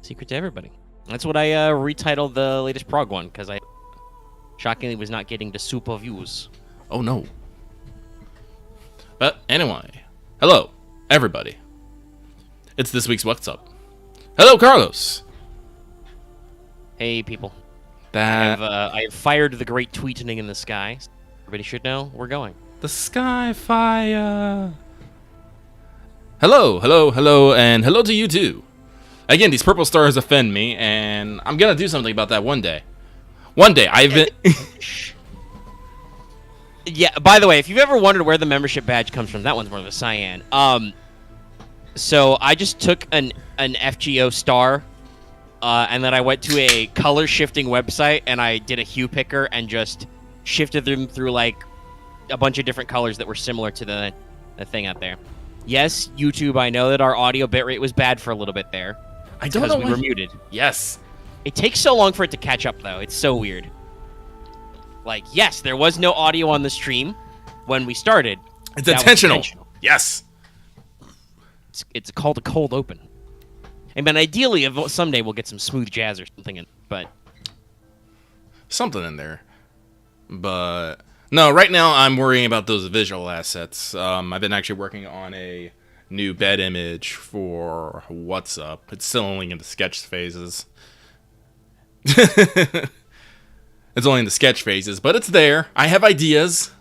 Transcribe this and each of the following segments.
Secret to everybody. That's what I retitled the latest prog one, because I shockingly was not getting the super views. Oh no. But anyway, hello, everybody. It's this week's What's Up. Hello, Carlos. Hey, people. That I have fired the great tweeting in the sky. Everybody should know we're going. the sky fire. Hello, hello, hello, and hello to you too. Again, these purple stars offend me, and I'm gonna do something about that one day. One day, I've been. Yeah, by the way, if you've ever wondered where the membership badge comes from, that one's more of a cyan. So I just took an FGO star, and then I went to a color shifting website, and I did a hue picker and just shifted them through like a bunch of different colors that were similar to the thing out there. Yes, YouTube, I know that our audio bitrate was bad for a little bit there. I don't know because we were muted. Yes. It takes so long for it to catch up, though. It's so weird. Like, yes, there was no audio on the stream when we started. It's intentional. Yes. It's called a cold open. And then ideally, someday we'll get some smooth jazz or something in, but Something in there. But no, right now I'm worrying about those visual assets. I've been actually working on a new bed image for What's Up. It's still only in the sketch phases. It's only in the sketch phases, but it's there. I have ideas.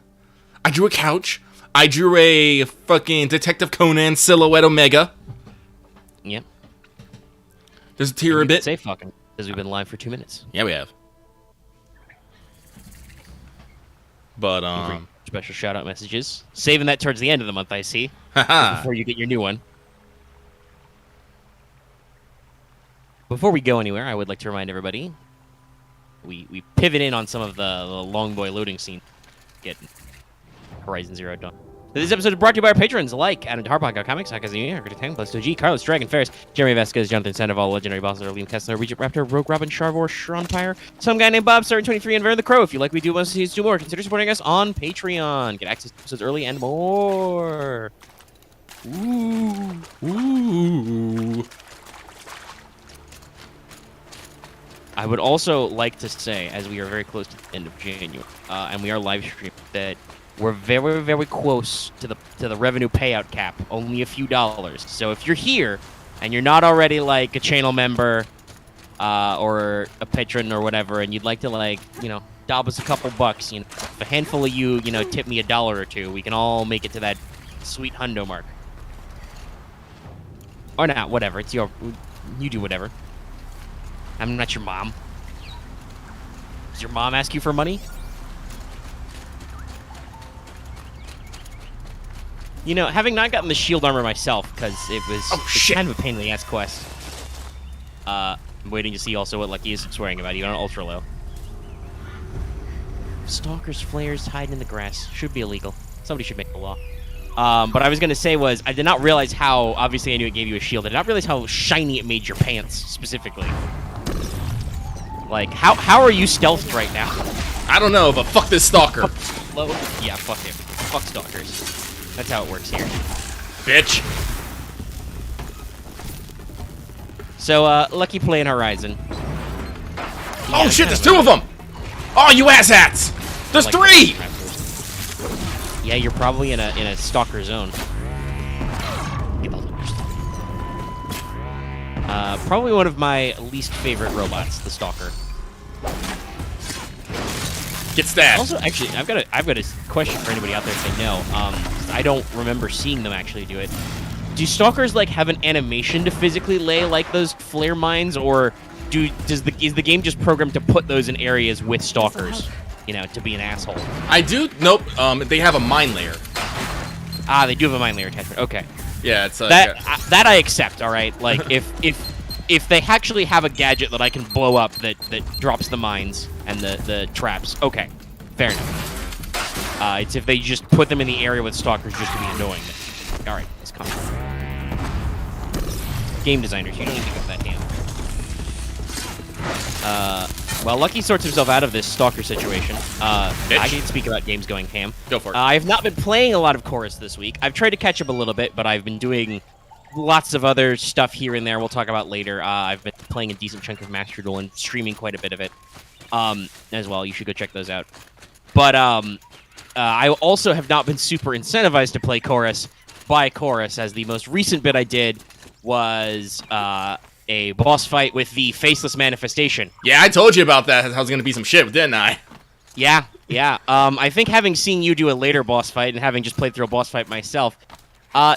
I drew a couch. I drew a fucking Detective Conan silhouette Omega. Yep. Just a tear a bit. Say fucking, because we've been live for 2 minutes. Yeah, we have. But Special shout out messages. Saving that towards the end of the month, I see. haha. Before you get your new one. Before we go anywhere, I would like to remind everybody, we pivot in on some of the long boy loading scene. Get Horizon Zero done. This episode is brought to you by our patrons like Adam Harbaugh, Comics, Akazumi, Arctic 10, Plus 2G, Carlos, Dragon, Ferris, Jeremy Vasquez, Jonathan Sandoval, Legendary Bosses, Liam Kessler, Regent Raptor, Rogue Robin, Charvor, Shronpire, some guy named Bob, Star23, and Vern the Crow. If you like what we do, want to see us do more, consider supporting us on Patreon. Get access to episodes early and more. Ooh. Ooh. I would also like to say, as we are very close to the end of January, and we are live streaming, that we're very, very close to the revenue payout cap. Only a few dollars. So if you're here and you're not already like a channel member or a patron or whatever, and you'd like to dob us a couple bucks, if a handful of you, tip me $1 or $2, we can all make it to that sweet hundo mark. Or not, whatever. It's you do whatever. I'm not your mom. Does your mom ask you for money? Having not gotten the shield armor myself, because it's kind of a pain in the ass quest. I'm waiting to see also what Lucky is swearing about, even on ultra low. Stalkers, flares, hiding in the grass. Should be illegal. Somebody should make the law. But I was going to say was, I did not realize how, obviously I knew it gave you a shield, I did not realize how shiny it made your pants, specifically. Like, how are you stealthed right now? I don't know, but fuck this stalker. Low? Yeah, fuck him. Fuck stalkers. That's how it works here. Bitch. So, Lucky playing Horizon. Oh shit, there's 2 of them! Oh, you asshats! There's 3! Yeah, you're probably in a stalker zone. Probably one of my least favorite robots, the stalker. Get stabbed. Also, actually, I've got a question for anybody out there if they know. I don't remember seeing them actually do it. Do stalkers have an animation to physically lay like those flare mines, or is the game just programmed to put those in areas with stalkers? To be an asshole. I do. Nope. They have a mine layer. Ah, they do have a mine layer attachment. Okay. Yeah, it's that I accept. All right. Like if they actually have a gadget that I can blow up that drops the mines and the traps. Okay, fair enough. It's if they just put them in the area with stalkers just to be annoying. All right, it's coming. Game designers, you don't need to go that ham. Well, Lucky sorts himself out of this stalker situation. I can speak about games going ham. Go for it. I have not been playing a lot of Chorus this week. I've tried to catch up a little bit, but I've been doing lots of other stuff here and there we'll talk about later. I've been playing a decent chunk of Master Duel and streaming quite a bit of it as well. You should go check those out. But I also have not been super incentivized to play Chorus by Chorus, as the most recent bit I did was a boss fight with the Faceless Manifestation. Yeah, I told you about that. I was going to be some shit, didn't I? Yeah. I think having seen you do a later boss fight and having just played through a boss fight myself,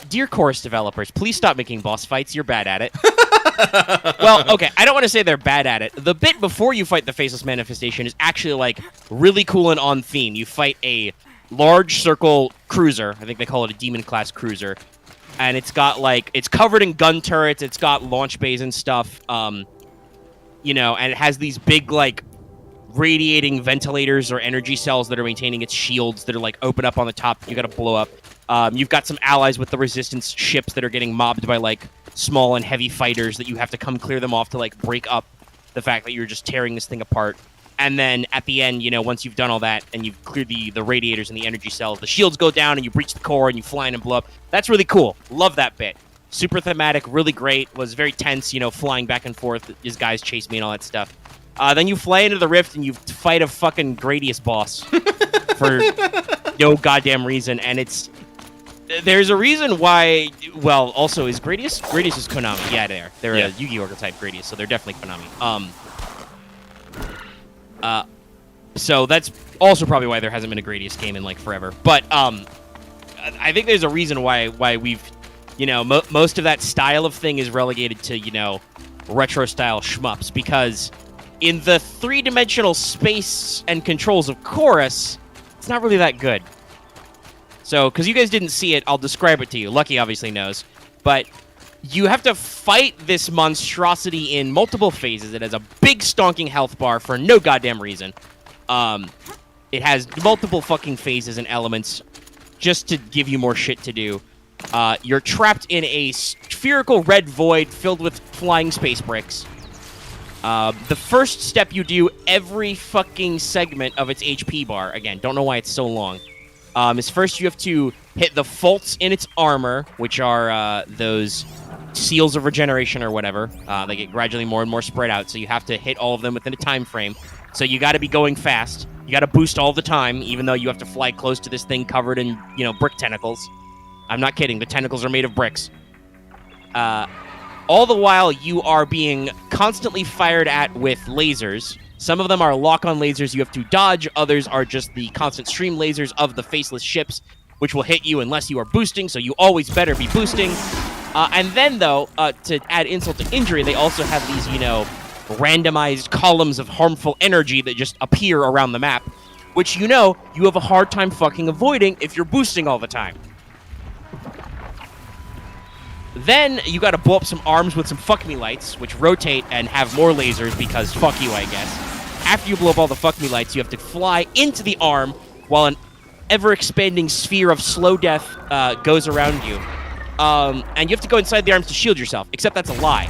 dear Chorus developers, please stop making boss fights. You're bad at it. Well, okay, I don't want to say they're bad at it. The bit before you fight the Faceless Manifestation is actually, like, really cool and on theme. You fight a large circle cruiser. I think they call it a demon-class cruiser. And it's got, like, it's covered in gun turrets. It's got launch bays and stuff. You know, and it has these big, like, radiating ventilators or energy cells that are maintaining its shields that are, like, open up on the top. You gotta blow up. You've got some allies with the Resistance ships that are getting mobbed by, like, small and heavy fighters that you have to come clear them off to, like, break up the fact that you're just tearing this thing apart. And then at the end, you know, once you've done all that and you've cleared the radiators and the energy cells, the shields go down and you breach the core and you fly in and blow up. That's really cool. Love that bit. Super thematic, really great. Was very tense, you know, flying back and forth. His guys chase me and all that stuff. Then you fly into the rift and you fight a fucking Gradius boss for no goddamn reason. And there's a reason why. Well, also, is Gradius? Gradius is Konami. Yeah, they're a Yu-Gi-Oh! Archetype Gradius, so they're definitely Konami. So that's also probably why there hasn't been a Gradius game in, like, forever. But I think there's a reason why we've, you know, most of that style of thing is relegated to, you know, retro-style shmups, because in the three-dimensional space and controls of Chorus, it's not really that good. So, because you guys didn't see it, I'll describe it to you. Lucky obviously knows. But you have to fight this monstrosity in multiple phases. It has a big stonking health bar for no goddamn reason. It has multiple fucking phases and elements just to give you more shit to do. You're trapped in a spherical red void filled with flying space bricks. The first step you do every fucking segment of its HP bar, again, don't know why it's so long, is first you have to hit the faults in its armor, which are those seals of regeneration or whatever. They get gradually more and more spread out, so you have to hit all of them within a time frame. So you got to be going fast. You got to boost all the time, even though you have to fly close to this thing covered in, you know, brick tentacles. I'm not kidding. The tentacles are made of bricks. All the while, you are being constantly fired at with lasers. Some of them are lock-on lasers you have to dodge. Others are just the constant stream lasers of the faceless ships, which will hit you unless you are boosting, so you always better be boosting. And then, though, to add insult to injury, they also have these, you know, randomized columns of harmful energy that just appear around the map, which, you know, you have a hard time fucking avoiding if you're boosting all the time. Then you gotta blow up some arms with some fuck me lights, which rotate and have more lasers because fuck you, I guess. After you blow up all the fuck me lights, you have to fly into the arm while an ever-expanding sphere of slow death goes around you. And you have to go inside the arms to shield yourself, except that's a lie,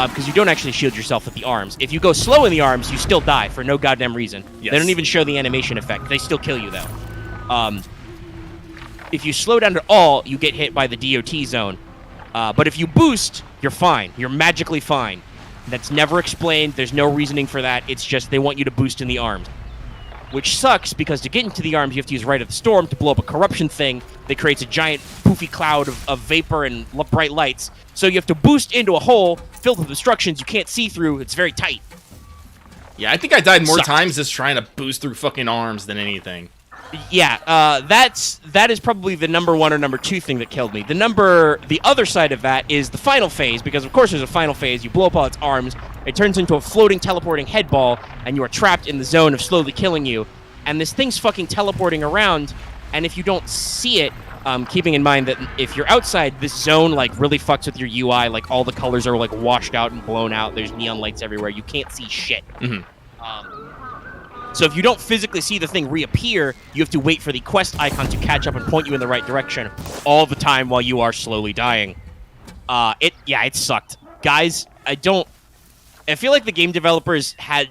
because you don't actually shield yourself with the arms. If you go slow in the arms, you still die for no goddamn reason. Yes. They don't even show the animation effect. They still kill you, though. If you slow down at all, you get hit by the DOT zone. But if you boost, you're fine. You're magically fine. That's never explained. There's no reasoning for that. It's just they want you to boost in the arms. Which sucks, because to get into the arms, you have to use Rite of the Storm to blow up a corruption thing that creates a giant poofy cloud of vapor and bright lights. So you have to boost into a hole filled with obstructions you can't see through. It's very tight. Yeah, I think I died more times just trying to boost through fucking arms than anything. Yeah, that is probably the number one or number two thing that killed me. The other side of that is the final phase, because of course there's a final phase. You blow up all its arms, it turns into a floating, teleporting head ball, and you are trapped in the zone of slowly killing you. And this thing's fucking teleporting around, and if you don't see it, keeping in mind that if you're outside, this zone like really fucks with your UI. Like all the colors are like washed out and blown out. There's neon lights everywhere. You can't see shit. Mm-hmm. So if you don't physically see the thing reappear, you have to wait for the quest icon to catch up and point you in the right direction all the time while you are slowly dying. It sucked. Guys, I feel like the game developers had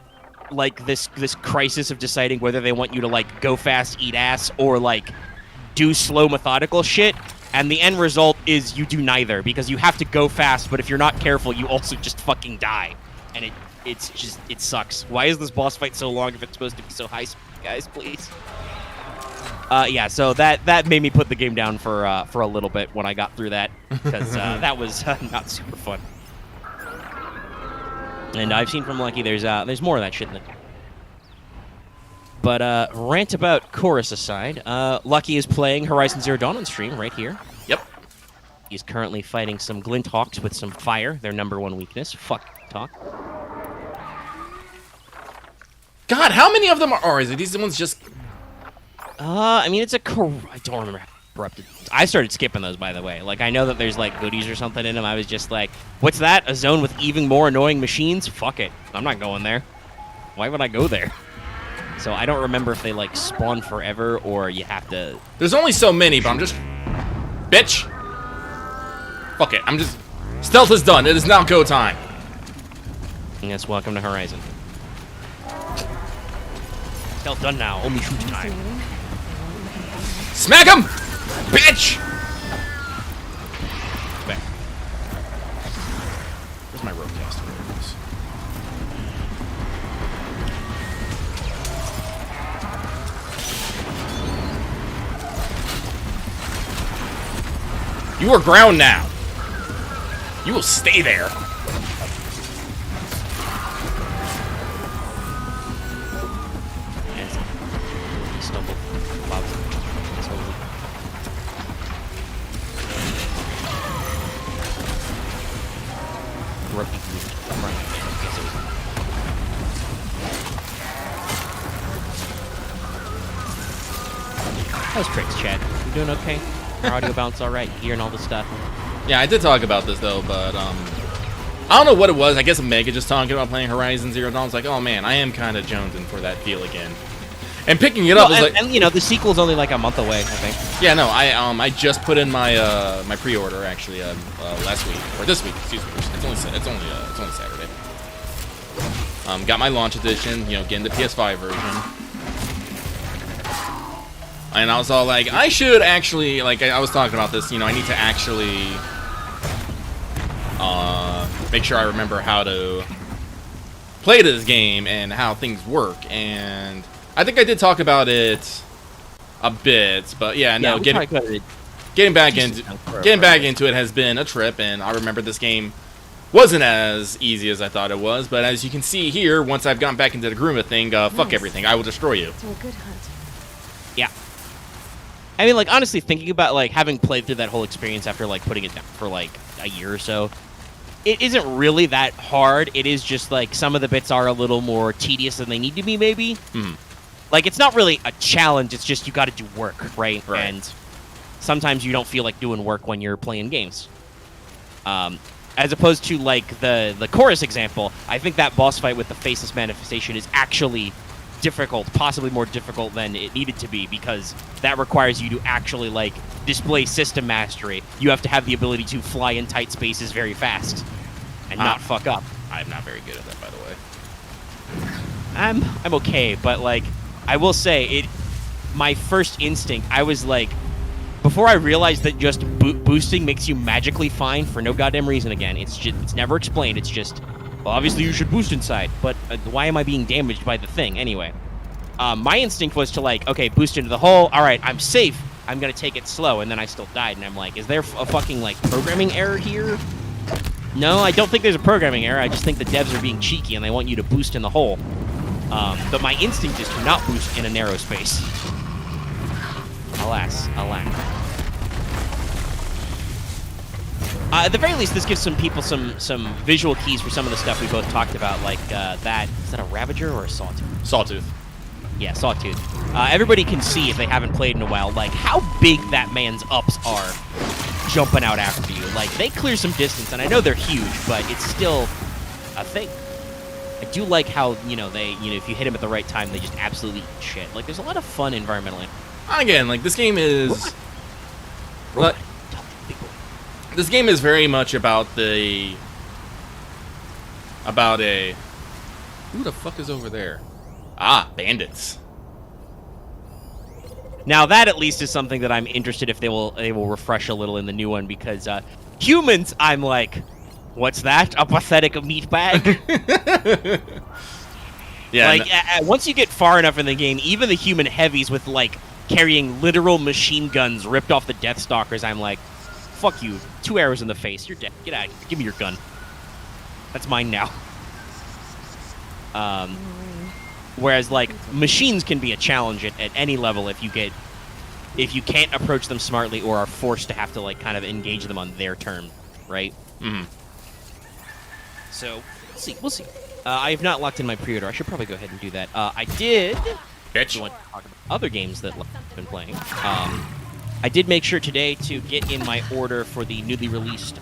like this crisis of deciding whether they want you to like go fast, eat ass, or like do slow methodical shit. And the end result is you do neither, because you have to go fast, but if you're not careful, you also just fucking die. And it sucks. Why is this boss fight so long if it's supposed to be so high speed, guys, please? Yeah, so that made me put the game down for a little bit when I got through that, because that was not super fun. And I've seen from Lucky there's more of that shit in the game. But rant about chorus aside, Lucky is playing Horizon Zero Dawn on stream right here. Yep. He's currently fighting some Glint Hawks with some fire, their #1 weakness. Fuck talk. God, how many of them are? Is it these ones just? I mean, I don't remember how corrupted. I started skipping those, by the way. Like, I know that there's, like, goodies or something in them. I was just like, what's that? A zone with even more annoying machines? Fuck it. I'm not going there. Why would I go there? So I don't remember if they, like, spawn forever or you have to... There's only so many, but I'm just... Bitch! Fuck it, I'm just... Stealth is done. It is now go time. Yes, welcome to Horizon. Stealth done now. Only shoot time. Smack him! Bitch! Back. Where's my rope caster? You are ground now. You will stay there. Stumble. Bob. Slowly. Rope you can use it front. I guess it was... How's tricks, Chad? You doing okay? Our audio bounce all right? Hearing all this stuff? Yeah, I did talk about this though, but I don't know what it was. I guess Omega just talking about playing Horizon Zero Dawn. I was like, oh man, I am kind of jonesing for that feel again. And picking it up is like, and you know, the sequel's only like a month away, I think. Yeah, no, I just put in my my pre-order actually last week or this week, excuse me. It's only Saturday. Got my launch edition, you know, getting the PS5 version. And I was all like, I should actually, like, I was talking about this, you know, I need to actually make sure I remember how to play this game and how things work. And I think I did talk about it a bit, but yeah, no, getting back into it has been a trip, and I remember this game wasn't as easy as I thought it was, but as you can see here, once I've gotten back into the groove of thing, fuck everything, I will destroy you. To a good hunt. Yeah. I mean, like, honestly, thinking about, like, having played through that whole experience after, like, putting it down for, like, a year or so, it isn't really that hard. It is just, like, some of the bits are a little more tedious than they need to be, maybe. Hmm. Like, it's not really a challenge. It's just you got to do work, right? Right. And sometimes you don't feel like doing work when you're playing games. As opposed to, like, the chorus example, I think that boss fight with the faceless manifestation is actually difficult, possibly more difficult than it needed to be, because that requires you to actually, like, display system mastery. You have to have the ability to fly in tight spaces very fast and not fuck up. I'm not very good at that, by the way. I'm okay, but, like, I will say, my first instinct, I was like, before I realized that just boosting makes you magically fine for no goddamn reason again, it's never explained, it's just, well, obviously you should boost inside, but why am I being damaged by the thing anyway? My instinct was to, like, okay, boost into the hole, alright, I'm safe, I'm gonna take it slow, and then I still died, and I'm like, is there a fucking, like, programming error here? No, I don't think there's a programming error, I just think the devs are being cheeky and they want you to boost in the hole. But my instinct is to not boost in a narrow space. Alas, alack. At the very least, this gives some people some visual keys for some of the stuff we both talked about, like that. Is that a Ravager or a Sawtooth? Sawtooth. Yeah, Sawtooth. Everybody can see, if they haven't played in a while, like, how big that man's ups are jumping out after you. Like, they clear some distance, and I know they're huge, but it's still a thing. I do like how, you know, if you hit him at the right time, they just absolutely eat shit. Like, there's a lot of fun environmental. Again, like, this game is... This game is very much about a... Who the fuck is over there? Ah, bandits. Now that at least is something that I'm interested if they will refresh a little in the new one, because humans, I'm like, what's that? A pathetic meat bag? Yeah. Like once you get far enough in the game, even the human heavies with like carrying literal machine guns ripped off the Death Stalkers, I'm like, fuck you. 2 arrows in the face. You're dead. Get out. Give me your gun. That's mine now. Whereas like machines can be a challenge at any level if you can't approach them smartly or are forced to have to like kind of engage them on their terms, right? Mm-hmm. So we'll see. I have not locked in my pre-order. I should probably go ahead and do that. I did. Bitch. Want to talk about other games that I've been playing. I did make sure today to get in my order for the newly released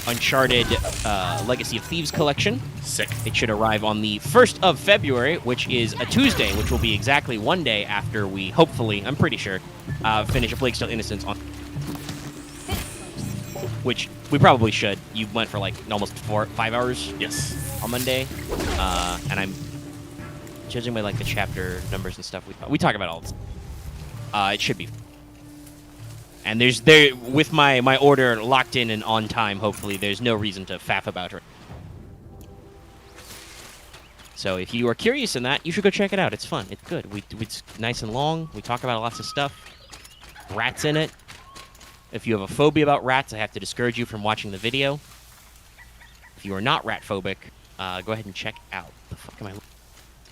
Uncharted Legacy of Thieves collection. Sick. It should arrive on the 1st of February, which is a Tuesday, which will be exactly 1 day after we, hopefully, I'm pretty sure, finish A Plague Still Innocence on... Which we probably should. You went for like almost 5 hours. Yes. On Monday, and I'm judging by like the chapter numbers and stuff. We talk about all this. It should be. And with my order locked in and on time. Hopefully, there's no reason to faff about her. So if you are curious in that, you should go check it out. It's fun. It's good. It's nice and long. We talk about lots of stuff. Rats in it. If you have a phobia about rats, I have to discourage you from watching the video. If you are not rat phobic, go ahead and check out. The fuck am I?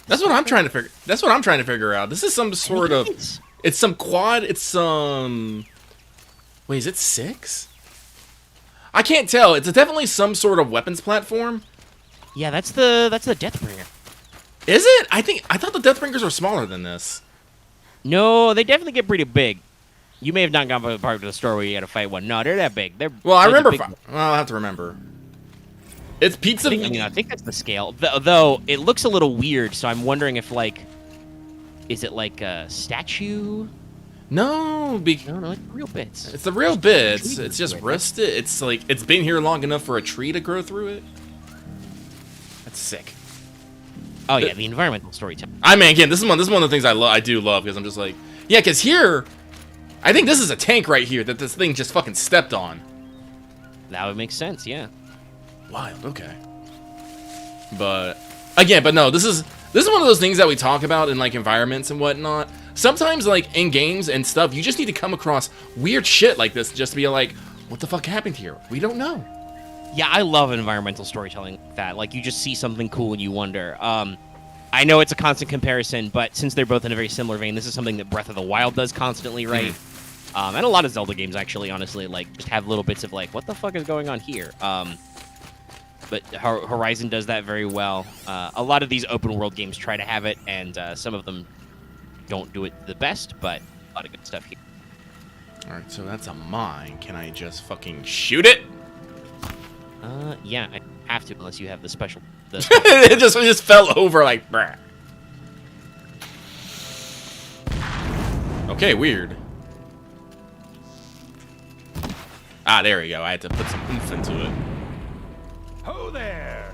That's what I'm trying to figure. That's what I'm trying to figure out. This is some sort of. It's some quad. It's some. Wait, is it 6? I can't tell. It's definitely some sort of weapons platform. Yeah, that's the Deathbringer. Is it? I thought the Deathbringers were smaller than this. No, they definitely get pretty big. You may have not gone by the part of the store where you had to fight one. No, they're that big. I remember. Well, I'll have to remember. It's pizza. I think that's the scale. Though it looks a little weird, so I'm wondering if like, is it like a statue? No, no, it's real bits. It's the real bits. It's just rusted. It's like it's been here long enough for a tree to grow through it. That's sick. Oh yeah, the environmental storytelling. I mean, again, this is one of the things I do love because I'm just like, yeah, because here, I think this is a tank right here that this thing just fucking stepped on. That would make sense, yeah. Wild, okay. But no, this is one of those things that we talk about in like environments and whatnot. Sometimes like in games and stuff, you just need to come across weird shit like this just to be like, what the fuck happened here? We don't know. Yeah, I love environmental storytelling like that. Like you just see something cool and you wonder. I know it's a constant comparison, but since they're both in a very similar vein, this is something that Breath of the Wild does constantly, right? And a lot of Zelda games actually, honestly, like just have little bits of like, what the fuck is going on here? But Horizon does that very well. A lot of these open world games try to have it, and some of them don't do it the best, but a lot of good stuff here. Alright, so that's a mine. Can I just fucking shoot it? Yeah, I have to, unless you have the special... it just fell over like... Brah. Okay, weird. Ah, there we go. I had to put some oomph into it. Ho there!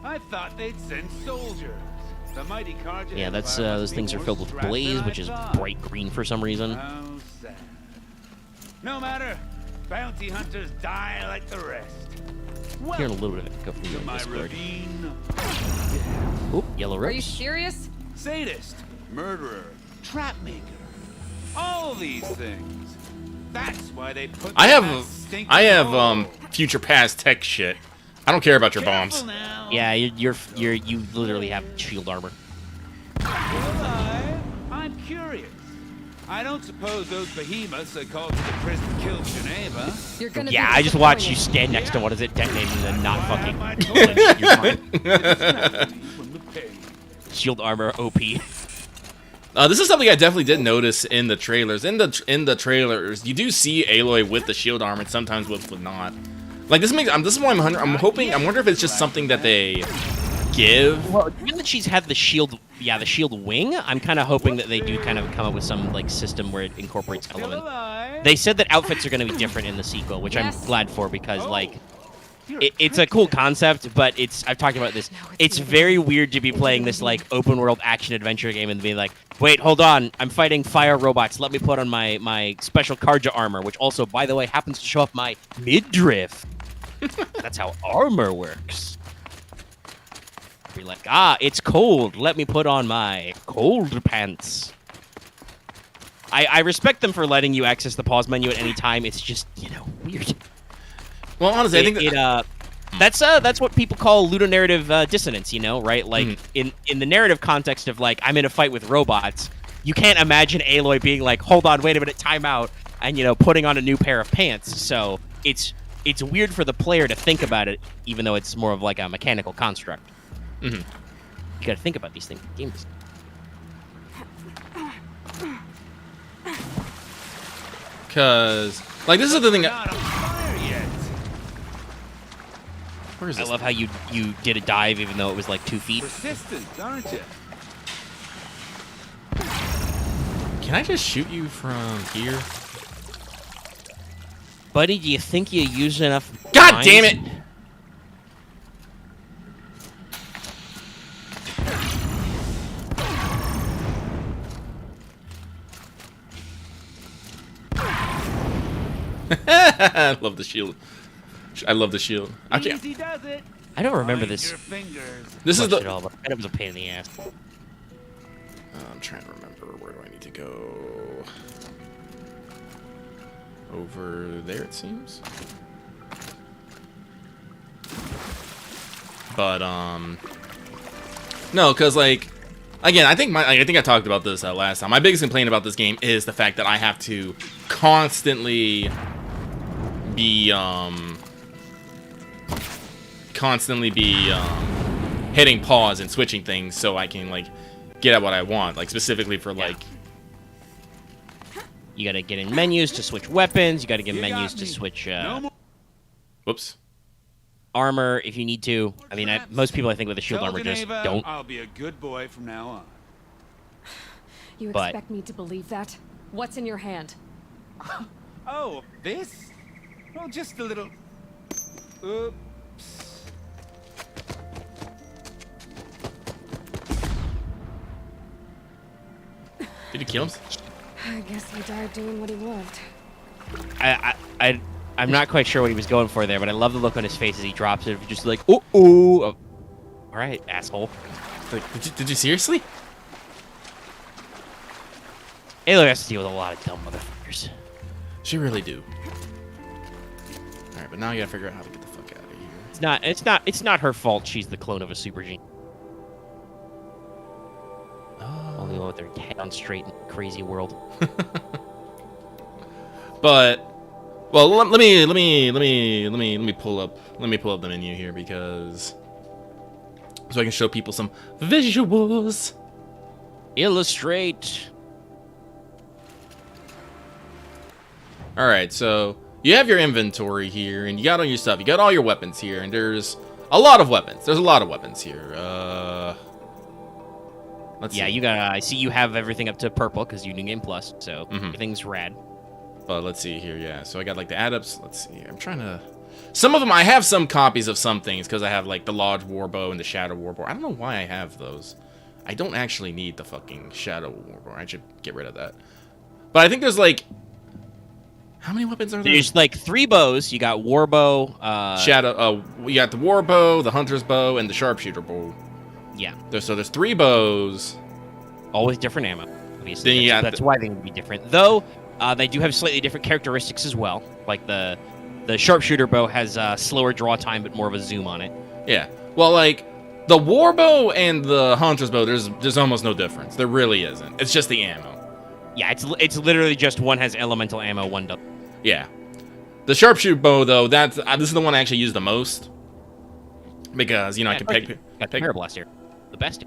I thought they'd send soldiers. The mighty Carja. Yeah, that's those things are filled with blaze, which is bright green for some reason. How sad. No matter, bounty hunters die like the rest. Hearing a little bit of echo from your my Discord. ravine. Oop, yellow ropes. Are you serious? Sadist, murderer, trapmaker. All these things. That's why they put. I have future past tech shit. I don't care about your bombs. Now. Yeah, you literally have shield armor. I'm curious. I don't suppose those behemoths that called to the prison killed Geneva. You're gonna Yeah, be I just watched you disappointed. stand next to what is it, detonating and then not fucking. You're You're fine. fine. Shield armor, OP. This is something I definitely did notice in the trailers. In the trailers, you do see Aloy with the shield armor, and sometimes with not. Like this makes. This is why I'm hoping. I wonder if it's just something that they give. Well, given that she's had the shield, the shield wing, I'm kind of hoping that they do kind of come up with some like system where it incorporates elements. They said that outfits are going to be different in the sequel, which Yes. I'm glad for because like it's a cool concept, but I've talked about this. It's very weird to be playing this like open world action adventure game and being like, wait, hold on, I'm fighting fire robots. Let me put on my special Karja armor, which also, by the way, happens to show up my midriff. That's how armor works. You're like, it's cold. Let me put on my cold pants. I respect them for letting you access the pause menu at any time. It's just, weird. Well, honestly, I think that's what people call ludonarrative dissonance, right? Like in the narrative context of like I'm in a fight with robots, you can't imagine Aloy being like, "Hold on, wait a minute, time out," and putting on a new pair of pants. So it's weird for the player to think about it, even though it's more of like a mechanical construct. You got to think about these things. Games. Because, like, this is the thing. Not on fire yet. Where is I this? love how you did a dive even though it was like 2 feet. Persistent, aren't you? Can I just shoot you from here? Buddy, do you think you use enough? God mines? damn it! I love the shield. I love the shield. I can't. Easy does it. I don't remember Mind this. your fingers. This is much the. at all, but it was a pain in the ass. I'm trying to remember. Where do I need to go? Over there, it seems. But no, because like, again, I think I talked about this last time. My biggest complaint about this game is the fact that I have to constantly be hitting pause and switching things so I can like get at what I want, like specifically for like. You gotta get in menus to switch weapons. You gotta get You menus got to me. switch No more. Whoops. armor if you need to. I mean, most people I think with a shield Tell armor just Geneva don't. I'll be a good boy from now on. You But- expect me to believe that? What's in your hand? Oh, this? Well, just a little. Oops. Did you kill him? I guess he died doing what he loved. I'm not quite sure what he was going for there, but I love the look on his face as he drops it. Just like, oh. All right, asshole. Wait, did you seriously? Aloy has to deal with a lot of dumb motherfuckers. She really do. All right, but now you gotta figure out how to get the fuck out of here. It's not her fault. She's the clone of a super gene. Only one with their head on straight in a crazy world. But well, let me pull up the menu here because so I can show people some visuals. Illustrate. All right, so you have your inventory here, and you got all your stuff. You got all your weapons here, and there's a lot of weapons. There's a lot of weapons here. Let's Yeah, see. I see you have everything up to purple because you New Game Plus, so everything's rad. But let's see here, yeah. So I got like the add-ups. Let's see. I'm trying to. Some of them I have some copies of some things because I have like the Lodge Warbow and the Shadow Warbow. I don't know why I have those. I don't actually need the fucking Shadow Warbow. I should get rid of that. But I think there's like. How many weapons are there? There's like 3 bows. You got Warbow. Shadow. You got the Warbow, the Hunter's Bow, and the Sharpshooter Bow. Yeah, So there's 3 bows. all with different ammo. Obviously, Then you got that's why they would be different. Though they do have slightly different characteristics as well. Like the Sharpshooter bow has slower draw time, but more of a zoom on it. Yeah. Well, like the Warbow and the Hunter's Bow, there's almost no difference. There really isn't. It's just the ammo. Yeah, it's literally just one has elemental ammo, one doesn't. Yeah. The Sharpshooter Bow, though, this is the one I actually use the most because I can pick. Got the Parablast here, the best.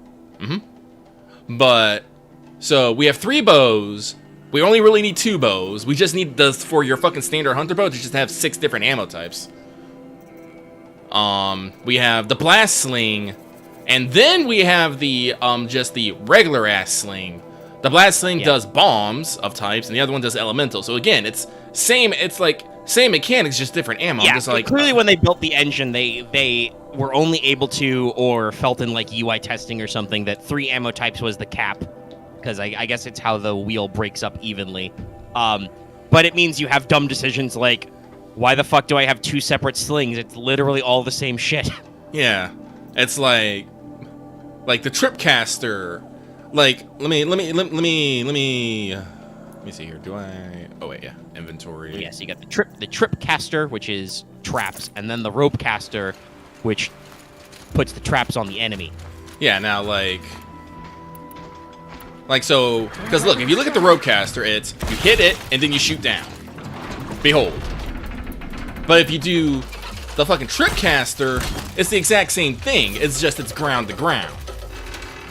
But so we have 3 bows. We only really need 2 bows. We just need this for your fucking standard hunter bow to just have 6 different ammo types. We have the blast sling, and then we have the just the regular ass sling. The blast sling does bombs of types, and the other one does elemental. So again, it's same. It's like same mechanics, just different ammo. I'm Yeah, just like, clearly when they built the engine, they were only able to, or felt in like UI testing or something, that 3 ammo types was the cap, because I guess it's how the wheel breaks up evenly. But it means you have dumb decisions like, why the fuck do I have 2 separate slings? It's literally all the same shit. yeah, it's like the Tripcaster. Like, let me see here. Do I? Oh wait, yeah, inventory. Yeah, so you got the trip caster, which is traps, and then the rope caster, which puts the traps on the enemy. Yeah, now so, because look, if you look at the rope caster, it's you hit it and then you shoot down. Behold. But if you do the fucking Tripcaster, it's the exact same thing. It's just it's ground to ground.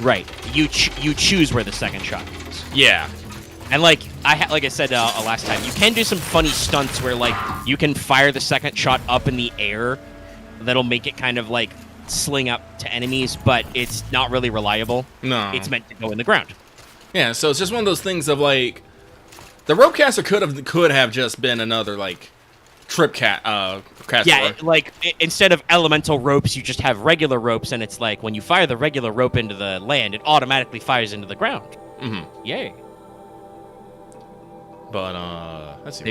Right. You choose where the second shot goes. Yeah. And like I said last time, you can do some funny stunts where like you can fire the second shot up in the air. That'll make it kind of like sling up to enemies, but it's not really reliable. No. It's meant to go in the ground. Yeah, so it's just one of those things of like the ropecaster could have just been another like caster. Yeah, like instead of elemental ropes, you just have regular ropes, and it's like when you fire the regular rope into the land, it automatically fires into the ground. Mm-hmm. Yay! But let's see.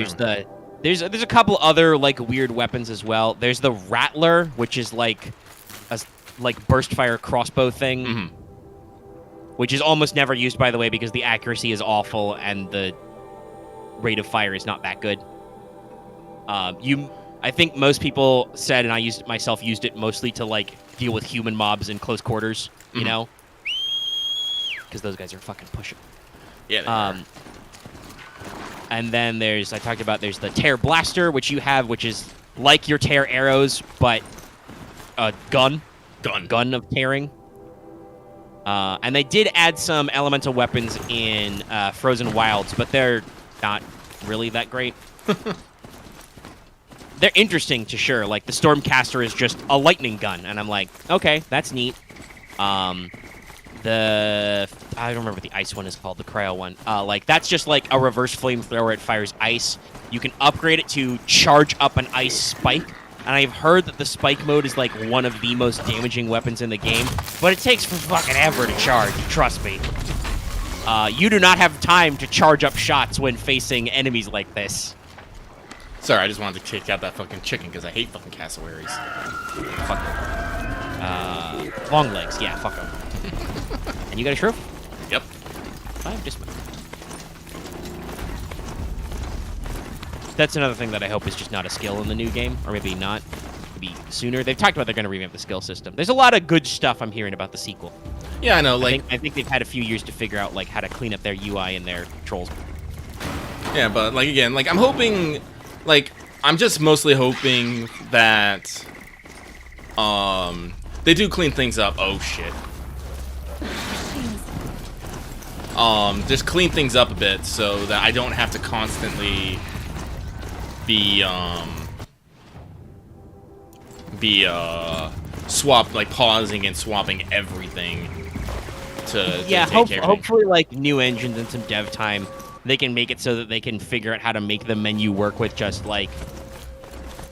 There's a couple other like weird weapons as well. There's the Rattler, which is like a burst fire crossbow thing, Mm-hmm. which is almost never used, by the way, because the accuracy is awful and the rate of fire is not that good. I think most people said, and I used it mostly to like deal with human mobs in close quarters, you Mm-hmm. know, because those guys are fucking pushing. Yeah. They are. And then there's the Tear Blaster, which you have, which is like your Tear arrows, but a gun of tearing. And they did add some elemental weapons in Frozen Wilds, but they're not really that great. They're interesting to sure. Like the Stormcaster is just a lightning gun, and I'm like, okay, that's neat. I don't remember what the ice one is called, the cryo one. Like that's just like a reverse flamethrower. It fires ice. You can upgrade it to charge up an ice spike. And I've heard that the spike mode is like one of the most damaging weapons in the game, but it takes for fucking ever to charge. Trust me. You do not have time to charge up shots when facing enemies like this. Sorry, I just wanted to kick out that fucking chicken because I hate fucking cassowaries. Fuck them. Long legs, yeah, fuck them. And you got a trophy? Yep. That's another thing that I hope is just not a skill in the new game, or maybe not. Maybe sooner. They've talked about they're going to revamp the skill system. There's a lot of good stuff I'm hearing about the sequel. Yeah, I know. Like, I think they've had a few years to figure out like how to clean up their UI and their controls. yeah, but like again, like I'm hoping, like I'm just mostly hoping that, they do clean things up. Oh shit. Just clean things up a bit so that I don't have to constantly be pausing and swapping everything to Yeah, take everything. hopefully like new engines and some dev time, they can make it so that they can figure out how to make the menu work with just like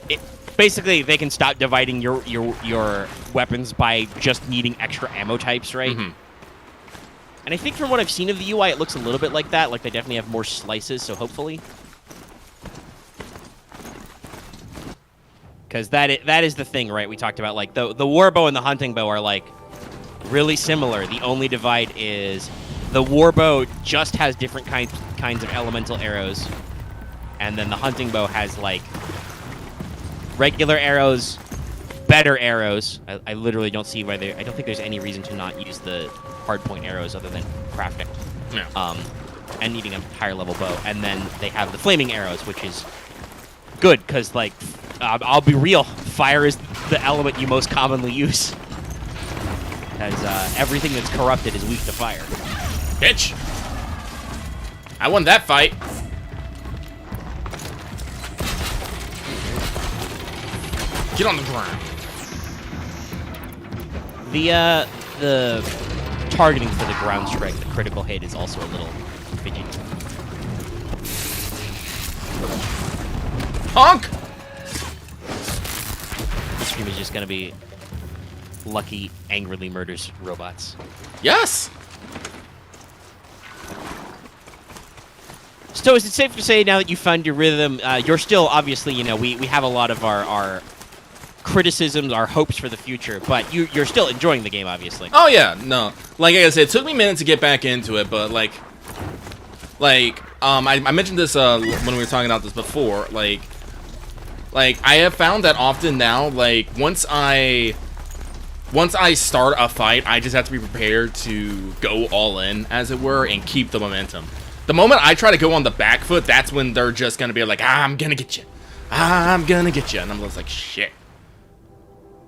it. Basically, they can stop dividing your weapons by just needing extra ammo types, right? Mm-hmm. And I think from what I've seen of the UI, it looks a little bit like that. Like they definitely have more slices, so hopefully. Because that is the thing, right? We talked about like the warbow and the hunting bow are like really similar. The only divide is the warbow just has different kinds of elemental arrows, and then the hunting bow has like regular arrows, better arrows. I literally don't see why I don't think there's any reason to not use the hardpoint arrows other than crafting. Yeah. And needing a higher level bow. And then they have the flaming arrows, which is good because like I'll be real, fire is the element you most commonly use. Because everything that's corrupted is weak to fire. Bitch! I won that fight. Get on the ground. The targeting for the ground strike, the critical hit, is also a little fidgety. Honk! This stream is just gonna be Lucky angrily murders robots. Yes! So is it safe to say now that you found your rhythm, you're still, obviously, you know, we have a lot of our criticisms, our hopes for the future, but you're still enjoying the game, obviously. Oh, yeah, no. Like I said, it took me a minute to get back into it, but, I mentioned this when we were talking about this before, like, I have found that often now, like, once I start a fight, I just have to be prepared to go all in, as it were, and keep the momentum. The moment I try to go on the back foot, that's when they're just gonna be like, I'm gonna get you. I'm gonna get you. And I'm just like, shit.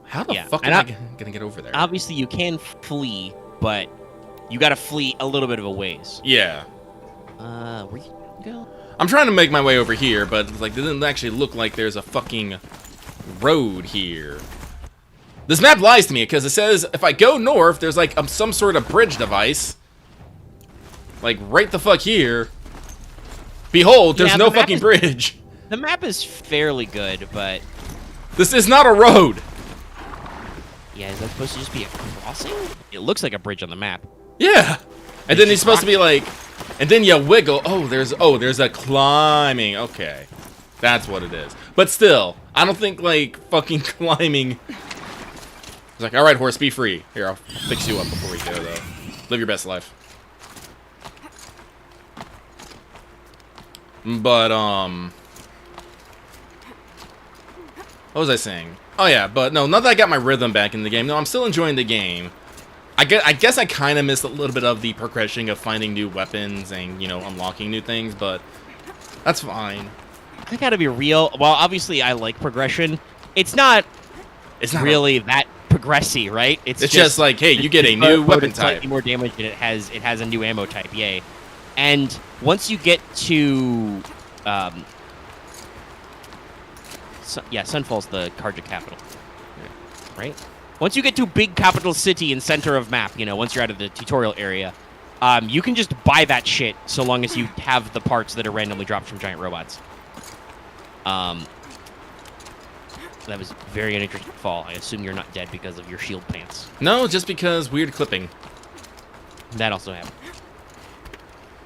How the fuck am I gonna get over there? Obviously, you can flee, but you gotta flee a little bit of a ways. Yeah. Where you go? I'm trying to make my way over here, but like, it doesn't actually look like there's a fucking road here. This map lies to me, because it says if I go north, there's like some sort of bridge device. Like, right the fuck here. Behold, there's no fucking bridge. The map is fairly good, but... This is not a road. Yeah, is that supposed to just be a crossing? It looks like a bridge on the map. Yeah. And then he's supposed to be like... And then you wiggle. Oh, there's a climbing. Okay. That's what it is. But still, I don't think, like, fucking climbing... It's like, alright, horse, be free. Here, I'll fix you up before we go, though. Live your best life. But, what was I saying? Oh, yeah, but no, not that I got my rhythm back in the game. No, I'm still enjoying the game. I guess I kind of missed a little bit of the progression of finding new weapons and, you know, unlocking new things, but that's fine. I gotta be real. Well, obviously, I like progression. It's not really that progressy, right? It's just like, hey, you get a new weapon type. Slightly more damage, and it has a new ammo type, yay. And once you get to, Sunfall's the Karja capital, right? Once you get to big capital city and center of map, you know, once you're out of the tutorial area, you can just buy that shit so long as you have the parts that are randomly dropped from giant robots. That was very uninteresting fall. I assume you're not dead because of your shield pants. No, just because weird clipping. That also happened.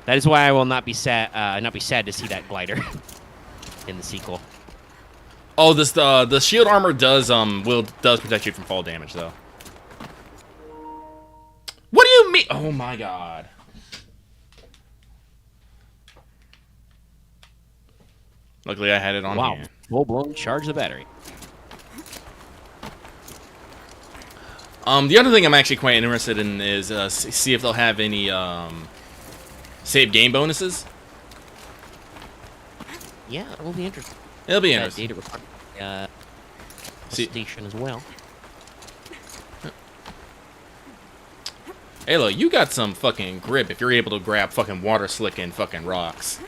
That is why I will not be sad to see that glider in the sequel. Oh, the shield armor does protect you from fall damage though. What do you mean? Oh my god. Luckily I had it on here. Wow, full blown charge the battery. The other thing I'm actually quite interested in is see if they'll have any save game bonuses. Yeah, it will be interesting. It'll be interesting. Data station as well. Hey, look, you got some fucking grip if you're able to grab fucking water slicking fucking rocks.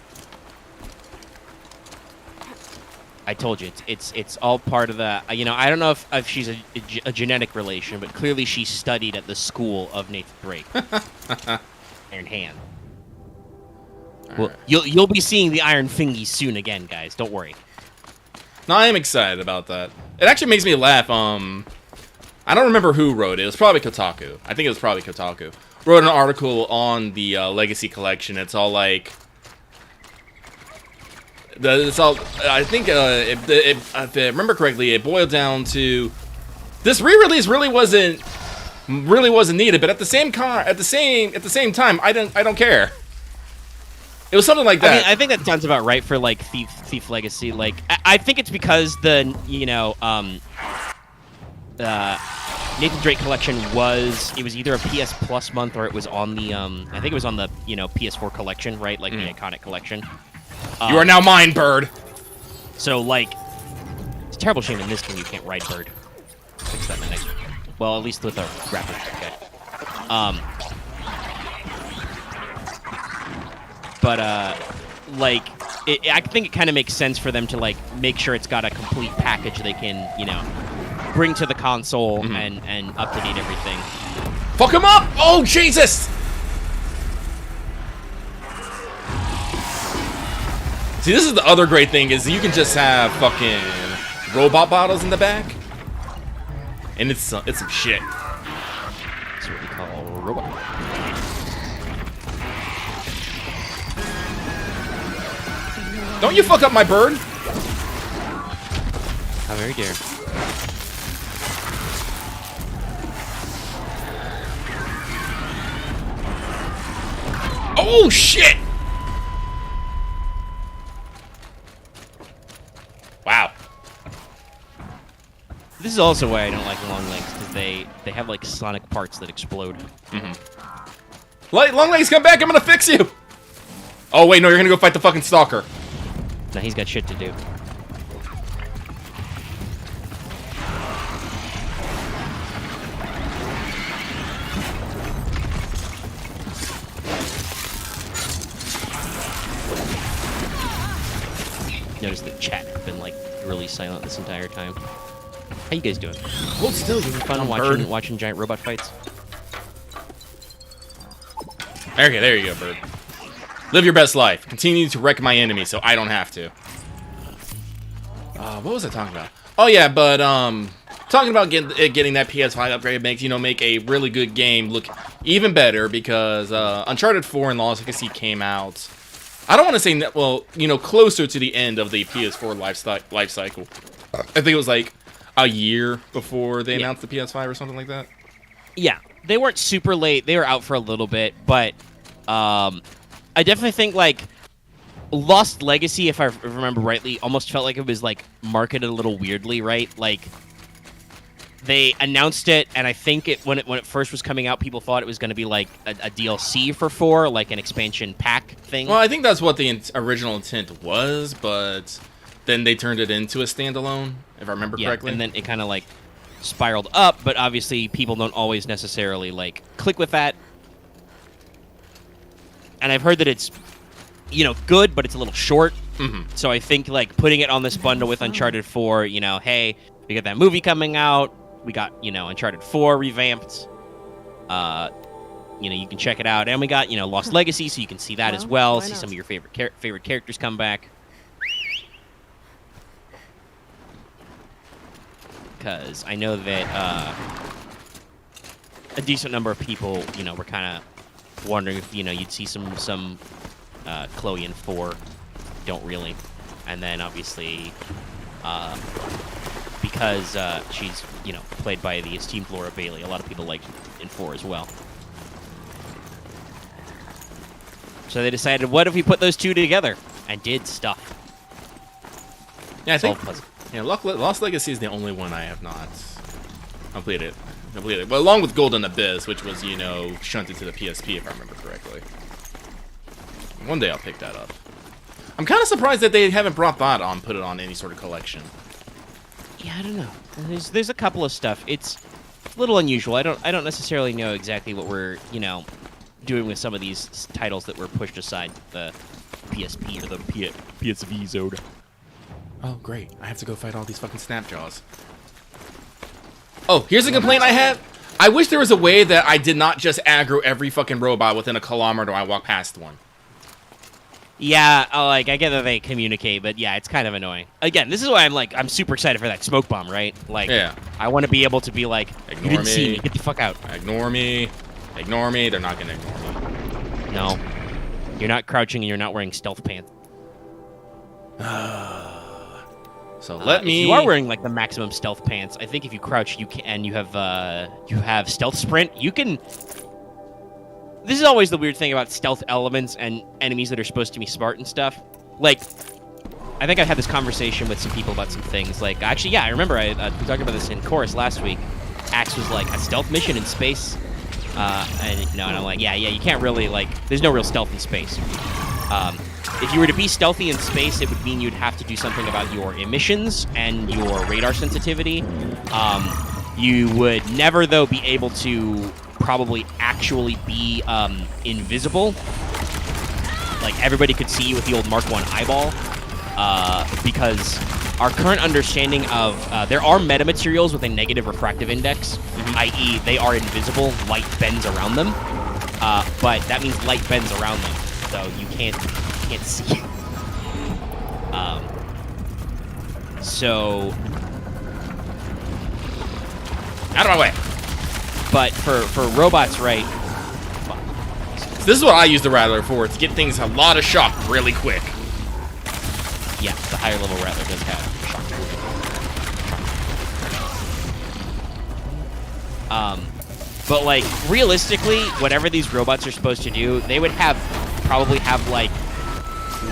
I told you, it's all part of the. You know, I don't know if she's a genetic relation, but clearly she studied at the school of Nathan Drake. Iron Hand. Well, right. you'll be seeing the Iron Fingies soon again, guys. Don't worry. No, I am excited about that. It actually makes me laugh. I don't remember who wrote it. It was probably Kotaku. I think it was probably Kotaku. Wrote an article on the Legacy Collection. It's all like... I think if I remember correctly, it boiled down to this re-release really wasn't needed, but at the same time, I don't care. It was something like that. I mean, I think that sounds about right for like Thief Legacy. Like, I think it's because the Nathan Drake collection was either a PS Plus month or it was on the I think it was on the PS4 collection, right? Like the iconic collection. You are now mine, Bird. So, like, it's a terrible shame in this game you can't ride Bird. Fix that in the next one. Well, at least with our graphics, okay. Like, I think it kind of makes sense for them to, like, make sure it's got a complete package they can, bring to the console and up-to-date everything. Fuck him up! Oh, Jesus! See, this is the other great thing is you can just have fucking robot bottles in the back, and it's some shit. That's what we call robot. Don't you fuck up my bird? How very dare. Oh shit! Wow. This is also why I don't like long legs, because they have like sonic parts that explode. Long legs, come back! I'm gonna fix you. Oh wait, no, you're gonna go fight the fucking stalker. Now he's got shit to do. Notice the chat has been like really silent this entire time. How you guys doing? Hold still, you Fun watching giant robot fights? Okay, there you go, bird. Live your best life. Continue to wreck my enemy so I don't have to. What was I talking about? Oh yeah, but talking about getting that PS5 upgrade makes make a really good game look even better because Uncharted 4 and Lost Legacy came out. I don't want to say that, well, closer to the end of the PS4 life cycle. I think it was like a year before they announced the PS5 or something like that. Yeah, they weren't super late. They were out for a little bit, but I definitely think like Lost Legacy, if I remember rightly, almost felt like it was like marketed a little weirdly, right? Like they announced it, and I think when it first was coming out, people thought it was going to be like a DLC for 4, like an expansion pack thing. Well, I think that's what the original intent was, but then they turned it into a standalone, if I remember correctly. And then it kind of like spiraled up, but obviously people don't always necessarily like click with that. And I've heard that it's good, but it's a little short. So I think like putting it on this bundle with Uncharted 4, hey, we got that movie coming out. We got, Uncharted 4 revamped. You can check it out. And we got, Lost Legacy, so you can see that as well. See some of your favorite characters come back. Because I know that a decent number of people, were kind of wondering if, you'd see some Chloe in 4. Don't really. And then, obviously, because she's, played by the esteemed Laura Bailey, a lot of people liked in 4 as well. So they decided, what if we put those two together? And did stuff. Yeah, I think Lost Legacy is the only one I have not completed. Well, along with Golden Abyss, which was, shunted to the PSP, if I remember correctly. One day I'll pick that up. I'm kind of surprised that they haven't brought that on, put it on any sort of collection. Yeah, I don't know. There's a couple of stuff. It's a little unusual. I don't necessarily know exactly what we're, doing with some of these titles that were pushed aside the PSP or the PSV zone. Oh, great. I have to go fight all these fucking Snapjaws. Oh, here's a complaint I have. I wish there was a way that I did not just aggro every fucking robot within a kilometer I walk past one. Yeah, I get that they communicate, but yeah, it's kind of annoying. Again, this is why I'm super excited for that smoke bomb, right? Like, yeah. I want to be able to be like, ignore you didn't me. see me, get the fuck out. Ignore me. Ignore me. They're not gonna ignore me. No. You're not crouching and you're not wearing stealth pants. So let me. If you are wearing like the maximum stealth pants, I think if you crouch, you can, and you have stealth sprint. You can. This is always the weird thing about stealth elements and enemies that are supposed to be smart and stuff. Like, I think I had this conversation with some people about some things. Like, actually, yeah, I remember we talked about this in Chorus last week. Axe was like a stealth mission in space, and I'm like, yeah, you can't really there's no real stealth in space. If you were to be stealthy in space, it would mean you'd have to do something about your emissions and your radar sensitivity. You would never, though, be able to probably actually be invisible. Like, everybody could see you with the old Mark 1 eyeball. Because our current understanding of... there are metamaterials with a negative refractive index, i.e. they are invisible, light bends around them. But that means light bends around them, so you can't see. So, Out of my way. but for robots, right? This is what I use the Rattler for, to get things a lot of shock really quick. Yeah, the higher level Rattler does have shock. But like realistically, whatever these robots are supposed to do, they would probably have like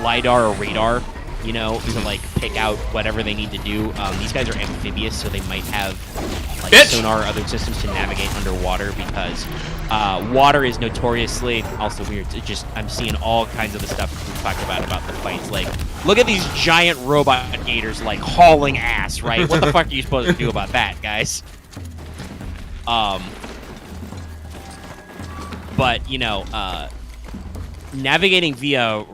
lidar or radar, you know, to like pick out whatever they need to do. These guys are amphibious, so they might have like sonar or other systems to navigate underwater because water is notoriously also weird. It just I'm seeing all kinds of the stuff we've talked about the fights. Like, look at these giant robot gators like hauling ass, right? What the fuck are you supposed to do about that, guys? But you know, navigating via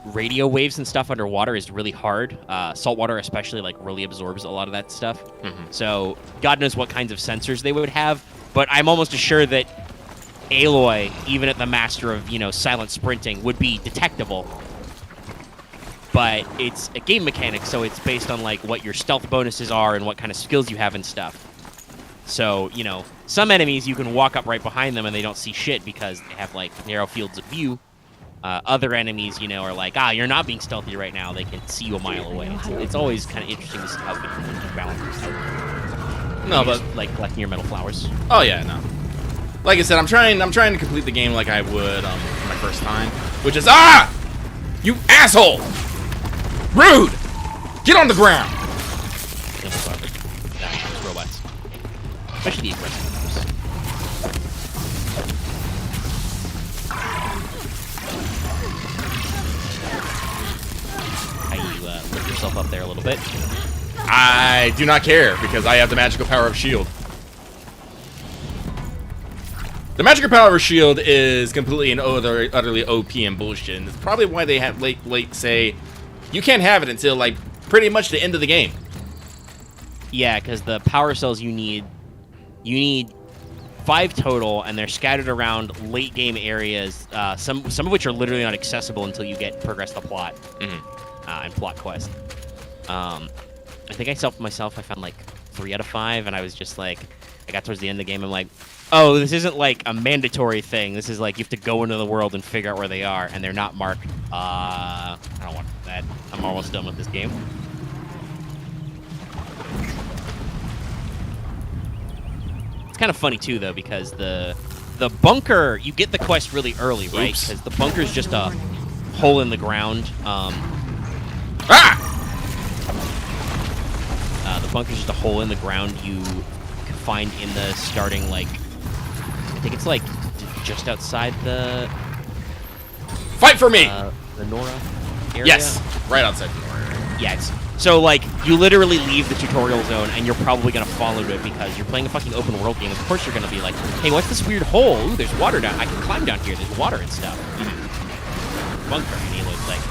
radio waves and stuff underwater is really hard. Saltwater especially like really absorbs a lot of that stuff. So God knows what kinds of sensors they would have, but I'm almost assured that Aloy, even at the master of, you know, silent sprinting, would be detectable. But it's a game mechanic, so it's based on like what your stealth bonuses are and what kind of skills you have and stuff. So, you know, some enemies you can walk up right behind them and they don't see shit because they have like narrow fields of view. Other enemies, you know, are like, you're not being stealthy right now. They can see you a mile away. It's always kind of interesting to see how good you can balance this out. No, but just, like collecting your metal flowers. oh yeah, no. Like I said, I'm trying to complete the game like I would my first time, which is you asshole, rude, get on the ground. Robots, especially the aggressive ones. Lift yourself up there a little bit. I do not care because I have the magical power of shield. The magical power of shield is completely and utterly OP and bullshit. And it's probably why they have late say you can't have it until like pretty much the end of the game. Yeah, because the power cells you need 5 total, and they're scattered around late game areas. Some of which are literally not accessible until you progress the plot and plot quest. I think I found like 3 out of 5, and I was just like, I got towards the end of the game, I'm like, oh, this isn't like a mandatory thing. This is like you have to go into the world and figure out where they are, and they're not marked. I don't want that. I'm almost done with this game. It's kind of funny too, though, because the bunker, you get the quest really early, right? Because the bunker's just a hole in the ground. The bunker's just a hole in the ground you can find in the starting, like, I think it's like just outside the... Fight for me! The Nora area? Yes, right outside the Nora area. Yeah, so, like, you literally leave the tutorial zone, and you're probably going to fall into it because you're playing a fucking open world game. Of course you're going to be like, hey, what's this weird hole? Ooh, there's water down. I can climb down here. There's water and stuff. Bunker. And he looks like,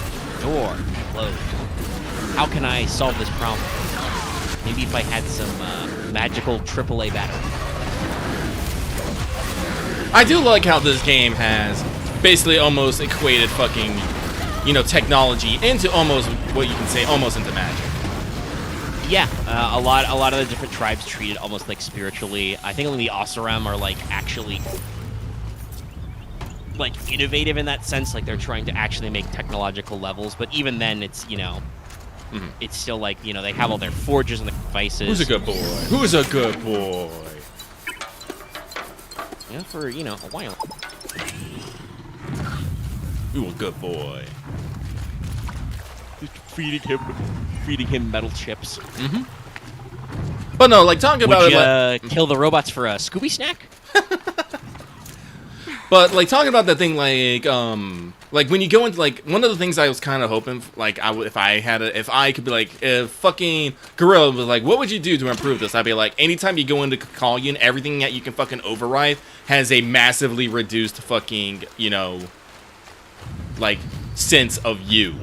door closed. How can I solve this problem? Maybe if I had some magical AAA battery. I do like how this game has basically almost equated fucking, you know, technology into almost what you can say almost into magic. Yeah, a lot of the different tribes treat it almost like spiritually. I think only the Oseram are like actually like innovative in that sense, like they're trying to actually make technological levels. But even then, it's, you know, it's still like, you know, they have all their forges and the devices. Who's a good boy? Who's a good boy? Yeah, for, you know, a while. Ooh, a good boy. Just feeding him metal chips. But no, like talking about Would you it, kill the robots for a Scooby snack? but like talking about that thing, like when you go into like one of the things I was kind of hoping, like if I could be like, if fucking Gorilla was like, what would you do to improve this? I'd be like, anytime you go into Kakalian, everything that you can fucking override has a massively reduced fucking, you know, like sense of you,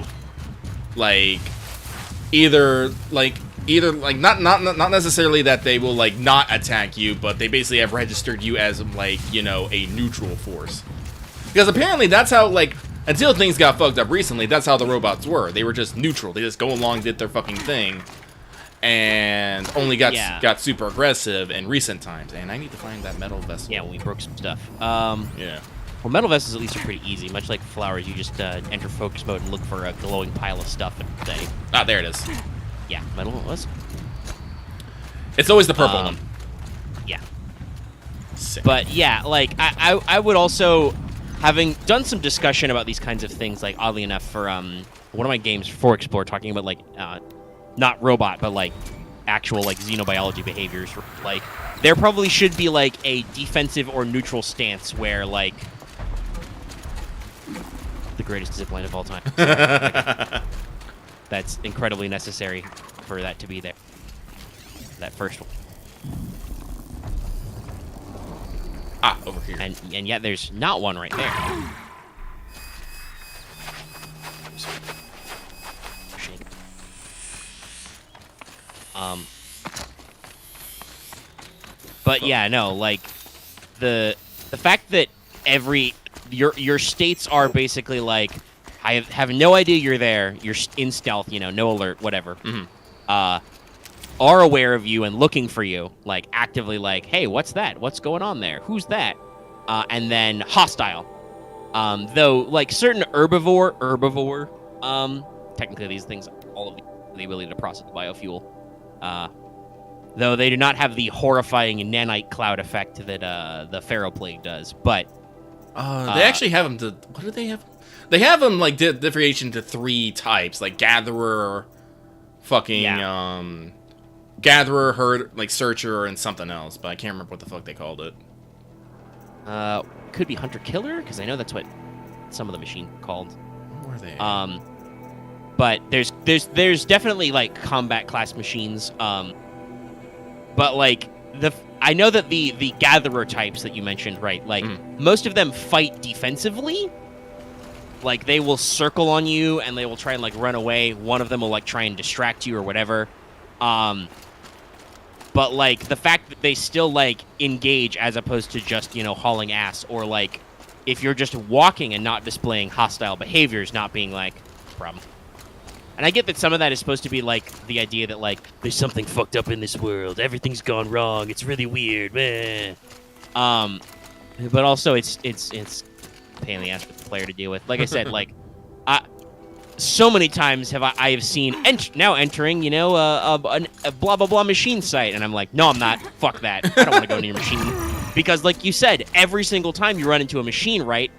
like either not necessarily that they will like not attack you, but they basically have registered you as like, you know, a neutral force, because apparently that's how like Until things got fucked up recently, that's how the robots were. They were just neutral. They just go along, did their fucking thing, and only got super aggressive in recent times. And I need to find that metal vessel. Yeah, when we broke some stuff. Yeah. Well, metal vessels at least are pretty easy. Much like flowers, you just enter focus mode and look for a glowing pile of stuff and say, Ah, there it is. yeah, metal vessel. It's always the purple one. Yeah. Sick. But yeah, like I would also, having done some discussion about these kinds of things, like oddly enough for one of my games for Explore, talking about like not robot but like actual like xenobiology behaviors, like there probably should be like a defensive or neutral stance where like the greatest zipline of all time. So, like, that's incredibly necessary for that to be there. That first one. Ah, over here. And yet there's not one right there. Shit. But yeah, no, like the fact that your states are basically like, I have no idea you're there. You're in stealth, you know, no alert, whatever. Are aware of you and looking for you, like actively, like, hey, what's that? What's going on there? Who's that? And then hostile. Though, like certain herbivore, technically these things, all of the ability to process biofuel. Though they do not have the horrifying nanite cloud effect that the Pharaoh Plague does, but they actually have them to. What do they have? They have them like differentiation to 3 types, like gatherer, fucking gatherer, herd, like searcher, and something else. But I can't remember what the fuck they called it. Could be hunter killer, because I know that's what some of the machine called. What were they? But there's definitely like combat class machines. But like I know that the gatherer types that you mentioned, right? Like most of them fight defensively. Like they will circle on you and they will try and like run away. One of them will like try and distract you or whatever. But like the fact that they still like engage as opposed to just, you know, hauling ass, or like if you're just walking and not displaying hostile behaviors, not being like problem. And I get that some of that is supposed to be like the idea that like there's something fucked up in this world, everything's gone wrong, it's really weird, meh. But also it's a pain in the ass for the player to deal with. Like I said, like so many times have I have seen now entering, you know, a blah blah blah machine site, and I'm like, no, I'm not. Fuck that. I don't want to go near your machine, because like you said, every single time you run into a machine, right?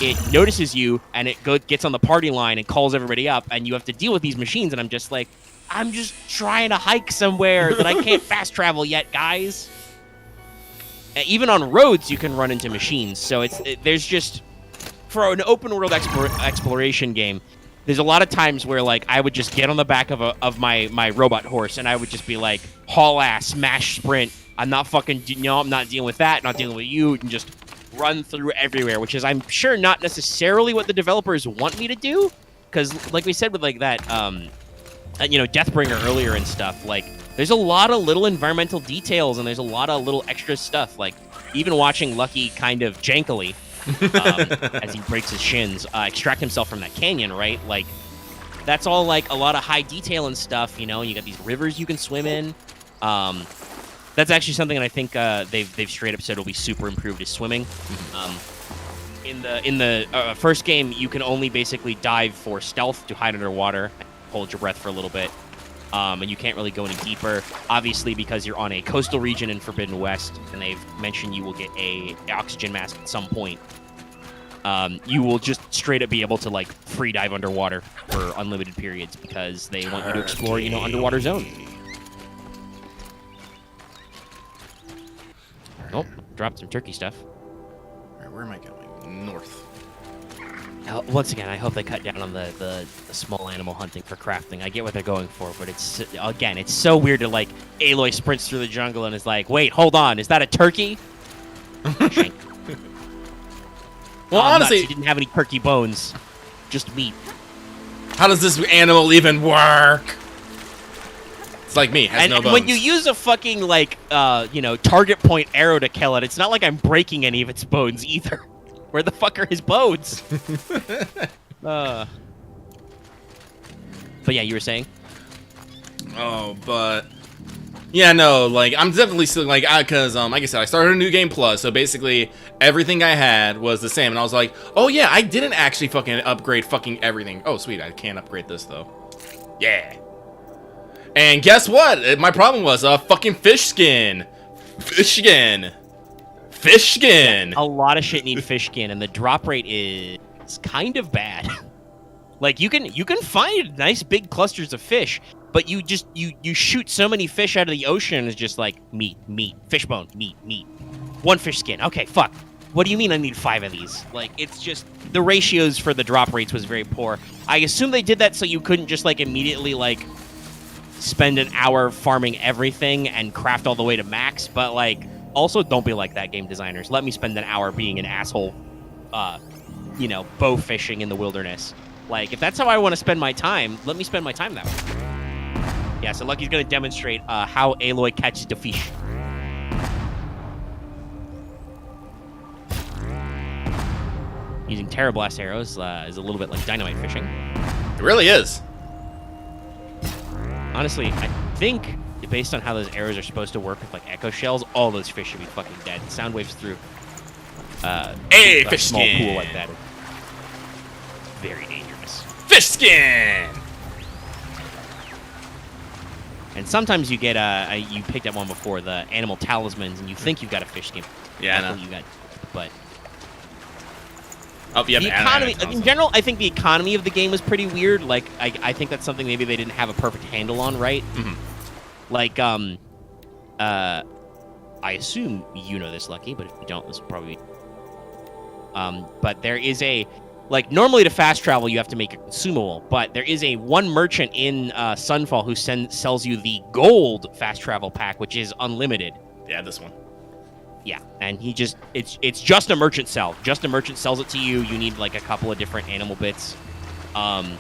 It notices you and it gets on the party line and calls everybody up, and you have to deal with these machines. And I'm just like, I'm just trying to hike somewhere that I can't fast travel yet, guys. Even on roads, you can run into machines. So there's just, for an open world exploration game, there's a lot of times where like I would just get on the back of my robot horse and I would just be like, haul ass, smash, sprint. I'm not fucking, I'm not dealing with that. Not dealing with you, and just run through everywhere, which is, I'm sure, not necessarily what the developers want me to do, because like we said with like that you know, Deathbringer earlier and stuff, like there's a lot of little environmental details and there's a lot of little extra stuff, like even watching Lucky kind of jankily as he breaks his shins extract himself from that canyon, right? Like that's all like a lot of high detail and stuff, you know. You got these rivers you can swim in. That's actually something that I think they've straight up said will be super improved, is swimming. In the first game, you can only basically dive for stealth, to hide underwater, hold your breath for a little bit, and you can't really go any deeper. Obviously, because you're on a coastal region in Forbidden West, and they've mentioned you will get a oxygen mask at some point. You will just straight up be able to like free dive underwater for unlimited periods, because they want you to explore, you know, underwater zones. Oh, dropped some turkey stuff. Alright, where am I going? North. Now, once again, I hope they cut down on the small animal hunting for crafting. I get what they're going for, but it's, again, it's so weird to like, Aloy sprints through the jungle and is like, wait, hold on, is that a turkey? Well, honestly, he didn't have any turkey bones, just meat. How does this animal even work? It's like me, has no bones. And when you use a fucking, like, you know, target point arrow to kill it, it's not like I'm breaking any of its bones either. Where the fuck are his boats? But yeah, you were saying? Oh, but yeah, no, like I'm definitely still like because like I said, I started a new game plus, so basically everything I had was the same, and I was like, oh yeah, I didn't actually fucking upgrade fucking everything. Oh sweet, I can't upgrade this though. Yeah. And guess what? My problem was a fucking fish skin. Fish skin. Fish skin. A lot of shit need fish skin, and the drop rate is kind of bad. Like you can find nice big clusters of fish, but you shoot so many fish out of the ocean, it's just like meat, fish bone, meat. One fish skin. Okay, fuck. What do you mean I need 5 of these? Like, it's just the ratios for the drop rates was very poor. I assume they did that so you couldn't just like immediately like spend an hour farming everything and craft all the way to max, but like also don't be like that, game designers. Let me spend an hour being an asshole bow fishing in the wilderness. Like, if that's how I want to spend my time, let me spend my time that way. Yeah, so Lucky's going to demonstrate how Aloy catches the fish. Using Terra Blast arrows is a little bit like dynamite fishing. It really is. Honestly, I think, based on how those arrows are supposed to work with, like, echo shells, all those fish should be fucking dead. Sound waves through Hey, a fish small skin. pool like that. Very dangerous. Fish skin. And sometimes you get you picked up one before, the animal talismans, and you think you've got a fish skin. Yeah, I know. Luckily you got, but Oh, yeah, the economy in general, I think the economy of the game is pretty weird. Like, I think that's something maybe they didn't have a perfect handle on, right? Mm-hmm. Like, I assume you know this, Lucky, but if you don't, this will probably. But there is a, like, normally to fast travel you have to make a consumable, but there is a one merchant in Sunfall who sells you the gold fast travel pack, which is unlimited. Yeah, this one. Yeah, and he just, it's just a merchant sell. Just a merchant sells it to you. You need like a couple of different animal bits. And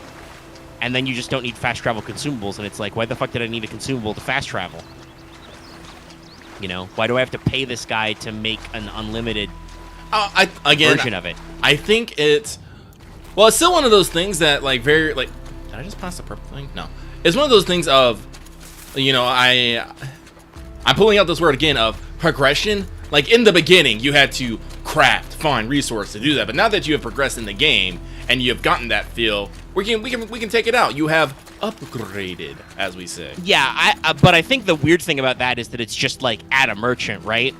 then you just don't need fast travel consumables, and it's like, why the fuck did I need a consumable to fast travel? You know, why do I have to pay this guy to make an unlimited version of it? I think it's, well, it's still one of those things that, like, very, like, did I just pass the purple thing? No. It's one of those things of, you know, I'm pulling out this word again of progression. Like, in the beginning, you had to craft, find resources to do that. But now that you have progressed in the game and you have gotten that feel, we can take it out. You have upgraded, as we say. Yeah, but I think the weird thing about that is that it's just like at a merchant, right?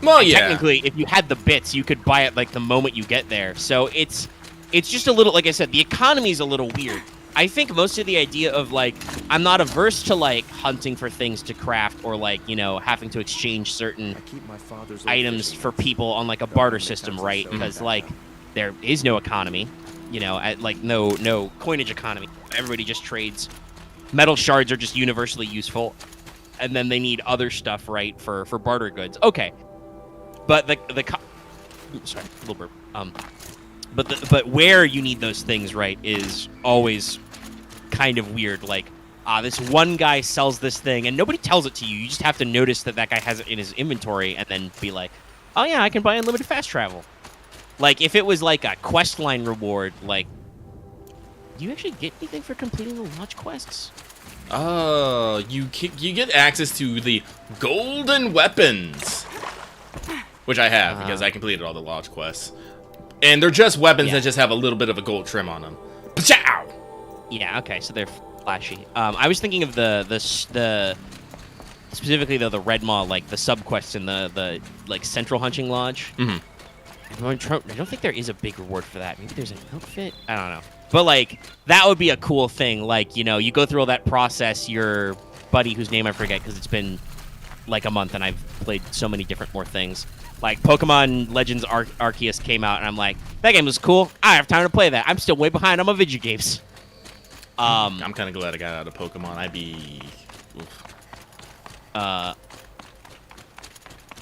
Well, and yeah. Technically, if you had the bits, you could buy it like the moment you get there. So it's just a little, like I said, the economy is a little weird. I think most of the idea of, like, I'm not averse to, like, hunting for things to craft or, like, you know, having to exchange certain items for people on, like, a barter system, right? Because, like, there is no economy, you know, like, no coinage economy. Everybody just trades. Metal shards are just universally useful, and then they need other stuff, right, for barter goods. Okay. But sorry, a little burp. But where you need those things, right, is always kind of weird. Like, this one guy sells this thing, and nobody tells it to you. You just have to notice that guy has it in his inventory, and then be like, oh yeah, I can buy unlimited fast travel. Like, if it was like a quest line reward, like, do you actually get anything for completing the launch quests? Oh, you get access to the golden weapons, which I have because I completed all the launch quests. And they're just weapons that just have a little bit of a gold trim on them. Pachow! Yeah, okay, so they're flashy. I was thinking of the specifically though the Red Maw, like the subquests in the like Central Hunting Lodge. Mm-hmm. I don't think there is a big reward for that. Maybe there's an outfit. I don't know. But like that would be a cool thing. Like, you know, you go through all that process. Your buddy, whose name I forget because it's been like a month and I've played so many different more things. Like, Pokemon Legends Arceus came out, and I'm like, that game was cool. I have time to play that. I'm still way behind on my video games. I'm kind of glad I got out of Pokemon. I'd be...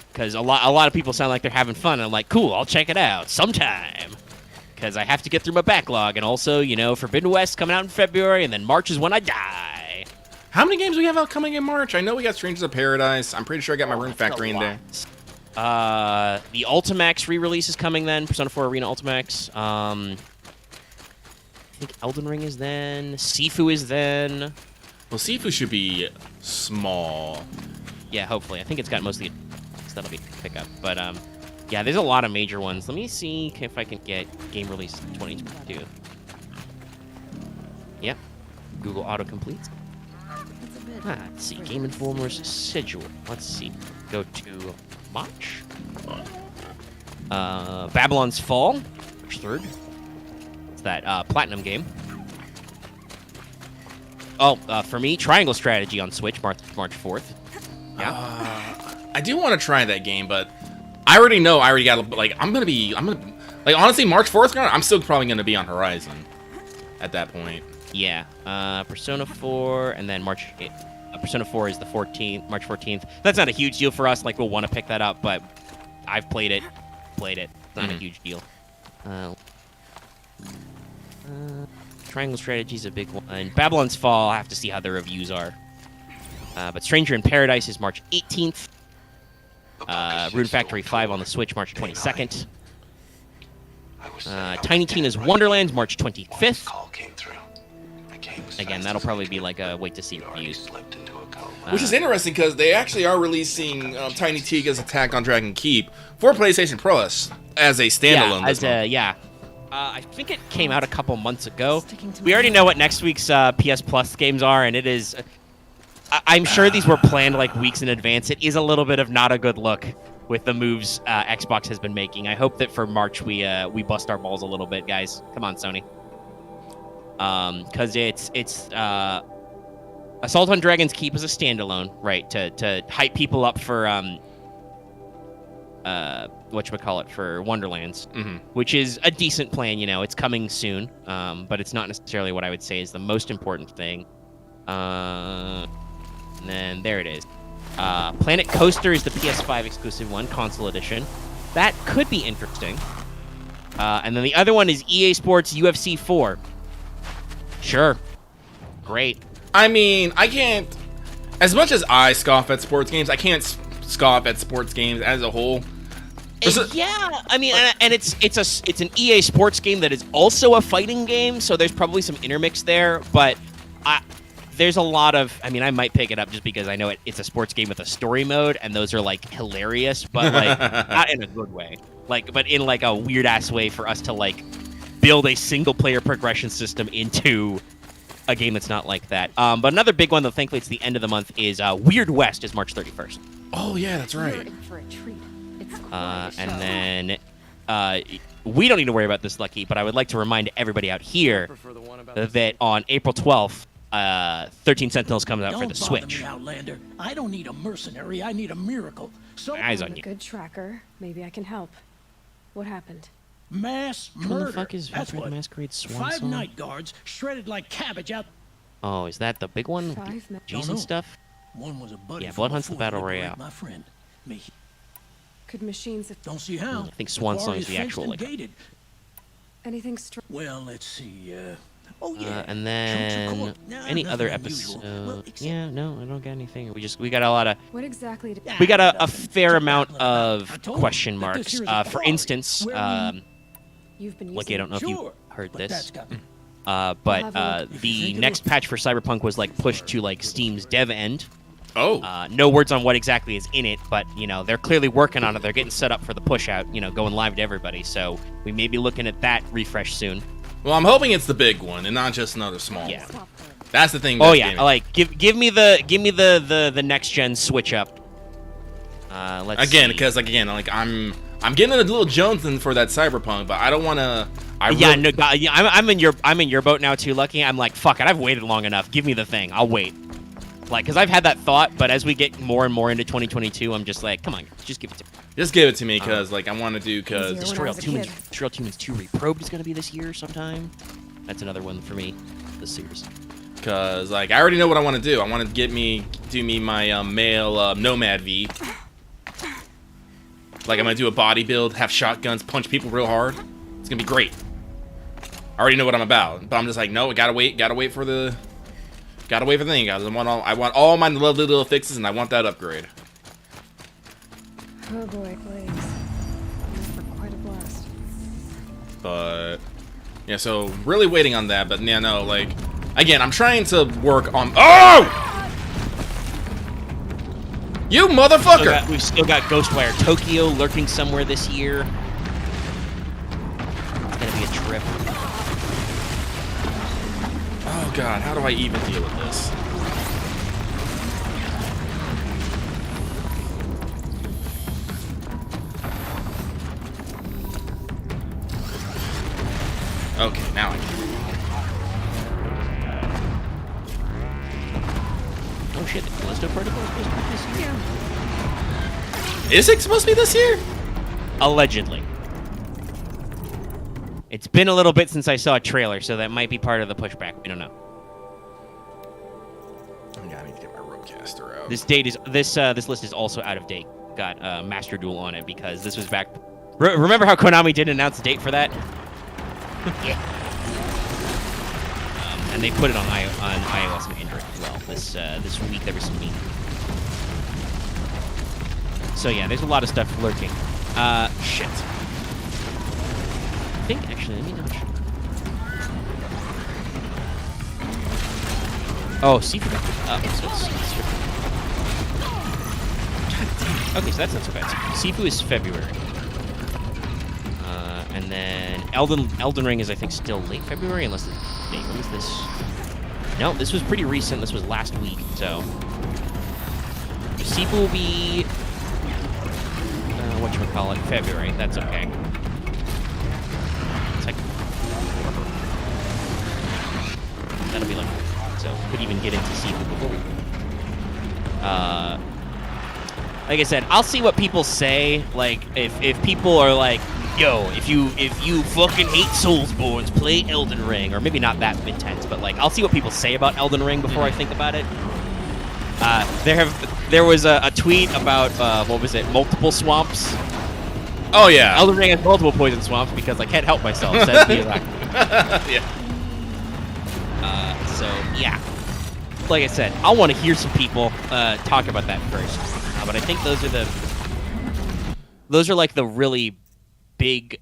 Because a lot of people sound like they're having fun. And I'm like, cool, I'll check it out sometime. Because I have to get through my backlog. And also, you know, Forbidden West coming out in February, and then March is when I die. How many games do we have out coming in March? I know we got Strangers of Paradise. I'm pretty sure I got my Rune Factory in there. The Ultimax re-release is coming then. Persona 4 Arena Ultimax. I think Elden Ring is then. Sifu is then. Well, Sifu should be small. Yeah, hopefully. I think it's got mostly that'll be a pickup. But yeah, there's a lot of major ones. Let me see if I can get game release 2022. Yep. Google autocomplete. Let's see. Game Informer's schedule. Let's see. Go to March. Babylon's Fall, March 3rd. It's that Platinum game. Oh, for me, Triangle Strategy on Switch, March 4th. Yeah. I do want to try that game, but I already know I already got, like, like, honestly, March 4th, I'm still probably going to be on Horizon at that point. Yeah. Persona 4, and then Persona 4 is the 14th, March 14th. That's not a huge deal for us. Like, we'll want to pick that up, but I've played it. It's not a huge deal. Triangle Strategy is a big one. And Babylon's Fall, I have to see how the reviews are. But Stranger in Paradise is March 18th. Rune Factory 5 on the Switch, March 22nd. Tiny Tina's Wonderlands, March 25th. Again, that'll probably be like a wait to see reviews. Which is interesting because they actually are releasing Tiny Tina's Attack on Dragon Keep for PlayStation Plus as a standalone. Yeah, I think it came out a couple months ago. We already know what next week's PS Plus games are, and it is. I'm sure these were planned like weeks in advance. It is a little bit of not a good look with the moves Xbox has been making. I hope that for March we bust our balls a little bit, guys. Come on, Sony. Because it's Assault on Dragon's Keep is a standalone, right? To hype people up for whatchamacallit, for Wonderlands, which is a decent plan. You know, it's coming soon, but it's not necessarily what I would say is the most important thing. And then there it is. Planet Coaster is the PS5 exclusive one, console edition. That could be interesting. And then the other one is EA Sports UFC 4. Sure. Great. I mean, I can't... As much as I scoff at sports games, I can't scoff at sports games as a whole. Yeah, I mean, and it's an EA Sports game that is also a fighting game, so there's probably some intermix there, but there's a lot of... I mean, I might pick it up just because I know it's a sports game with a story mode, and those are, like, hilarious, but, like, not in a good way. Like, but in, like, a weird-ass way for us to, like, build a single-player progression system into a game that's not like that. But another big one, though, thankfully it's the end of the month, is Weird West is March 31st. Oh, yeah, that's right. And then we don't need to worry about this, Lucky, but I would like to remind everybody out here that on April 12th, 13 Sentinels comes out for the Switch. Me, Outlander. I don't need a mercenary. I need a miracle. So Eyes on I'm a you. good tracker. Maybe I can help. What happened? mass What murder. the fuck is That's Vampire what. the Masquerade Swan 5 Song? night guards shredded like cabbage out. Oh, is that the big one? Five ma- G's Don't and know. stuff? One was a buddy. Yeah, from Bloodhunt's the before Battle Liberate Royale. My friend, me. Could machines have Don't see how. I think Swan Song quarry is the fenced actual, and like- gated. anything strange? Well, let's see. Oh yeah. And Troops then are court. Nah, any nothing other unusual. Well, episode? except- Yeah, no, I don't got anything. We got a lot of What exactly did... we got a Nothing. fair Keep amount rattling about. of I told you question that this marks. here is a For quarry instance, where we- You've been using... Lucky, I don't know if you Sure, heard but this. that's got- But I'll have a look. If you the think next it'll- patch for Cyberpunk was like pushed to like Steam's dev end. Oh. No words on what exactly is in it, but you know they're clearly working on it. They're getting set up for the push out, you know, going live to everybody. So we may be looking at that refresh soon. Well, I'm hoping it's the big one and not just another small Yeah. one. That's the thing. Oh that's yeah, gaming. like give me the next gen switch up. Let's Again, see. because like I'm getting a little jonesing for that Cyberpunk, but I don't want to. Yeah, no, yeah, I'm in your boat now too, Lucky. I'm like, fuck it, I've waited long enough. Give me the thing, I'll wait. Like, because I've had that thought, but as we get more and more into 2022, I'm just like, come on, just give it to me. Just give it to me, because like I want to do Easier when because I was a kid. Destroy All Humans 2 Reprobed is going to be this year sometime. That's another one for me, this series. like I already know what I want to do. I want to do me my male Nomad V. Like I'm gonna do a body build, have shotguns, punch people real hard. It's gonna be great. I already know what I'm about, but I'm just like, no, gotta wait for the thing, guys. I want all my lovely little fixes, and I want that upgrade. Oh boy, please. I'm in for quite a blast. But yeah, so really waiting on that. But yeah, no, like again, I'm trying to work on. Oh! You motherfucker! We've still got Ghostwire Tokyo lurking somewhere this year. It's gonna be a trip. Oh god, how do I even deal with this? Okay, now I can. Oh shit, the Callisto Protocol is supposed to be this year? Is it supposed to be this year? Allegedly. It's been a little bit since I saw a trailer, so that might be part of the pushback. We don't know. Oh, God, I need to get my ropecaster out. This date is this list is also out of date. Got Master Duel on it because this was back. Remember how Konami didn't announce a date for that? Yeah. And they put it on iOS and Android as well. This week there was some meat. So yeah, there's a lot of stuff lurking. Shit. I think actually, let me double check. Oh, Sifu. So it's God damn. Okay, so that's not so bad. Sifu is February. And then Elden Ring is, I think, still late February, unless the date. When was this? No, this was pretty recent. This was last week, so. Sifu will be, whatchamacallit, February. That's okay. It's like, that'll be like, so could even get into Sifu before we. Like I said, I'll see what people say. Like, if people are like, yo, if you fucking hate Soulsborns, play Elden Ring, or maybe not that intense, but like I'll see what people say about Elden Ring before I think about it. There was a tweet about what was it? Multiple swamps. Oh yeah. Elden Ring has multiple poison swamps because I can't help myself. Says the Yeah. So yeah, like I said, I want to hear some people talk about that first. But I think those are like the really big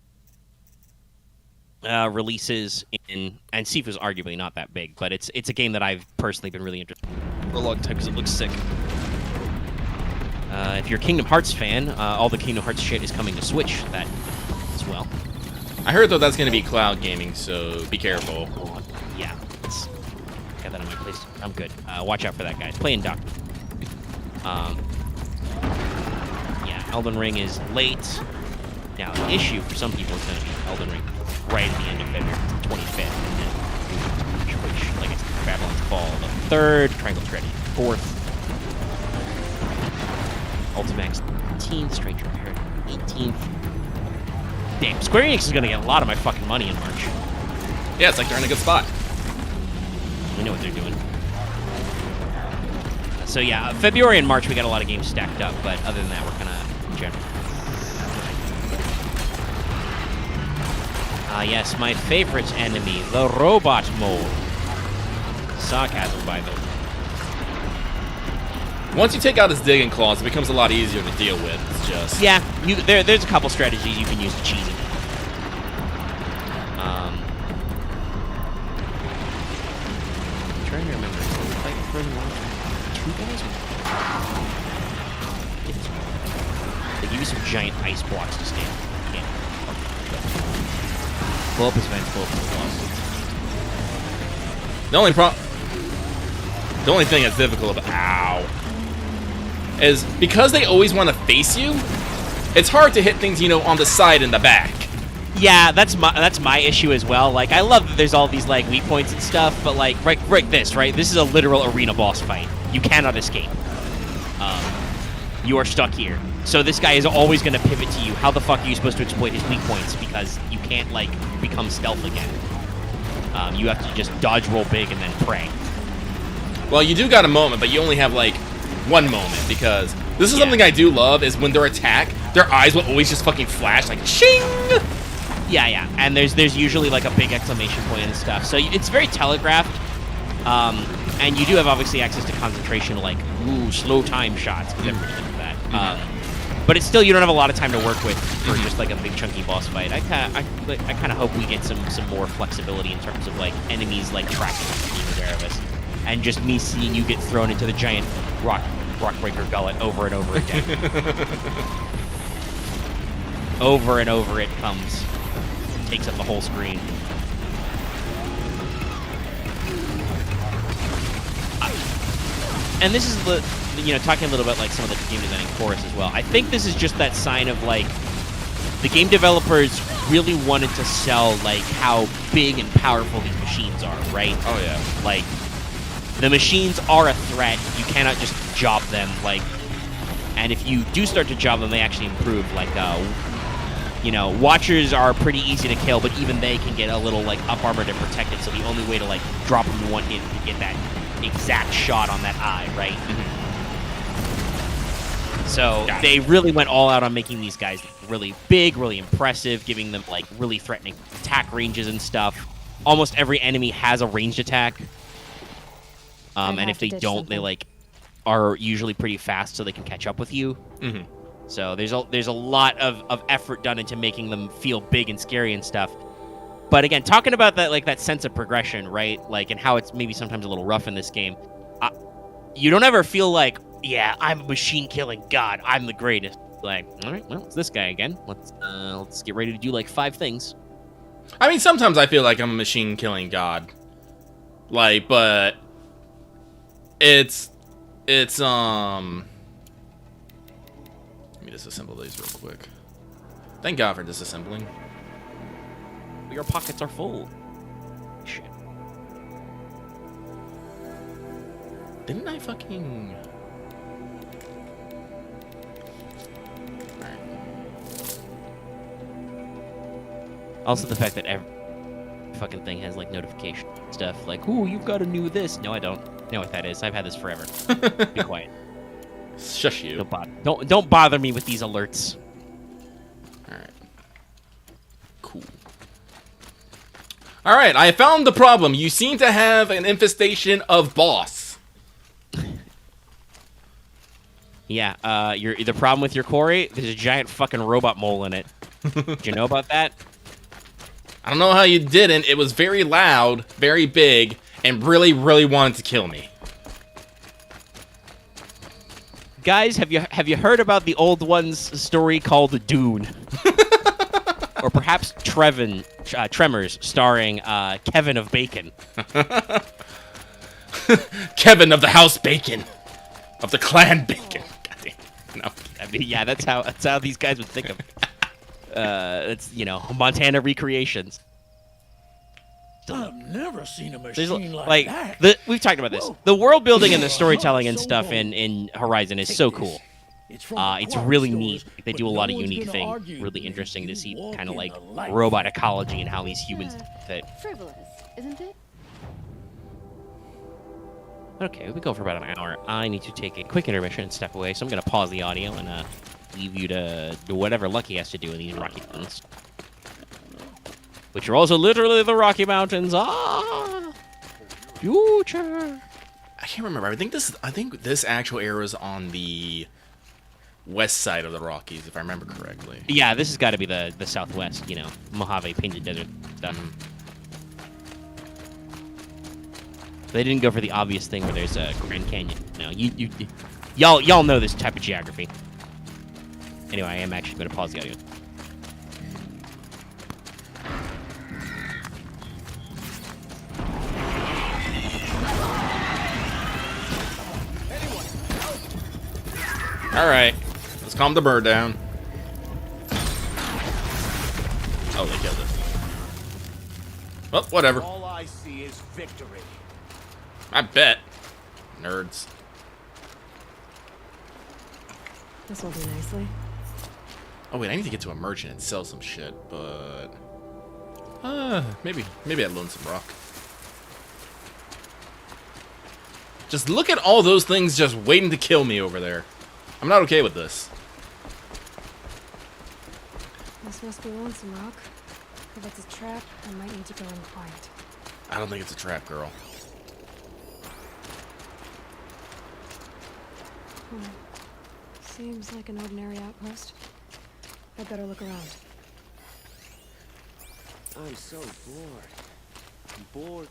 releases in, and Sifu's arguably not that big, but it's a game that I've personally been really interested in for a long time because it looks sick. If you're a Kingdom Hearts fan, all the Kingdom Hearts shit is coming to Switch that as well. I heard though that's gonna be cloud gaming, so be careful. Yeah, got that on my place. I'm good. Watch out for that, guys. Playing Doc. Yeah, Elden Ring is late. Now, the issue for some people is going to be Elden Ring right at the end of February, 25th, and then which, like it's Babylon's Fall, the 3rd, Triangle Treaty, 4th, Ultimax 18th, Stranger Parent 18th. Damn, Square Enix is going to get a lot of my fucking money in March. Yeah, it's like they're in a good spot. We know what they're doing. So yeah, February and March we got a lot of games stacked up, but other than that, we're kind of general. Yes, my favorite enemy, the robot mole. Sarcasm, by the way. Once you take out his digging claws, it becomes a lot easier to deal with. It's just Yeah, there's a couple strategies you can use to cheat him. I'm trying to remember. Did we fight Frozen Launch? 2 guys? They give you some giant ice blocks to stand. Yeah. Blow up his vents, blow up his walls. the only thing that's difficult about is because they always want to face you. It's hard to hit things, on the side and the back. Yeah, that's my issue as well. Like, I love that there's all these like weak points and stuff, but like right this is a literal arena boss fight. You cannot escape. You are stuck here. So this guy is always going to pivot to you. How the fuck are you supposed to exploit his weak points? Because you can't like become stealth again. You have to just dodge, roll big, and then pray. Well, you do got a moment, but you only have like one moment, because this is something I do love, is when they're attacked, their eyes will always just fucking flash like shing. Yeah, and there's usually like a big exclamation point and stuff. So it's very telegraphed. And you do have obviously access to concentration, like slow time shots, because everyone's good at that. But it's still, you don't have a lot of time to work with for just like a big chunky boss fight. I kind of hope we get some more flexibility in terms of like enemies like tracking being aware of us, and just me seeing you get thrown into the giant rock breaker gullet over and over again. Over and over it comes, takes up the whole screen. And this is talking a little bit like some of the game designing chorus as well. I think this is just that sign of like the game developers really wanted to sell like how big and powerful these machines are, right? Oh yeah. Like the machines are a threat. You cannot just job them, like, and if you do start to job them, they actually improve. Like, Watchers are pretty easy to kill, but even they can get a little like up armored and protected. So the only way to like drop them in one hit is to get that exact shot on that eye, right? Mm-hmm. So they really went all out on making these guys really big, really impressive, giving them like really threatening attack ranges and stuff. Almost every enemy has a ranged attack, and if they don't, they like are usually pretty fast, so they can catch up with you. Mm-hmm. So there's a lot of effort done into making them feel big and scary and stuff. But again, talking about that sense of progression, right? Like, and how it's maybe sometimes a little rough in this game. You don't ever feel like, yeah, I'm a machine-killing god. I'm the greatest. Like, all right, well, it's this guy again. Let's get ready to do like 5 things. I mean, sometimes I feel like I'm a machine-killing god. Like, but it's let me disassemble these real quick. Thank God for disassembling. Your pockets are full. Shit. Didn't I fucking... Alright. Also, the fact that every fucking thing has like notification stuff, like, "Ooh, you've got a new this." No, I don't. I know what that is. I've had this forever. Be quiet. Shush you. Don't bother me with these alerts. Alright. Cool. Alright, I found the problem. You seem to have an infestation of boss. Yeah, the problem with your quarry, there's a giant fucking robot mole in it. Did you know about that? I don't know how you didn't. It was very loud, very big, and really, really wanted to kill me. Guys, have you heard about the old one's story called Dune? Or perhaps Tremors, starring Kevin of Bacon. Kevin of the House Bacon. Of the clan Bacon. Goddamn. No. I mean, yeah, that's how these guys would think of it. It's, Montana recreations. I've never seen a There's machine like that. We've talked about this. Whoa. The world building and the Whoa. storytelling and So stuff long. in Horizon is so cool. It's from It's quarry really stores, neat. They but do a lot no of one's unique gonna things. argue Really if interesting to you see walk kind of in like the light. robot ecology and how these humans fit. Frivolous, isn't it? Okay, we go for about an hour. I need to take a quick intermission and step away, so I'm going to pause the audio and leave you to do whatever Lucky has to do in these Rocky Mountains. Which are also literally the Rocky Mountains. Future. I can't remember. I think this actual area is on the west side of the Rockies, if I remember correctly. Yeah, this has got to be the southwest, Mojave Painted Desert stuff. They didn't go for the obvious thing where there's a Grand Canyon. No, y'all know this type of geography. Anyway, I am actually going to pause the audio. Alright. Let's calm the bird down. Oh, they killed it. Well, whatever. All I see is victory. I bet. Nerds. This will do nicely. Oh wait, I need to get to a merchant and sell some shit, but maybe at Lonesome Rock. Just look at all those things just waiting to kill me over there. I'm not okay with this. This must be Lonesome Rock. If it's a trap, I might need to go in quiet. I don't think it's a trap, girl. Seems like an ordinary outpost. I better look around. I'm so bored. I'm bored.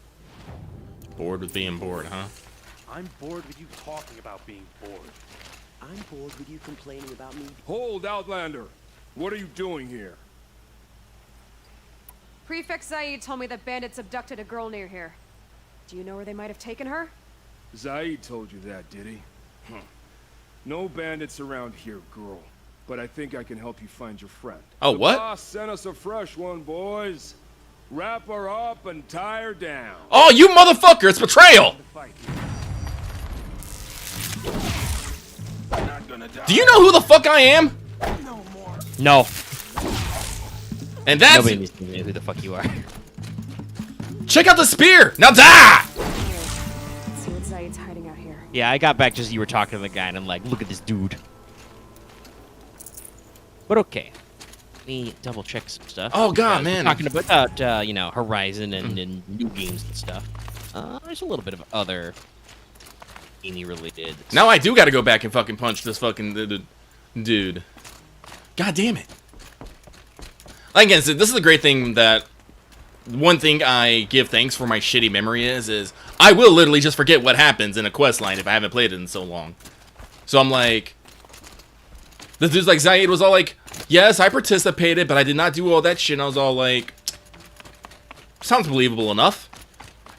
Bored with being bored, huh? I'm bored with you talking about being bored. I'm bored with you complaining about me. Hold, Outlander! What are you doing here? Prefect Zaid told me that bandits abducted a girl near here. Do you know where they might have taken her? Zaid told you that, did he? Huh. No bandits around here, girl. But I think I can help you find your friend. Oh, what? The boss sent us a fresh one, boys. Wrap her up and tie her down. Oh, you motherfucker! It's betrayal! Do you know who the fuck I am? No. And that's... Nobody needs to know who the fuck you are. Check out the spear! Now die! Let's see what Zaid's hiding out here. Yeah, I got back just as you were talking to the guy, and I'm like, look at this dude. But okay. Let me double check some stuff. Oh, God, We're man. talking about, you know, Horizon and new games and stuff. There's a little bit of other gaming related. Now I do gotta go back and fucking punch this fucking dude. God damn it. Like I said, this is a great thing that... One thing I give thanks for my shitty memory is I will literally just forget what happens in a quest line if I haven't played it in so long. So I'm like... This dude's like, Zaid was all like, yes, I participated, but I did not do all that shit. And I was all like... Sounds believable enough.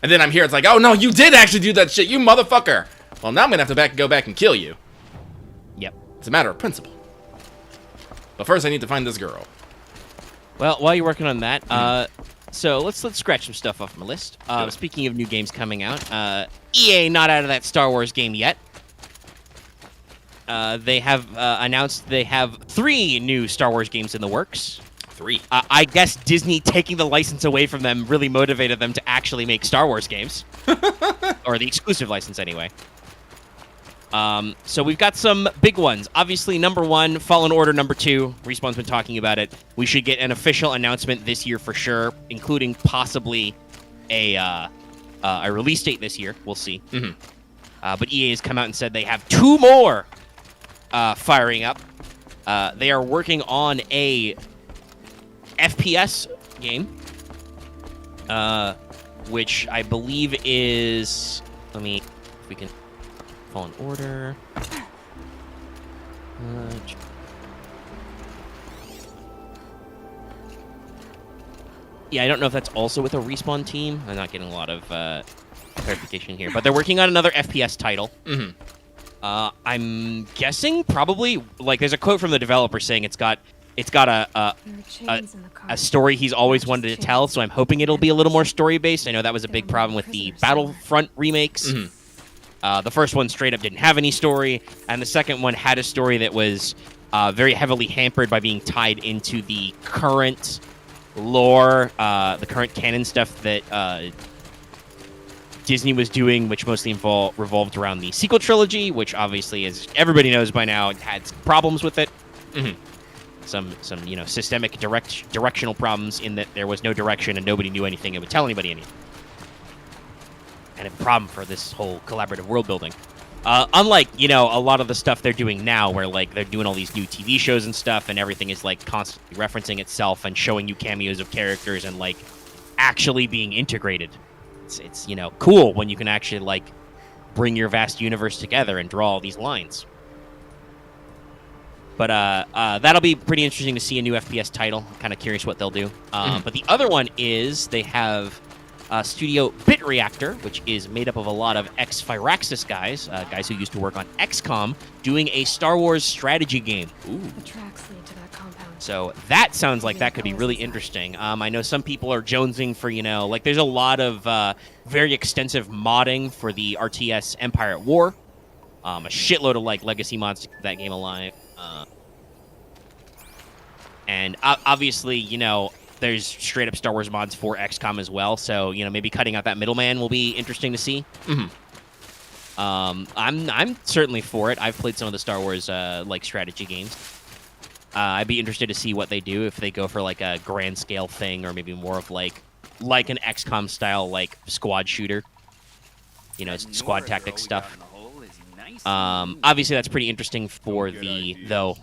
And then I'm here, it's like, oh no, you did actually do that shit, you motherfucker! Well, now I'm gonna have to go back and kill you. Yep. It's a matter of principle. But first I need to find this girl. Well, while you're working on that, so let's scratch some stuff off my list. Speaking of new games coming out, EA not out of that Star Wars game yet. They have announced they have 3 new Star Wars games in the works. 3. I guess Disney taking the license away from them really motivated them to actually make Star Wars games. Or the exclusive license, anyway. So we've got some big ones. Obviously, number 1, Fallen Order number 2. Respawn's been talking about it. We should get an official announcement this year for sure, including possibly a release date this year. We'll see. Mm-hmm. But EA has come out and said they have 2 more firing up. They are working on a FPS game, which I believe is... Let me... If we can... Fallen Order. Yeah, I don't know if that's also with a Respawn team. I'm not getting a lot of clarification here, but they're working on another FPS title. Mm-hmm. I'm guessing probably like there's a quote from the developer saying it's got a story he's always wanted to tell. So I'm hoping it'll be a little more story based. I know that was a big problem with the Battlefront remakes. Mm-hmm. The first one straight up didn't have any story, and the second one had a story that was very heavily hampered by being tied into the current lore, the current canon stuff that Disney was doing, which mostly revolved around the sequel trilogy, which obviously, as everybody knows by now, had problems with it. Mm-hmm. Some you know, systemic directional problems in that there was no direction and nobody knew anything. It would tell anybody anything. And a problem for this whole collaborative world building. Unlike, you know, a lot of the stuff they're doing now where, like, they're doing all these new TV shows and stuff and everything is, like, constantly referencing itself and showing you cameos of characters and, like, actually being integrated. It's you know, cool when you can actually, like, bring your vast universe together and draw all these lines. But that'll be pretty interesting to see a new FPS title. I'm kind of curious what they'll do. But the other one is they have... Studio Bit Reactor, which is made up of a lot of ex-Firaxis guys, guys who used to work on XCOM, doing a Star Wars strategy game. Ooh. The tracks lead to that compound. So that sounds like that could be really interesting. I know some people are jonesing for, you know, like there's a lot of very extensive modding for the RTS Empire at War. A shitload of, like, legacy mods to keep that game alive. And obviously, you know... There's straight up Star Wars mods for XCOM as well, so you know maybe cutting out that middleman will be interesting to see. Mm-hmm. I'm certainly for it. I've played some of the Star Wars like strategy games. I'd be interested to see what they do if they go for like a grand scale thing or maybe more of like an XCOM style like squad shooter. You know, squad tactics stuff. Obviously, that's pretty interesting for though.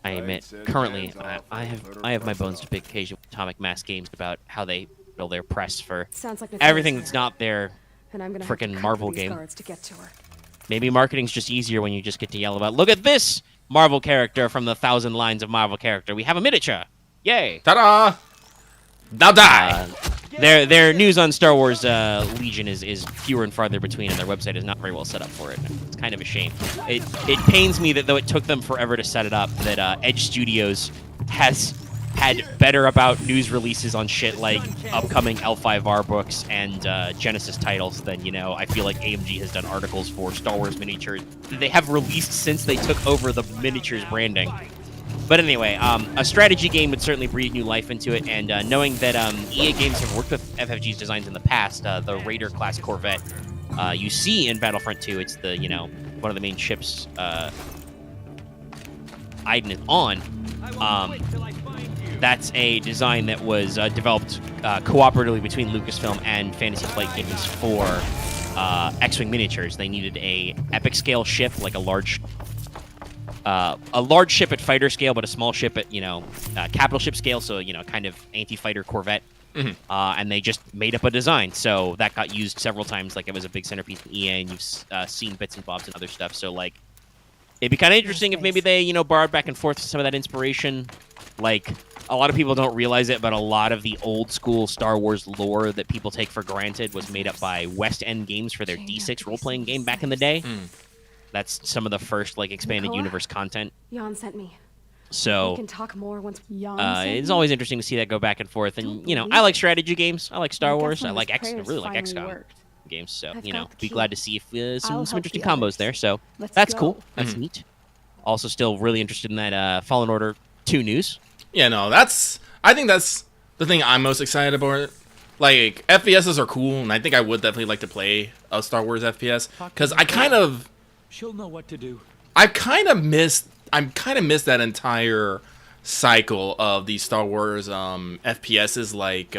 I admit, currently, I have my bones to pick occasionally with Atomic Mass Games about how they build their press for Sounds like everything that's not their and I'm gonna have to frickin' cut Marvel through these game. guards to get to her. Maybe marketing's just easier when you just get to yell about, look at this Marvel character from the 1,000 lines of Marvel character. We have a miniature. Yay. Ta-da! Now die! Their news on Star Wars Legion is fewer and farther between, and their website is not very well set up for it. It's kind of a shame. It pains me that though it took them forever to set it up, that Edge Studios has had better about news releases on shit like upcoming L5R books and Genesis titles than, I feel like AMG has done articles for Star Wars miniatures that they have released since they took over the miniatures branding. But anyway, a strategy game would certainly breathe new life into it, and knowing that EA Games have worked with FFG's designs in the past, the Raider-class Corvette you see in Battlefront 2, it's the, one of the main ships Iden is on. That's a design that was developed cooperatively between Lucasfilm and Fantasy Flight Games for X-Wing miniatures. They needed a epic scale ship, like a large ship at fighter scale, but a small ship at, capital ship scale, so, kind of anti-fighter Corvette. Mm-hmm. And they just made up a design. So that got used several times, like it was a big centerpiece in EA, and you've seen bits and bobs and other stuff. So, like, it'd be kind of interesting if maybe they, borrowed back and forth some of that inspiration. Like, a lot of people don't realize it, but a lot of the old school Star Wars lore that people take for granted was made up by West End Games for their D6 role-playing game back in the day. That's some of the first, like, expanded universe content. Jan sent me. So We can talk more once Jan it's always interesting to see that go back and forth. And, I like strategy games. I like Star Wars. I like I really like XCOM games. So, be glad to see if some interesting combos there. So that's cool. That's neat. Also still really interested in that Fallen Order 2 news. Yeah, no, I think that's the thing I'm most excited about. Like, FPSs are cool, and I think I would definitely like to play a Star Wars FPS, because She'll know what to do. I kind of missed that entire cycle of these Star Wars FPSs, like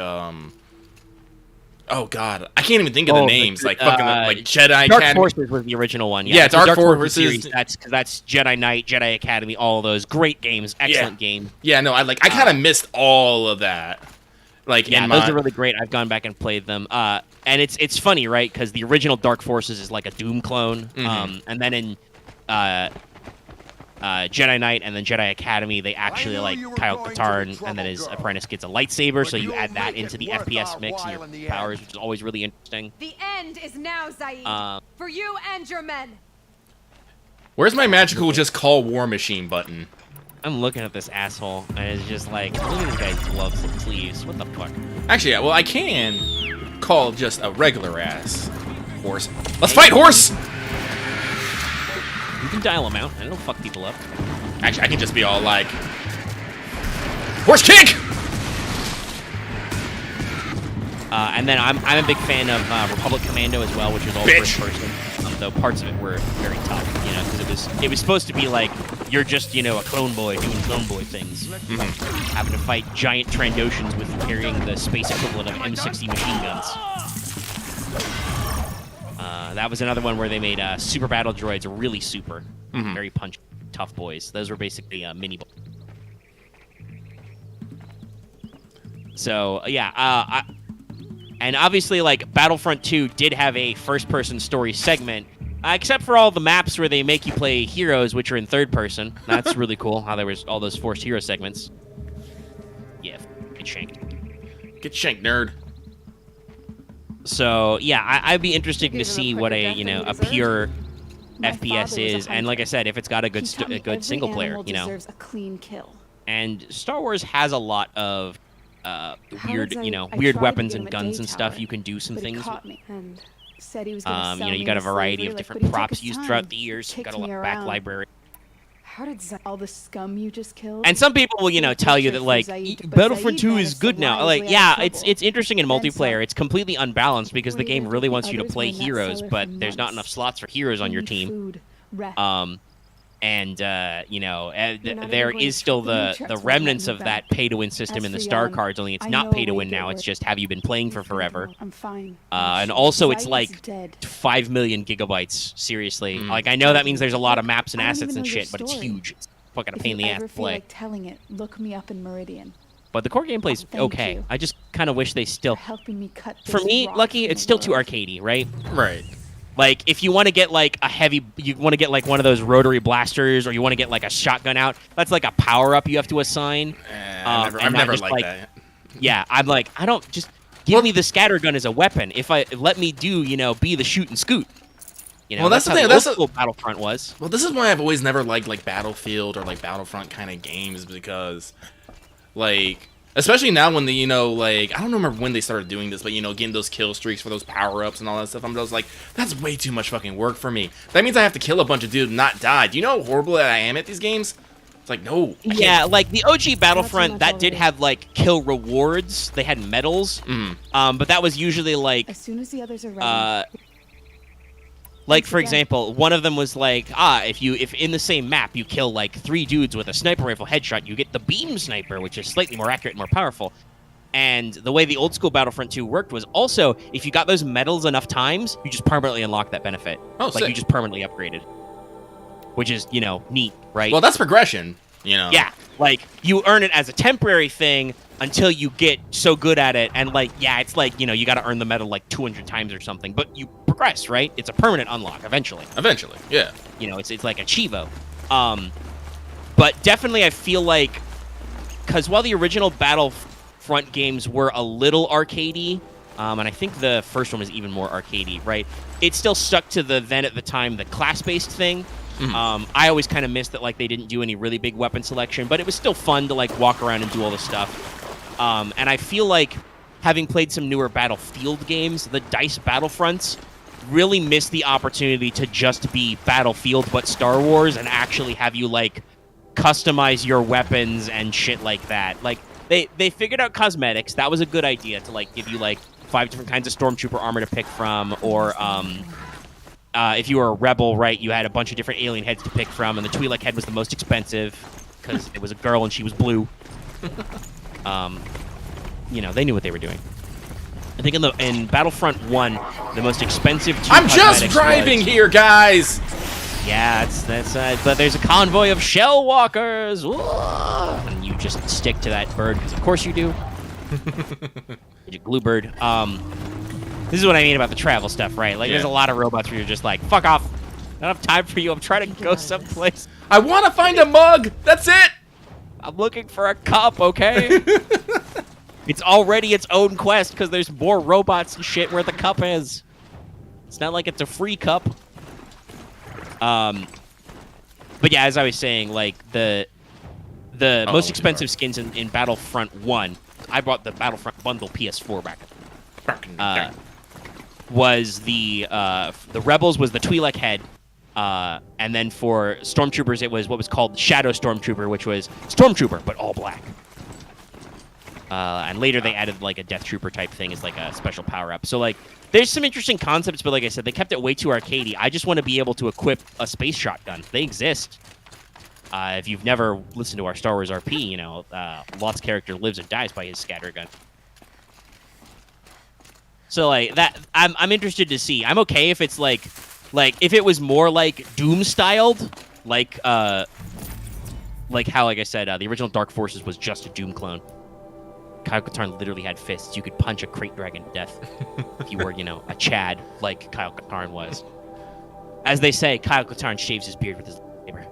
oh god, I can't even think of the names, like fucking like Jedi Dark Academy. Forces was the original one. Yeah, Dark Forces series. That's Jedi Knight, Jedi Academy, all of those great games, excellent game. Yeah, no, I kind of missed all of that. Like, yeah, those are really great. I've gone back and played them. And it's funny, right? Because the original Dark Forces is like a Doom clone. And then in Jedi Knight and then Jedi Academy, they actually like Kyle Katarn, and then his apprentice gets a lightsaber, so you add that into the FPS mix and your powers, which is always really interesting. The end is now, Zaid. For you and your men. Where's my magical just call War Machine button? I'm looking at this asshole, and it's just like, look at this guy's gloves and sleeves. What the fuck? Actually, yeah, well, I can call just a regular ass horse. Let's fight, horse! You can dial them out. I don't fuck people up. Actually, I can just be all like, horse kick! And then I'm a big fan of Republic Commando as well, which is all first person. Though parts of it were very tough, because it was supposed to be like you're just a clone boy doing clone boy things, having to fight giant Trandoshans with carrying the space equivalent of M60 machine guns. That was another one where they made super battle droids really super, very punchy, tough boys. Those were basically mini boys. So yeah, and obviously, like, Battlefront 2 did have a first-person story segment, except for all the maps where they make you play heroes, which are in third person. That's really cool, how there was all those forced hero segments. Yeah, get shanked. Get shanked, nerd. So, yeah, I'd be interested to see what a pure FPS is, and like I said, if it's got a good single player, deserves a clean kill. And Star Wars has a lot of weird weapons and guns and stuff. You can do some things. And said he was gonna sell you got a variety of different props used throughout the years. You've got a lot of back library. How did all the scum you just killed? And some people will, tell you that like Battlefront 2 is good now. Like, yeah, it's interesting in multiplayer. It's completely unbalanced because the game really wants you to play heroes, but there's not enough slots for heroes on your team. And You're not there even going is to still triple me, the Chuck, the so I remnants let of you that back. pay-to-win system As in the for star Jan, cards. Only it's I not know a pay to way win to now. get It's rid just have you been playing for of Feel forever. good. I'm fine. And also it's Zai like is dead. 5 million gigabytes. Seriously, Mm. like I know that means there's a lot of maps and I don't assets even and know your shit, but it's story. huge. It's fucking a If pain you in the ass ever to feel play. like telling it, look me up in Meridian. But the core gameplay's Thank okay. you. I just kind of wish they For still. helping me cut For this me, rock Lucky, from it's the still too world. arcadey, right? Right. Like, if you want to get, like, you want to get, like, one of those rotary blasters, or you want to get, like, a shotgun out, that's, like, a power-up you have to assign. I've and not never just, liked like, that. Yeah, I'm like, I don't, just give me the scatter gun as a weapon. Let me do, be the shoot and scoot. Well, that's the how thing, the that's old school Battlefront was. Well, this is why I've always never liked like Battlefield or like Battlefront kind of games, because like, especially now when like, I don't remember when they started doing this, but getting those kill streaks for those power-ups and all that stuff, I'm just like, that's way too much fucking work for me. That means I have to kill a bunch of dudes and not die. Do you know how horrible that I am at these games? It's like, no. I can't. Yeah, like the OG Battlefront, much that did already. have like kill rewards. They had medals, but that was usually like, As soon as the others are ready. like Thanks for again. example, one of them was like, if in the same map you kill like 3 dudes with a sniper rifle headshot, you get the beam sniper, which is slightly more accurate and more powerful. And the way the old school Battlefront 2 worked was also, if you got those medals enough times, you just permanently unlock that benefit. Oh, like sick. you just permanently upgraded, which is neat, right? Well, that's progression, Yeah, like you earn it as a temporary thing until you get so good at it, and like, yeah, it's like you got to earn the medal like 200 times or something, but you progress, right? It's a permanent unlock eventually. Eventually, yeah. It's like a Chivo. But definitely, I feel like, because while the original Battlefront games were a little arcadey, and I think the first one was even more arcadey, right? It still stuck to the then at the time the class-based thing. I always kind of missed that like they didn't do any really big weapon selection, but it was still fun to like walk around and do all this stuff. And I feel like, having played some newer Battlefield games, the DICE Battlefronts really missed the opportunity to just be Battlefield but Star Wars and actually have you like customize your weapons and shit like that. Like they figured out cosmetics. That was a good idea to like give you like 5 different kinds of Stormtrooper armor to pick from, or if you were a rebel, right, you had a bunch of different alien heads to pick from, and the Twi'lek head was the most expensive because it was a girl and she was blue. They knew what they were doing. I think in Battlefront 1, the most expensive two I'm just cosmetics driving was, here, guys. Yeah, that's but there's a convoy of shell walkers, and you just stick to that bird because of course you do. You glue bird. This is what I mean about the travel stuff, right? Like, there's a lot of robots where you're just like, fuck off. I don't have time for you. I'm trying to go someplace. I want to find a mug. That's it. I'm looking for a cup, okay? It's already its own quest because there's more robots and shit where the cup is. It's not like it's a free cup. But yeah, as I was saying, like the most expensive skins in Battlefront 1, I bought the Battlefront bundle PS4 back. Was the Rebels was the Twi'lek head, and then for Stormtroopers it was what was called Shadow Stormtrooper, which was Stormtrooper but all black. And later they added like a Death Trooper type thing as like a special power up. So like there's some interesting concepts, but like I said, they kept it way too arcadey. I just want to be able to equip a space shotgun. They exist. If you've never listened to our Star Wars RP, Lot's character lives and dies by his scatter gun. So like that, I'm interested to see. I'm okay if it's like if it was more like Doom styled, like how like I said, the original Dark Forces was just a Doom clone. Kyle Katarn literally had fists. You could punch a crate dragon to death if you were, a Chad like Kyle Katarn was. As they say, Kyle Katarn shaves his beard with his lightsaber.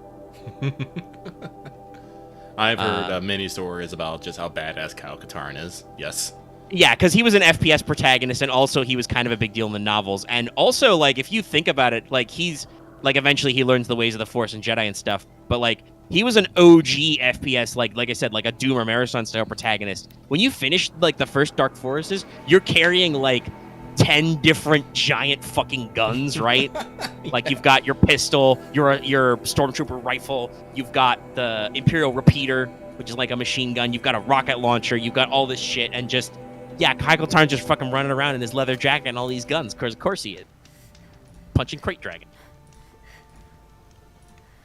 I've heard many stories about just how badass Kyle Katarn is. Yes. Yeah, because he was an FPS protagonist, and also he was kind of a big deal in the novels. And also, like, if you think about it, like, he's, like, eventually he learns the ways of the Force and Jedi and stuff, but, like, he was an OG FPS, like I said, like a Doom or Marathon-style protagonist. When you finish, like, the first Dark Forces, you're carrying, like, 10 different giant fucking guns, right? Like, you've got your pistol, your Stormtrooper rifle, you've got the Imperial Repeater, which is like a machine gun, you've got a rocket launcher, you've got all this shit, and just... Yeah, Kyle Katarn's just fucking running around in his leather jacket and all these guns, because of course he is. Punching crate dragon.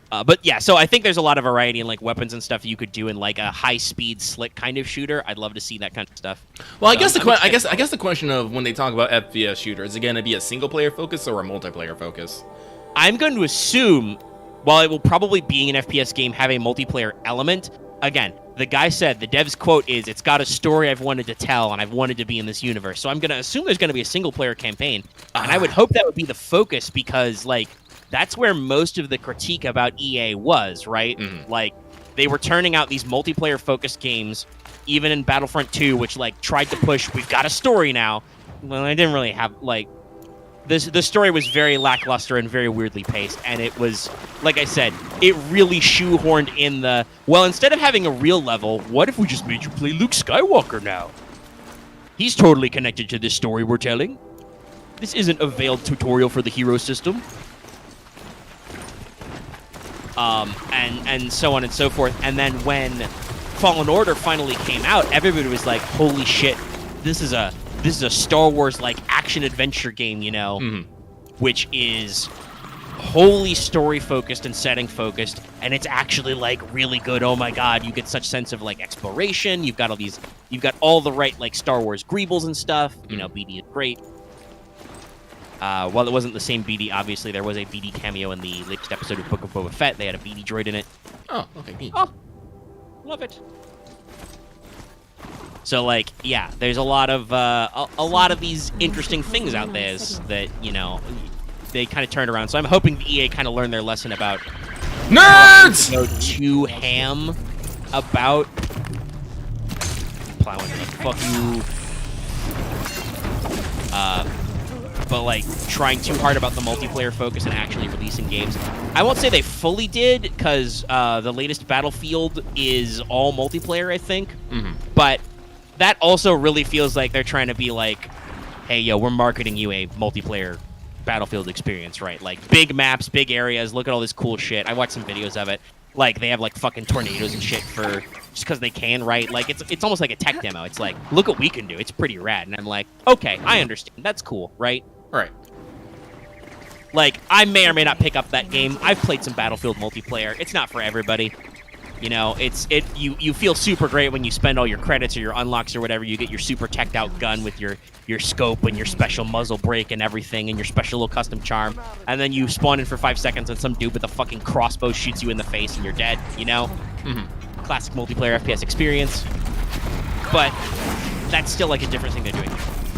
But yeah, so I think there's a lot of variety in like weapons and stuff you could do in like a high-speed, slick kind of shooter. I'd love to see that kind of stuff. Well, I So guess the question of when they talk about FPS shooter, is it going to be a single-player focus or a multiplayer focus? I'm going to assume, while it will probably being an FPS game have a multiplayer element, again, the guy said, the dev's quote is, it's got a story I've wanted to tell, and I've wanted to be in this universe. So I'm going to assume there's going to be a single-player campaign, and I would hope that would be the focus, because, like, that's where most of the critique about EA was, right? Like, they were turning out these multiplayer-focused games, even in Battlefront 2, which, like, tried to push, we've got a story now. Well, I didn't really have, like... The story was very lackluster and very weirdly paced, and it was, like I said, it really shoehorned in the, well, instead of having a real level, what if we just made you play Luke Skywalker now? He's totally connected to this story we're telling. This isn't a veiled tutorial for the hero system. And so on and so forth. And then when Fallen Order finally came out, everybody was like, holy shit, this is a Star Wars like action adventure game, you know, which is wholly story focused and setting focused, and it's actually like really good. Oh my god, you get such sense of like exploration. You've got all the right like Star Wars greebles and stuff. You know, BD is great. While it wasn't the same BD, obviously there was a BD cameo in the latest episode of Book of Boba Fett. They had a BD droid in it. Oh, okay, neat. Oh, love it. So, like, yeah, there's a lot of these interesting things out there that, you know, they kind of turned around. So I'm hoping the EA kind of learned their lesson about nerds. Go too ham about plowing. Fuck you. But like trying too hard about the multiplayer focus and actually releasing games. I won't say they fully did, because the latest Battlefield is all multiplayer, I think. But that also really feels like they're trying to be like, hey, yo, we're marketing you a multiplayer Battlefield experience, right? Like big maps, big areas. Look at all this cool shit. I watched some videos of it. Like they have like fucking tornadoes and shit for just because they can, right? Like it's almost like a tech demo. It's like, look what we can do. It's pretty rad. And I'm like, okay, I understand. That's cool, right? Right. Like, I may or may not pick up that game. I've played some Battlefield multiplayer. It's not for everybody. You know, you feel super great when you spend all your credits or your unlocks or whatever. You get your super teched out gun with your scope and your special muzzle brake and everything and your special little custom charm. And then you spawn in for 5 seconds and some dude with a fucking crossbow shoots you in the face and you're dead, you know? Classic multiplayer FPS experience. But that's still like a different thing they're doing.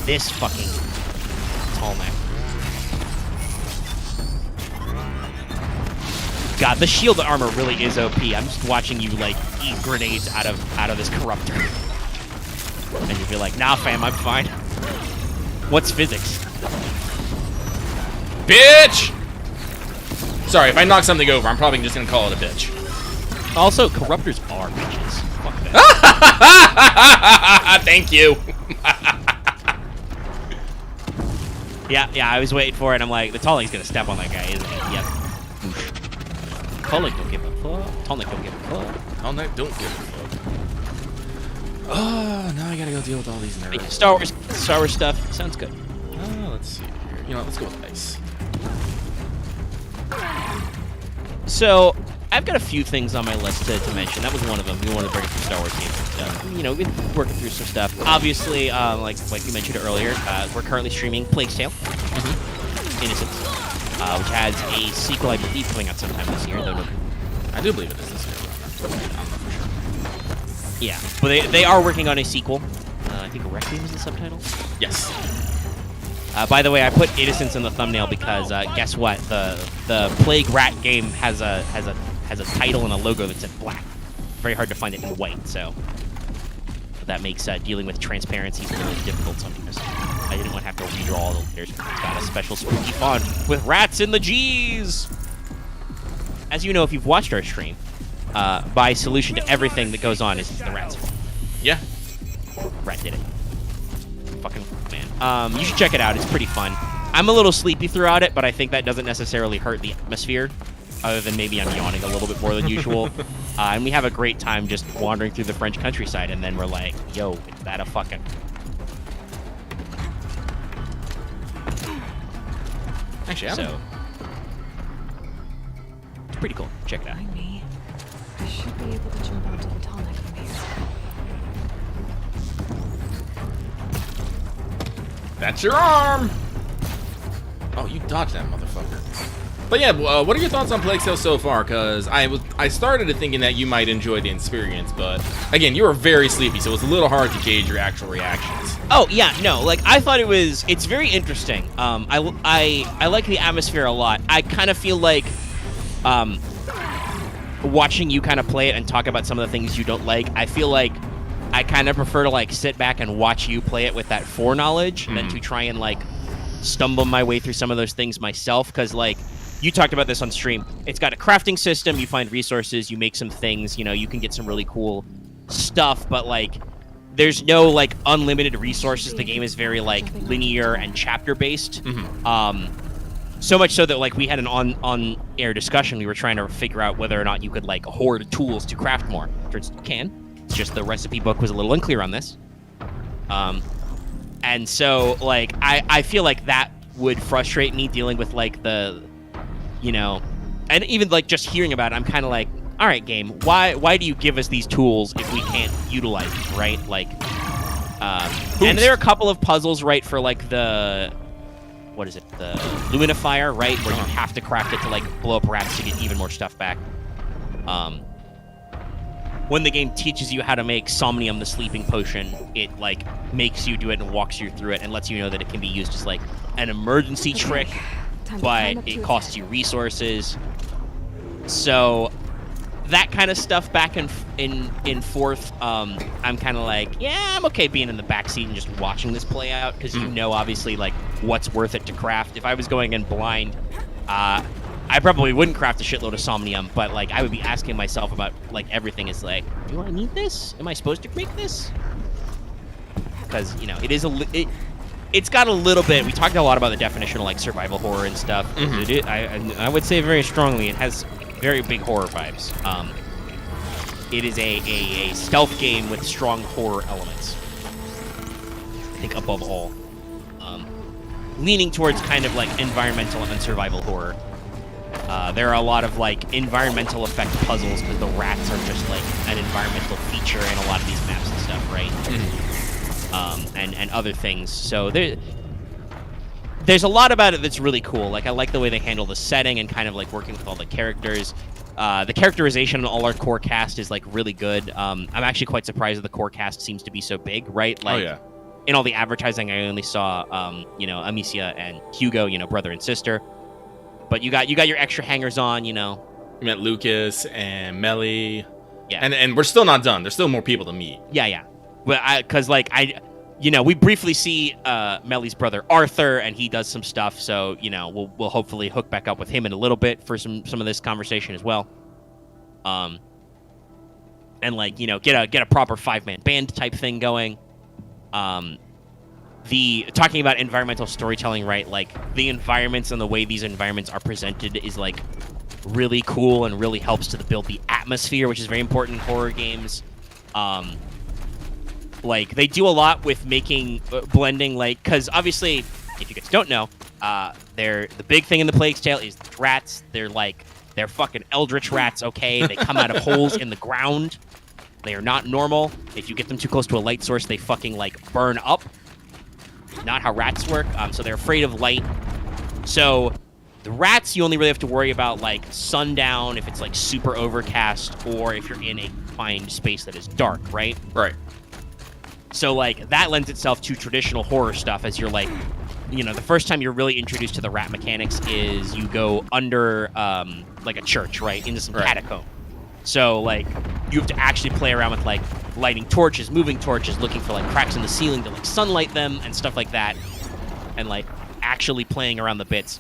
This fucking tall neck. God, the shield armor really is OP. I'm just watching you like eat grenades out of this corruptor, and you'll be like, "Nah, fam, I'm fine." What's physics? Bitch! Sorry, if I knock something over, I'm probably just gonna call it a bitch. Also, corruptors are bitches. Fuck that. Thank you. Yeah, I was waiting for it. I'm like, the Talling's gonna step on that guy, isn't he? Yep. Tallink don't give a fuck. Tallink don't give a fuck. Tallink don't give a fuck. Oh, now I gotta go deal with all these nerds. Star Wars stuff. Sounds good. Let's see here. You know what, let's go with ice. So, I've got a few things on my list to mention. That was one of them. We wanted to bring up some Star Wars games and stuff. You know, we've been working through some stuff. Obviously, like you mentioned earlier, we're currently streaming Plague's Tale. Innocence. Which has a sequel, I believe, coming out sometime this year. Though I do believe it is this year. I don't know for sure. Yeah, but they are working on a sequel. I think Requiem is the subtitle. Yes. By the way, I put Innocence in the thumbnail because guess what? The Plague Rat game has a title and a logo that's in black. Very hard to find it in white, so that makes dealing with transparencies a little difficult sometimes. I didn't want to have to redraw all the letters. It's got a special spooky font with rats in the G's. As you know, if you've watched our stream, my solution to everything that goes on is the rats. Yeah. Rat did it. Fucking man. You should check it out. It's pretty fun. I'm a little sleepy throughout it, but I think that doesn't necessarily hurt the atmosphere, other than maybe I'm yawning a little bit more than usual. And we have a great time just wandering through the French countryside, and then we're like, yo, is that a fucking... Actually, I don't know. pretty cool. Check it out. Behind me. I should be able to jump onto the tonic from here. That's your arm! Oh, you dodged that motherfucker. But yeah, what are your thoughts on Plague Tale so far? Because I started thinking that you might enjoy the experience, but again, you were very sleepy, so it was a little hard to gauge your actual reactions. Oh yeah, no, like I thought it's very interesting. I like the atmosphere a lot. I kind of feel like watching you kind of play it and talk about some of the things you don't like. I feel like I kind of prefer to like sit back and watch you play it with that foreknowledge than to try and like stumble my way through some of those things myself, because like you talked about this on stream. It's got a crafting system. You find resources. You make some things. You know, you can get some really cool stuff. But like, there's no like unlimited resources. The game is very like linear and chapter based. So much so that like we had an on-air discussion. We were trying to figure out whether or not you could like hoard tools to craft more. Turns out you can. It's just the recipe book was a little unclear on this. And so like I feel like that would frustrate me dealing with like the, you know, and even like just hearing about it, I'm kind of like, all right, game, why do you give us these tools if we can't utilize them, right? Like, and there are a couple of puzzles, right, for like the, what is it, the Luminifier, right, where you have to craft it to like blow up rats to get even more stuff back. When the game teaches you how to make Somnium, the sleeping potion, it like makes you do it and walks you through it and lets you know that it can be used as like an emergency trick, but it costs you resources. So that kind of stuff back and forth, I'm kind of like, yeah, I'm okay being in the backseat and just watching this play out, because you know obviously like what's worth it to craft. If I was going in blind, I probably wouldn't craft a shitload of Somnium, but like I would be asking myself about like everything is like, do I need this? Am I supposed to make this? Because, you know, it is it's got a little bit, we talked a lot about the definition of like survival horror and stuff. I would say very strongly it has very big horror vibes. It is a stealth game with strong horror elements, I think, above all. Leaning towards kind of like environmental and survival horror. There are a lot of like environmental effect puzzles because the rats are just like an environmental feature in a lot of these maps and stuff, right? And other things. So there's a lot about it that's really cool. Like, I like the way they handle the setting and kind of like working with all the characters. The characterization in all our core cast is like really good. I'm actually quite surprised that the core cast seems to be so big, right? Like, in all the advertising, I only saw, you know, Amicia and Hugo, you know, brother and sister. But you got your extra hangers on, you know. You met Lucas and Melly. Yeah. And we're still not done. There's still more people to meet. Yeah. But because like you know, we briefly see Melly's brother Arthur, and he does some stuff. So, you know, we'll hopefully hook back up with him in a little bit for some of this conversation as well. And like, you know, get a proper 5-man band type thing going. Talking about environmental storytelling, right? Like, the environments and the way these environments are presented is like really cool and really helps to build the atmosphere, which is very important in horror games. Like, they do a lot with making blending, like, because obviously, if you guys don't know, the big thing in the Plague Tale is rats. They're fucking eldritch rats. Okay, they come out of holes in the ground. They are not normal. If you get them too close to a light source, they fucking like burn up. Not how rats work. So they're afraid of light. So the rats, you only really have to worry about like sundown, if it's like super overcast, or if you're in a confined space that is dark, right? Right. So like that lends itself to traditional horror stuff, as you're like, you know, the first time you're really introduced to the rat mechanics is you go under like a church, right, into some catacomb. So like you have to actually play around with like lighting torches, moving torches, looking for like cracks in the ceiling to like sunlight them and stuff like that, and like actually playing around the bits.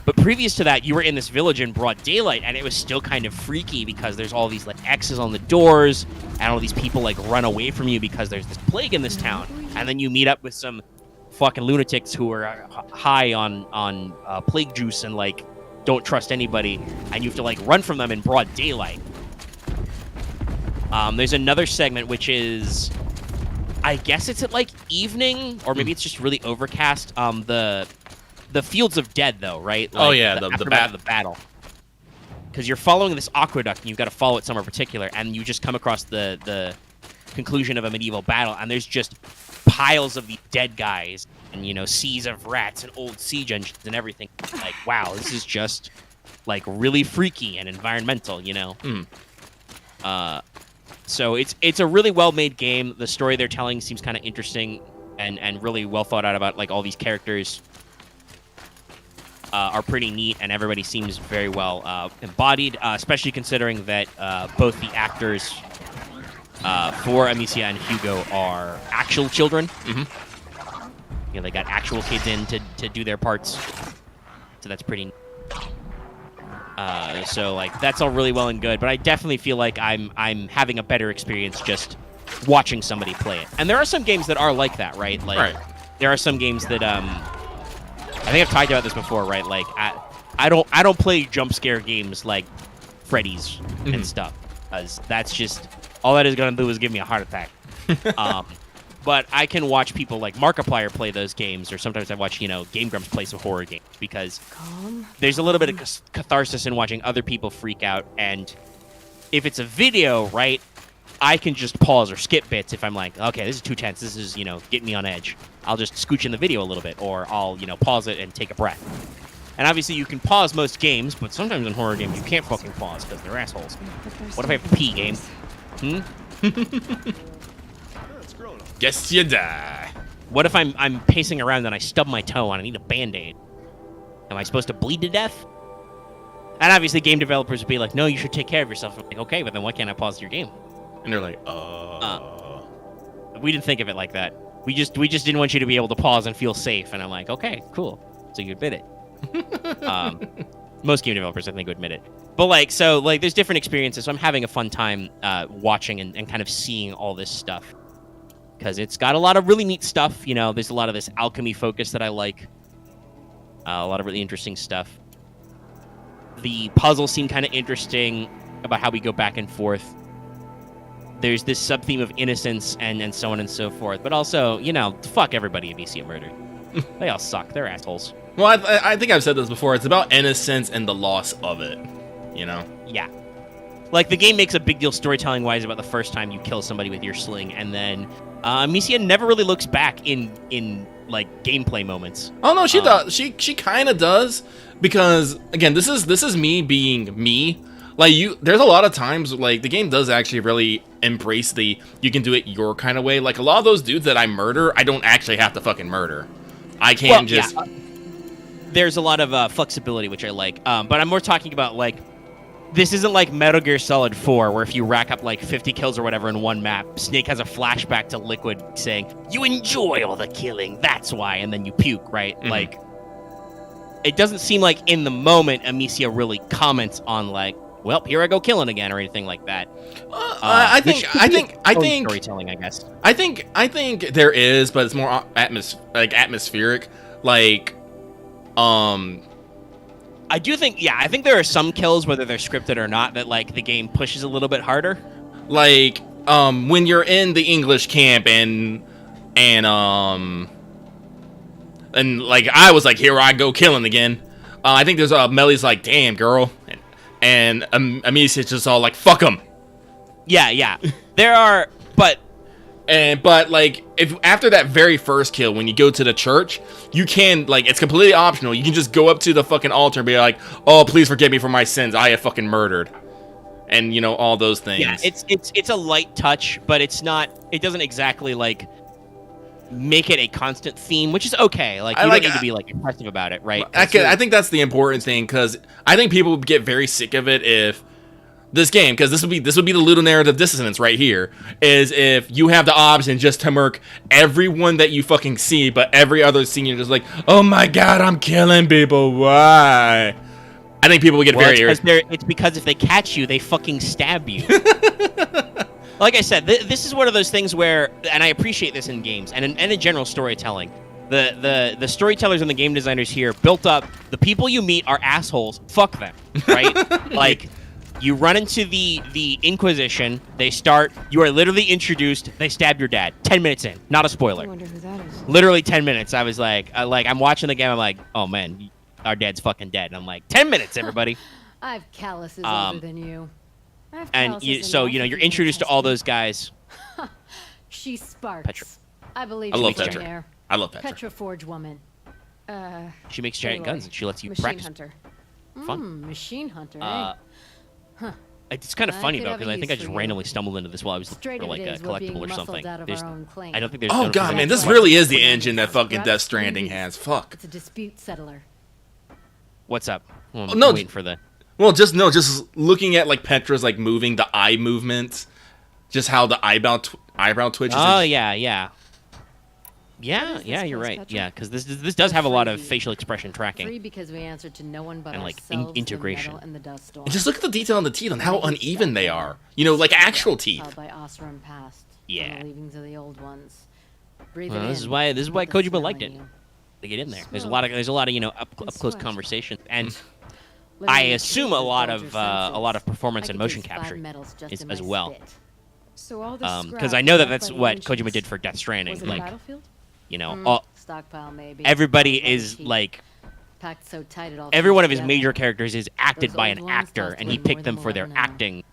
But previous to that, you were in this village in broad daylight, and it was still kind of freaky because there's all these like X's on the doors, and all these people like run away from you because there's this plague in this town. And then you meet up with some fucking lunatics who are high on plague juice and like don't trust anybody, and you have to like run from them in broad daylight. There's another segment which is, I guess it's at like evening, or maybe it's just really overcast. The Fields of Dead, though, right? Like, the aftermath of the battle. because you're following this aqueduct and you've got to follow it somewhere particular, and you just come across the conclusion of a medieval battle, and there's just piles of these dead guys and, you know, seas of rats and old siege engines and everything. Like, wow, this is just like really freaky and environmental, you know. So it's a really well-made game. The story they're telling seems kind of interesting and really well thought out about, like, all these characters are pretty neat, and everybody seems very well embodied, especially considering that both the actors for Amicia and Hugo are actual children. You know, they got actual kids in to do their parts, so that's pretty neat. So, like, that's all really well and good, but I definitely feel like I'm having a better experience just watching somebody play it. And there are some games that are like that, right? Like, there are some games that I think I've talked about this before, right? Like, I don't play jump scare games like Freddy's and stuff, because that's just all that is gonna do is give me a heart attack. But I can watch people like Markiplier play those games, or sometimes I watch, you know, Game Grumps play some horror games, because there's a little bit of catharsis in watching other people freak out. And if it's a video, right, I can just pause or skip bits if I'm like, okay, this is too tense. This is, you know, getting me on edge. I'll just scooch in the video a little bit, or I'll, you know, pause it and take a breath. And obviously you can pause most games, but sometimes in horror games you can't fucking pause because they're assholes. What if I have to pee, game? Guess you die. What if I'm pacing around and I stub my toe and I need a Band-Aid? Am I supposed to bleed to death? And obviously game developers would be like, no, you should take care of yourself. I'm like, okay, but then why can't I pause your game? And they're like, We didn't think of it like that. We just didn't want you to be able to pause and feel safe. And I'm like, okay, cool. So you admit it. Most game developers, I think, would admit it. But, like, so, like, there's different experiences. So I'm having a fun time watching and kind of seeing all this stuff. Because it's got a lot of really neat stuff. You know, there's a lot of this alchemy focus that I like. A lot of really interesting stuff. The puzzles seem kind of interesting about how we go back and forth. There's this sub-theme of innocence and so on and so forth. But also, you know, fuck everybody at VCM Murder. They all suck. They're assholes. Well, I think I've said this before. It's about innocence and the loss of it, you know? Yeah. Like, the game makes a big deal storytelling-wise about the first time you kill somebody with your sling, and then Amicia never really looks back in like, gameplay moments. Oh, no, she does. She kind of does, because, again, this is me being me. Like, there's a lot of times, like, the game does actually really embrace you can do it your kind of way. Like, a lot of those dudes that I murder, I don't actually have to fucking murder. I can just... Yeah. There's a lot of flexibility, which I like. But I'm more talking about, like, this isn't like Metal Gear Solid 4, where if you rack up, like, 50 kills or whatever in one map, Snake has a flashback to Liquid saying, you enjoy all the killing, that's why, and then you puke, right? Mm-hmm. Like, it doesn't seem like in the moment Amicia really comments on, like, well, here I go killing again, or anything like that. I think storytelling, I guess. I think there is, but it's more atmospheric. Like, I do think, yeah, I think there are some kills, whether they're scripted or not, that, like, the game pushes a little bit harder. Like, when you're in the English camp and like, I was like, here I go killing again. I think there's Melly's like, damn, girl. And Amicia's just all like, fuck him. Yeah. There are, but like, if after that very first kill, when you go to the church, you can, like, it's completely optional. You can just go up to the fucking altar and be like, oh, please forgive me for my sins. I have fucking murdered. And, you know, all those things. Yeah, it's a light touch, but it doesn't exactly, like, make it a constant theme, which is okay. Like, you don't need to be, like, impressive about it, right? I think that's the important thing, because I think people would get very sick of it if this game, because this would be the little narrative dissonance right here, is if you have the option just to murk everyone that you fucking see, but every other scene you're just like, oh my god, I'm killing people, why? I think people would get very irritated. It's because if they catch you, they fucking stab you. Like I said, this is one of those things where, and I appreciate this in games and in general storytelling, the storytellers and the game designers here built up, the people you meet are assholes, fuck them, right? Like, you run into the Inquisition, you are literally introduced, they stab your dad, 10 minutes in, not a spoiler. I wonder who that is. Literally 10 minutes, I was like, I'm watching the game, I'm like, oh man, our dad's fucking dead, and I'm like, 10 minutes, everybody. I've calluses Um, older than you. I have And calluses you, so, enough you know, if you're can introduced to test all me. those guys. She sparks. Petra. I believe I love she's Petra. there. I love Petra. Petra Forge woman. She makes giant Aloy, guns and she lets you machine practice. hunter. Fun. Machine hunter, Uh, eh? It's kind of I funny could though have a because I think I use just for you. randomly stumbled into this while I was looking Straight for of like it a is we're being collectible or muscled something. out of There's, our own claim. I don't think there's. Oh no god, man, this information. really is the engine that fucking Death Stranding has. Fuck. It's a dispute settler. What's up? Well, I'm no, waiting for the. Well, just looking at like Petra's like moving the eye movements, just how the eyebrow twitches. Oh and yeah, yeah. Yeah, is yeah, this you're place, right. Petra? Yeah, because this does have a lot of Free. facial expression Free tracking. because we answer to no one but And, like, ourselves, integration. the metal, and the dust storm. just look at the detail on the teeth and how uneven they are. You know, like actual teeth. Held by Osram past. Yeah. The leavings of the old ones. Breathe Well, it this in. is why Let the Kojima smell liked in it. you. They get in there. There's a Smoke. lot of you know up close sweat. conversation, and Literally I assume trees a lot indulge of your a lot of senses. performance I and could motion taste 5 capture metals just is, in as my well. spit. So all this Because I know that scrap that's left by what the Kojima ancients. did for Death Stranding. Was it a Like, battlefield? you know, Mm, all, Stockpile maybe. everybody All is cheap. like Packed so tight it all every fits one of his together. major characters is acted Those by old an ones actor, cost and he way picked more them than for their 11 now. acting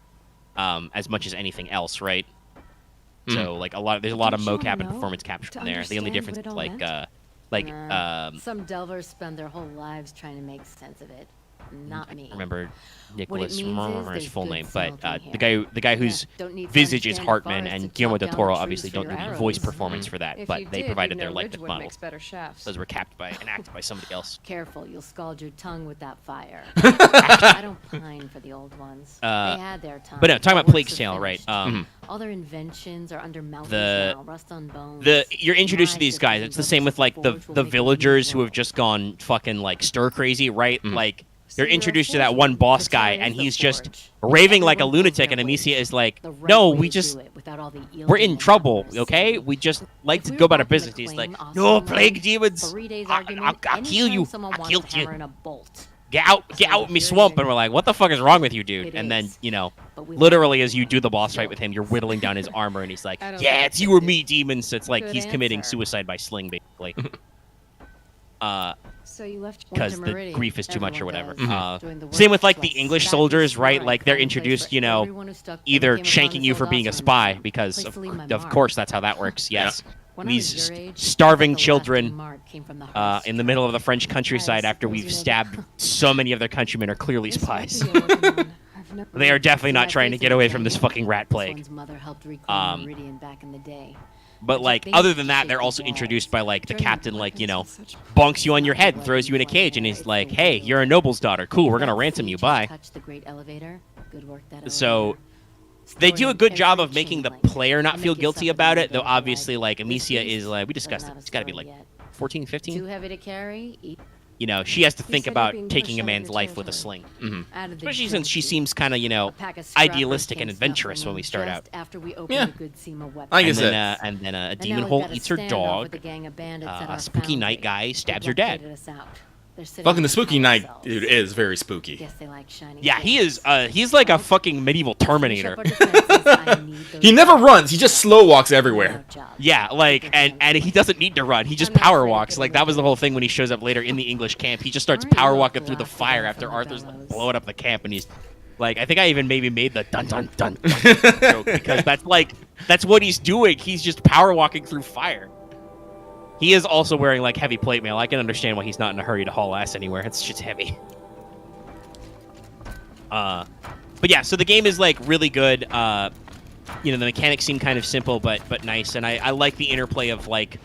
as much as anything else, right? So like there's a lot of Didn't you mocap and know performance capture to in there. The only understand difference what it is all like meant? Some delvers spend their whole lives trying to make sense of it. Not me. remember Nicholas means is his there's full good name, but smoking the here. guy whose Don't need to visage is understand the Hartman forest and to Guillermo chop del down Toro the obviously trees don't for do your the arrows. voice performance for that, If but you they did, provided you'd their know likeness Ridgewood models. makes better shafts. Those were capped by and acted by somebody else. Careful, you'll scald your tongue with that fire. I don't pine for the old ones. They had their time. But no, talking about Works Plague's are Tale, right? finished. All their inventions are under mountains the- now, rust on bones. You're introduced to My these guys. systems It's the of same with like the forge will the make a new villagers who have world. just gone fucking like stir crazy, right? Like So you're you're a introduced to that forger. one boss guy, Katara and is the he's just forge. raving like a Everyone pulls lunatic, their and weight. Amicia is like, The right "No, way we to just do it without all the we're in illegal trouble, madness. okay? We just like If to we go were about our back in the business." He's claim like, Osram "No, ran plague demons! 3 days I'll argument, kill anytime you! someone I wanted killed to you! hammer in a bolt. Get out So me here swamp!" you And we're like, "What the fuck is wrong with you, dude?" It And then is. you know, But we literally like as you do the boss fight with him, you're whittling down his armor, and he's like, I don't "Yeah, think it's I you or did. me, demons." So it's like Good he's committing answer. suicide by sling, basically. So you left. Because to the Meridian. grief is too much or Everyone whatever. does. Doing the work Same with like the sweats English back soldiers, and right? forth, Like they're finding place introduced, for you know, everyone who stuck either everything upon shanking you for himself being a elsewhere. spy, because Place to leave my of mark. course that's how that works. Yes, When I these was your age, starving the lasting children mark came from the hearse in the middle of the French countryside Guys, after those we've you know, stabbed so many of their countrymen are clearly This might spies. be a working on. I've never- They are definitely See not that trying to face get in away the from this jungle? fucking rat This plague. one's mother helped reclaim Um, Meridian back in the day. But like They other used than to that, shake they're the also walls. introduced by like the German captain, like, you know, weapons and such. bonks you on your head, throws you in a cage, and he's like, "Hey, you're a noble's daughter. Cool, we're gonna That ransom sea you. just Bye." touched the great elevator. Good work, that So elevator. they do Stored a in good job every of making the chain link. player not I'll feel make you guilty suffer about the it, though middle of obviously life. like This Amicia beast is like, we doesn't discussed it. have a It's gotta be story like yet. 14, Too 15? heavy to carry? You know, she has to think said you're about being taking pushed a out of man's your life with a territory. sling. Out of the Especially since she junkie. seems kind of, you know, A pack of scrappers idealistic and came adventurous when snuffling we start just out. After we opened Yeah. a good seam of weapons. Like I And said, then a And demon now we've hole got a eats her standoff dog. with a gang of bandits at A our spooky night foundry. guy They stabs her dad. blockaded us out. They're sitting fucking on the their spooky power night cells. dude is very spooky. Guess they like shiny Yeah, he things. is. He's like a fucking medieval Finish Terminator. up our defenses, I need those He never runs. He just weapons. slow walks everywhere. No job. Yeah, like, and he doesn't need to run. He just I'm not power afraid of walks. getting Like that was the injured. whole thing when he shows up later in the English camp. He just starts Alright, power look, walking through the laugh fire away after from the Arthur's like, bellows. blowing up the camp, and he's like, I think I even maybe made the dun dun dun, dun joke because that's what he's doing. He's just power walking through fire. He is also wearing like heavy plate mail. I can understand why he's not in a hurry to haul ass anywhere. It's just heavy. But yeah, so the game is like really good. You know, the mechanics seem kind of simple but nice, and I like the interplay of like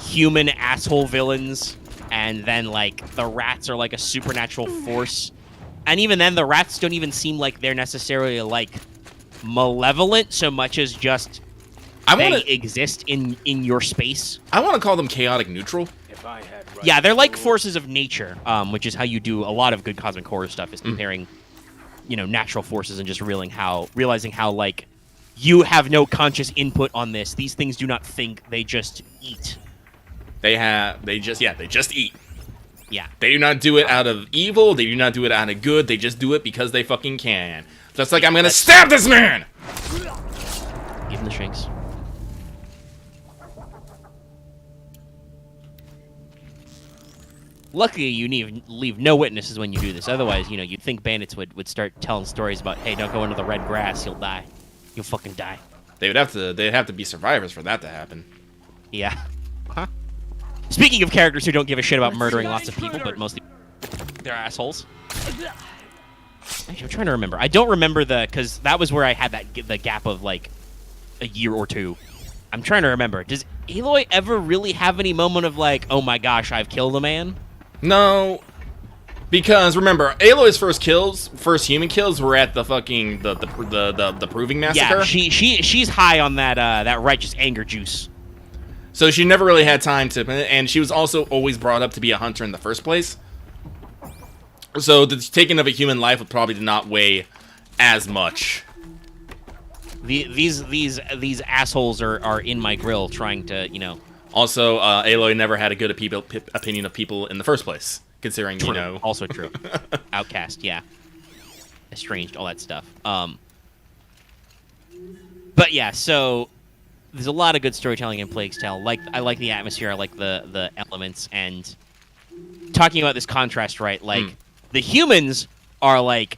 human asshole villains, and then like the rats are like a supernatural force, and even then the rats don't even seem like they're necessarily like malevolent so much as just they exist in your space. I want to call them chaotic neutral. If I had right Yeah, they're like forces of nature, which is how you do a lot of good cosmic horror stuff, is comparing, you know, natural forces and just realizing how like you have no conscious input on this. These things do not think; they just eat. They just eat. Yeah, They do not do it out of evil. They do not do it out of good. They just do it because they fucking can. Just like I'm gonna stab this man. give them the shanks. Luckily, you leave no witnesses when you do this. Otherwise, you know, you'd think bandits would start telling stories about, hey, don't go into the red grass, you'll die. You'll fucking die. They'd have to be survivors for that to happen. Yeah. Huh? Speaking of characters who don't give a shit about murdering lots of people, but mostly they're assholes. Actually, I'm trying to remember. I don't remember because that was where I had the gap of like a year or two. I'm trying to remember. Does Aloy ever really have any moment of like, oh my gosh, I've killed a man? No, because remember, Aloy's first human kills were at the fucking the Proving Massacre. Yeah, she's high on that righteous anger juice. So she never really had time to, and she was also always brought up to be a hunter in the first place. So the taking of a human life would probably not weigh as much. These assholes are in my grill trying to, you know. Also, Aloy never had a good opinion of people in the first place, considering, True. you know. Also true. Outcast, yeah. Estranged, all that stuff. But yeah, so there's a lot of good storytelling in Plague's Tale. I like the atmosphere, I like the elements, and talking about this contrast, right? Like, the humans are like,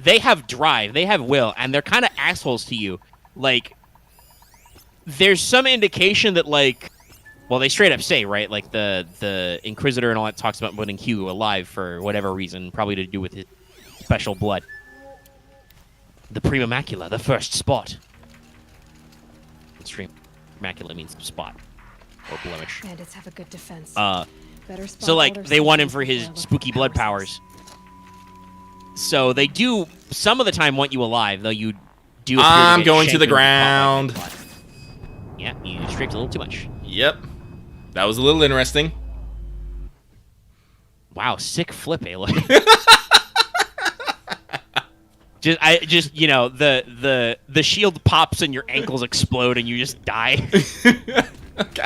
they have drive, they have will, and they're kind of assholes to you. Like, there's some indication that, like, well, they straight up say, right, like, the Inquisitor and all that talks about putting Hugo alive for whatever reason, probably to do with his special blood. The Prima Macula, the first spot. Extreme Macula means spot, or blemish. Bandits have a good defense. Better spot So, like, older they want him soldiers for his before spooky blood powers. So they do, some of the time, want you alive, though you do appear I'm to get going to shanked the in ground. spotlight. Yeah, you strafed a little too much. Yep. That was a little interesting. Wow, sick flip, Aloy. just you know, the shield pops and your ankles explode and you just die.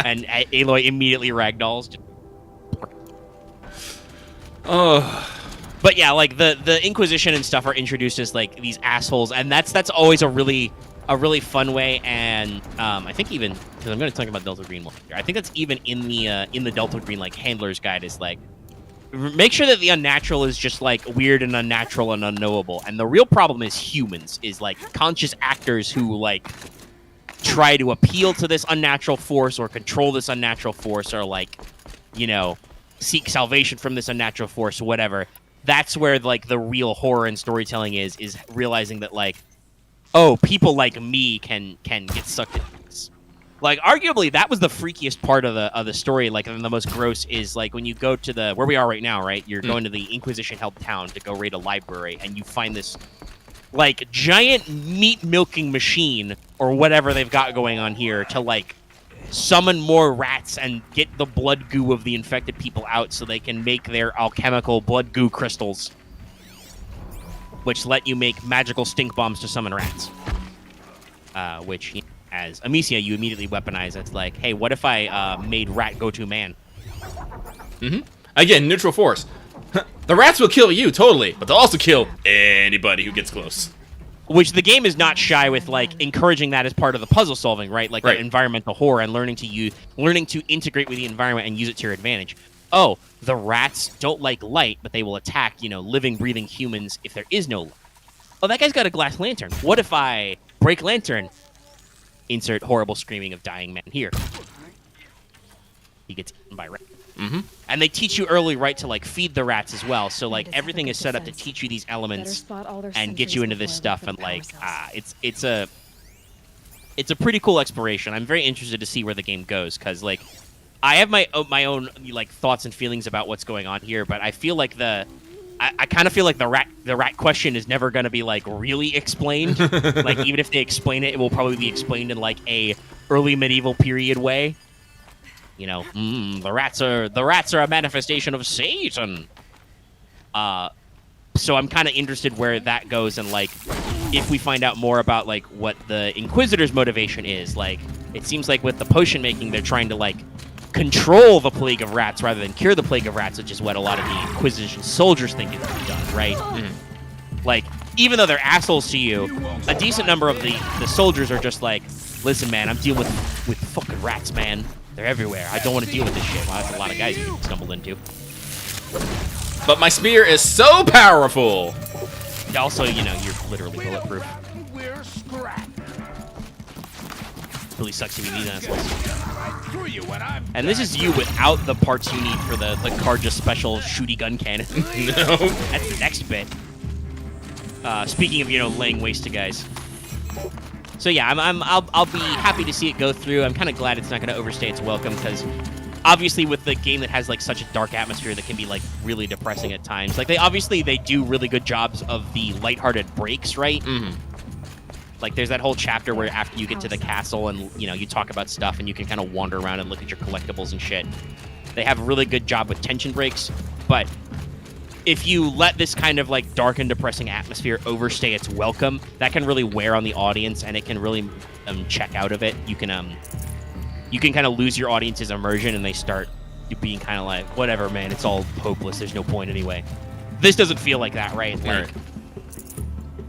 And Aloy immediately ragdolls. Oh. But yeah, like the Inquisition and stuff are introduced as like these assholes, and that's always a really fun way. And I think even because I'm going to talk about Delta Green more here, I think that's even in the Delta Green like handler's guide is like, make sure that the unnatural is just like weird and unnatural and unknowable. And the real problem is humans, is like conscious actors who like try to appeal to this unnatural force or control this unnatural force or like, you know, seek salvation from this unnatural force or whatever. That's where like the real horror and storytelling is realizing that like, oh, people like me can get sucked into this. Like, arguably, that was the freakiest part of the story. Like, and the most gross is like when you go to where we are right now, right? You're going to the Inquisition-held town to go raid a library, and you find this like giant meat milking machine or whatever they've got going on here to like summon more rats and get the blood goo of the infected people out so they can make their alchemical blood goo crystals, which let you make magical stink bombs to summon rats. Which, you know, as Amicia, you immediately weaponize. It's like, hey, what if I made rat go-to man? Again, neutral force. The rats will kill you, totally, but they'll also kill anybody who gets close. Which the game is not shy with, like, encouraging that as part of the puzzle solving, right? Like, Right. that environmental horror and learning to integrate with the environment and use it to your advantage. Oh, the rats don't like light, but they will attack, you know, living, breathing humans if there is no light. Oh, that guy's got a glass lantern. What if I break lantern? Insert horrible screaming of dying man here. He gets eaten by rats. And they teach you early, right, to like feed the rats as well. So like everything is set up to teach you these elements and get you into this stuff. And like, it's a pretty cool exploration. I'm very interested to see where the game goes because like I have my own like thoughts and feelings about what's going on here, but I feel like I kind of feel like the rat question is never going to be like really explained. Like even if they explain it, it will probably be explained in like a early medieval period way. You know, the rats are a manifestation of Satan. So I'm kind of interested where that goes and like if we find out more about like what the Inquisitor's motivation is. Like it seems like with the potion making, they're trying to like control the plague of rats rather than cure the plague of rats, which is what a lot of the Inquisition soldiers think is done, right? Like, even though they're assholes to you, a decent number of the soldiers are just like, listen, man, I'm dealing with fucking rats, man. They're everywhere. I don't want to deal with this shit. Well, that's a lot of guys you stumbled into. But my spear is so powerful. Also, you know, you're literally bulletproof. We're scrapped. Really sucks if you need assholes. Right through you when I'm And this is you without the parts you need for the Karja special shooty gun cannon. No. That's the next bit. Speaking of, you know, laying waste to guys. So yeah, I'll be happy to see it go through. I'm kind of glad it's not going to overstay its welcome, because obviously with the game that has like such a dark atmosphere that can be like really depressing at times. Like they do really good jobs of the lighthearted breaks, right? Mm-hmm. Like there's that whole chapter where after you get to the castle and, you know, you talk about stuff and you can kind of wander around and look at your collectibles and shit. They have a really good job with tension breaks, but if you let this kind of like dark and depressing atmosphere overstay its welcome, that can really wear on the audience and it can really check out of it. You can kind of lose your audience's immersion and they start being kind of like, whatever, man, it's all hopeless. There's no point anyway. This doesn't feel like that, right? Like,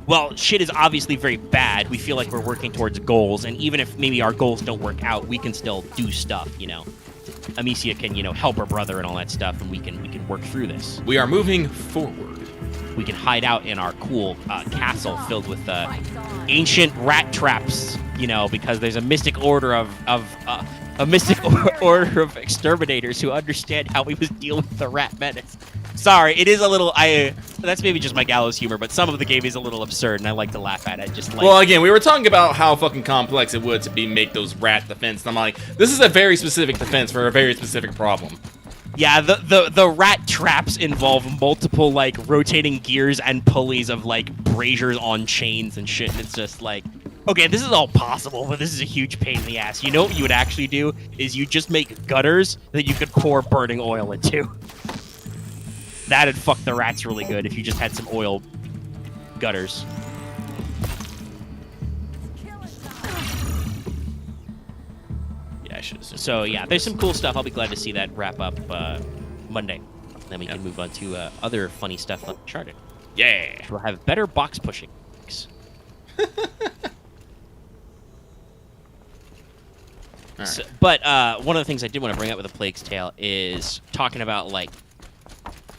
well, shit is obviously very bad. We feel like we're working towards goals, and even if maybe our goals don't work out, we can still do stuff, you know. Amicia can, you know, help her brother and all that stuff, and we can work through this. We are moving forward. We can hide out in our cool castle filled with ancient rat traps, you know, because there's a mystic order of order of exterminators who understand how we must deal with the rat menace. Sorry, it is a little. That's maybe just my gallows humor, but some of the game is a little absurd, and I like to laugh at it. Just like, well, again, we were talking about how fucking complex it would to make those rat defense. And I'm like, this is a very specific defense for a very specific problem. Yeah, the rat traps involve multiple like rotating gears and pulleys of like braziers on chains and shit. And it's just like, okay, this is all possible, but this is a huge pain in the ass. You know what you would actually do is you just make gutters that you could pour burning oil into. That'd fuck the rats really good if you just had some oil gutters. Yeah, I should assume. So yeah, there's some cool stuff. I'll be glad to see that wrap up Monday. Then we can move on to other funny stuff like Uncharted. Yeah. We'll have better box pushing. So, but one of the things I did want to bring up with A Plague's Tale is talking about like.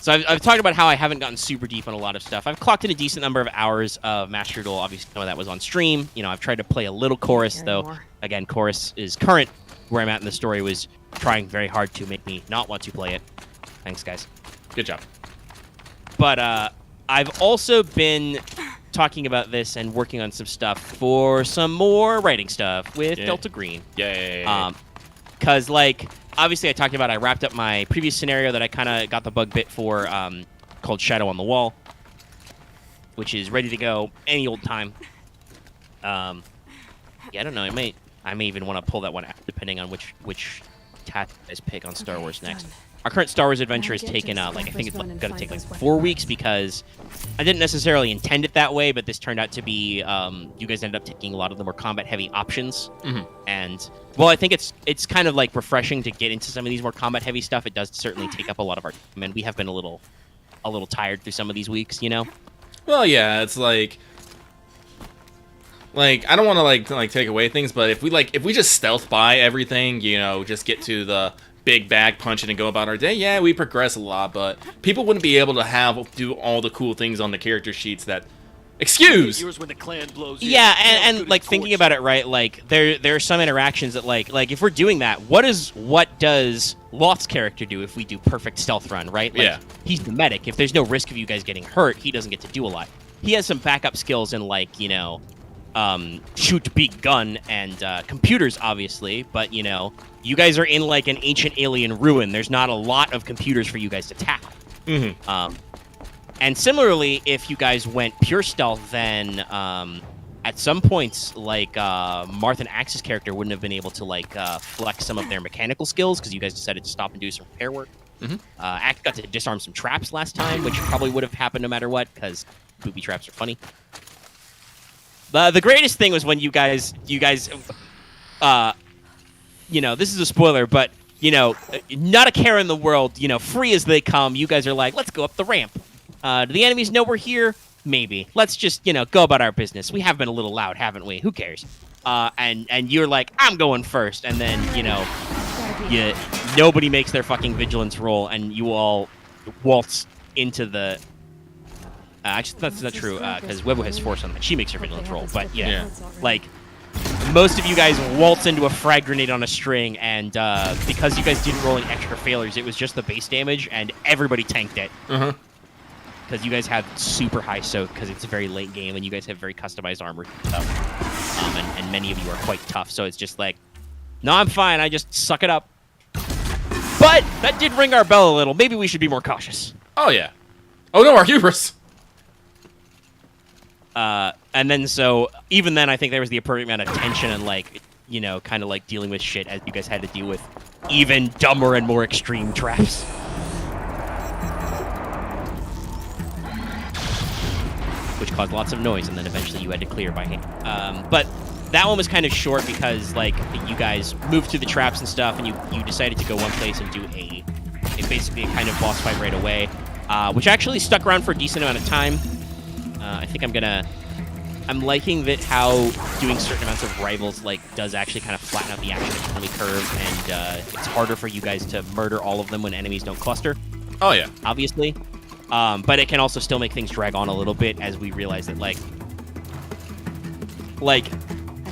So I've talked about how I haven't gotten super deep on a lot of stuff. I've clocked in a decent number of hours of Master Duel. Obviously, some of that was on stream. You know, I've tried to play a little Chorus, though. Again, Chorus is current where I'm at in the story, was trying very hard to make me not want to play it. Thanks, guys. Good job. But I've also been talking about this and working on some stuff for some more writing stuff with Delta Green. Yeah. Because, like, obviously I talked about I wrapped up my previous scenario that I kind of got the bug bit for called Shadow on the Wall, which is ready to go any old time. Yeah, I don't know. I may even want to pull that one out, depending on which task you guys pick on Star Wars next. Our current Star Wars adventure has taken, I think it's going to take like 4 weeks, because I didn't necessarily intend it that way, but this turned out to be, you guys ended up taking a lot of the more combat-heavy options. Mm-hmm. And, well, I think it's kind of, like, refreshing to get into some of these more combat-heavy stuff. It does certainly take up a lot of our time, and we have been a little tired through some of these weeks, you know? Well, yeah, it's like I don't want to like take away things, but if we just stealth by everything, you know, just get to the big bag, punch it, and go about our day, yeah, we progress a lot, but people wouldn't be able to do all the cool things on the character sheets that. Excuse. When the clan blows yeah, and like thinking about it, right? Like there are some interactions that like if we're doing that, what does Loth's character do if we do perfect stealth run, right? Like, yeah. He's the medic. If there's no risk of you guys getting hurt, he doesn't get to do a lot. He has some backup skills in like, you know, shoot, beat, gun, and computers, obviously. But you know, you guys are in like an ancient alien ruin. There's not a lot of computers for you guys to tackle. Mm-hmm. And similarly, if you guys went pure stealth, then at some points, like Marth and Axe's character wouldn't have been able to like flex some of their mechanical skills because you guys decided to stop and do some repair work. Mm-hmm. Axe got to disarm some traps last time, which probably would have happened no matter what because booby traps are funny. The greatest thing was when you guys, you know, this is a spoiler, but you know, not a care in the world, you know, free as they come. You guys are like, let's go up the ramp. Do the enemies know we're here? Maybe. Let's just, you know, go about our business. We have been a little loud, haven't we? Who cares? And you're like, I'm going first. And then, you know, nobody makes their fucking vigilance roll, and you all waltz into the. Actually, that's not true because Webo has force on that. She makes her vigilance roll, but yeah, like most of you guys waltz into a frag grenade on a string, and because you guys didn't roll any extra failures, it was just the base damage, and everybody tanked it. Because you guys have super high soak because it's a very late game, and you guys have very customized armor and stuff, and many of you are quite tough. So it's just like, no, I'm fine. I just suck it up. But that did ring our bell a little. Maybe we should be more cautious. Oh yeah. Oh no, our hubris. And then so even then, I think there was the appropriate amount of tension and like, you know, kind of like dealing with shit as you guys had to deal with even dumber and more extreme traps. Which caused lots of noise, and then eventually you had to clear by hand. But that one was kind of short because like you guys moved through the traps and stuff, and you decided to go one place and do a basically a kind of boss fight right away, which actually stuck around for a decent amount of time. I think I'm liking that how doing certain amounts of rivals like does actually kind of flatten out the action enemy curve, and it's harder for you guys to murder all of them when enemies don't cluster. Oh yeah, obviously. But it can also still make things drag on a little bit as we realize that like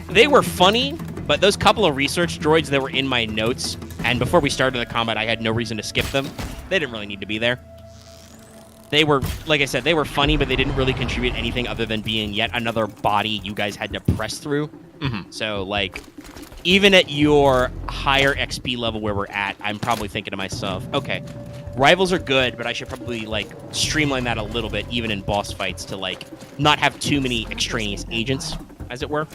they were funny, but those couple of research droids that were in my notes, and before we started the combat, I had no reason to skip them. They didn't really need to be there. They were, like I said, they were funny, but they didn't really contribute anything other than being yet another body you guys had to press through. So, like, even at your higher XP level where we're at, I'm probably thinking to myself, okay, rivals are good, but I should probably, like, streamline that a little bit, even in boss fights, to, like, not have too many extraneous agents, as it were.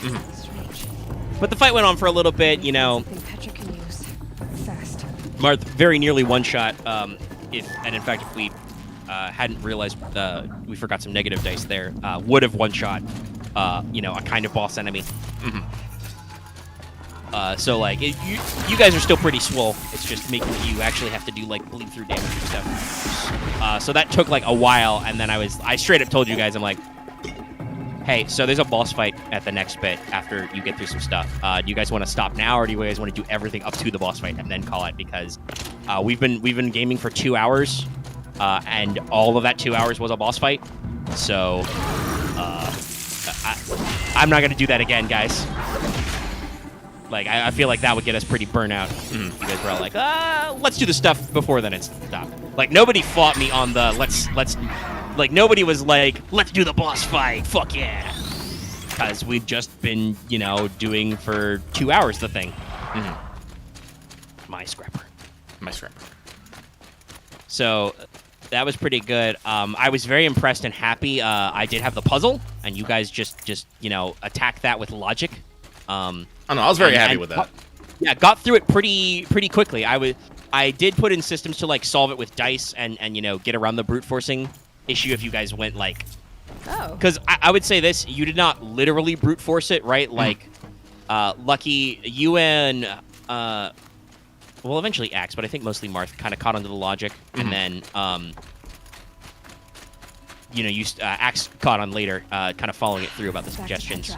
But the fight went on for a little bit, you know. Marth very nearly one-shot, and in fact, if we hadn't realized we forgot some negative dice there, would have one-shot, you know, a kind of boss enemy. So, like, you guys are still pretty swole. It's just making you actually have to do, like, bleed-through damage and stuff. So that took, like, a while, and then I straight up told you guys, I'm like, hey, so there's a boss fight at the next bit after you get through some stuff. Do you guys want to stop now, or do you guys want to do everything up to the boss fight and then call it? Because we've been gaming for 2 hours, and all of that 2 hours was a boss fight. So I'm not gonna do that again, guys. Like, I feel like that would get us pretty burnt out. You guys were all like, let's do the stuff before then and stop. Like, nobody fought me on the let's. Like, nobody was like, let's do the boss fight. Fuck yeah. Because we've just been, you know, doing for 2 hours the thing. My scrapper. So that was pretty good. I was very impressed and happy. I did have the puzzle, and you guys just you know, attacked that with logic. I was very happy with that. Yeah, got through it pretty quickly. I did put in systems to, like, solve it with dice and you know, get around the brute forcing issue if you guys went, like... Because I would say this, you did not literally brute force it, right? Like, Lucky, you and... well, eventually Axe, but I think mostly Marth kind of caught onto the logic, and then, you know, Axe caught on later, kind of following it through about the suggestions.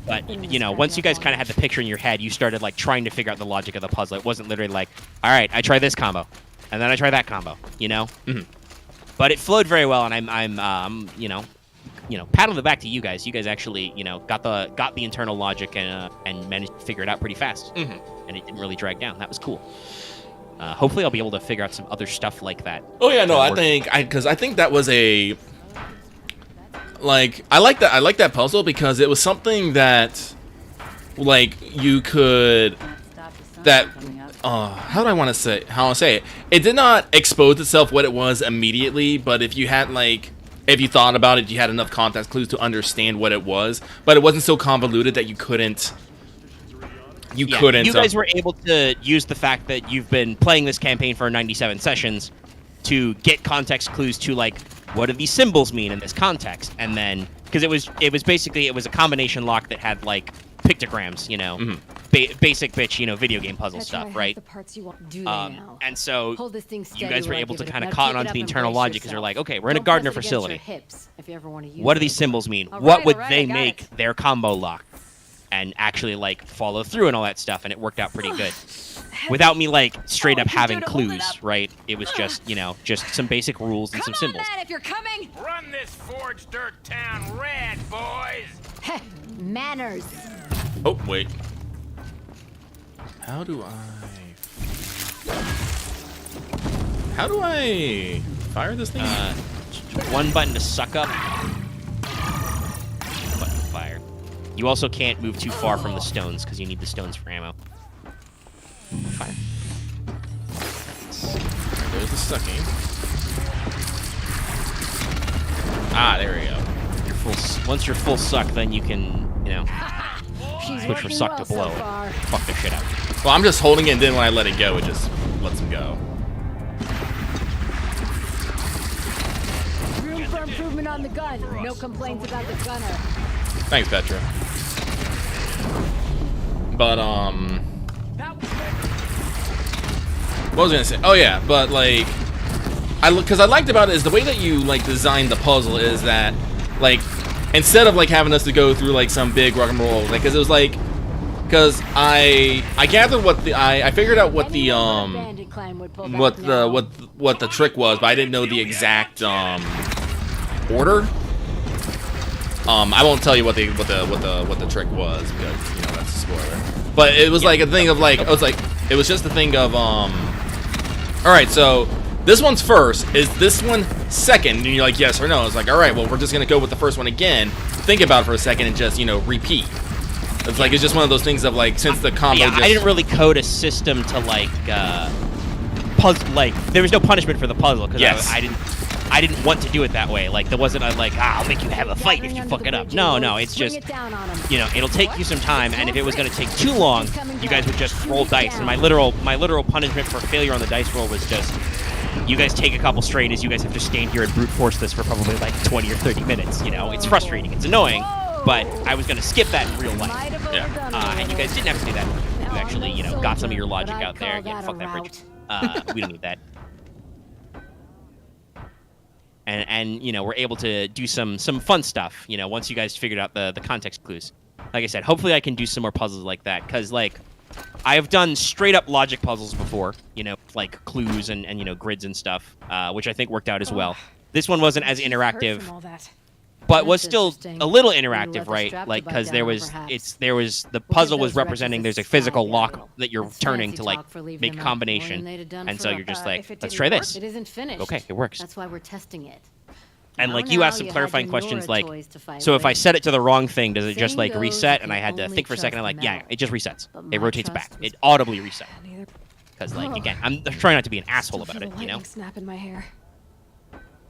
But, you know, once you guys kind of had the picture in your head, you started, like, trying to figure out the logic of the puzzle. It wasn't literally like, all right, I try this combo, and then I try that combo, you know? But it flowed very well, and I'm you know, pat on the back to you guys. You guys actually, you know, got the internal logic and managed to figure it out pretty fast. And it didn't really drag down. That was cool. Hopefully I'll be able to figure out some other stuff like that. Oh yeah, no, I think that was a... Like, I like that puzzle because it was something that, like, you could... That... how do I want to say... How I say it? It did not expose itself what it was immediately, but if you had, like... If you thought about it, you had enough context clues to understand what it was, but it wasn't so convoluted that you couldn't... You guys were able to use the fact that you've been playing this campaign for 97 sessions to get context clues to, like, what do these symbols mean in this context? And then, because it was basically a combination lock that had, like, pictograms, you know, basic bitch, you know, video game puzzle stuff, right? The parts you want. Do now. And so Hold this thing steady you guys were while I able give to it kind a- of now cotton keep it onto up the and internal brace logic because you're yourself. like, okay, we're in a Don't Gardner press it against facility. your hips if you ever want to use What do it. these symbols mean? All What right, would all right, they I got make it. their combo lock? And actually, like, follow through and all that stuff, and it worked out pretty good. without me like straight up having clues, right? It was just, you know, just some basic rules and some symbols. Man, if you're coming. Run this forged dirt town red, boys! Manners. Oh, wait. How do I fire this thing? One button to suck up. Button to fire. You also can't move too far from the stones because you need the stones for ammo. Fire. There's the sucking. Ah, there we go. Once you're full suck, then you can, you know, switch from suck to blow. Fuck the shit out. Well, I'm just holding it, and then when I let it go, it just lets him go. Room for improvement on the gun. No complaints about the gunner. Thanks, Petra. But, what was I gonna say? Oh, yeah, but, like, because I liked about it is the way that you, like, designed the puzzle is that, like, instead of, like, having us to go through, like, some big rock and roll, like, because it was, like, because I gathered what the, I figured out what the, what the trick was, but I didn't know the exact, order. I won't tell you what the trick was because, you know, that's a spoiler. But it was like a thing of like, it was just a thing of all right, so this one's first. Is this one second? And you're like, yes or no. It's like, all right, well, we're just gonna go with the first one again. Think about it for a second and just, you know, repeat. It's like, it's just one of those things of like, since the combo. Yeah, I didn't really code a system to like puzzle. Like, there was no punishment for the puzzle because I didn't want to do it that way. Like, there wasn't a, like, I'll make you have a fight if you fuck it up. No, it's just, you know, it'll take you some time, and if it was going to take too long, you guys would just roll dice. And my literal punishment for failure on the dice roll was just, you guys take a couple straight as you guys have to stand here and brute force this for probably like 20 or 30 minutes, you know? It's frustrating, it's annoying, but I was going to skip that in real life. Yeah. And you guys didn't have to do that. You actually, you know, got some of your logic out there. Yeah, fuck that bridge. We don't need that. And you know, we're able to do some fun stuff, you know, once you guys figured out the context clues. Like I said, hopefully I can do some more puzzles like that, because, like, I have done straight-up logic puzzles before, you know, like clues and you know, grids and stuff, which I think worked out as well. This one wasn't as interactive, but was still a little interactive, right? Like, because the puzzle was representing there's a physical lock that you're turning to, like, make a combination, and so you're just like, let's try this. It isn't finished. Okay, it works. That's why we're testing it. And, like, you asked some clarifying questions, like, so if I set it to the wrong thing, does it just, like, reset? And I had to think for a second. I'm like, yeah, it just resets. It rotates back. It audibly resets. Because, like, again, I'm trying not to be an asshole about it, you know? Snap in my hair.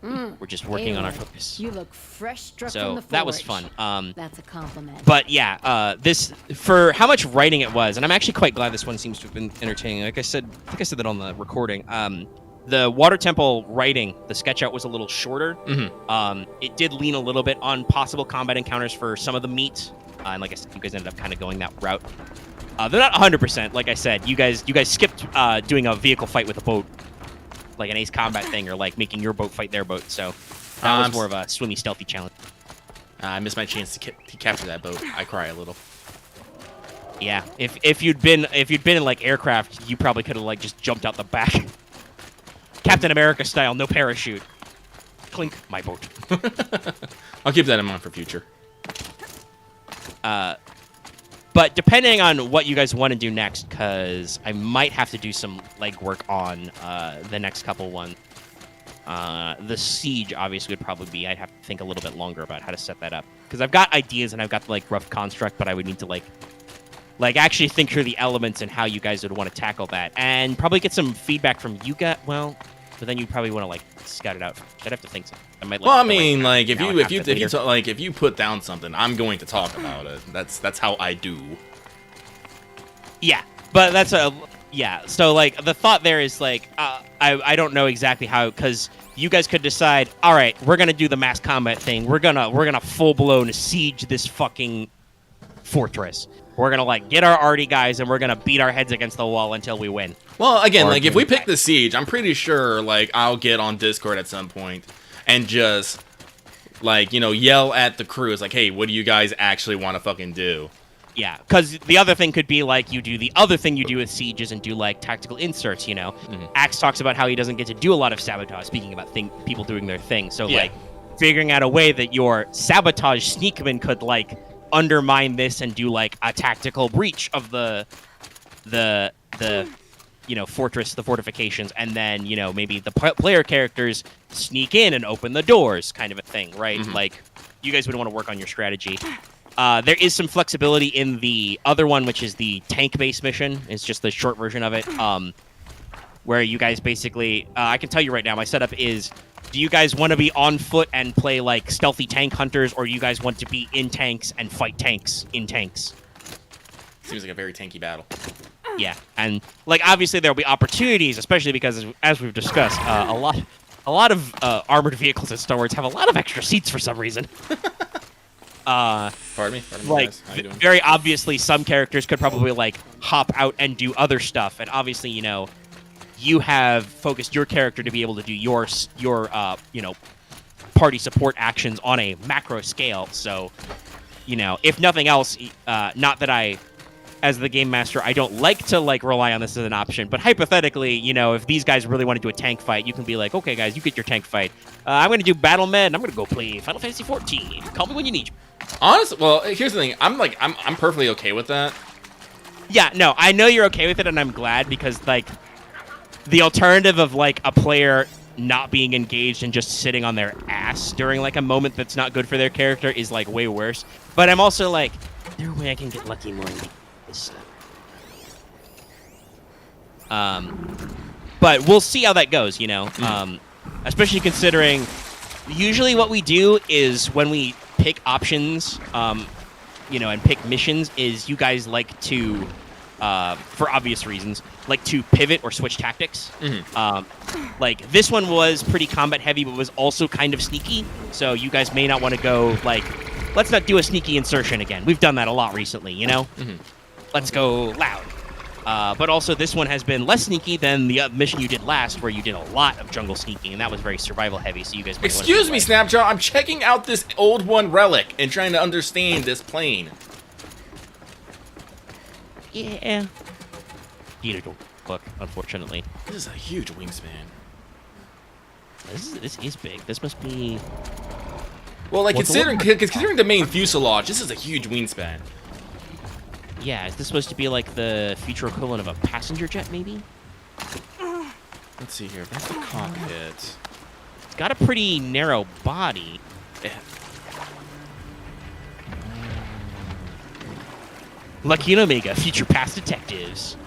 We're just working on our focus. You look fresh struck from So the forge. that was fun. That's a compliment. But yeah, this, for how much writing it was, and I'm actually quite glad this one seems to have been entertaining. Like I said, I think I said that on the recording. The Water Temple writing, the sketch out was a little shorter. It did lean a little bit on possible combat encounters for some of the meat, and like I said, you guys ended up kind of going that route. They're not 100%. Like I said, you guys skipped doing a vehicle fight with a boat, like an Ace Combat thing, or like making your boat fight their boat. So that was more of a swimmy, stealthy challenge. I missed my chance to capture that boat. I cry a little. Yeah, if you'd been in like aircraft, you probably could have like just jumped out the back, Captain America style, no parachute. Clink, my boat. I'll keep that in mind for future. But depending on what you guys want to do next, because I might have to do some legwork on the next couple ones. The siege, obviously, would probably be, I'd have to think a little bit longer about how to set that up. Because I've got ideas and I've got the, like, rough construct, but I would need to, like actually think through the elements and how you guys would want to tackle that. And probably get some feedback from you guys. Well, but then you'd probably want to, like, scout it out. I'd have to think so. I might, like, well, I mean, like, if you put down something, I'm going to talk about it. That's how I do. Yeah, but that's yeah. So, like, the thought there is, like, I don't know exactly how, because you guys could decide, all right, we're gonna do the mass combat thing. We're gonna full blown siege this fucking fortress. We're gonna, like, get our arty guys and we're gonna beat our heads against the wall until we win. Well, again, like, if we pick the siege, I'm pretty sure, like, I'll get on Discord at some point and just, like, you know, yell at the crew. It's like, hey, what do you guys actually want to fucking do? Yeah, because the other thing could be like you do the other thing you do with sieges and do like tactical inserts. You know, Axe talks about how he doesn't get to do a lot of sabotage. Speaking about people doing their thing, so like figuring out a way that your sabotage sneakman could like undermine this and do like a tactical breach of the fortress, the fortifications, and then maybe the player characters sneak in and open the doors, kind of a thing, right? Like you guys would want to work on your strategy. There is some flexibility in the other one, which is the tank-based mission. It's just the short version of it, where you guys basically... I can tell you right now, my setup is, do you guys want to be on foot and play, like, stealthy tank hunters, or do you guys want to be in tanks and fight tanks in tanks? Seems like a very tanky battle. Yeah, and, like, obviously there'll be opportunities, especially because, as we've discussed, a lot of armored vehicles in Star Wars have a lot of extra seats for some reason. Pardon me, like guys. How you doing? very obviously some characters could probably like hop out and do other stuff, and obviously you have focused your character to be able to do your party support actions on a macro scale. So if nothing else, not that I, as the game master, I don't like to like rely on this as an option, but hypothetically, if these guys really want to do a tank fight, you can be like, okay guys, you get your tank fight, I'm going to do battle med and I'm going to go play Final Fantasy 14. Call me when you need me. Honestly, well, here's the thing. I'm perfectly okay with that. Yeah, no, I know you're okay with it, and I'm glad, because like the alternative of like a player not being engaged and just sitting on their ass during like a moment that's not good for their character is like way worse. But I'm also like, is there a way I can get lucky more than this stuff? But we'll see how that goes, especially considering usually what we do is when we pick options, and pick missions, is you guys like to, for obvious reasons, like to pivot or switch tactics. Like this one was pretty combat heavy, but was also kind of sneaky. So you guys may not want to go like, let's not do a sneaky insertion again. We've done that a lot recently, Let's go loud. But also this one has been less sneaky than the mission you did last, where you did a lot of jungle sneaking, and that was very survival heavy, so you guys might Excuse me, Snapjaw, I'm checking out this old one relic and trying to understand this plane. Yeah. Beautiful book, unfortunately. This is a huge wingspan. This is big. This must be... Well, like, considering the main fuselage, this is a huge wingspan. Yeah, is this supposed to be like the future equivalent of a passenger jet, maybe? Let's see here. That's the cockpit. It's got a pretty narrow body. StudiOmega, future past detectives.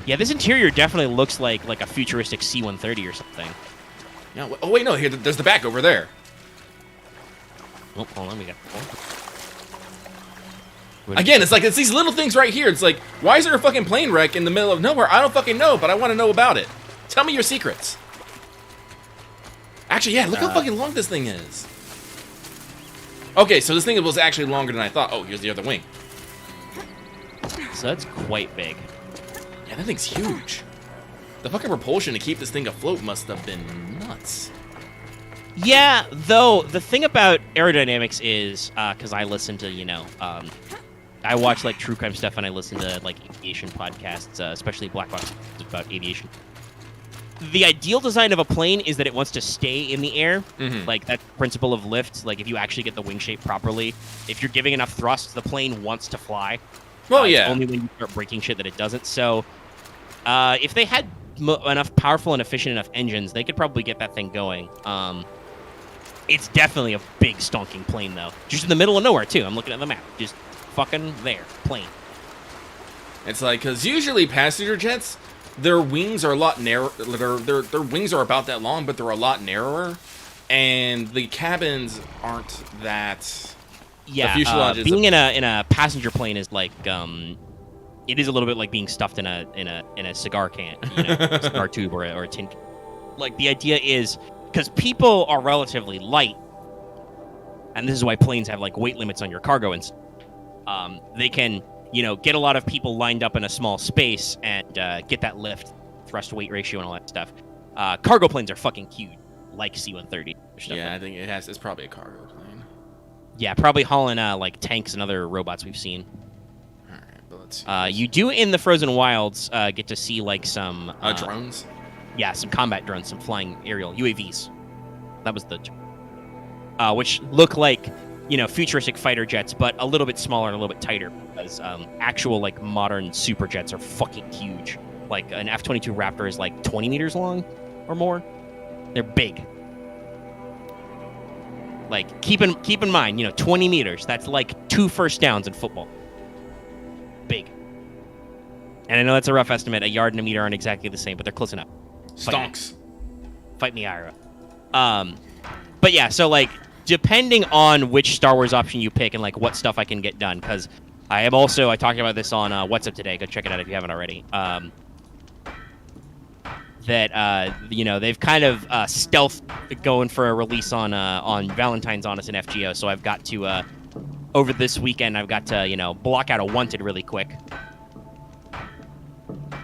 Yeah, this interior definitely looks like a futuristic C-130 or something. Yeah. Oh wait, no. Here, there's the back over there. Oh, hold on, we got. Again, it's these little things right here. It's like, why is there a fucking plane wreck in the middle of nowhere? I don't fucking know, but I want to know about it. Tell me your secrets. Actually, yeah, look how fucking long this thing is. Okay, so this thing was actually longer than I thought. Oh, here's the other wing. So that's quite big. Yeah, that thing's huge. The fucking propulsion to keep this thing afloat must have been nuts. Yeah, though, the thing about aerodynamics is, because I listen to, I watch, like, true crime stuff, and I listen to, like, aviation podcasts, especially Black Box about aviation. The ideal design of a plane is that it wants to stay in the air. Like, that principle of lift, like, if you actually get the wing shape properly, if you're giving enough thrust, the plane wants to fly. Well, yeah. It's only when you start breaking shit that it doesn't. So, if they had enough powerful and efficient enough engines, they could probably get that thing going. It's definitely a big stonking plane, though. Just in the middle of nowhere, too. I'm looking at the map. Just fucking there. Plane. It's like, because usually passenger jets, their wings are a lot narrow. Their wings are about that long, but they're a lot narrower. And the cabins aren't that... Yeah, the fuselage being in a passenger plane is like... it is a little bit like being stuffed in a cigar can, a cigar tube or a tin. Like, the idea is... Because people are relatively light, and this is why planes have like weight limits on your cargo, and they can, get a lot of people lined up in a small space and get that lift, thrust weight ratio, and all that stuff. Cargo planes are fucking huge, like C-130. Yeah, I think it's probably a cargo plane. Yeah, probably hauling like tanks and other robots we've seen. All right, but let's see. You do in the Frozen Wilds get to see like some Drones. Yeah, some combat drones, some flying aerial UAVs. That was the which look like futuristic fighter jets, but a little bit smaller and a little bit tighter because actual like modern super jets are fucking huge. Like an F-22 Raptor is like 20 meters long or more. They're big. Like keep in mind, 20 meters. That's like 2 first downs in football. Big. And I know that's a rough estimate. A yard and a meter aren't exactly the same, but they're close enough. Stonks. Fight me, Ira. But yeah, so like depending on which Star Wars option you pick and like what stuff I can get done, because I talked about this on What's Up Today. Go check it out if you haven't already. They've kind of stealth going for a release on Valentine's on us in FGO. So I've got to over this weekend I've got to block out a Wanted really quick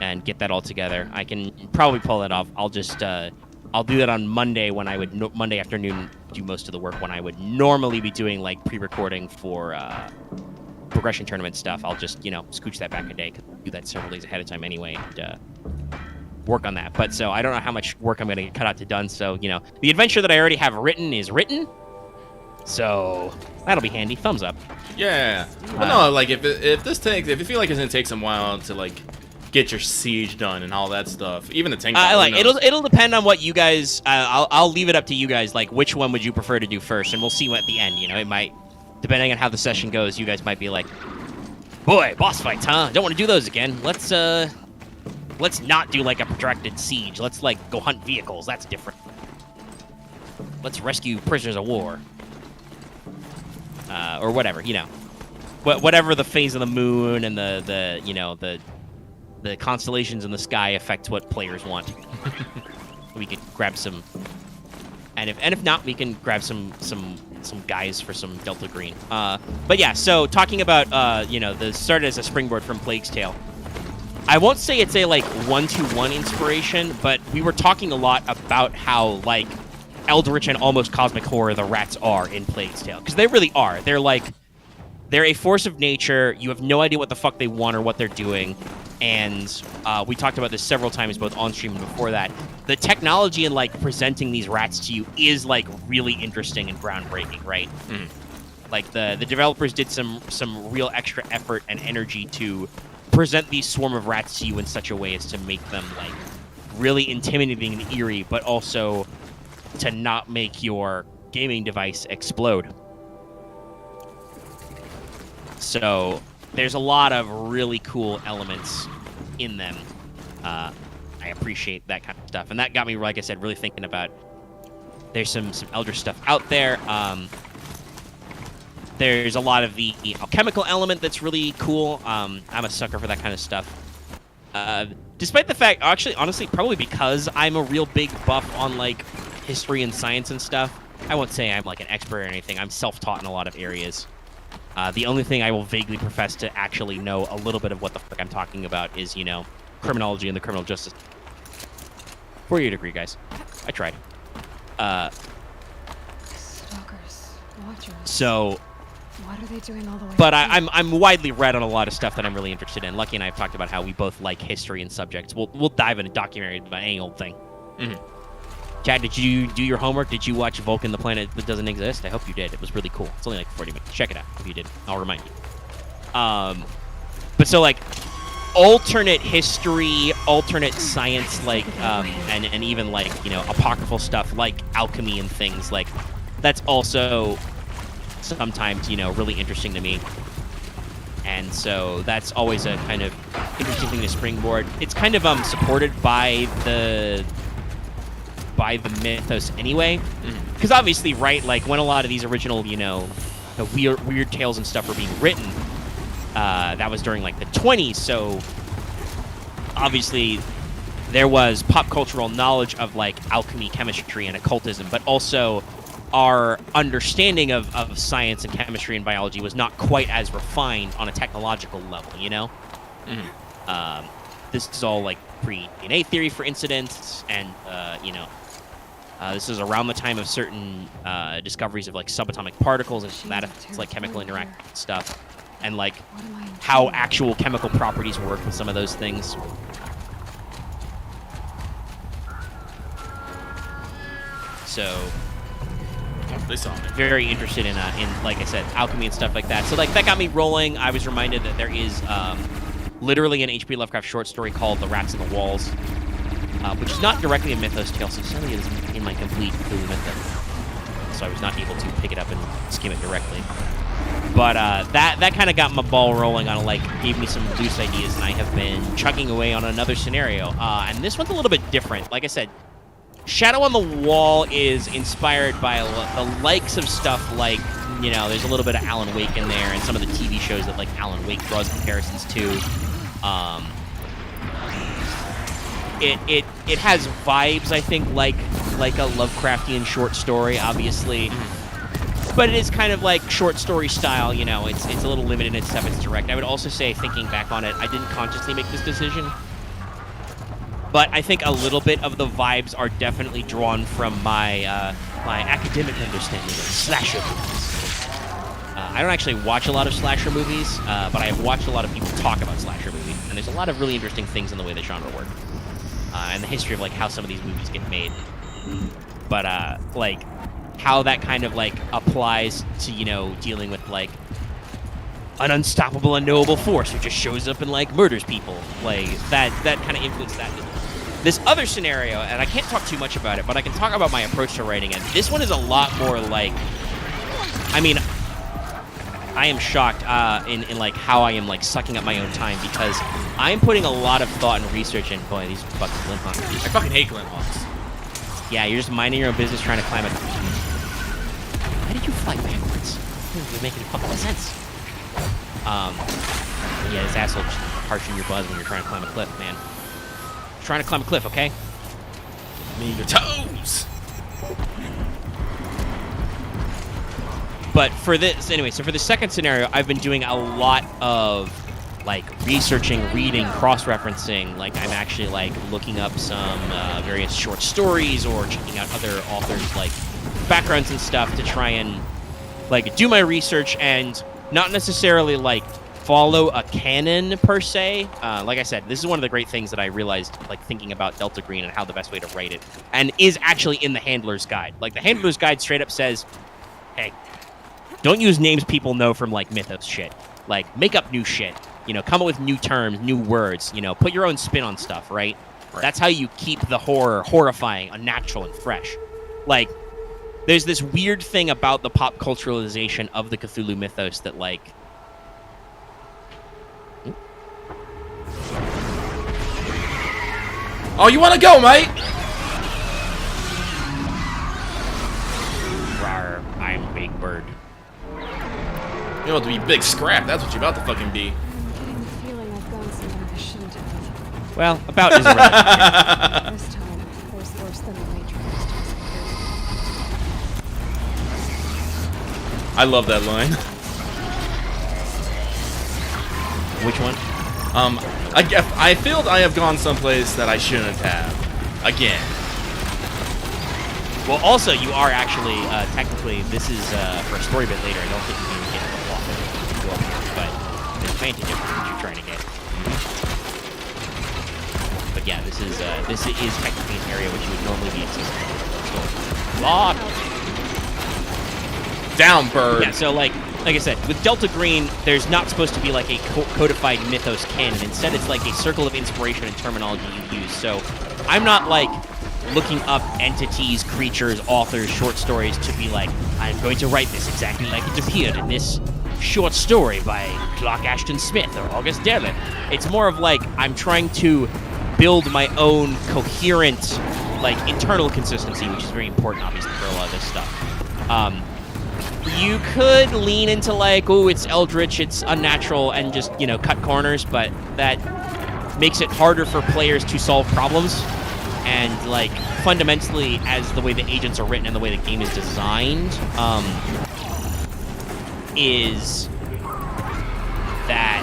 and get that all together. I can probably pull that off. I'll just I'll do that on Monday when I would Monday afternoon do most of the work when I would normally be doing like pre-recording for progression tournament stuff. I'll just scooch that back a day. Do that several days ahead of time anyway and work on that. But so I don't know how much work I'm going to cut out to done. So the adventure that I already have written is written. So that'll be handy. Thumbs up. Yeah. But no, like if you feel like it's gonna take some while to like get your siege done and all that stuff, even the tank. It'll depend on what you guys. I'll leave it up to you guys. Like which one would you prefer to do first, and we'll see at the end. It might, depending on how the session goes, you guys might be like, boy, boss fights, huh? Don't want to do those again. Let's not do like a protracted siege. Let's like go hunt vehicles. That's different. Let's rescue prisoners of war. Or whatever, whatever the phase of the moon and the constellations in the sky affect what players want. We could grab some, and if not, we can grab some guys for some Delta Green. But yeah, so talking about the started as a springboard from Plague's Tale. I won't say it's a like 1-to-1 inspiration, but we were talking a lot about how like eldritch and almost cosmic horror the rats are in Plague's Tale, because they really are. They're a force of nature. You have no idea what the fuck they want or what they're doing, and we talked about this several times both on stream and before that. The technology in like presenting these rats to you is like really interesting and groundbreaking, right? Like the developers did some real extra effort and energy to present these swarm of rats to you in such a way as to make them like really intimidating and eerie, but also to not make your gaming device explode. So there's a lot of really cool elements in them. I appreciate that kind of stuff, and that got me, like I said, really thinking about. There's some Eldritch stuff out there. There's a lot of the alchemical element that's really cool. I'm a sucker for that kind of stuff. Despite the fact, actually, honestly, probably because I'm a real big buff on like history and science and stuff. I won't say I'm like an expert or anything. I'm self-taught in a lot of areas. The only thing I will vaguely profess to actually know a little bit of what the fuck I'm talking about is, criminology and the criminal justice. 4-year degree, guys. I tried. Stalkers, watchers. So. What are they doing all the way? But I'm widely read on a lot of stuff that I'm really interested in. Lucky and I have talked about how we both like history and subjects. We'll dive into documentary about any old thing. Chad, did you do your homework? Did you watch Vulcan, the planet that doesn't exist? I hope you did. It was really cool. It's only like 40 minutes. Check it out if you did. I'll remind you. But so like alternate history, alternate science, like and even like apocryphal stuff like alchemy and things like that's also sometimes really interesting to me. And so that's always a kind of interesting thing to springboard. It's kind of supported by the mythos anyway, because obviously, right, like when a lot of these original the weird tales and stuff were being written, that was during like the 20s, so obviously there was pop cultural knowledge of like alchemy, chemistry, and occultism, but also our understanding of science and chemistry and biology was not quite as refined on a technological level, This is all like pre-DNA theory, for instance, and This is around the time of certain discoveries of like subatomic particles and that it's like chemical interaction stuff, and like how actual chemical properties work with some of those things. So They saw me. very interested in like I said, alchemy and stuff like that. So like that got me rolling. I was reminded that there is literally an H.P. Lovecraft short story called "The Rats in the Walls," which is not directly a mythos tale, so certainly it is in my complete Cthulhu mythos. So I was not able to pick it up and skim it directly. But that kind of got my ball rolling on, like, gave me some loose ideas, and I have been chugging away on another scenario. And this one's a little bit different. Like I said, Shadow on the Wall is inspired by the likes of stuff like, you know, there's a little bit of Alan Wake in there, and some of the TV shows that, like, Alan Wake draws comparisons to. It has vibes, I think, like a Lovecraftian short story, obviously. But it is kind of like short story style, you know, it's a little limited in stuff, it's direct. I would also say, thinking back on it, I didn't consciously make this decision. But I think a little bit of the vibes are definitely drawn from my my academic understanding of slasher movies. I don't actually watch a lot of slasher movies, but I have watched a lot of people talk about slasher movies. And there's a lot of really interesting things in the way the genre works. And the history of, like, how some of these movies get made. But, like, how that kind of, like, applies to, you know, dealing with, like, an unstoppable, unknowable force who just shows up and, like, murders people. Like, that kind of influenced that. This other scenario, and I can't talk too much about it, but I can talk about my approach to writing it. This one is a lot more, like, I mean, I am shocked in like, how I am, like, sucking up my own time, because I'm putting a lot of thought and research in. Boy, these fucking Glinthawks. I fucking hate Glinthawks. Yeah, you're just minding your own business trying to climb a... Why did you fly backwards? It doesn't make any fucking sense. Yeah, this asshole just harshing your buzz when you're trying to climb a cliff, man. You're trying to climb a cliff, okay? Me your toes! But for this, anyway, so for the second scenario, I've been doing a lot of, like, researching, reading, cross-referencing. Like, I'm actually, like, looking up some various short stories or checking out other authors', like, backgrounds and stuff to try and, like, do my research and not necessarily, like, follow a canon, per se. Like I said, this is one of the great things that I realized, like, thinking about Delta Green and how the best way to write it, and is actually in the Handler's Guide. Like, the Handler's Guide straight up says, hey, don't use names people know from, like, mythos shit. Like, make up new shit. You know, come up with new terms, new words. You know, put your own spin on stuff, right? That's how you keep the horror horrifying, unnatural, and fresh. Like, there's this weird thing about the pop culturalization of the Cthulhu mythos that, like... Oh, you want to go, mate? Rawr, I'm Big Bird. You want to be big scrap, that's what you're about to fucking be. I'm getting the feeling I've gone somewhere I shouldn't have. Well, about is irrelevant. This time, it was worse than the Matrix. I love that line. Which one? I feel I have gone someplace that I shouldn't have. Again. Well, also, you are actually, technically, this is for a story bit later. I don't think you can get a walk but there's vantage of what you're trying to get. But yeah, this is technically an area which you would normally be accessible to. Lock! Down, bird! Yeah, so, like I said, with Delta Green, there's not supposed to be, like, a codified mythos canon. Instead, it's like a circle of inspiration and terminology you use. So I'm not, like, looking up entities, creatures, authors, short stories to be like, I'm going to write this exactly like it appeared in this short story by Clark Ashton Smith or August Derleth. It's more of like, I'm trying to build my own coherent, like, internal consistency, which is very important, obviously, for a lot of this stuff. You could lean into, like, oh, it's eldritch, it's unnatural, and just, you know, cut corners, but that makes it harder for players to solve problems. And, like, fundamentally, as the way the agents are written and the way the game is designed, is that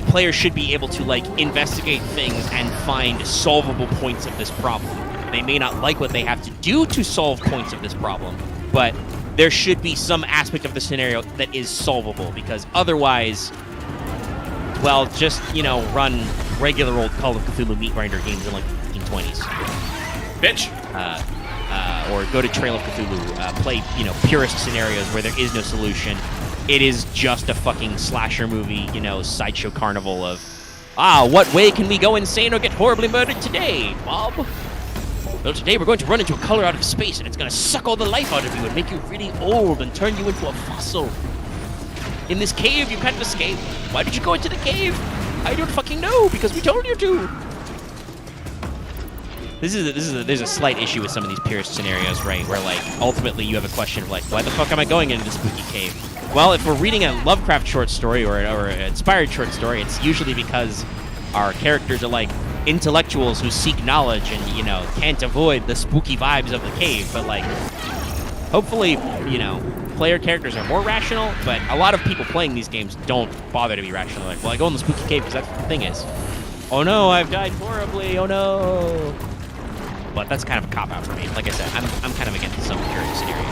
players should be able to, like, investigate things and find solvable points of this problem. They may not like what they have to do to solve points of this problem, but there should be some aspect of the scenario that is solvable, because otherwise, well, just, run regular old Call of Cthulhu meat grinder games in like the 1920s. Bitch. Or go to Trail of Cthulhu, play, purist scenarios where there is no solution. It is just a fucking slasher movie, sideshow carnival of, what way can we go insane or get horribly murdered today, Bob? Well, today we're going to run into a color out of space, and it's going to suck all the life out of you and make you really old and turn you into a fossil. In this cave, you can't escape. Why did you go into the cave? I don't fucking know, because we told you to. There's a slight issue with some of these purist scenarios, right? Where, like, ultimately you have a question of, like, why the fuck am I going into this spooky cave? Well, if we're reading a Lovecraft short story or an inspired short story, it's usually because our characters are, like, intellectuals who seek knowledge and, can't avoid the spooky vibes of the cave. But, like, hopefully, player characters are more rational, but a lot of people playing these games don't bother to be rational. Like, well, I go in the spooky cave because that's what the thing is. Oh no, I've died horribly, oh no. But that's kind of a cop-out for me. Like I said, I'm kind of against some purist scenario.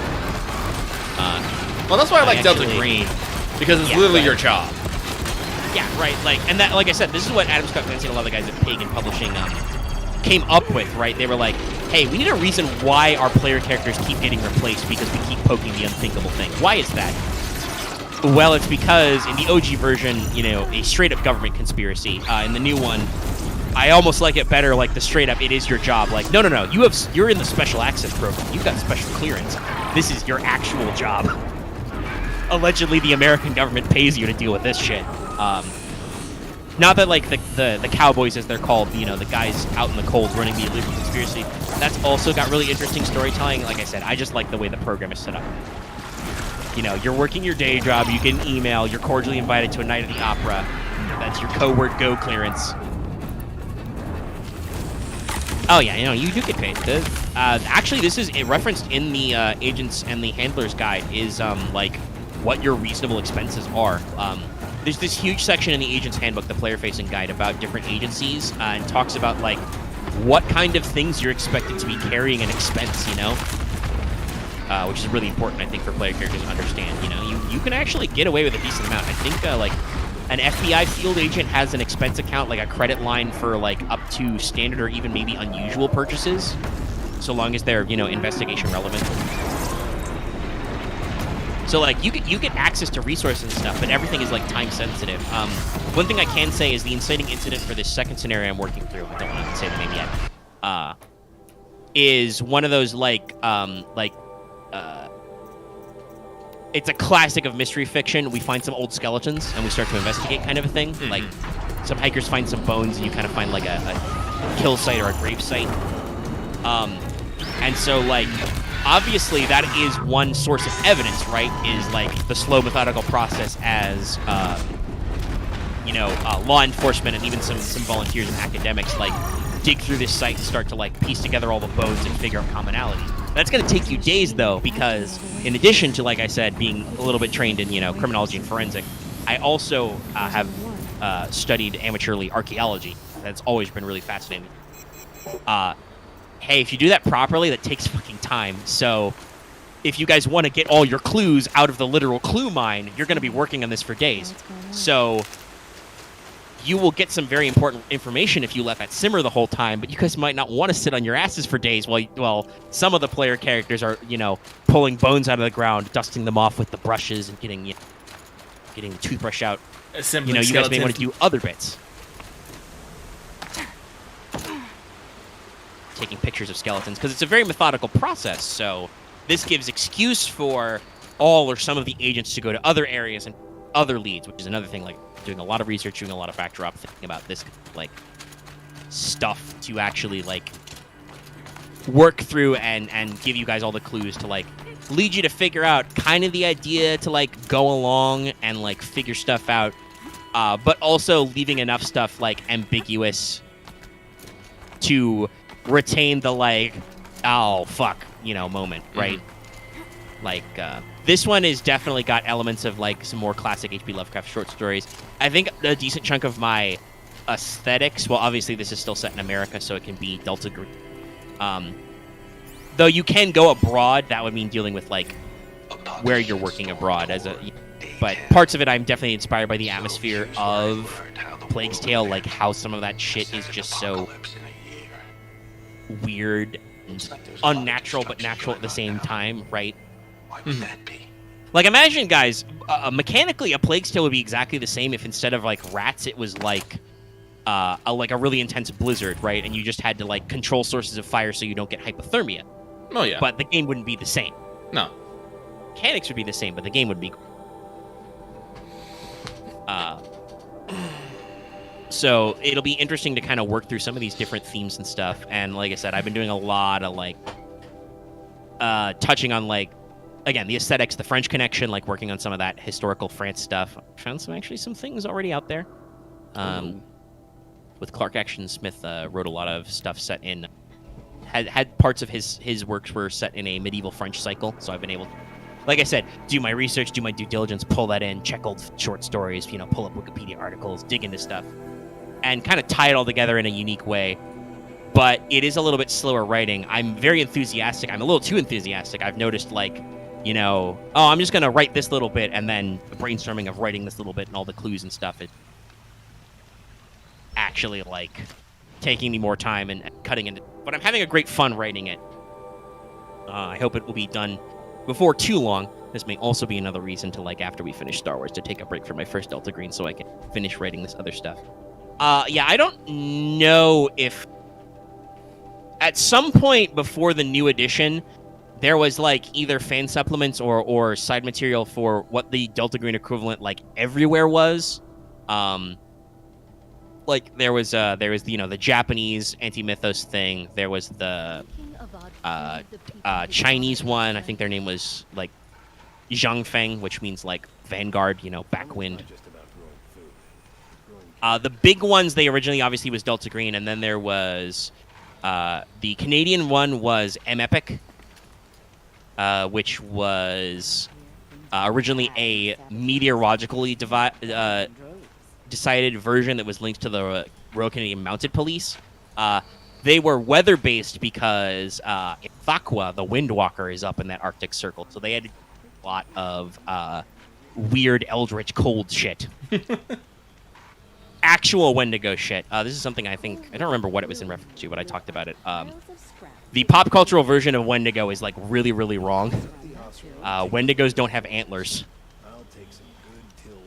Well, that's why I like Delta Green, because it's literally your job. Yeah, right. And that, like I said, this is what Adam Scott Clancy and a lot of the guys at Pagan Publishing came up with, right? They were like, hey, we need a reason why our player characters keep getting replaced because we keep poking the unthinkable thing. Why is that? Well, it's because in the OG version, a straight-up government conspiracy. In the new one, I almost like it better, like the straight-up, it is your job. Like, no, you're in the special access program. You've got special clearance. This is your actual job. Allegedly, the American government pays you to deal with this shit. Not that, like, the cowboys, as they're called, the guys out in the cold running the illegal conspiracy, that's also got really interesting storytelling. Like I said, I just like the way the program is set up. You're working your day job, you get an email, you're cordially invited to a night at the opera. That's your code go clearance. Oh yeah, you do get paid. Actually, this is referenced in the Agents and the Handlers Guide, is like what your reasonable expenses are. There's this huge section in the Agent's Handbook, the player-facing guide, about different agencies, and talks about like what kind of things you're expected to be carrying an expense, which is really important, I think, for player characters to understand. You can actually get away with a decent amount. I think like an FBI field agent has an expense account, like a credit line for like up to standard or even maybe unusual purchases, so long as they're investigation relevant. So like you get access to resources and stuff, but everything is like time sensitive. One thing I can say is the inciting incident for this second scenario I'm working through, I don't want to say the name yet, is one of those it's a classic of mystery fiction. We find some old skeletons and we start to investigate, kind of a thing. Like some hikers find some bones and you kind of find like a kill site or a grave site. And so like obviously that is one source of evidence, right? Is like the slow methodical process as law enforcement and even some volunteers and academics like dig through this site and start to like piece together all the bones and figure out commonalities. That's going to take you days, though, because in addition to, like I said, being a little bit trained in, criminology and forensic, I also have studied amateurly archaeology. That's always been really fascinating. Hey, if you do that properly, that takes fucking time. So if you guys want to get all your clues out of the literal clue mine, you're going to be working on this for days. So you will get some very important information if you let that simmer the whole time, but you guys might not want to sit on your asses for days while some of the player characters are, pulling bones out of the ground, dusting them off with the brushes and getting the toothbrush out. Assembling you guys may want to do other bits. Taking pictures of skeletons, because it's a very methodical process, so this gives excuse for all or some of the agents to go to other areas and other leads, which is another thing, like doing a lot of research, doing a lot of backdrop, thinking about this like stuff to actually like work through and give you guys all the clues to like lead you to figure out kind of the idea to like go along and like figure stuff out, but also leaving enough stuff like ambiguous to retain the like, oh fuck, moment, right? Like this one is definitely got elements of like some more classic H.P. Lovecraft short stories. I think a decent chunk of my aesthetics, well, obviously this is still set in America, so it can be Delta Green Though you can go abroad, that would mean dealing with like where you're working abroad as a. But parts of it, I'm definitely inspired by the atmosphere of Plague's Tale, like how some of that shit is just so weird and unnatural, but natural at the same time, right? Like, imagine, guys, mechanically, a Plague's Tale would be exactly the same if instead of like rats, it was like a really intense blizzard, right? And you just had to like control sources of fire so you don't get hypothermia. Oh yeah. But the game wouldn't be the same. No. Mechanics would be the same, but the game would be. So it'll be interesting to kind of work through some of these different themes and stuff. And like I said, I've been doing a lot of like touching on like, again, the aesthetics, the French connection, like working on some of that historical France stuff. I found some things already out there. With Clark Action Smith wrote a lot of stuff set in had parts of his works were set in a medieval French cycle, so I've been able to, like I said, do my research, do my due diligence, pull that in, check old short stories, pull up Wikipedia articles, dig into stuff, and kind of tie it all together in a unique way. But it is a little bit slower writing. I'm very enthusiastic. I'm a little too enthusiastic. I've noticed, like, I'm just going to write this little bit, and then the brainstorming of writing this little bit and all the clues and stuff, it actually, like, taking me more time and cutting into. But I'm having a great fun writing it. I hope it will be done before too long. This may also be another reason to, like, after we finish Star Wars, to take a break from my first Delta Green so I can finish writing this other stuff. Yeah, I don't know if at some point before the new edition, there was, like, either fan supplements or side material for what the Delta Green equivalent, like, everywhere was. Like, there was the Japanese anti-mythos thing. There was the Chinese one. I think their name was, like, Zhangfeng, which means, like, vanguard, backwind. The big ones, they originally obviously was Delta Green, and then there was the Canadian one was M-Epic, which was originally a meteorologically decided version that was linked to the Royal Canadian Mounted Police. They were weather-based because Thaqua, the Windwalker, is up in that Arctic Circle, so they had a lot of weird eldritch cold shit. Actual Wendigo shit. This is something I don't remember what it was in reference to, but I talked about it. The pop cultural version of Wendigo is, like, really, really wrong. Wendigos don't have antlers.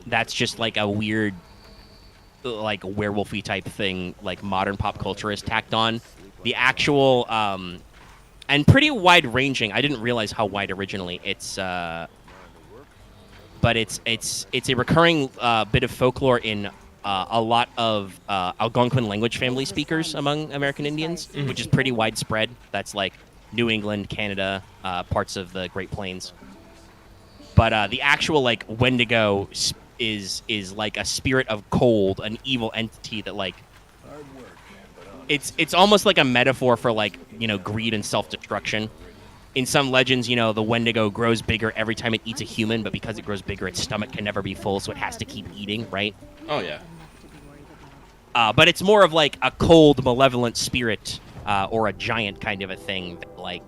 That's just, like, a weird, like, werewolfy type thing, like, modern pop culture is tacked on. The actual, and pretty wide-ranging. I didn't realize how wide originally. It's, but it's a recurring bit of folklore in a lot of Algonquin language family speakers among American Indians, which is pretty widespread. That's like New England, Canada, parts of the Great Plains. But the actual, like, Wendigo is like a spirit of cold, an evil entity that, like, it's almost like a metaphor for, like, greed and self-destruction. In some legends, the Wendigo grows bigger every time it eats a human, but because it grows bigger, its stomach can never be full, so it has to keep eating, right? Oh, yeah. But it's more of, like, a cold, malevolent spirit, or a giant kind of a thing that, like,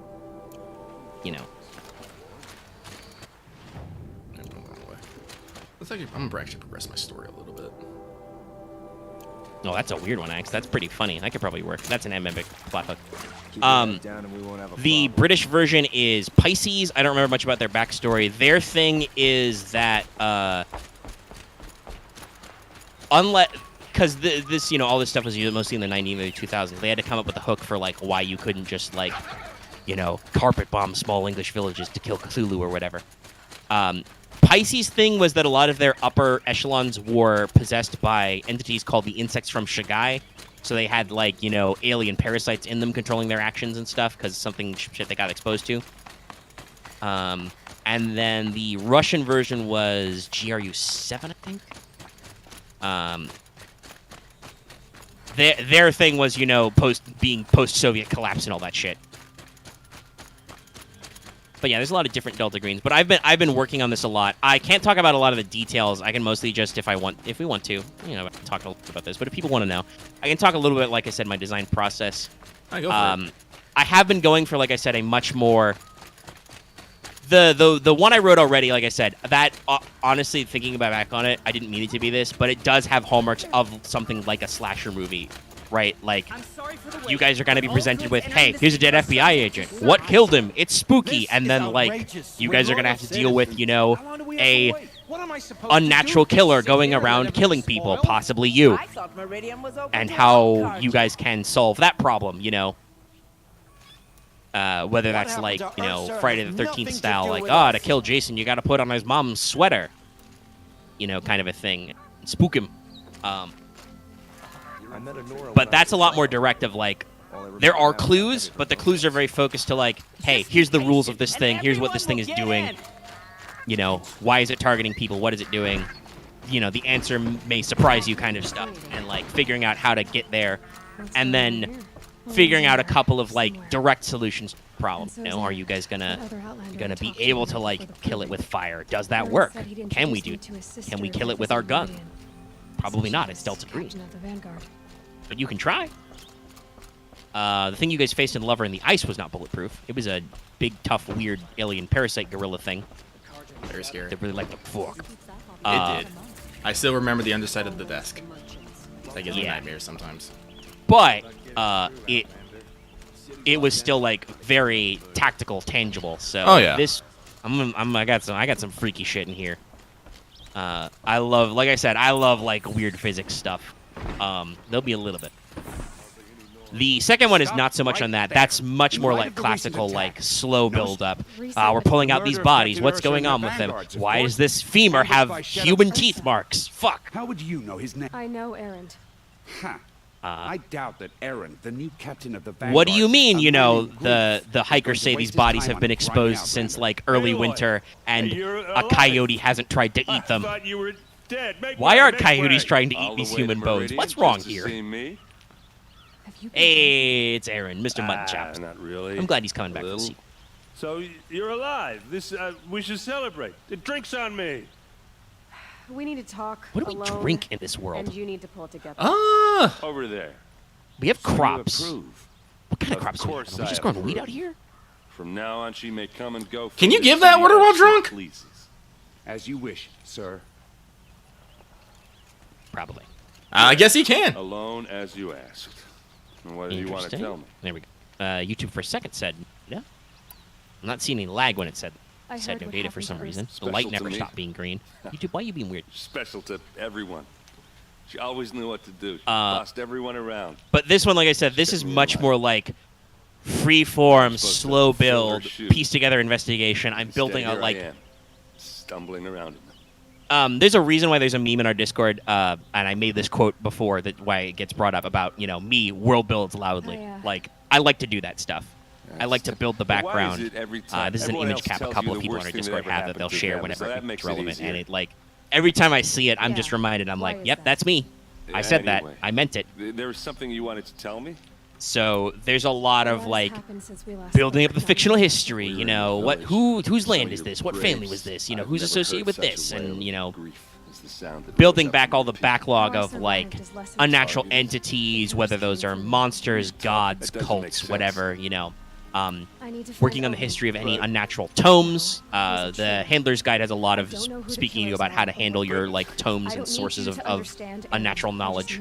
I'm gonna actually progress my story a little bit. No, that's a weird one, Axe. That's pretty funny. That could probably work. That's an M-Epic plot hook. The British version is Pisces. I don't remember much about their backstory. Their thing is that, because this, all this stuff was used mostly in the 1990s, 2000s. They had to come up with a hook for, like, why you couldn't just, like, carpet bomb small English villages to kill Cthulhu or whatever. Pisces' thing was that a lot of their upper echelons were possessed by entities called the insects from Shagai. So they had, like, alien parasites in them controlling their actions and stuff because something shit they got exposed to. And then the Russian version was GRU-7, I think. Their thing was, post-Soviet collapse and all that shit. But yeah, there's a lot of different Delta Greens. But I've been working on this a lot. I can't talk about a lot of the details. I can mostly just, if we want to, talk a little bit about this. But if people want to know, I can talk a little bit, like I said, my design process. I go for it. I have been going for, like I said, a much more... The one I wrote already, like I said, that, honestly, thinking back on it, I didn't mean it to be this, but it does have hallmarks of something like a slasher movie, right? Like, you guys are going to be presented with, hey, here's a dead FBI agent. What killed him? It's spooky. And then, like, you guys are going to have to deal with, you know, a unnatural killer going around killing people, possibly you. And how you guys can solve that problem, you know. Whether that's like, you know, Friday the 13th style, like, to kill Jason, you got to put on his mom's sweater, you know, kind of a thing. Spook him. But that's a lot more direct of, like, there are clues, but the clues are very focused to, like, hey, here's the rules of this thing. Here's what this thing is doing. You know, why is it targeting people? What is it doing? You know, the answer may surprise you kind of stuff. And, like, figuring out how to get there. And then figuring out a couple of, like, direct solutions to the problem. You know, are you guys gonna be able to, like, kill it with fire? Does that work? Can we do? Can we kill it with our gun? Probably not. It's Delta Green. But you can try. The thing you guys faced in Lover in the Ice was not bulletproof. It was a big, tough, weird alien parasite gorilla thing. Very scary. They really like the fuck. It did. I still remember the underside of the desk. That gives me nightmares sometimes. But it was still, like, very tactical, tangible. So this, I got some freaky shit in here. I love, like I said, I love, like, weird physics stuff. There'll be a little bit. The second one is not so much on that. That's much more like classical, like, slow build-up. We're pulling out these bodies. What's going on with them? Why does this femur have human teeth marks? Fuck. How would you know his name? I know Erend. Huh. I doubt that Erend, the new captain of the Vanguard... What do you mean, you know, the hikers say these bodies have been exposed since, like, early winter, and a coyote hasn't tried to eat them? Why aren't coyotes trying to eat these human bones? What's wrong here? Hey, it's Aaron, Mr. Mutton Chops. Not really. I'm glad he's coming back for the sequel. So you're alive. We should celebrate. The drink's on me. We need to talk. What do we alone, drink in this world? And you need to pull it together. Over there. We have crops. So what kind of crops do we have? Are we just growing weed out here? From now on, she may come and go. Can you give that order while drunk? As you wish, sir. Probably. I guess he can. Alone as you asked. And what do you want to tell me? There we go. YouTube for a second said, yeah. I'm not seeing any lag when it said no data for some reason. The light never stopped being green. YouTube, why are you being weird? Special to everyone. She always knew what to do. She bossed everyone around. But this one, like I said, this is much more like free-form, slow build, piece together investigation. I'm building a, like... stumbling around. There's a reason why there's a meme in our Discord, and I made this quote before, that why it gets brought up about, you know, me, world builds loudly. Like, I like to do that stuff. I like to build the background. This is an image cap a couple of people on our Discord have that they'll share whenever it's relevant. And it, like, every time I see it, I'm just reminded. I'm like, yep, that's me. I said that. I meant it. There was something you wanted to tell me? So there's a lot of, like, building up the fictional history, you know, whose land is this? What family was this? You know, who's associated with this? And, you know, building back all the backlog of, like, unnatural entities, whether those are monsters, gods, cults, whatever, you know. Working on the history of any unnatural tomes. The Handler's Guide has a lot of speaking to you about how to handle your, like, tomes and sources of unnatural knowledge.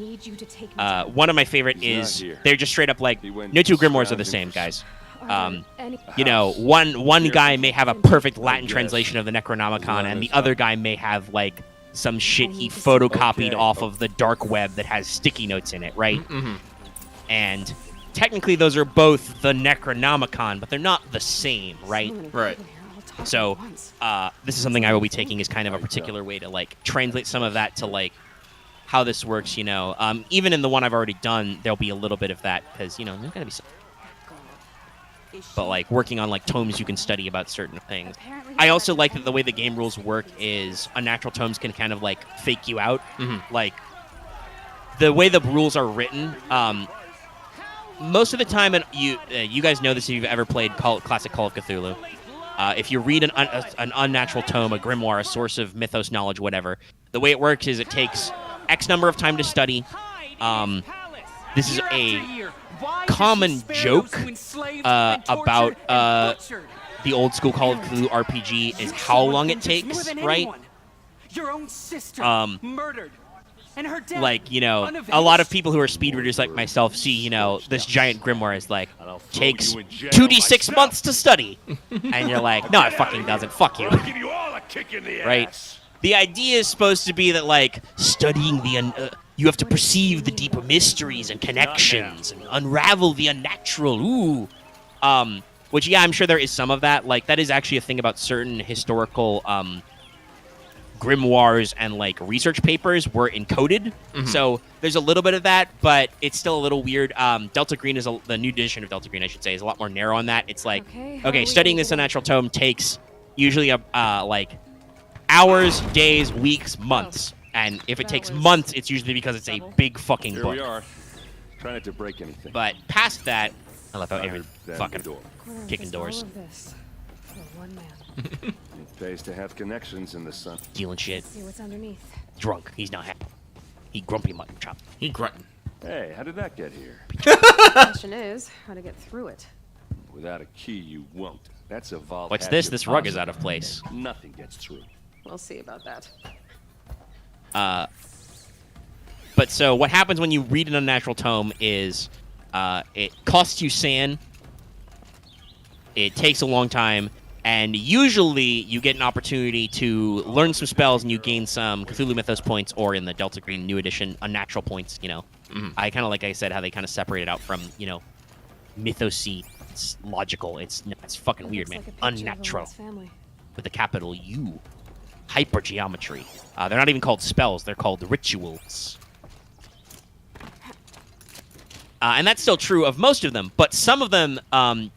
One of my favorite is they're just straight up like, no two grimoires are the same, guys. You know, one guy may have a perfect Latin translation of the Necronomicon, and the other guy may have, like, some shit he photocopied off of the dark web that has sticky notes in it, right? And technically those are both the Necronomicon, but they're not the same, right? Right. So this is something I will be taking as kind of a particular way to, like, translate some of that to, like, how this works, you know. Even in the one I've already done, there'll be a little bit of that, because, you know, there's gotta be some... But, like, working on, like, tomes you can study about certain things. I also like that the way the game rules work is unnatural tomes can kind of, like, fake you out. Like, the way the rules are written, most of the time, and you guys know this if you've ever played classic Call of Cthulhu, if you read an unnatural tome, a grimoire, a source of mythos knowledge, whatever, the way it works is it takes X number of time to study. This is a common joke about the old school Call of Cthulhu RPG is how long it takes, right? Your own sister murdered. And her death, like, you know, a lot of people who are speed readers like myself see, you know, this giant grimoire is like, takes 2d6 months to study. And you're like, no, it fucking doesn't. Fuck you. I'll give you all a kick in the Right? ass. The idea is supposed to be that, like, studying you have to perceive the deeper mysteries and connections and unravel the unnatural. Ooh. Which, yeah, I'm sure there is some of that. Like, that is actually a thing about certain historical grimoires and like research papers were encoded, so there's a little bit of that, but it's still a little weird. Delta Green is the new edition of Delta Green, I should say, is a lot more narrow on that. It's like, okay, studying this unnatural tome takes usually like hours, days, weeks, months, and if it takes months, it's usually because it's a big fucking Here book. we are. Try not to break anything. But past that, I love how Aaron That fucking door. kicking doors, For one man. It pays to have connections in the sun. dealing shit, See what's underneath. drunk. He's not happy. He grumpy mutton chop. He grunting. Hey, how did that get here? The question is, how to get through it. Without a key, you won't. That's a vault. What's hatch this? This rug is impossible. out of place. Nothing gets through. We'll see about that. But so what happens when you read an unnatural tome is it costs you sand, it takes a long time, and usually you get an opportunity to learn some spells and you gain some Cthulhu Mythos points, or in the Delta Green New Edition, unnatural points, you know. I kind of, like I said, how they kind of separate it out from, you know, mythosy. It's logical. It's fucking weird, man. Looks like a picture of a Unnatural. lost family. With a capital U. Hypergeometry. They're not even called spells. They're called rituals. And that's still true of most of them. But some of them, some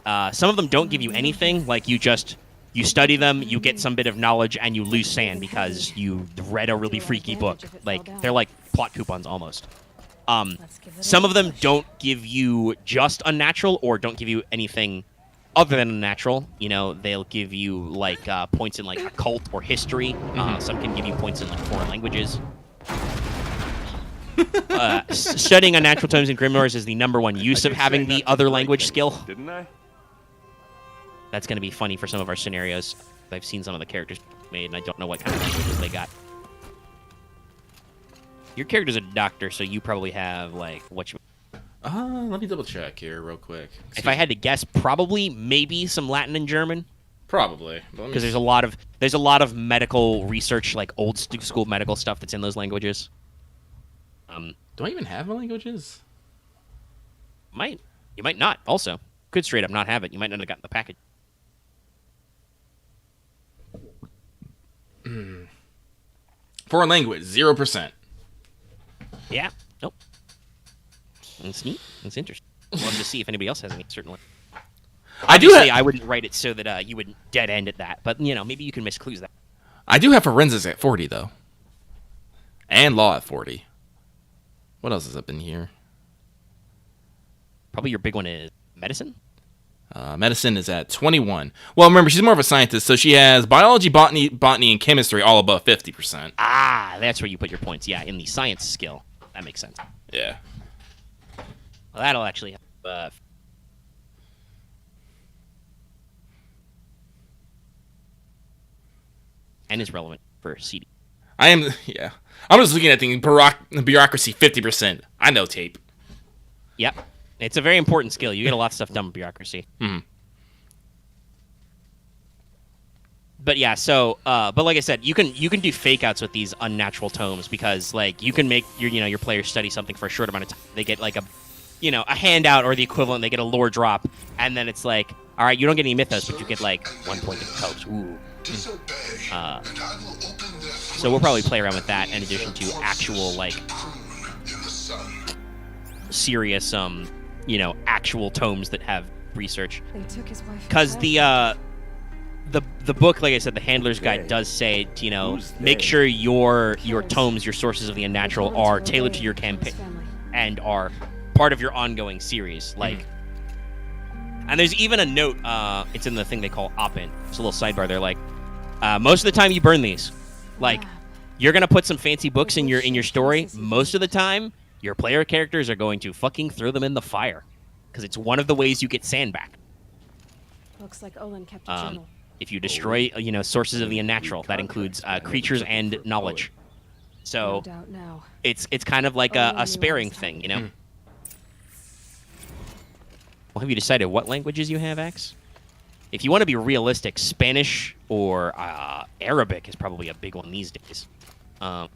of them don't give you anything. Like, you study them, you get some bit of knowledge, and you lose sand because you read a really freaky book. Like, they're like plot coupons almost. Some of them don't give you just unnatural or don't give you anything other than unnatural. You know, they'll give you like points in like occult or history. Some can give you points in like foreign languages. Studying unnatural tomes and grimoires is the #1 use of having the other language skill. Didn't I? That's going to be funny for some of our scenarios. I've seen some of the characters made, and I don't know what kind of languages they got. Your character's a doctor, so you probably have, like, what you... Let me double check here real quick. If I had to guess, probably, maybe some Latin and German. Probably. Because there's a lot of medical research, like old school medical stuff that's in those languages. Do I even have my languages? You might not, also. Could straight up not have it. You might not have gotten the package. Foreign language, 0%. Yeah. Nope. That's neat. That's interesting. Love to see if anybody else has any, certainly. I do have. I wouldn't write it so that you would dead end at that, but you know, maybe you can miss clues that. I do have forensics at 40 though, and law at 40. What else is up in here? Probably your big one is medicine. Medicine is at 21. Well, remember, she's more of a scientist, so she has biology, botany, and chemistry all above 50%. Ah, that's where you put your points. Yeah, in the science skill. That makes sense. Yeah. Well, that'll actually help. And is relevant for CD. Yeah. I'm just looking at the bureaucracy 50%. I know tape. Yep. It's a very important skill. You get a lot of stuff done with bureaucracy. But yeah, so but like I said, you can do fake outs with these unnatural tomes because like you can make your players study something for a short amount of time. They get like a handout or the equivalent. They get a lore drop, and then it's like, all right, you don't get any mythos, but you get like 1 point of tomes. Ooh. So we'll probably play around with that in addition to actual like serious actual tomes that have research. They took his wife. Because the book, like I said, the Handler's Guide does say, make sure your tomes, your sources of the unnatural, are tailored to your campaign and are part of your ongoing series. Like, and there's even a note. It's in the thing they call op-in. It's a little sidebar. They're like, most of the time you burn these. Like, you're gonna put some fancy books in your story. Most of the time, your player characters are going to fucking throw them in the fire, because it's one of the ways you get sand back. Looks like Olin kept a journal. If you destroy, sources of the unnatural, that includes creatures and knowledge. So No doubt now. it's kind of like a sparing thing, Well, have you decided what languages you have, X? If you want to be realistic, Spanish or Arabic is probably a big one these days. I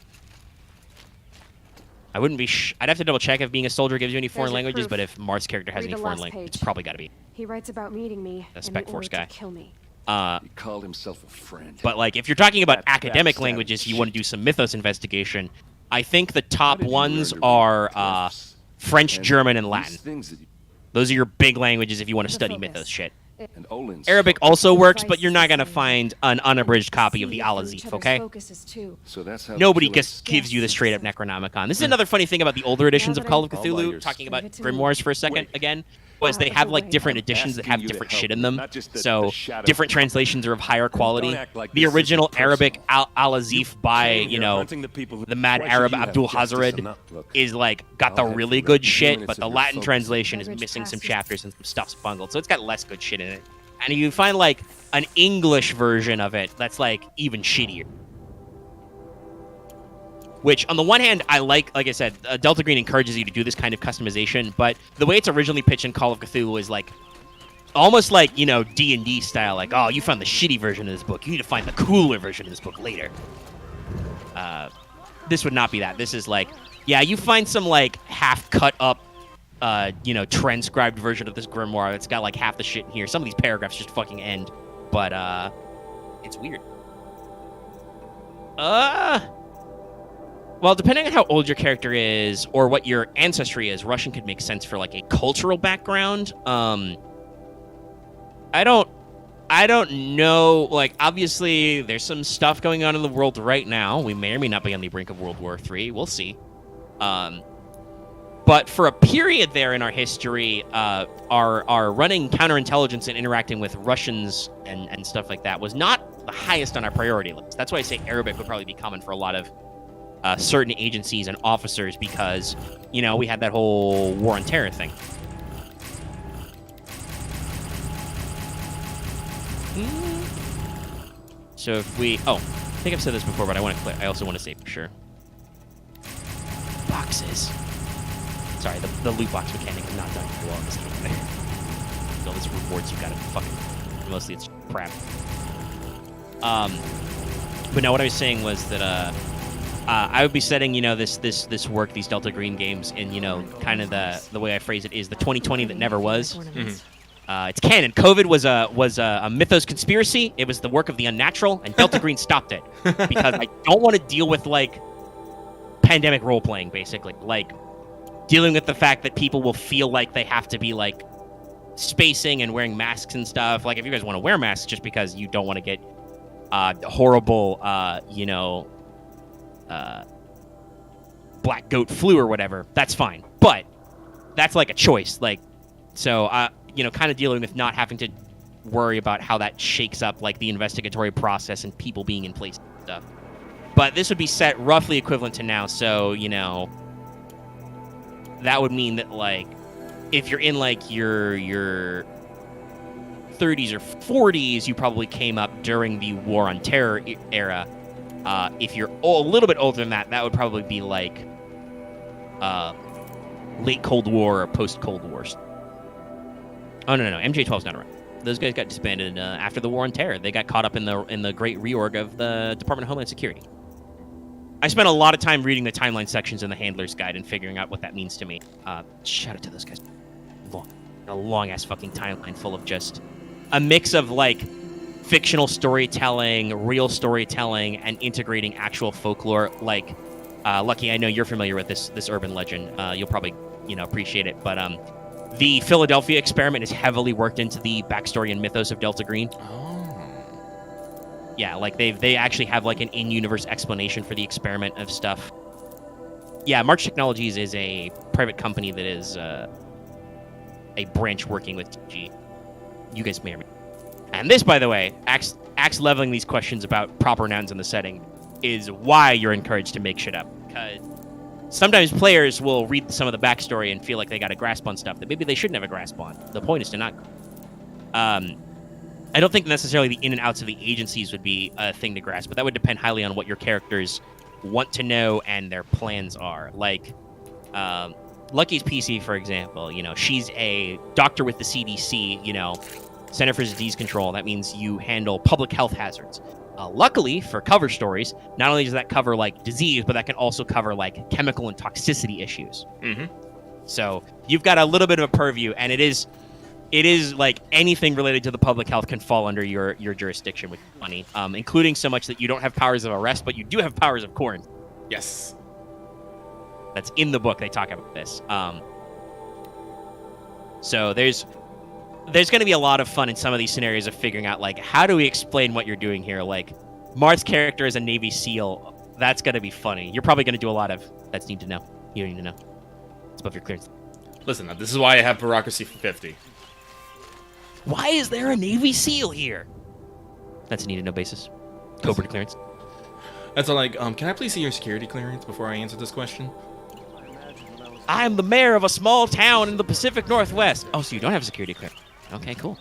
wouldn't be. I'd have to double check if being a soldier gives you any foreign There's your languages, proof. but if Mars character has Read any the foreign last language, it's page. probably got to be. He writes about meeting me A and Spec the Force order guy. to kill me. He called himself a friend. But like, if you're talking about That academic backstab languages, you shit. want to do some mythos investigation. I think the top did you ones learn to read are glyphs? French, And German, and these Latin. things that you- Those are your big languages if you want to The study focus. mythos shit. and Olin's Arabic fucking- also works, Device but you're not going to system. find an unabridged copy of the See Al through each Azif, other's okay? focuses too. So that's how Nobody the killers- gives you the straight up Yes. Necronomicon. This is another funny thing about the older editions of that Call I- of All by Cthulhu, yours. talking about Give it to me. grimoires for a second Wait. again, was they Out of have the like way. different I'm editions that asking have you to different help shit in me, them. not just the So shadow. different translations are of higher quality. Don't act like The this isn't original personal. Arabic Al Azif by, Came here hunting the people who- the mad Why should Arab you have Abdul justice Hazred enough? Look, is like got the I'll have really you good read 2 shit, minutes but the of your Latin focus. translation is Beverage missing some passes. chapters and some stuff's bungled. So it's got less good shit in it. And if you find like an English version of it, that's like even shittier. Which, on the one hand, I like I said, Delta Green encourages you to do this kind of customization, but the way it's originally pitched in Call of Cthulhu is like, almost like, D&D style, like, oh, you found the shitty version of this book, you need to find the cooler version of this book later. This would not be that. This is like, yeah, you find some, like, half-cut up, transcribed version of this grimoire that's got, like, half the shit in here. Some of these paragraphs just fucking end, but, it's weird. Well, depending on how old your character is or what your ancestry is, Russian could make sense for like a cultural background. I don't know. Like, obviously, there's some stuff going on in the world right now. We may or may not be on the brink of World War III. We'll see. But for a period there in our history, our running counterintelligence and interacting with Russians and stuff like that was not the highest on our priority list. That's why I say Arabic would probably be common for a lot of certain agencies and officers because, we had that whole war on terror thing. So if we... Oh, I think I've said this before, but I also want to say for sure. Boxes. Sorry, the loot box mechanic is not done very well in this game. All these rewards you gotta fucking... Mostly it's crap. But no, what I was saying was that, I would be setting, this work, these Delta Green games, in, kind of the way I phrase it is the 2020 that never was. It's canon. COVID was a mythos conspiracy. It was the work of the unnatural, and Delta Green stopped it because I don't want to deal with like pandemic role playing, basically, like dealing with the fact that people will feel like they have to be like spacing and wearing masks and stuff. Like, if you guys want to wear masks just because you don't want to get horrible, black goat flu or whatever, that's fine. But that's like a choice. Like, so, kind of dealing with not having to worry about how that shakes up, like, the investigatory process and people being in place and stuff. But this would be set roughly equivalent to now, so, that would mean that, like, if you're in, like, your 30s or 40s, you probably came up during the War on Terror era. If you're a little bit older than that, that would probably be, like, late Cold War or post-Cold War. Oh, no. MJ-12's not around. Those guys got disbanded after the War on Terror. They got caught up in the great reorg of the Department of Homeland Security. I spent a lot of time reading the timeline sections in the Handler's Guide and figuring out what that means to me. Shout out to those guys. A long-ass fucking timeline full of just a mix of, like, fictional storytelling, real storytelling, and integrating actual folklore. Like, Lucky, I know you're familiar with this urban legend. You'll probably, appreciate it. But the Philadelphia experiment is heavily worked into the backstory and mythos of Delta Green. Oh. Yeah, like they actually have like an in-universe explanation for the experiment of stuff. Yeah, March Technologies is a private company that is a branch working with TG. You guys may or may. And this, by the way, Axe leveling these questions about proper nouns in the setting is why you're encouraged to make shit up. Because sometimes players will read some of the backstory and feel like they got a grasp on stuff that maybe they shouldn't have a grasp on. The point is to not. I don't think necessarily the in and outs of the agencies would be a thing to grasp, but that would depend highly on what your characters want to know and their plans are. Like, Lucky's PC, for example, you know, she's a doctor with the CDC, you know, Center for Disease Control. That means you handle public health hazards. Luckily, for cover stories, not only does that cover, like, disease, but that can also cover, like, chemical and toxicity issues. Mm-hmm. So you've got a little bit of a purview, and it is like anything related to the public health can fall under your jurisdiction, which is funny, including so much that you don't have powers of arrest, but you do have powers of quarantine. Yes. That's in the book. They talk about this. So there's going to be a lot of fun in some of these scenarios of figuring out, like, how do we explain what you're doing here? Like, Marth's character is a Navy SEAL. That's going to be funny. You're probably going to do a lot of, that's need to know. You don't need to know. It's above your clearance. Listen, this is why I have bureaucracy for 50. Why is there a Navy SEAL here? That's a need to know basis. Cobra clearance. That's all, like, can I please see your security clearance before I answer this question? I am the mayor of a small town in the Pacific Northwest. Oh, so you don't have security clearance. Okay, cool.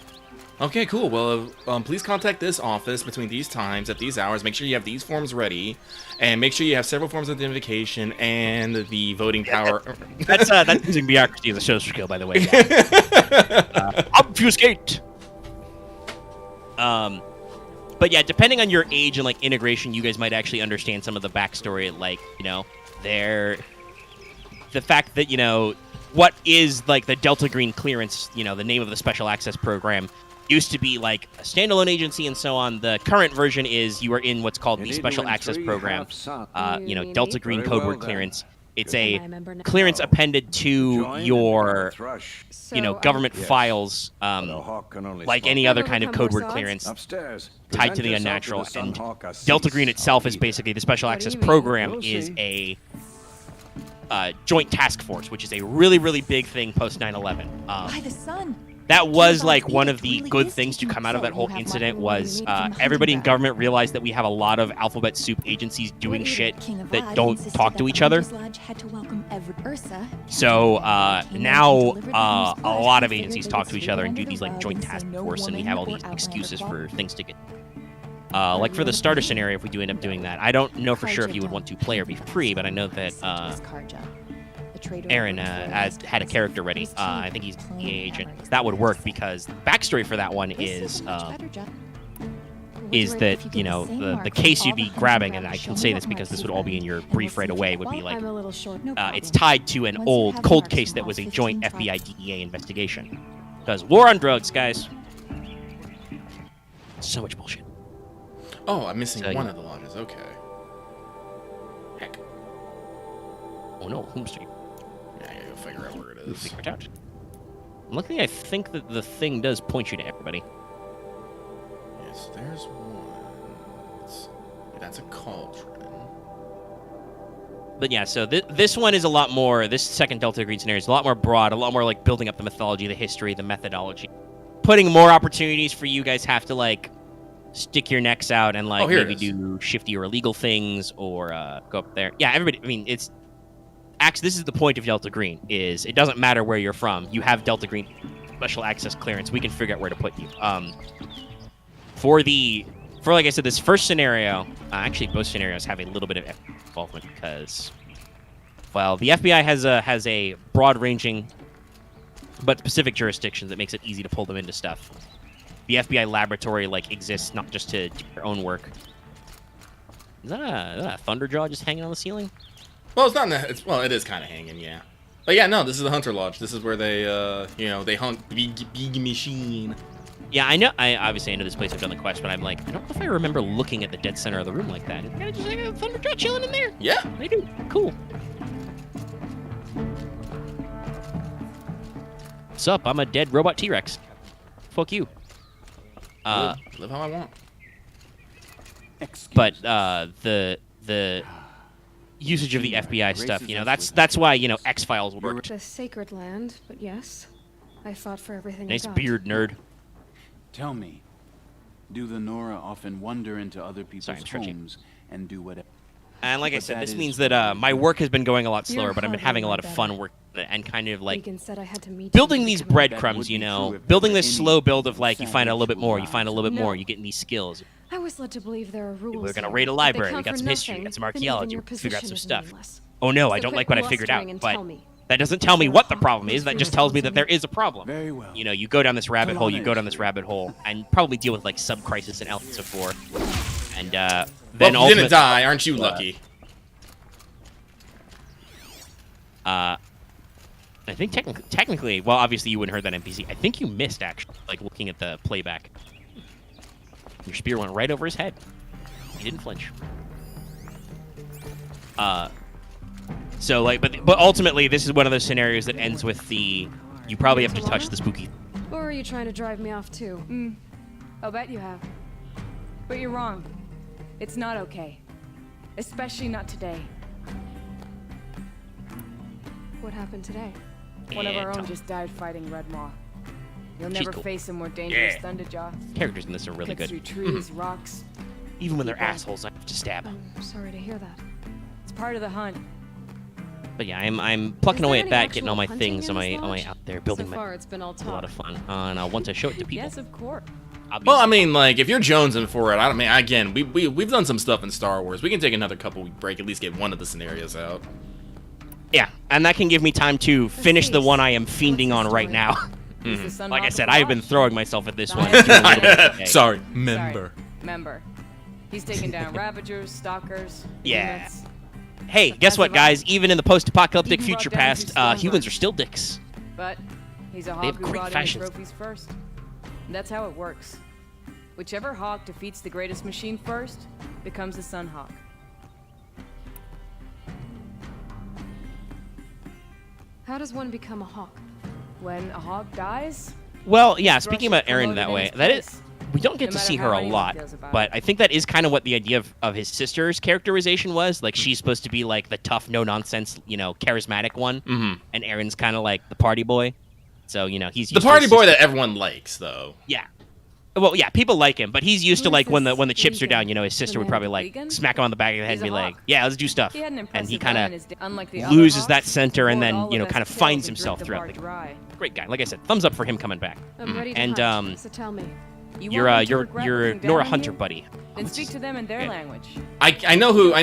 Okay, cool. Well, please contact this office between these times at these hours. Make sure you have these forms ready, and make sure you have several forms of identification and the voting power. That's using bureaucracy as a social skill, by the way. Obfuscate. But yeah, depending on your age and, like, integration, you guys might actually understand some of the backstory. Like, you know, the fact that, you know, what is, like, the Delta Green clearance, you know, the name of the special access program, used to be, like, a standalone agency and so on. The current version is you are in what's called the special access program, you know, Delta Green code word clearance. It's a clearance appended to your, you know, government files, like any other kind of code word clearance, tied to the unnatural. And Delta Green itself is basically the special access program is a joint task force, which is a really, really big thing post 9/11. By the sun. That was, like, one of the good things to come out of that whole incident was everybody in government realized that we have a lot of alphabet soup agencies doing shit that don't talk to each other. So now a lot of agencies talk to each other and do these, like, joint task force, and we have all these excuses for things to get. Like for the starter scenario, if we do end up doing that, I don't know for sure if you would want to play or be free, but I know that Aaron had a character ready. I think he's an EA agent. That would work because the backstory for that one is that, you know, the case you'd be grabbing, and I can say this because this would all be in your brief right away, would be like, it's tied to an old cold case that was a joint FBI-DEA investigation. Because war on drugs, guys. So much bullshit. Oh, I'm missing one of the lodges. Okay. Heck. Oh no, Home Street. Yeah, I gotta go figure out where it is. Figure it out. Luckily, I think that the thing does point you to everybody. Yes, there's one. That's a cauldron. But yeah, so this one is a lot more, this second Delta Green scenario is a lot more broad, a lot more like building up the mythology, the history, the methodology. Putting more opportunities for you guys have to, like, stick your necks out and, like, maybe do shifty or illegal things or go up there. Yeah, everybody, I mean, this is the point of Delta Green, is it doesn't matter where you're from. You have Delta Green special access clearance. We can figure out where to put you. For like I said, this first scenario, actually both scenarios have a little bit of FBI involvement because, well, the FBI has a broad-ranging but specific jurisdictions that makes it easy to pull them into stuff. The FBI laboratory, like, exists not just to do their own work. Is that a Thunderjaw just hanging on the ceiling? Well, it's not. Well, it is kind of hanging, yeah. But yeah, no, this is the Hunter Lodge. This is where they, you know, they hunt big machine. Yeah, I know. I obviously know this place. I've done the quest, but I'm like, I don't know if I remember looking at the dead center of the room like that. It's kind of just like a Thunderjaw chilling in there. Yeah, they do. Cool. What's up? I'm a dead robot T-Rex. Fuck you. Live how I want. But the usage of the FBI stuff, you know, that's why, you know, X-Files worked. The sacred land, but yes, I fought for everything. Nice I got. beard, nerd. Tell me, do the Nora often wander into other people's homes and do whatever? And like I But said, that this is means that my work has been going a lot slower, You're but I've been hardly having a any lot of fun better. work and kind of like Deacon said I had to meet building him to these become a- breadcrumbs, That you would be know, true if building there were this any slow build of like you find a little bit savage more, you find a little bit No. more, you get these skills. I was led to believe there are rules. We're gonna here, raid a but they library. We count got for some history. We nothing, got some then even archaeology. your We figure out some position is stuff. meaningless. Oh no, So I don't quit like what I figured out, blustering and but tell me. that doesn't tell me Is there what a the hawk problem is. whose That free just tells me that response there is a problem. Very well. You know, you go down this rabbit Come hole, on you in. go down this rabbit hole, and probably deal with like sub-crisis and elements of war. And Well, then you ultimately, didn't die, aren't you lucky? I think technically, well, obviously you wouldn't hurt that NPC. I think you missed actually, like looking at the playback. Your spear went right over his head. He didn't flinch. So like, but ultimately, this is one of those scenarios that ends with the you probably have to touch the spooky. Or are you trying to drive me off too? I'll bet you have. But you're wrong. It's not okay. Especially not today. What happened today? One of Yeah, our own tell- just died fighting Red Maw. You'll She's never cool. face a more dangerous Yeah. Thunderjaw. Characters in this are really Cuts good. through trees, rocks. Even when they're people. assholes, I have to stab. I'm sorry to hear that. It's part of the hunt. But yeah, I'm plucking Is away there at any that, getting all actual my hunting things in on this my lodge? out there building So my. far, it's been all It's a lot talk. of fun. And I want to show it to people. Yes, of course. Well, I mean, like, if you're jonesing for it, I don't mean, again, we've done some stuff in Star Wars. We can take another couple week break, at least get one of the scenarios out. Yeah, and that can give me time to finish the Lateess, one I am what's fiending the on right story? now. He's the son Like I of said, the I've been lodge. throwing myself at this one. Nice. doing a little bit of a day. Sorry, Sorry. member. Member. He's taken down Ravagers, Stalkers, Yeah. units. Hey, guess As what, of guys? Even in the post-apocalyptic Even future brought down past, his Stormguard. humans are still dicks. But he's a They hawk have who great brought in fashions. the trophies first. And that's how it works. Whichever hawk defeats the greatest machine first becomes the Sun Hawk. How does one become a hawk? When a hawk dies, Well, yeah. Brush Speaking is about Aaron promoted that in way, its that is. place. We don't get No to matter see how her a anyone lot, feels about but it. I think that is kind of what the idea of his sister's characterization was. Like, she's supposed to be like the tough, no-nonsense, you know, charismatic one, and Aaron's kind of like the party boy. So, you know, he's The used to party his boy sister- that everyone likes, though. Yeah. Well, yeah, people like him, but he's used to Who is like when the this chips are Legan? down, you know, his sister would man probably with like Legan? smack him on the back of the head He's and be a like, hawk. "Yeah, let's do stuff." He had an And impressive he gun kind in his of day. Unlike the other loses hawks, that center and bored then, all you know, of us kind of kills finds and himself dripped throughout apart the dry. great guy. Like I said, thumbs up for him coming back. I'm ready to And, hunt, so tell me. You You're want them to you're regret you're looking down Nora on Hunter, you? buddy. Then speak to them in their Okay. language. I know who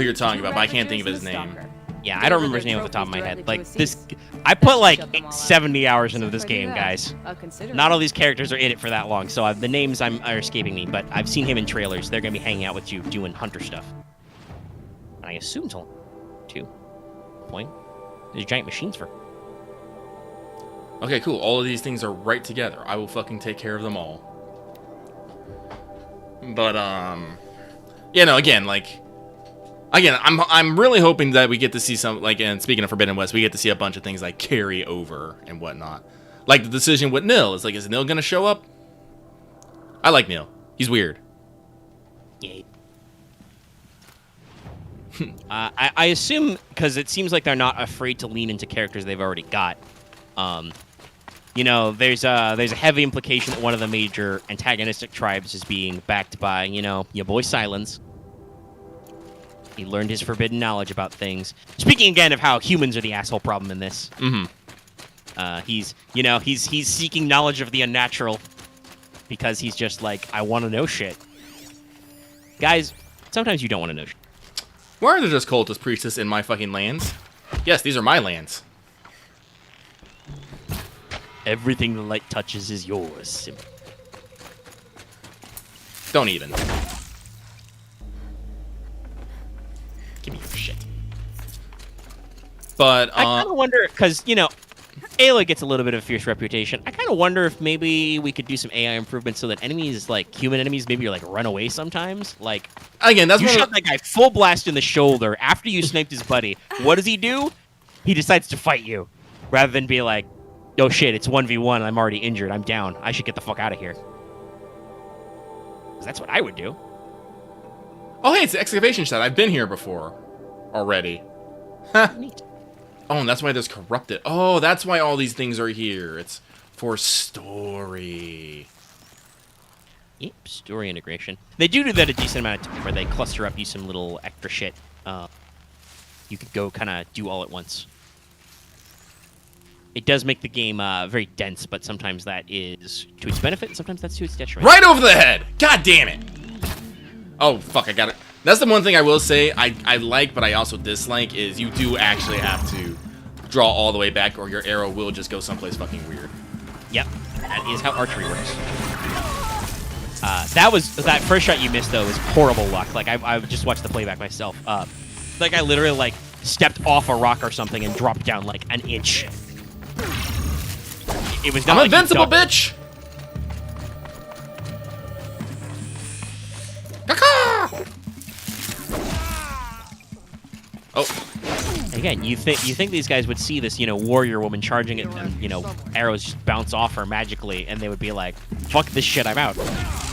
you're talking about, but I can't think of his name. Yeah, I Deliver don't remember his their name off the top of my trophies head. directly Like to this, Assis. I put like Shut them all out. 70 hours into So this if I do game, that, guys. I'll consider Not it. all these characters are in it for that long, so the names are escaping me. But I've seen him in trailers. They're gonna be hanging out with you doing hunter stuff. And I assume till 2 point. There's giant machines for. Okay, cool. All of these things are right together. I will fucking take care of them all. But you know, again, I'm really hoping that we get to see some, like, and speaking of Forbidden West, we get to see a bunch of things like carry over and whatnot. Like the decision with Nil. It's like, is Nil gonna show up? I like Nil. He's weird. Yeah. I assume because it seems like they're not afraid to lean into characters they've already got. You know, there's a heavy implication that one of the major antagonistic tribes is being backed by, you know, your boy Silence. He learned his forbidden knowledge about things. Speaking again of how humans are the asshole problem in this. He's seeking knowledge of the unnatural because he's just like, I want to know shit. Guys, sometimes you don't want to know shit. Why are there just cultist priestess in my fucking lands? Yes, these are my lands. Everything the light touches is yours. Don't even. Give me your shit. But I kind of wonder, because, you know, Ayla gets a little bit of a fierce reputation. I kind of wonder if maybe we could do some AI improvements so that enemies, like human enemies, maybe run away sometimes. Like, again, that's you one of shot that guy full blast in the shoulder after you sniped his buddy. What does he do? He decides to fight you, rather than be like, oh shit, it's 1v1, I'm already injured, I'm down, I should get the fuck out of here. 'Cause that's what I would do. Oh, hey, it's the excavation shed. I've been here before already. Huh. Neat. Oh, and that's why there's corrupted. Oh, that's why all these things are here. It's for story. Yep, story integration. They do that a decent amount of time where they cluster up you some little extra shit. You could go kind of do all at once. It does make the game very dense, but sometimes that is to its benefit, and sometimes that's to its detriment. Right over the head! God damn it! Oh, fuck, I got it. That's the one thing I will say I like, but I also dislike, is you do actually have to draw all the way back, or your arrow will just go someplace fucking weird. Yep, that is how archery works. That first shot you missed, though, was horrible luck. Like, I just watched the playback myself. Like, I literally, like, stepped off a rock or something and dropped down, like, an inch. It was not I'm like invincible, bitch! Caca! Oh. Again, you think these guys would see this, warrior woman charging it, and, arrows just bounce off her magically, and they would be like, fuck this shit, I'm out.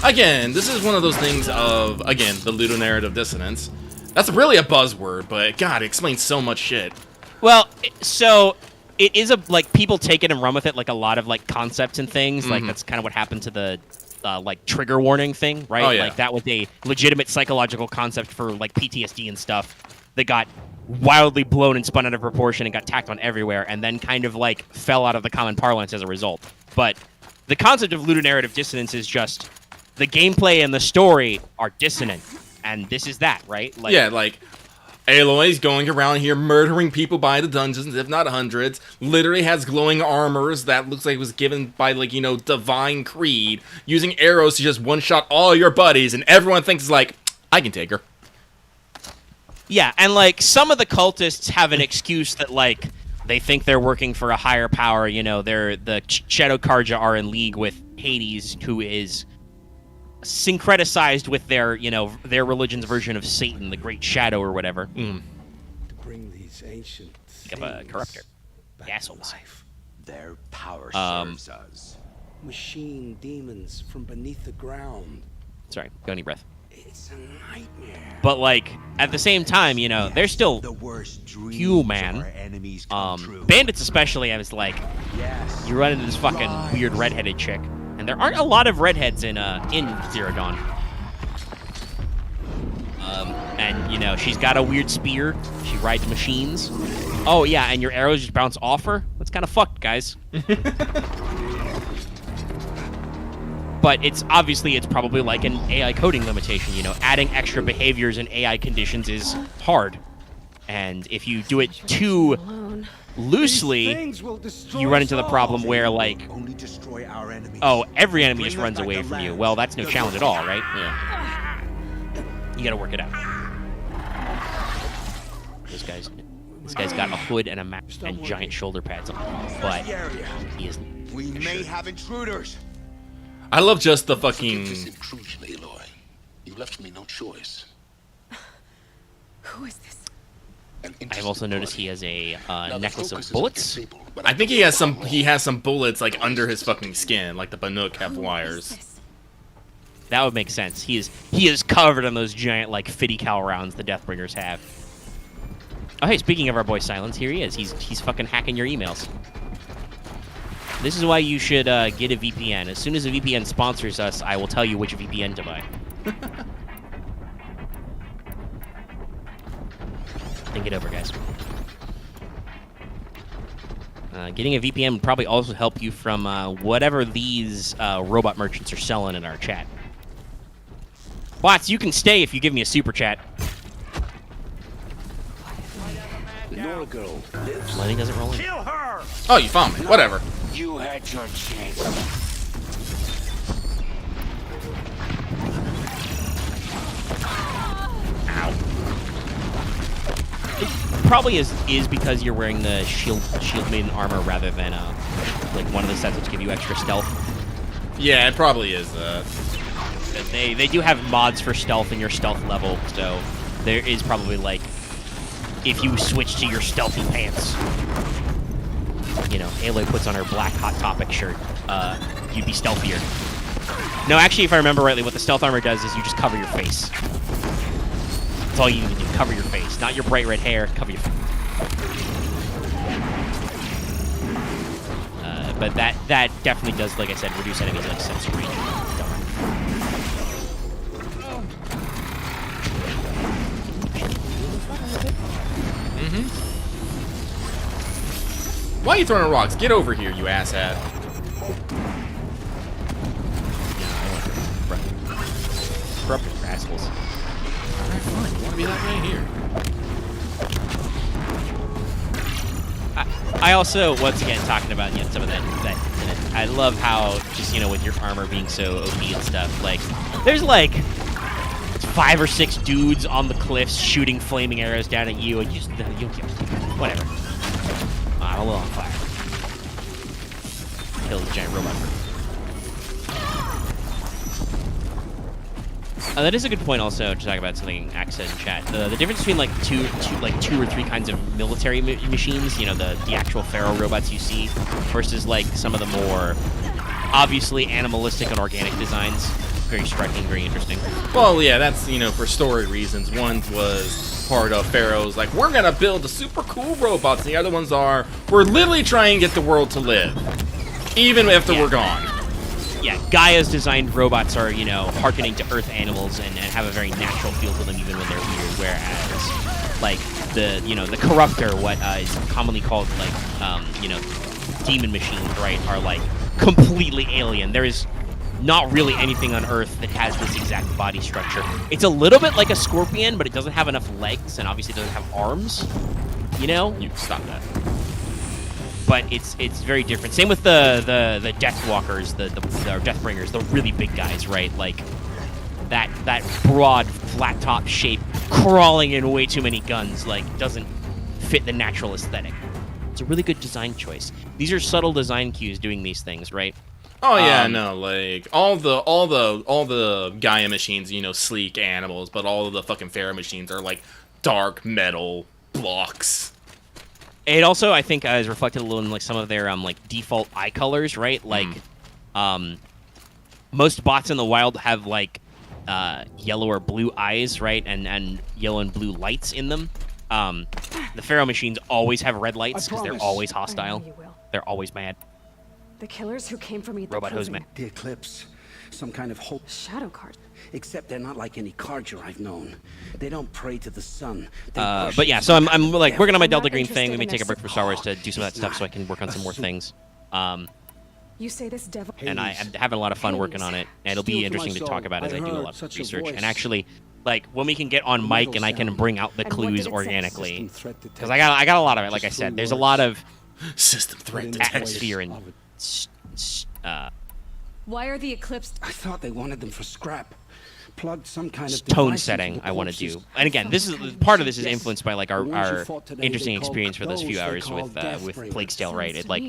Again, this is one of those things of, again, the ludonarrative dissonance. That's really a buzzword, but, God, it explains so much shit. Well, so... It is like, people take it and run with it, like, a lot of, like, concepts and things. Like, that's kind of what happened to the, like, trigger warning thing, right? Oh, yeah. Like, that was a legitimate psychological concept for, like, PTSD and stuff that got wildly blown and spun out of proportion and got tacked on everywhere and then kind of, like, fell out of the common parlance as a result. But the concept of ludonarrative dissonance is just the gameplay and the story are dissonant. And this is that, right? Like, yeah, like... Aloy's going around here murdering people by the dozens, if not hundreds. Literally has glowing armors that looks like it was given by, like, Divine Creed. Using arrows to just one-shot all your buddies, and everyone thinks, like, I can take her. Yeah, and, like, some of the cultists have an excuse that, like, they think they're working for a higher power. The Shadow Karja are in league with Hades, who is syncretized with their, their religion's version of Satan, the Great Shadow or whatever. To bring these ancient Pick up a corruptor. Assholes. Their power serves us. Machine demons from beneath the ground. Sorry, go any breath. It's a nightmare. But, like, at the same time, they're still the worst human. Bandits especially, I was like, you run into this fucking weird redheaded chick. And there aren't a lot of redheads in Zero Dawn. And, she's got a weird spear. She rides machines. Oh, yeah, and your arrows just bounce off her? That's kind of fucked, guys. But it's probably like an AI coding limitation, Adding extra behaviors and AI conditions is hard. And if you do it too loosely, you run into the problem where, like, every enemy just runs away from you. Well, that's no challenge at all, right? Yeah. You gotta work it out. This guy's got a hood and a map and giant shoulder pads on, but he is. We may have intruders. I love just the fucking. This intrusion, Aloy. You left me no choice. Who is this? I've also noticed he has a necklace of bullets. I think he has some bullets, like, under his fucking skin, like the Banuk have wires. That would make sense. He is covered in those giant, like, 50 cal rounds the Deathbringers have. Oh, hey, speaking of our boy Silence, here he is. He's fucking hacking your emails. This is why you should get a VPN. As soon as a VPN sponsors us, I will tell you which VPN to buy. Think it over, guys. Getting a VPN would probably also help you from whatever these robot merchants are selling in our chat. Bots, you can stay if you give me a super chat. Nora girl lives. Lightning doesn't roll in. Kill her! Oh, you found me. Whatever. You had your chance. Probably is because you're wearing the shield maiden armor rather than like one of the sets which give you extra stealth. Yeah, it probably is. They do have mods for stealth in your stealth level, so there is probably, like, if you switch to your stealthy pants, Aloy puts on her black Hot Topic shirt, you'd be stealthier. No, actually, if I remember rightly, what the stealth armor does is you just cover your face. That's all you need to do. Cover your face. Not your bright red hair. Cover your face. But that definitely does, like I said, reduce enemies like sense range. Why are you throwing rocks? Get over here, you asshat. Corrupted rascals. Alright, fine. You want to be that way here? I also, once again, talking about some of that, I love how just with your armor being so OP and stuff. Like, there's like 5 or 6 dudes on the cliffs shooting flaming arrows down at you, and you whatever. I'm a little on fire. Kill the giant robot. That is a good point also to talk about something Axe said in chat. The difference between like two or three kinds of military machines, the actual Pharaoh robots you see, versus like some of the more obviously animalistic and organic designs. Very striking, very interesting. Well, yeah, that's, for story reasons. One was part of Pharaoh's, like, we're gonna build the super cool robots, and the other ones are, we're literally trying to get the world to live, even after we're gone. Yeah, Gaia's designed robots are, hearkening to Earth animals and have a very natural feel to them even when they're weird, whereas, like, the Corruptor, what is commonly called, like, demon machines, right, are, like, completely alien. There is not really anything on Earth that has this exact body structure. It's a little bit like a scorpion, but it doesn't have enough legs, and obviously doesn't have arms, You stop that. But it's very different. Same with the Deathwalkers, the Deathbringers, the really big guys, right? Like that broad, flat top shape, crawling in way too many guns, like doesn't fit the natural aesthetic. It's a really good design choice. These are subtle design cues doing these things, right? Oh yeah, no, like all the Gaia machines, sleek animals, but all of the fucking Pharaoh machines are like dark metal blocks. It also, I think, is reflected a little in like some of their like default eye colors, right? Like, most bots in the wild have like yellow or blue eyes, right? And yellow and blue lights in them. The Pharaoh machines always have red lights because they're always hostile. They're always mad. The killers who came for me. Robot Hose-Man. The Eclipse. Some kind of hope. Shadow card. Except they're not like any Carja I've known. They don't pray to the sun. But yeah, so I'm like working on my Delta Green thing. We may take a break from Star Wars to do some of that stuff so I can work on some more things. You say this devil. And I'm having a lot of fun working on it. And it'll be interesting to talk about as I do a lot of research. And actually, like when we can get on mic and I can bring out the clues organically, because I got a lot of it. Like I said, there's a lot of system threat atmosphere and Why are the Eclipse? I thought they wanted them for scrap. Plugged some kind of tone setting I want to do. And again, this is part of this is influenced by like our interesting experience for those few hours with Plague Tale, right? It like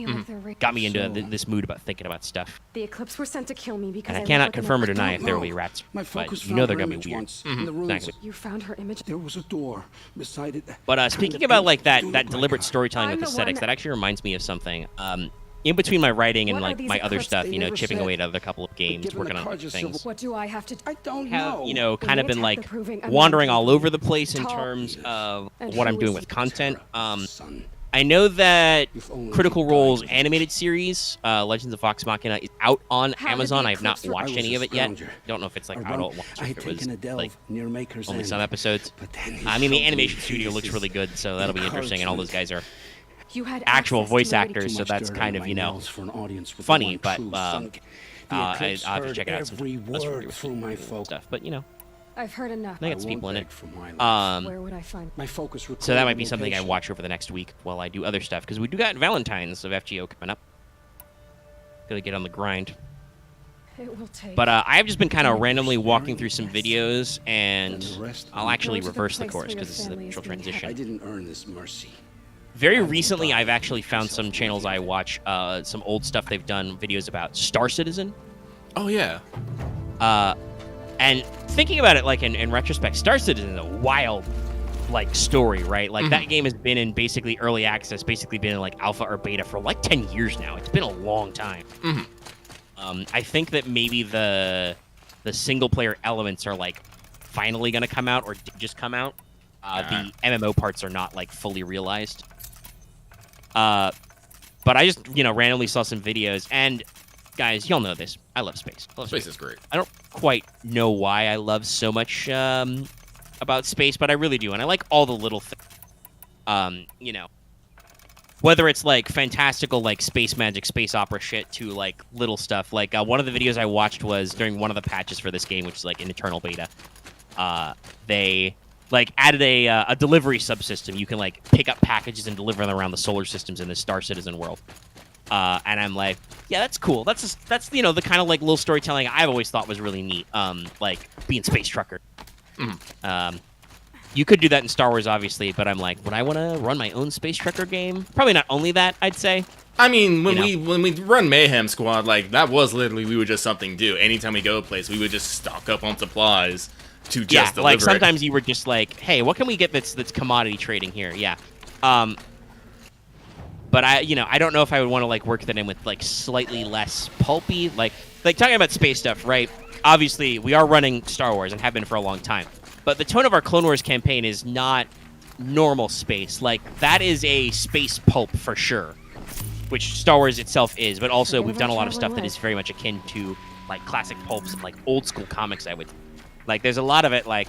got me into this mood about thinking about stuff. The Eclipse were sent to kill me because and I cannot confirm or deny if there will be rats, but you know they're gonna be weird. Exactly. You found her image. There was a door beside it. But speaking about like that deliberate storytelling with aesthetics, that actually reminds me of something. In between my writing and like my other stuff, chipping away at other couple of games, working on other things. What do I have to? I don't know. Kind of been like wandering all over the place in terms of what I'm doing with content. I know that Critical Role's animated series, Legends of Vox Machina, is out on Amazon. I have not watched any of it yet. Don't know if it's like out at once or if it was like only some episodes. I mean, the animation studio looks really good, so that'll be interesting. And all those guys are actual voice actors, so that's kind of funny, but I'll have to check it out some stuff. But I've heard enough. They got some people in it. Where would I find my focus? So that might be something I watch over the next week while I do other stuff, because we do got Valentine's of FGO coming up. Gotta get on the grind. It will take. But I have just been kind of randomly walking through some videos, and I'll actually reverse the course because this is a natural transition. I didn't earn this mercy. Very recently, I've actually found some channels I watch, some old stuff they've done, videos about Star Citizen. Oh, yeah. And thinking about it, like, in retrospect, Star Citizen is a wild, like, story, right? Like, that game has been in basically early access, basically been in, like, alpha or beta for, like, 10 years now. It's been a long time. I think that maybe the single-player elements are, like, finally going to come out or did just come out. The MMO parts are not, like, fully realized. But I just, randomly saw some videos, and guys, y'all know this. I love space. Space is great. I don't quite know why I love so much about space, but I really do, and I like all the little things. You know, whether it's like fantastical like space magic, space opera shit to like little stuff. Like one of the videos I watched was during one of the patches for this game, which is like an internal beta. They like added a delivery subsystem. You can like pick up packages and deliver them around the solar systems in the Star Citizen world. And I'm like, yeah, that's cool. That's you know, the kind of like little storytelling I've always thought was really neat. Like being Space Trucker. You could do that in Star Wars, obviously, but I'm like, would I want to run my own Space Trucker game? Probably not only that, I'd say. I mean, when we run Mayhem Squad, like that was literally we would just something do. Anytime we go a place, we would just stock up on supplies to just deliver like sometimes it. you were just like, hey, what can we get that's commodity trading here? Yeah. But I don't know if I would want to like work that in with like slightly less pulpy, like talking about space stuff, right? Obviously, we are running Star Wars and have been for a long time. But the tone of our Clone Wars campaign is not normal space. Like, that is a space pulp for sure, which Star Wars itself is. But also, we've done a lot of stuff that is very much akin to, like, classic pulps and, like, old-school comics, I would... Like, there's a lot of it, like,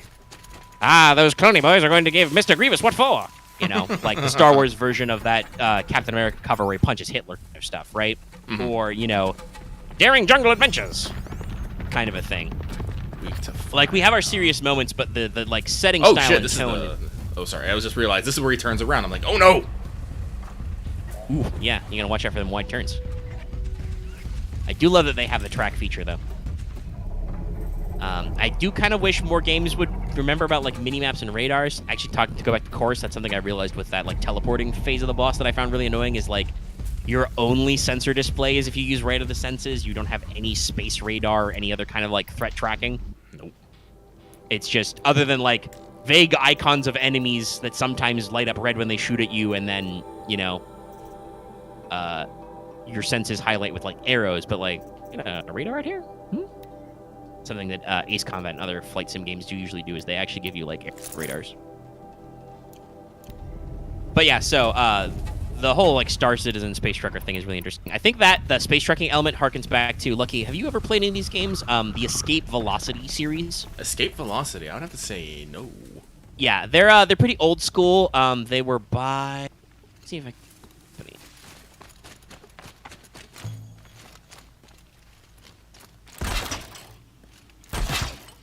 those cloney boys are going to give Mr. Grievous what for? You know, like the Star Wars version of that Captain America cover where he punches Hitler kind of stuff, right? Mm-hmm. Or, you know, Daring Jungle Adventures kind of a thing. Like, we have our serious moments, but the like, setting style and tone... Oh, sorry, I was just realized this is where he turns around. I'm like, oh, no! Ooh, yeah, you gotta watch out for them wide turns. I do love that they have the track feature, though. I do kind of wish more games would remember about, like, mini-maps and radars. Actually, to go back to Chorus, that's something I realized with that, like, teleporting phase of the boss that I found really annoying is, like, your only sensor display is if you use Right of the Senses. You don't have any space radar or any other kind of, like, threat tracking. Nope. It's just, other than, like, vague icons of enemies that sometimes light up red when they shoot at you, and then, you know, your senses highlight with, like, arrows. But, like, a radar right here? Something that Ace Combat and other flight sim games do usually do is they actually give you, like, radars. But, yeah, so, the whole, like, Star Citizen Space Trucker thing is really interesting. I think that the space trucking element harkens back to, Lucky, have you ever played any of these games? The Escape Velocity series? Escape Velocity? I would have to say no. Yeah, they're pretty old school. They were by... Let's see if I...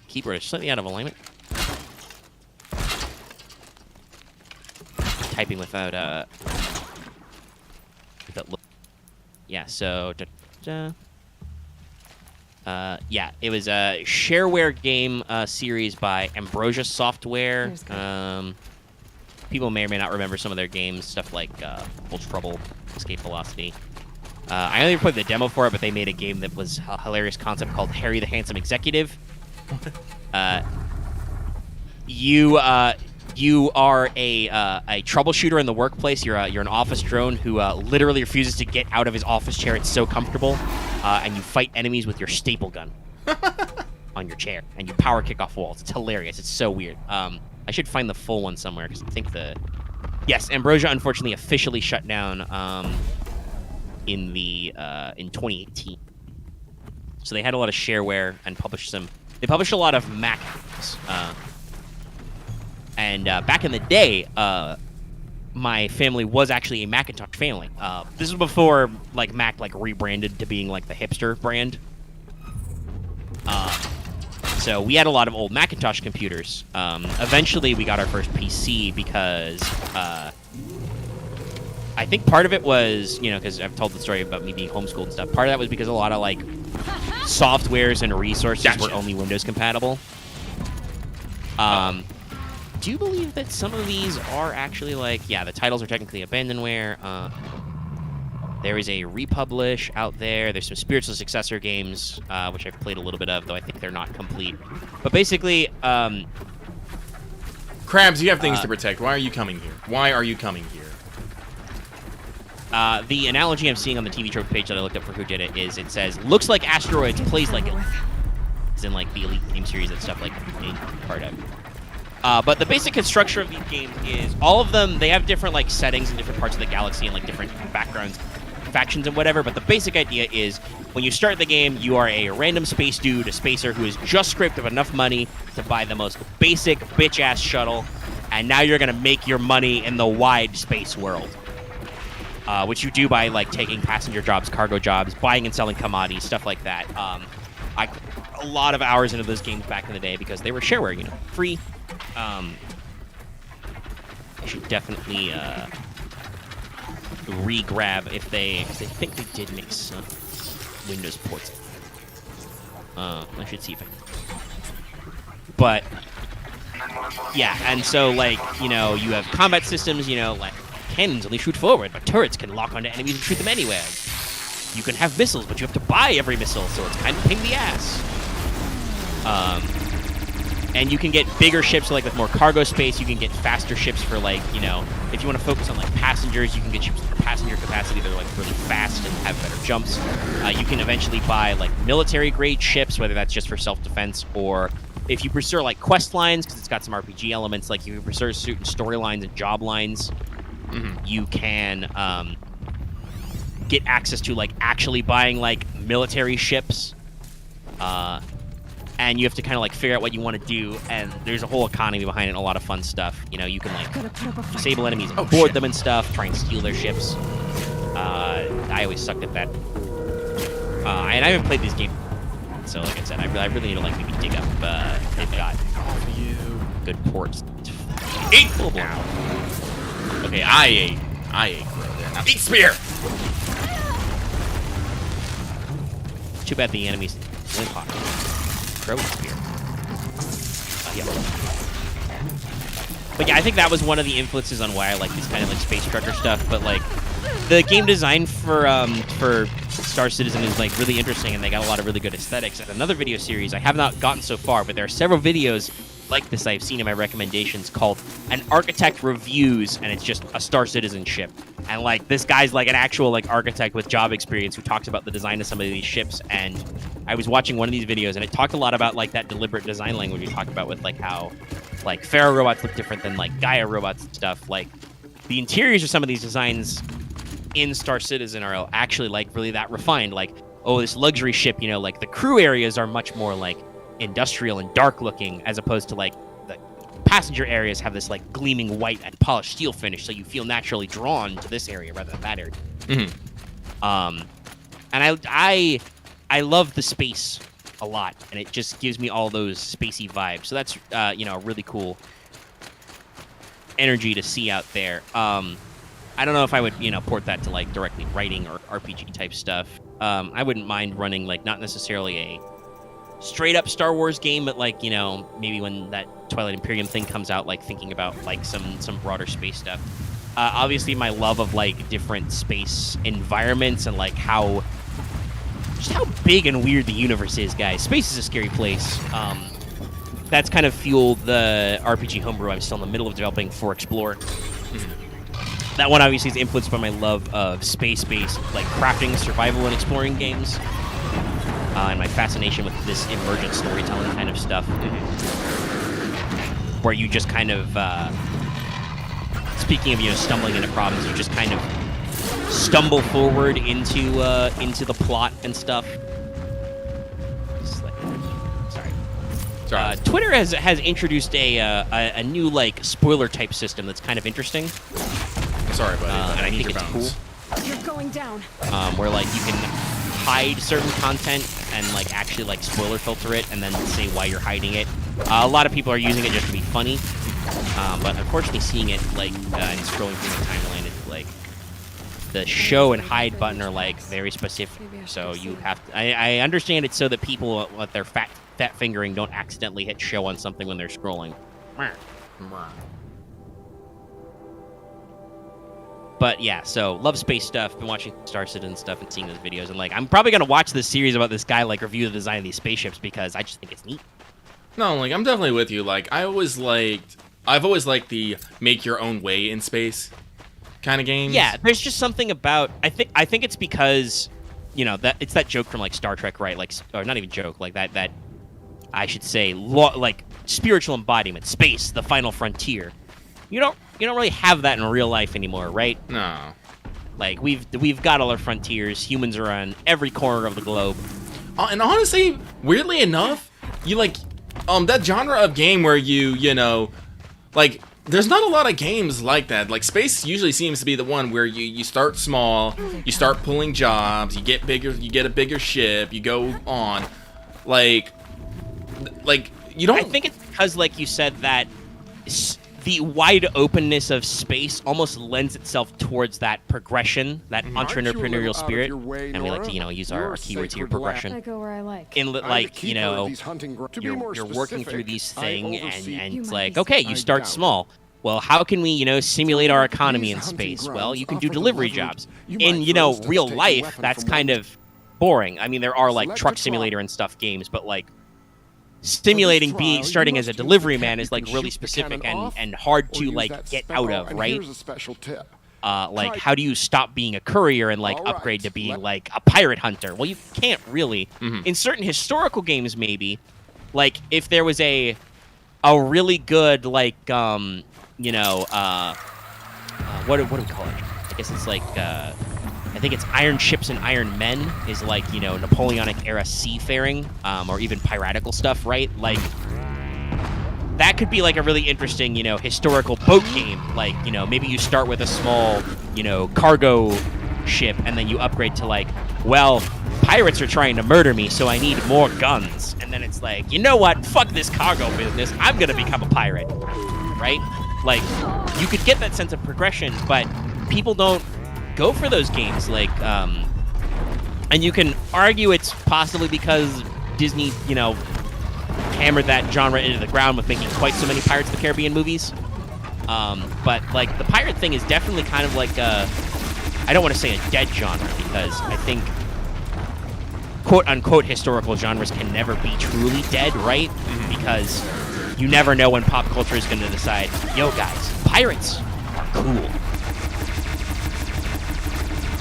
Keyboard is slightly out of alignment. Typing without look. Yeah, so yeah, it was a shareware game series by Ambrosia Software. People may or may not remember some of their games, stuff like Full Trouble, Escape Velocity. I only played the demo for it, but they made a game that was a hilarious concept called Harry the Handsome Executive. You are a troubleshooter in the workplace. You're an office drone who literally refuses to get out of his office chair. It's so comfortable, and you fight enemies with your staple gun on your chair, and you power kick off walls. It's hilarious. It's so weird. I should find the full one somewhere because I think yes, Ambrosia unfortunately officially shut down in 2018. So they had a lot of shareware and published some. They published a lot of Mac games. And back in the day, my family was actually a Macintosh family. This was before like Mac like rebranded to being like the hipster brand. So we had a lot of old Macintosh computers. Eventually, we got our first PC because I think part of it was, you know, because I've told the story about me being homeschooled and stuff. Part of that was because a lot of like softwares and resources were only Windows compatible. Do you believe that some of these are actually like, yeah, the titles are technically abandonware. There is a republish out there. There's some spiritual successor games, which I've played a little bit of, though I think they're not complete. But basically, Krabs, you have things to protect. Why are you coming here? Why are you coming here? The analogy I'm seeing on the TV Trope page that I looked up for who did it is it says, looks like Asteroids, plays like it. It's in like the Elite game series and stuff like being part of. But the basic structure of these games is all of them, they have different like settings in different parts of the galaxy and like different backgrounds, factions and whatever, but the basic idea is when you start the game, you are a random space dude, a spacer who has just scraped up enough money to buy the most basic bitch-ass shuttle and now you're gonna make your money in the wide space world, which you do by like taking passenger jobs, cargo jobs, buying and selling commodities, stuff like that. I a lot of hours into those games back in the day because they were shareware, you know, free. I should definitely re-grab if they think they did make some Windows ports. I should see if I can. But yeah, and so like, you know, you have combat systems, you know, like cannons only shoot forward, but turrets can lock onto enemies and shoot them anywhere. You can have missiles, but you have to buy every missile, so it's kind of a pain in the ass. And you can get bigger ships, so like with more cargo space. You can get faster ships for like, you know, if you want to focus on like passengers, you can get ships for passenger capacity that are like really fast and have better jumps. You can eventually buy like military grade ships, whether that's just for self-defense or if you pursue like quest lines, because it's got some RPG elements. Like if you pursue certain storylines and job lines, you can get access to like actually buying like military ships. And you have to kind of like figure out what you want to do, and there's a whole economy behind it and a lot of fun stuff. You know, you can like disable enemies and board them and stuff, try and steal their ships. I always sucked at that. And I haven't played these games, so like I said, I really need to like maybe dig up they've got good ports. Eat full now. Okay, I ate crow there. Now eat spear. Too bad the enemies went hot. Crow spear. Yeah. But yeah, I think that was one of the influences on why I like this kind of like space trucker stuff. But like the game design for Star Citizen is like really interesting, and they got a lot of really good aesthetics. And another video series, I have not gotten so far, but there are several videos like this I've seen in my recommendations called An Architect Reviews, and it's just a Star Citizen ship. And like this guy's like an actual like architect with job experience who talks about the design of some of these ships. And I was watching one of these videos, and it talked a lot about like that deliberate design language you talked about with like how like Pharaoh robots look different than like Gaia robots and stuff. Like the interiors of some of these designs in Star Citizen are actually like really that refined. Like, oh, this luxury ship, you know, like the crew areas are much more like industrial and dark looking, as opposed to like the passenger areas have this like gleaming white and polished steel finish, so you feel naturally drawn to this area rather than that area. And I love the space a lot, and it just gives me all those spacey vibes. So that's you know, a really cool energy to see out there. I don't know if I would, you know, port that to like directly writing or RPG type stuff. I wouldn't mind running like not necessarily a straight up Star Wars game, but like, you know, maybe when that Twilight Imperium thing comes out, like thinking about like some broader space stuff. Obviously my love of like different space environments and like just how big and weird the universe is, guys. Space is a scary place. That's kind of fueled the RPG homebrew I'm still in the middle of developing for Explorer. That one obviously is influenced by my love of space-based like crafting, survival, and exploring games. And my fascination with this emergent storytelling kind of stuff, where you just kind of, speaking of, you know, stumbling into problems, you just kind of stumble forward into the plot and stuff. Sorry. Twitter has introduced a new like spoiler type system that's kind of interesting. Sorry, buddy. And I think it's cool. You're going down. Where like you can hide certain content and like actually like spoiler filter it and then say why you're hiding it. A lot of people are using it just to be funny, but unfortunately seeing it like and scrolling through the timeline, it's like the show and hide button are like very specific. So you have to, I understand it's so that people with their fat fingering don't accidentally hit show on something when they're scrolling. But yeah, so love space stuff. Been watching Star Citizen stuff and seeing those videos, and like I'm probably gonna watch this series about this guy like review the design of these spaceships because I just think it's neat. No, like I'm definitely with you. Like I've always liked the make your own way in space kind of games. Yeah, there's just something about I think it's because, you know, that it's that joke from like Star Trek, right? Like, or not even joke, like that I should say like spiritual embodiment, space, the final frontier. You don't really have that in real life anymore, right? No. Like we've got all our frontiers. Humans are on every corner of the globe. And honestly, weirdly enough, you like that genre of game where you know, like there's not a lot of games like that. Like space usually seems to be the one where you start small, you start pulling jobs, you get bigger, you get a bigger ship, you go on. Like you don't. I think it's because, like you said, that the wide openness of space almost lends itself towards that progression, that entrepreneurial spirit, and we like to, use our keywords here, progression. I go where I like. In like, you're working through these things, and it's like, okay, you start small. Well, how can we, simulate our economy in space? Well, you can do delivery jobs. In, real life, that's kind of boring. I mean, there are like truck simulator and stuff games, but like simulating starting as a delivery man is like really specific and hard to like get out of, right? Like, how do you stop being a courier and like upgrade to being like a pirate hunter? Well, you can't really. In certain historical games, maybe, like if there was a really good like what do we call it? I guess it's like I think it's Iron Ships and Iron Men is like, Napoleonic era seafaring, or even piratical stuff, right? Like, that could be like a really interesting, historical boat game. Like, maybe you start with a small, cargo ship, and then you upgrade to like, well, pirates are trying to murder me, so I need more guns. And then it's like, you know what? Fuck this cargo business. I'm gonna become a pirate, right? Like, you could get that sense of progression, but people don't go for those games, like, and you can argue it's possibly because Disney, hammered that genre into the ground with making quite so many Pirates of the Caribbean movies. But like the pirate thing is definitely kind of like I don't want to say a dead genre, because I think quote unquote historical genres can never be truly dead, right? Because you never know when pop culture is going to decide, yo guys, pirates are cool.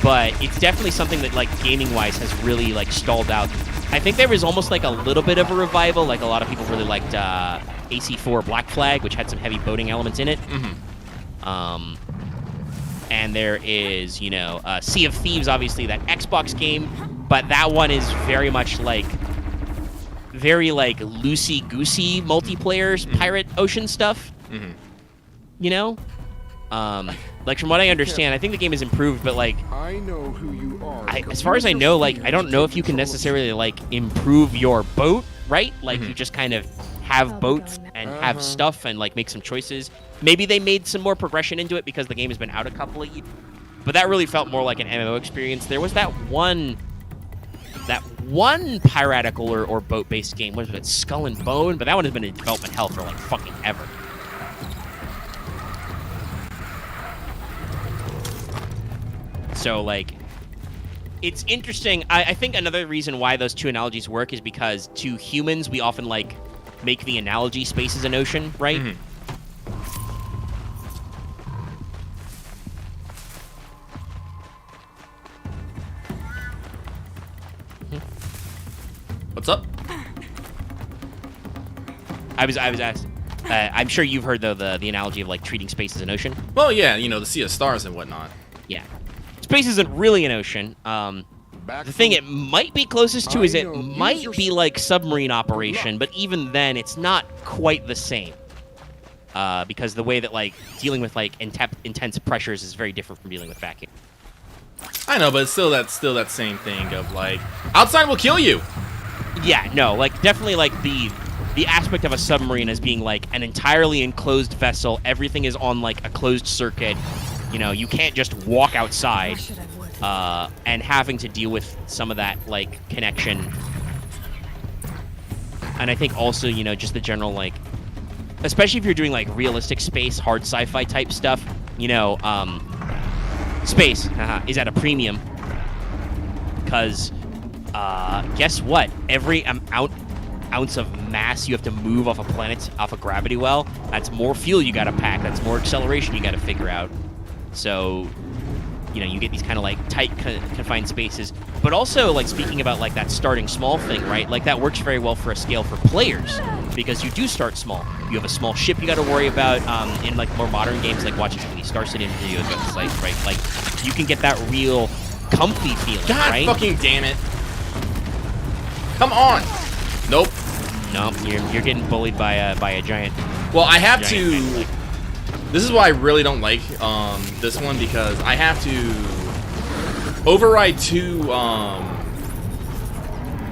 But it's definitely something that, like, gaming-wise has really, like, stalled out. I think there was almost, like, a little bit of a revival. Like, a lot of people really liked AC4 Black Flag, which had some heavy boating elements in it. And there is, Sea of Thieves, obviously, that Xbox game. But that one is very much, like, very, like, loosey-goosey multiplayer pirate ocean stuff. Like, from what I understand, I think the game has improved, but, like, I know who you are. as far as I know, like, I don't know if you can necessarily, like, improve your boat, right? Like, you just kind of have boats and have stuff and, like, make some choices. Maybe they made some more progression into it because the game has been out a couple of years. But that really felt more like an MMO experience. There was that one piratical or boat-based game. What was it? Skull and Bone? But that one has been in development hell for, like, fucking ever. So, like, it's interesting. I think another reason why those two analogies work is because to humans, we often, like, make the analogy space is an ocean, right? What's up? I was asked. I'm sure you've heard, though, the analogy of, like, treating space as an ocean. Well, yeah, the sea of stars and whatnot. Yeah. Space isn't really an ocean. The thing it might be closest to is it might be like submarine operation, but even then, it's not quite the same. Because the way that, like, dealing with, like, intense pressures is very different from dealing with vacuum. I know, but it's still that same thing of, like, outside will kill you. Yeah, no, like, definitely, like, the aspect of a submarine as being, like, an entirely enclosed vessel. Everything is on, like, a closed circuit. You can't just walk outside, and having to deal with some of that, like, connection. And I think also, just the general, like, especially if you're doing, like, realistic space, hard sci-fi type stuff, space is at a premium. Because, guess what? Every ounce of mass you have to move off a planet, off a gravity well, that's more fuel you gotta pack, that's more acceleration you gotta figure out. So, you get these kind of, like, tight, confined spaces. But also, like, speaking about, like, that starting small thing, right? Like, that works very well for a scale for players, because you do start small. You have a small ship you got to worry about. In, like, more modern games, like watching some of these Star Citizen videos about the site, right? Like, you can get that real comfy feeling, right? God fucking damn it. Come on. Nope. No, you're getting bullied by a giant. Well, I have to... Like, This is why I really don't like this one, because I have to override 2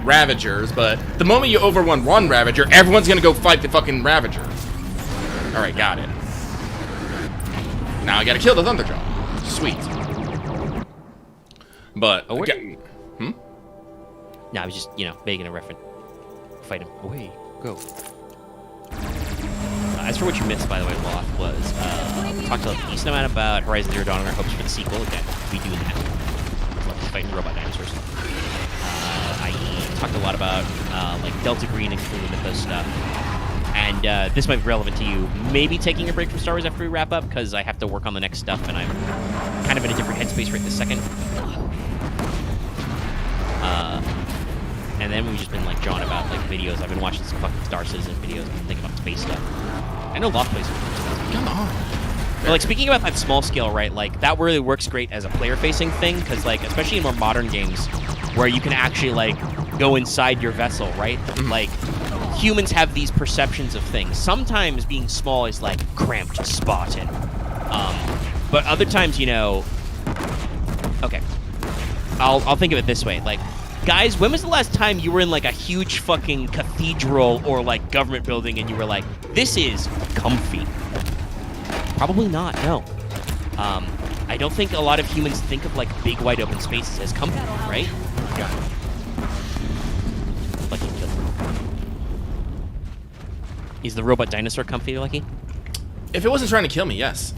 Ravagers, but the moment you overrun 1 Ravager, everyone's gonna go fight the fucking Ravager. Alright, got it. Now I gotta kill the Thunderjaw. Sweet. But again, no, I was just, you know, making a reference. Fight him. Away. Go. As for what you missed, by the way, Loth, was talked a decent amount about Horizon Zero Dawn and our hopes for the sequel. Again, we do that. Fighting robot dinosaurs. I talked a lot about like Delta Green and Cthulhu Mythos stuff. And this might be relevant to you. Maybe taking a break from Star Wars after we wrap up, because I have to work on the next stuff, and I'm kind of in a different headspace right this second. And then we've just been like jawing about like videos. I've been watching some fucking Star Citizen videos and thinking about space stuff. I know Lost plays. Come on. But, like, speaking about that small scale, right? Like that really works great as a player-facing thing, because like especially in more modern games, where you can actually like go inside your vessel, right? Like humans have these perceptions of things. Sometimes being small is like cramped, spotted. But other times, you know. Okay. I'll think of it this way, like. Guys, when was the last time you were in, like, a huge fucking cathedral or, like, government building and you were like, this is comfy? Probably not, no. I don't think a lot of humans think of, like, big, wide open spaces as comfy, right? Yeah. Lucky killed. Is the robot dinosaur comfy, Lucky? If it wasn't trying to kill me, yes.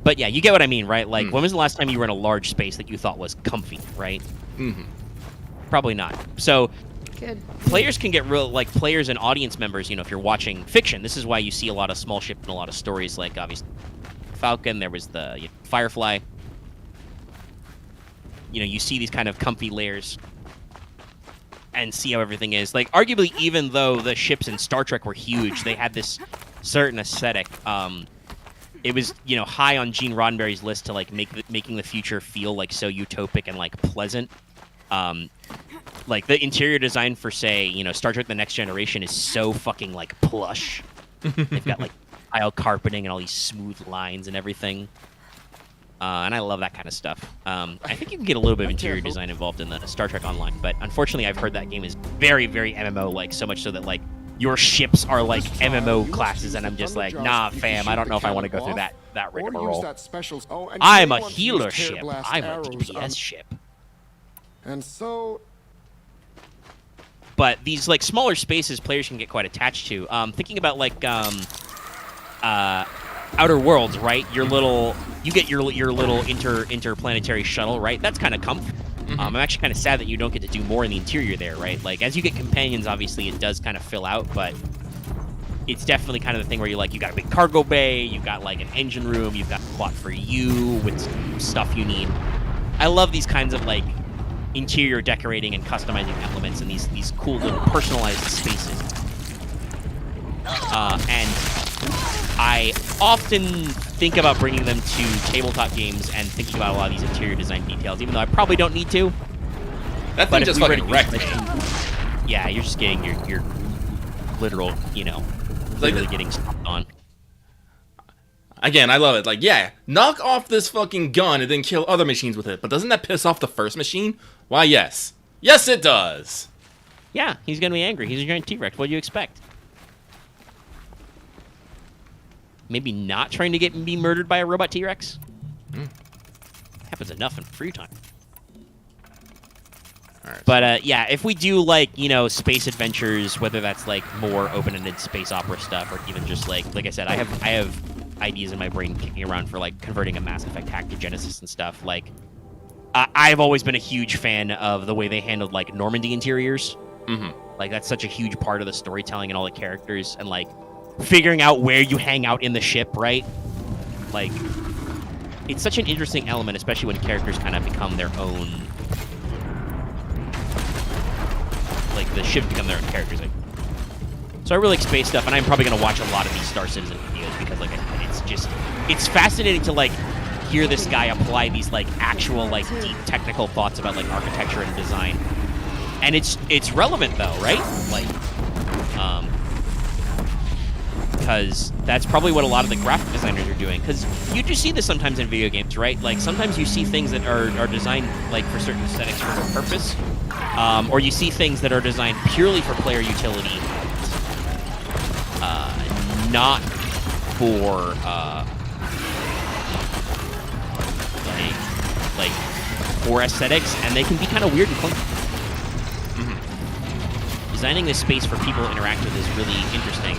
But yeah, you get what I mean, right? Like, when was the last time you were in a large space that you thought was comfy, right? Probably not. So, players can get real, like, players and audience members, you know, if you're watching fiction, this is why you see a lot of small ship and a lot of stories, like, obviously, Falcon, there was the Firefly. You know, you see these kind of comfy layers and see how everything is. Like, arguably, even though the ships in Star Trek were huge, they had this certain aesthetic, it was, you know, high on Gene Roddenberry's list to like making the future feel like so utopic and like pleasant. Like the interior design for, say, you know, Star Trek: The Next Generation is so fucking like plush. They've got like tile carpeting and all these smooth lines and everything. And I love that kind of stuff. I think you can get a little bit of interior design involved in the Star Trek Online, but unfortunately, I've heard that game is very, very MMO-like, so much so that like. Your ships are like MMO classes, and I'm just like, nah, fam, I don't know if I want to go through that rigmarole. I'm a healer ship. I'm a DPS ship. And so... But these like smaller spaces players can get quite attached to. Thinking about like Outer Worlds, right? You get your little interplanetary shuttle, right? That's kind of comfy. I'm actually kind of sad that you don't get to do more in the interior there, right? Like, as you get companions, obviously, it does kind of fill out, but it's definitely kind of the thing where you got a big cargo bay, you've got, like, an engine room, you've got a plot for you with stuff you need. I love these kinds of, like, interior decorating and customizing elements and these cool little personalized spaces. And I often think about bringing them to tabletop games and thinking about a lot of these interior design details, even though I probably don't need to. That thing just fucking wrecked me. Yeah, you're just getting your literal, you know, literally getting stomped on. Again, I love it. Like, yeah, knock off this fucking gun and then kill other machines with it. But doesn't that piss off the first machine? Why, yes. Yes, it does. Yeah, he's going to be angry. He's a giant T-Rex. What do you expect? Maybe not trying to be murdered by a robot T-Rex? Happens enough in free time. Right. But, yeah, if we do, like, you know, space adventures, whether that's, like, more open-ended space opera stuff, or even just, like I said, I have ideas in my brain kicking around for, like, converting a Mass Effect hack to Genesis and stuff. Like, I've always been a huge fan of the way they handled, like, Normandy interiors. Like, that's such a huge part of the storytelling and all the characters, and, like, figuring out where you hang out in the ship, right? Like, it's such an interesting element, especially when characters kind of become their own... Like, the ships become their own characters. Like, so I really like space stuff, and I'm probably going to watch a lot of these Star Citizen videos, because, like, it's fascinating to, like, hear this guy apply these, like, actual, like, deep technical thoughts about, like, architecture and design. And it's relevant, though, right? Like, because that's probably what a lot of the graphic designers are doing. Because you do see this sometimes in video games, right? Like sometimes you see things that are designed like for certain aesthetics for a purpose, or you see things that are designed purely for player utility, not for like for aesthetics, and they can be kind of weird and clunky. Designing this space for people to interact with is really interesting.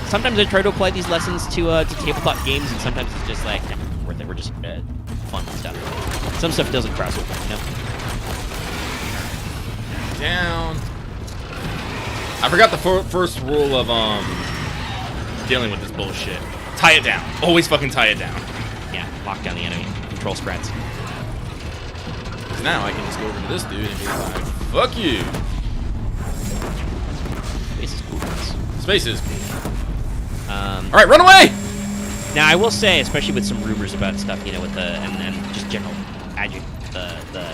Sometimes I try to apply these lessons to tabletop games, and sometimes it's just like, nah, worth it. We're just fun stuff. Some stuff doesn't cross over, you know? Down. I forgot the first rule of dealing with this bullshit. Tie it down. Always fucking tie it down. Yeah, lock down the enemy. Control spreads. Because now I can just go over to this dude and be like, fuck you. Space is cool. Space is cool. Alright, run away! Now, I will say, especially with some rumors about stuff, you know, with the, and just general the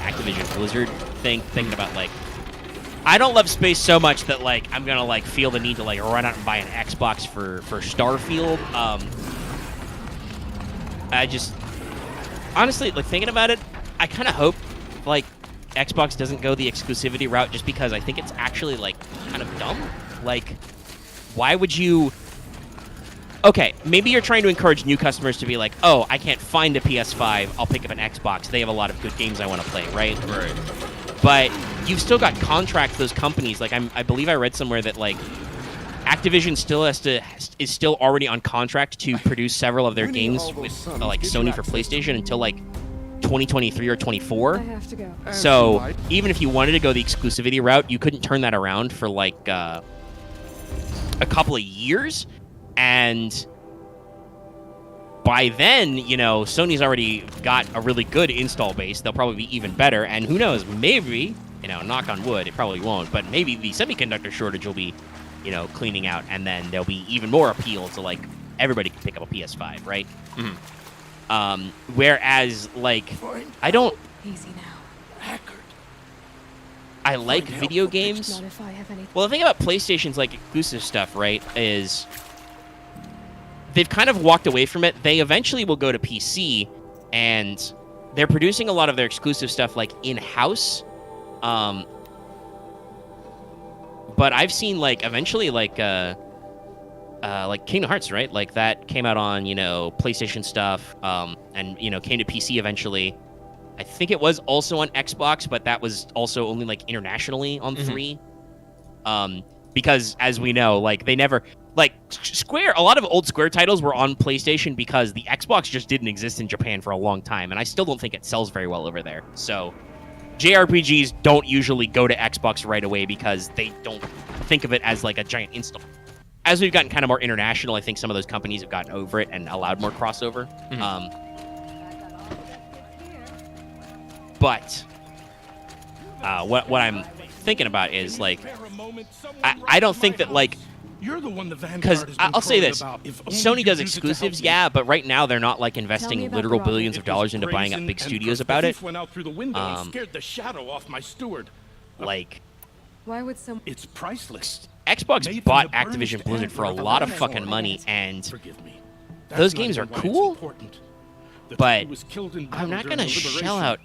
Activision Blizzard thinking about, like, I don't love space so much that, like, I'm gonna, like, feel the need to, like, run out and buy an Xbox for Starfield. I just, honestly, like, thinking about it, I kind of hope, like, Xbox doesn't go the exclusivity route just because I think it's actually, like, kind of dumb. Like, why would you... Okay, maybe you're trying to encourage new customers to be like, oh, I can't find a PS5, I'll pick up an Xbox. They have a lot of good games I want to play, right? Right. But you've still got contracts with those companies. Like, I believe I read somewhere that, like, Activision still is still already on contract to produce several of their games with, like, Sony for PlayStation until, like, 2023 or 24. I have to go. So even if you wanted to go the exclusivity route, you couldn't turn that around for like a couple of years, and by then, you know, Sony's already got a really good install base. They'll probably be even better, and who knows, maybe, you know, knock on wood, it probably won't, but maybe the semiconductor shortage will be, you know, cleaning out, and then there'll be even more appeal to, like, everybody can pick up a PS5, right? Mm-hmm. Whereas, like, I don't... Easy now. I like video games. Not if I have any... Well, the thing about PlayStation's, like, exclusive stuff, right, is they've kind of walked away from it. They eventually will go to PC, and they're producing a lot of their exclusive stuff, like, in-house. But I've seen, like, eventually, like Kingdom Hearts, right? Like, that came out on, you know, PlayStation stuff, and, you know, came to PC eventually. I think it was also on Xbox, but that was also only, like, internationally on 3. Because, as we know, like, they never... Like, Square, a lot of old Square titles were on PlayStation because the Xbox just didn't exist in Japan for a long time, and I still don't think it sells very well over there. So, JRPGs don't usually go to Xbox right away because they don't think of it as, like, a giant install. As we've gotten kind of more international, I think some of those companies have gotten over it and allowed more crossover. But what I'm thinking about is, like, I don't think that, like, because I'll say this, Sony does exclusives, yeah, but right now they're not, like, investing literal billions of dollars into buying up big studios about it. Like, why would some... It's priceless. Xbox bought Activision Blizzard for a lot of fucking money, and those games are cool, but I'm not going to shell out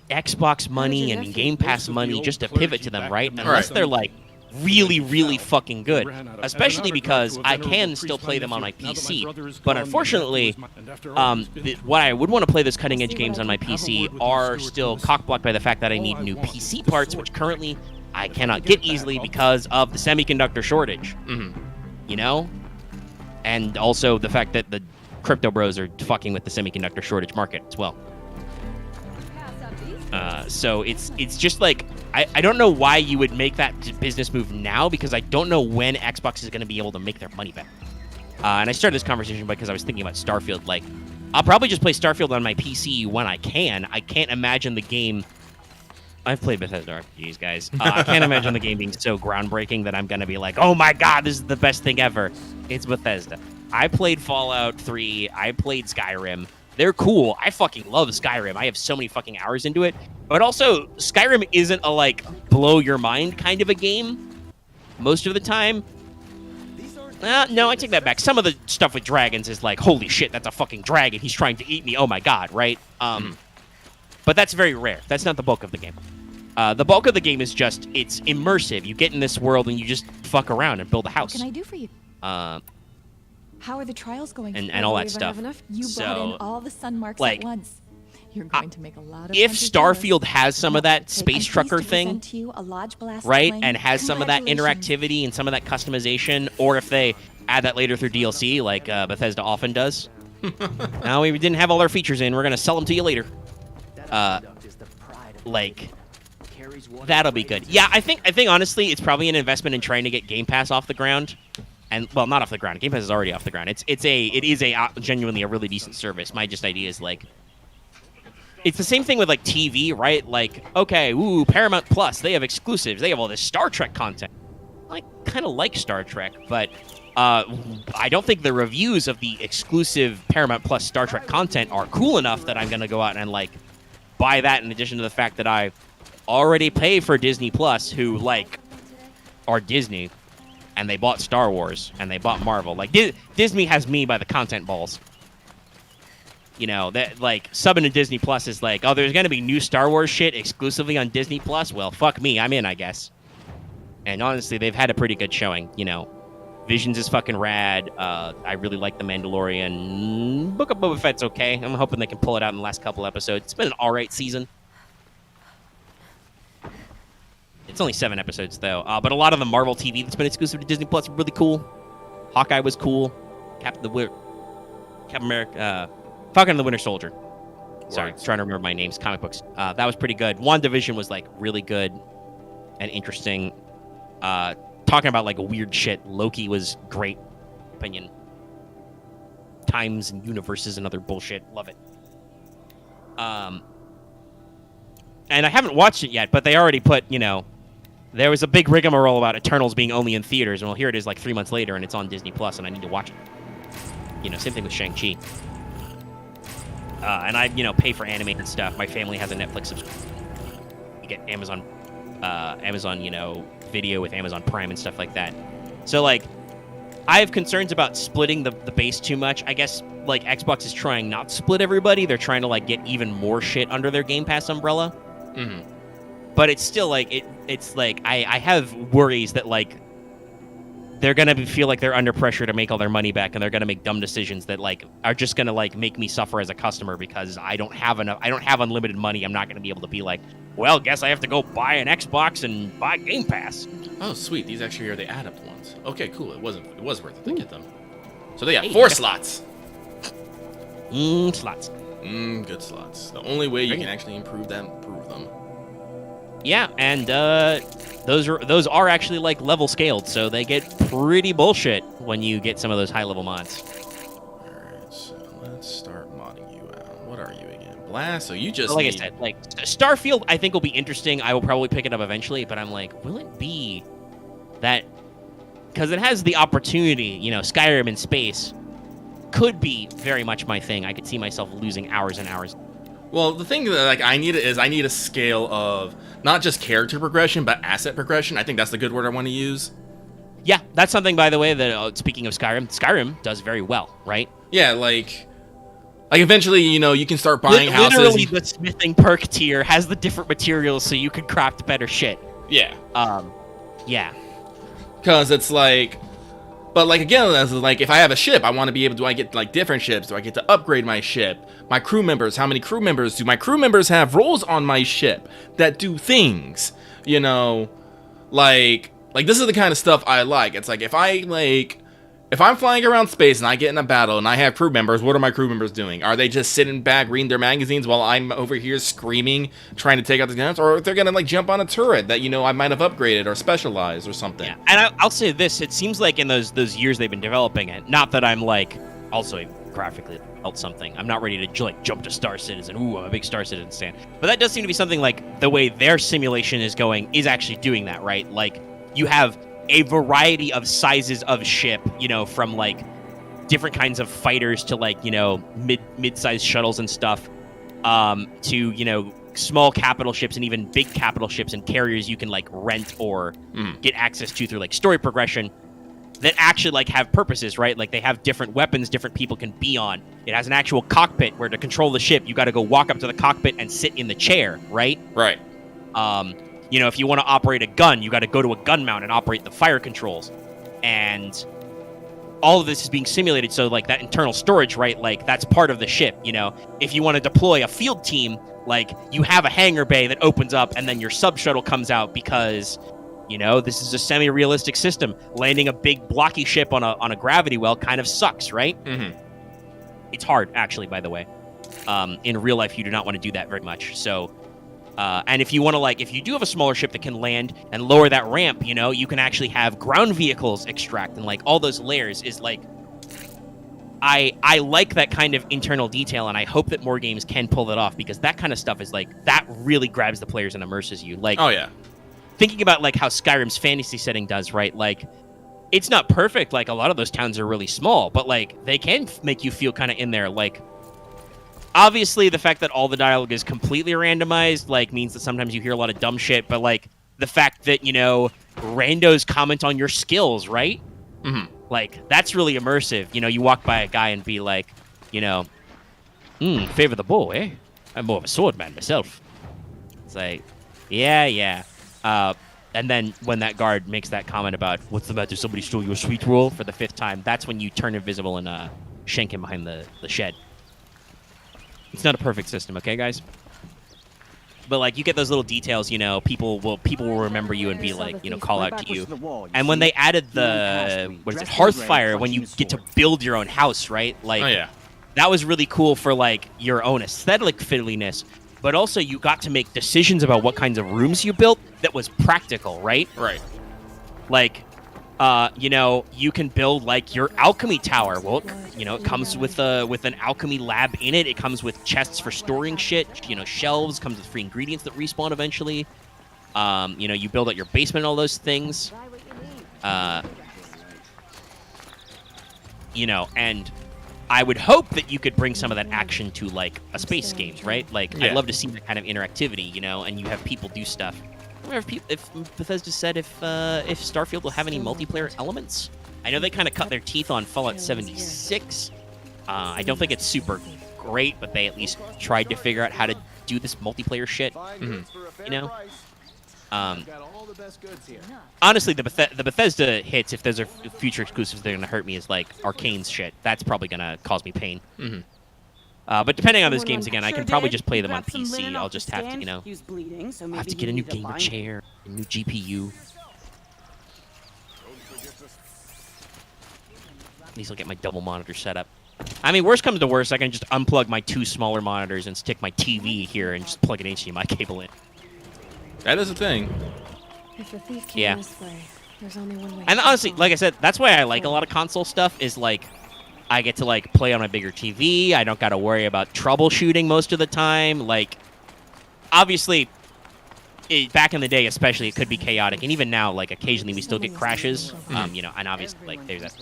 Xbox money and Game Pass money just to pivot to them, right? Unless they're, like, really, really fucking good. Especially because I can still play them on my PC. But unfortunately, what I would want to play those cutting-edge games on my PC are still cock-blocked by the fact that I need new PC parts, which currently I cannot get easily because of the semiconductor shortage. You know? And also the fact that the crypto bros are fucking with the semiconductor shortage market as well. So it's just like, I don't know why you would make that business move now, because I don't know when Xbox is going to be able to make their money back. And I started this conversation because I was thinking about Starfield. Like, I'll probably just play Starfield on my PC when I can. I can't imagine the game... I've played Bethesda RPGs, guys. I can't imagine the game being so groundbreaking that I'm going to be like, oh my god, this is the best thing ever. It's Bethesda. I played Fallout 3. I played Skyrim. They're cool. I fucking love Skyrim. I have so many fucking hours into it. But also, Skyrim isn't a, like, blow your mind kind of a game most of the time. No, I take that back. Some of the stuff with dragons is like, holy shit, that's a fucking dragon. He's trying to eat me. Oh my god, right? But that's very rare. That's not the bulk of the game. The bulk of the game is just, it's immersive. You get in this world and you just fuck around and build a house. What can I do for you? How are the trials going? And all that stuff. You brought in all the sun marks like, at once. You're going to make a lot of if Starfield has some of that space trucker thing, right, and has some of that interactivity and some of that customization, or if they add that later through DLC, like Bethesda often does. Now we didn't have all our features in. We're gonna sell them to you later. Like, that'll be good. Yeah, I think honestly, it's probably an investment in trying to get Game Pass off the ground. And well, not off the ground. Game Pass is already off the ground. It is genuinely a really decent service. My just idea is like, it's the same thing with like TV, right? Like, okay, ooh, Paramount Plus, they have exclusives. They have all this Star Trek content. I kind of like Star Trek, but I don't think the reviews of the exclusive Paramount Plus Star Trek content are cool enough that I'm gonna go out and like buy that. In addition to the fact that I already pay for Disney Plus, who like are Disney. And they bought Star Wars, and they bought Marvel. Like, Disney has me by the content balls. You know, that like, subbing to Disney Plus is like, oh, there's going to be new Star Wars shit exclusively on Disney Plus? Well, fuck me, I'm in, I guess. And honestly, they've had a pretty good showing, you know. Visions is fucking rad. I really like The Mandalorian. Book of Boba Fett's okay. I'm hoping they can pull it out in the last couple episodes. It's been an alright season. It's only 7 episodes, though. But a lot of the Marvel TV that's been exclusive to Disney Plus is really cool. Hawkeye was cool. Captain America... Falcon and the Winter Soldier. Sorry, I was trying to remember my names. Comic books. That was pretty good. WandaVision was, like, really good and interesting. Talking about, like, weird shit. Loki was great. Opinion. Times and universes and other bullshit. Love it. And I haven't watched it yet, but they already put, you know... There was a big rigmarole about Eternals being only in theaters, and well, here it is like 3 months later, and it's on Disney Plus, and I need to watch it. You know, same thing with Shang-Chi. And I, you know, pay for animated stuff. My family has a Netflix subscription. You get Amazon, you know, Video with Amazon Prime and stuff like that. So, like, I have concerns about splitting the base too much. I guess, like, Xbox is trying not to split everybody. They're trying to, like, get even more shit under their Game Pass umbrella. Mm-hmm. But it's still, like, it's like, I have worries that, like, they're going to feel like they're under pressure to make all their money back, and they're going to make dumb decisions that, like, are just going to, like, make me suffer as a customer because I don't have unlimited money. I'm not going to be able to be like, well, guess I have to go buy an Xbox and buy Game Pass. Oh, sweet. These actually are the add-up ones. Okay, cool. It was worth it to get them. So they got 4 slots. Slots. Good slots. The only way you can actually improve them. Yeah, and those are actually like level scaled, so they get pretty bullshit when you get some of those high level mods. Alright, so let's start modding you out. What are you again? Blast? So you just like I said, like Starfield I think will be interesting. I will probably pick it up eventually, but I'm like, will it be that, because it has the opportunity, you know, Skyrim in space could be very much my thing. I could see myself losing hours and hours. Well, the thing that like I need a scale of not just character progression, but asset progression. I think that's the good word I want to use. Yeah, that's something, by the way, that speaking of Skyrim does very well, right? Yeah, like eventually, you know, you can start buying houses. Literally, the smithing perk tier has the different materials, so you can craft better shit. Yeah. Yeah. Because it's like, but like again, that's like if I have a ship, I want to be able. Do I get like different ships? Do I get to upgrade my ship? My crew members, how many crew members do my crew members have roles on my ship that do things? You know, like this is the kind of stuff I like. It's like if I'm flying around space and I get in a battle and I have crew members, what are my crew members doing? Are they just sitting back reading their magazines while I'm over here screaming, trying to take out the guns? Or if they're gonna like jump on a turret that, you know, I might have upgraded or specialized or something. Yeah, and I'll say this: it seems like in those years they've been developing it. Not that I'm like also graphically built something. I'm not ready to like jump to Star Citizen. Ooh, I'm a big Star Citizen fan. But that does seem to be something like the way their simulation is going is actually doing that, right? Like you have a variety of sizes of ship, you know, from like different kinds of fighters to like, you know, mid-sized shuttles and stuff, to, you know, small capital ships and even big capital ships and carriers you can like rent or get access to through like story progression. that actually like have purposes, right? Like they have different weapons different people can be on. It has an actual cockpit where to control the ship, you got to go walk up to the cockpit and sit in the chair, right? Right. You know, if you want to operate a gun, you got to go to a gun mount and operate the fire controls. And all of this is being simulated, so like that internal storage, right? Like that's part of the ship, you know. If you want to deploy a field team, like you have a hangar bay that opens up and then your sub shuttle comes out because, you know, this is a semi-realistic system. Landing a big blocky ship on a gravity well kind of sucks, right? Mm-hmm. It's hard, actually, by the way. In real life, you do not want to do that very much. So, and if you want to, like, if you do have a smaller ship that can land and lower that ramp, you know, you can actually have ground vehicles extract and, like, all those layers is, like, I like that kind of internal detail, and I hope that more games can pull that off, because that kind of stuff is, like, that really grabs the players and immerses you. Like, oh, yeah. Thinking about, like, how Skyrim's fantasy setting does, right? Like, it's not perfect. Like, a lot of those towns are really small, but, like, they can make you feel kind of in there. Like, obviously, the fact that all the dialogue is completely randomized, like, means that sometimes you hear a lot of dumb shit, but, like, the fact that, you know, randos comment on your skills, right? Mm-hmm. Like, that's really immersive. You know, you walk by a guy and be like, you know, favor the bow, eh? I'm more of a swordman myself. It's like, yeah. And then when that guard makes that comment about, what's the matter, somebody stole your sweet roll for the 5th time, that's when you turn invisible and shank him behind the shed. It's not a perfect system, okay, guys? But, like, you get those little details, you know, people will remember you and be like, you know, call out to you. And when they added the, what is it, Hearthfire, when you get to build your own house, right? Like, oh, yeah. That was really cool for, like, your own aesthetic fiddliness. But also, you got to make decisions about what kinds of rooms you built that was practical, right? Right. Like, you know, you can build, like, your alchemy tower. Well, you know, it comes with an alchemy lab in it. It comes with chests for storing shit, you know, shelves, comes with free ingredients that respawn eventually. You know, you build out your basement and all those things. You know, and I would hope that you could bring some of that action to, like, a space game, right? Like, yeah. I'd love to see that kind of interactivity, you know, and you have people do stuff. I wonder if Bethesda said if Starfield will have any multiplayer elements. I know they kind of cut their teeth on Fallout 76. I don't think it's super great, but they at least tried to figure out how to do this multiplayer shit. Mm-hmm. You know? Honestly, the Bethesda hits, if those are future exclusives, they're going to hurt me, is like Arcane's shit. That's probably going to cause me pain. Mm-hmm. But depending on those games, again, I can probably just play them on PC. I'll just have to, you know, I have to get a new gamer chair, a new GPU. At least I'll get my double monitor set up. I mean, worst comes to worst, I can just unplug my 2 smaller monitors and stick my TV here and just plug an HDMI cable in. That is a thing. If the thief came this way, there's only one way. And honestly, like I said, that's why I like a lot of console stuff, is like, I get to, like, play on my bigger TV. I don't got to worry about troubleshooting most of the time. Like, obviously, back in the day especially, it could be chaotic. And even now, like, occasionally we still get crashes. You know, and obviously, like, there's that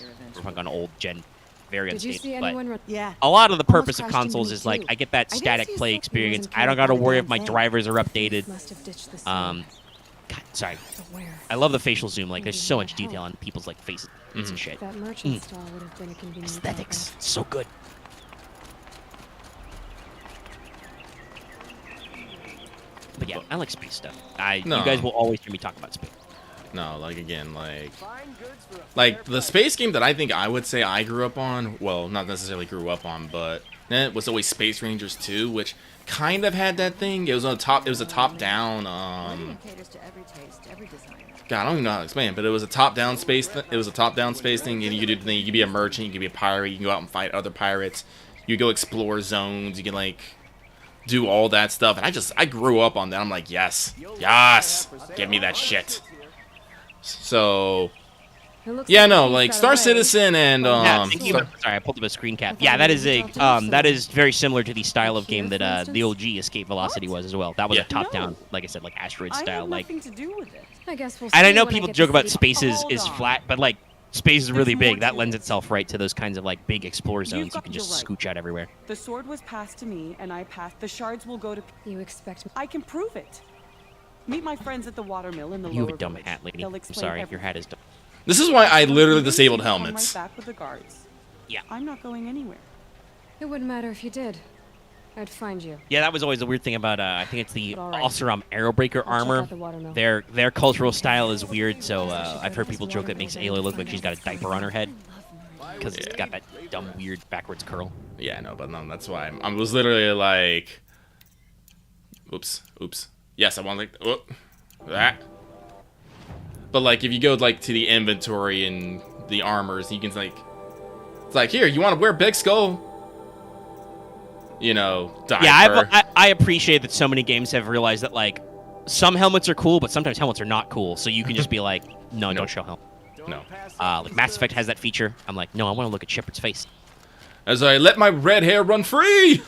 on old gen variant state. But a lot of the purpose of consoles is, like, I get that static play experience. I don't got to worry if my drivers are updated. God, sorry. I love the facial zoom. Like, there's so much detail on people's, like, faces and shit. That merchant stall would have been a convenient aesthetics. So good. But yeah, I like space stuff. You guys will always hear me talk about space. No, like, again, like the space game that I think I would say I grew up on, well, not necessarily grew up on, but it was always Space Rangers 2, which kind of had that thing. It was a top-down, God, I don't even know how to explain it, but it was a top-down space thing. It was a top-down space thing, and you could be a merchant, you could be a pirate, you can go out and fight other pirates, you go explore zones, you can, like, do all that stuff. And I grew up on that. I'm like, yes, give me that shit. So, yeah, no, like Star Citizen and sorry, I pulled up a screen cap. Yeah, that is very similar to the style of game that the OG Escape Velocity was as well. That was a top-down, like I said, like asteroid style. Like, I guess we'll and I know people joke about space is flat, but like space is really big. That lends itself right to those kinds of like big explore zones. You can just scooch out everywhere. The sword was passed to me, and I passed. The shards will go to. You expect me? I can prove it. Meet my friends at the watermill in the You have lower a dumb village. hat, lady. They'll I'm explain sorry, everything. your hat is dumb. This is why I literally disabled helmets. Right back with the guards. Yeah. I'm not going anywhere. It wouldn't matter if you did. I'd find you. Yeah, that was always the weird thing about, I think it's the But all right. Oseram Arrowbreaker I'll check armor. out the water mill. Their cultural style is weird, so I've heard people joke that makes Aloy look like she's got a diaper on her head. Because it's got that dumb, weird, backwards curl. Yeah, no, but no, that's why I was literally like... Oops. Yes, I want, like, oh, that. But, like, if you go, like, to the inventory and the armors, you can, like... It's like, here, you want to wear Big Skull? You know, diaper. Yeah, I appreciate that so many games have realized that, like, some helmets are cool, but sometimes helmets are not cool. So you can just be like, no, don't show helmet. No. Like, Mass Effect has that feature. I'm like, no, I want to look at Shepard's face. As I let my red hair run free!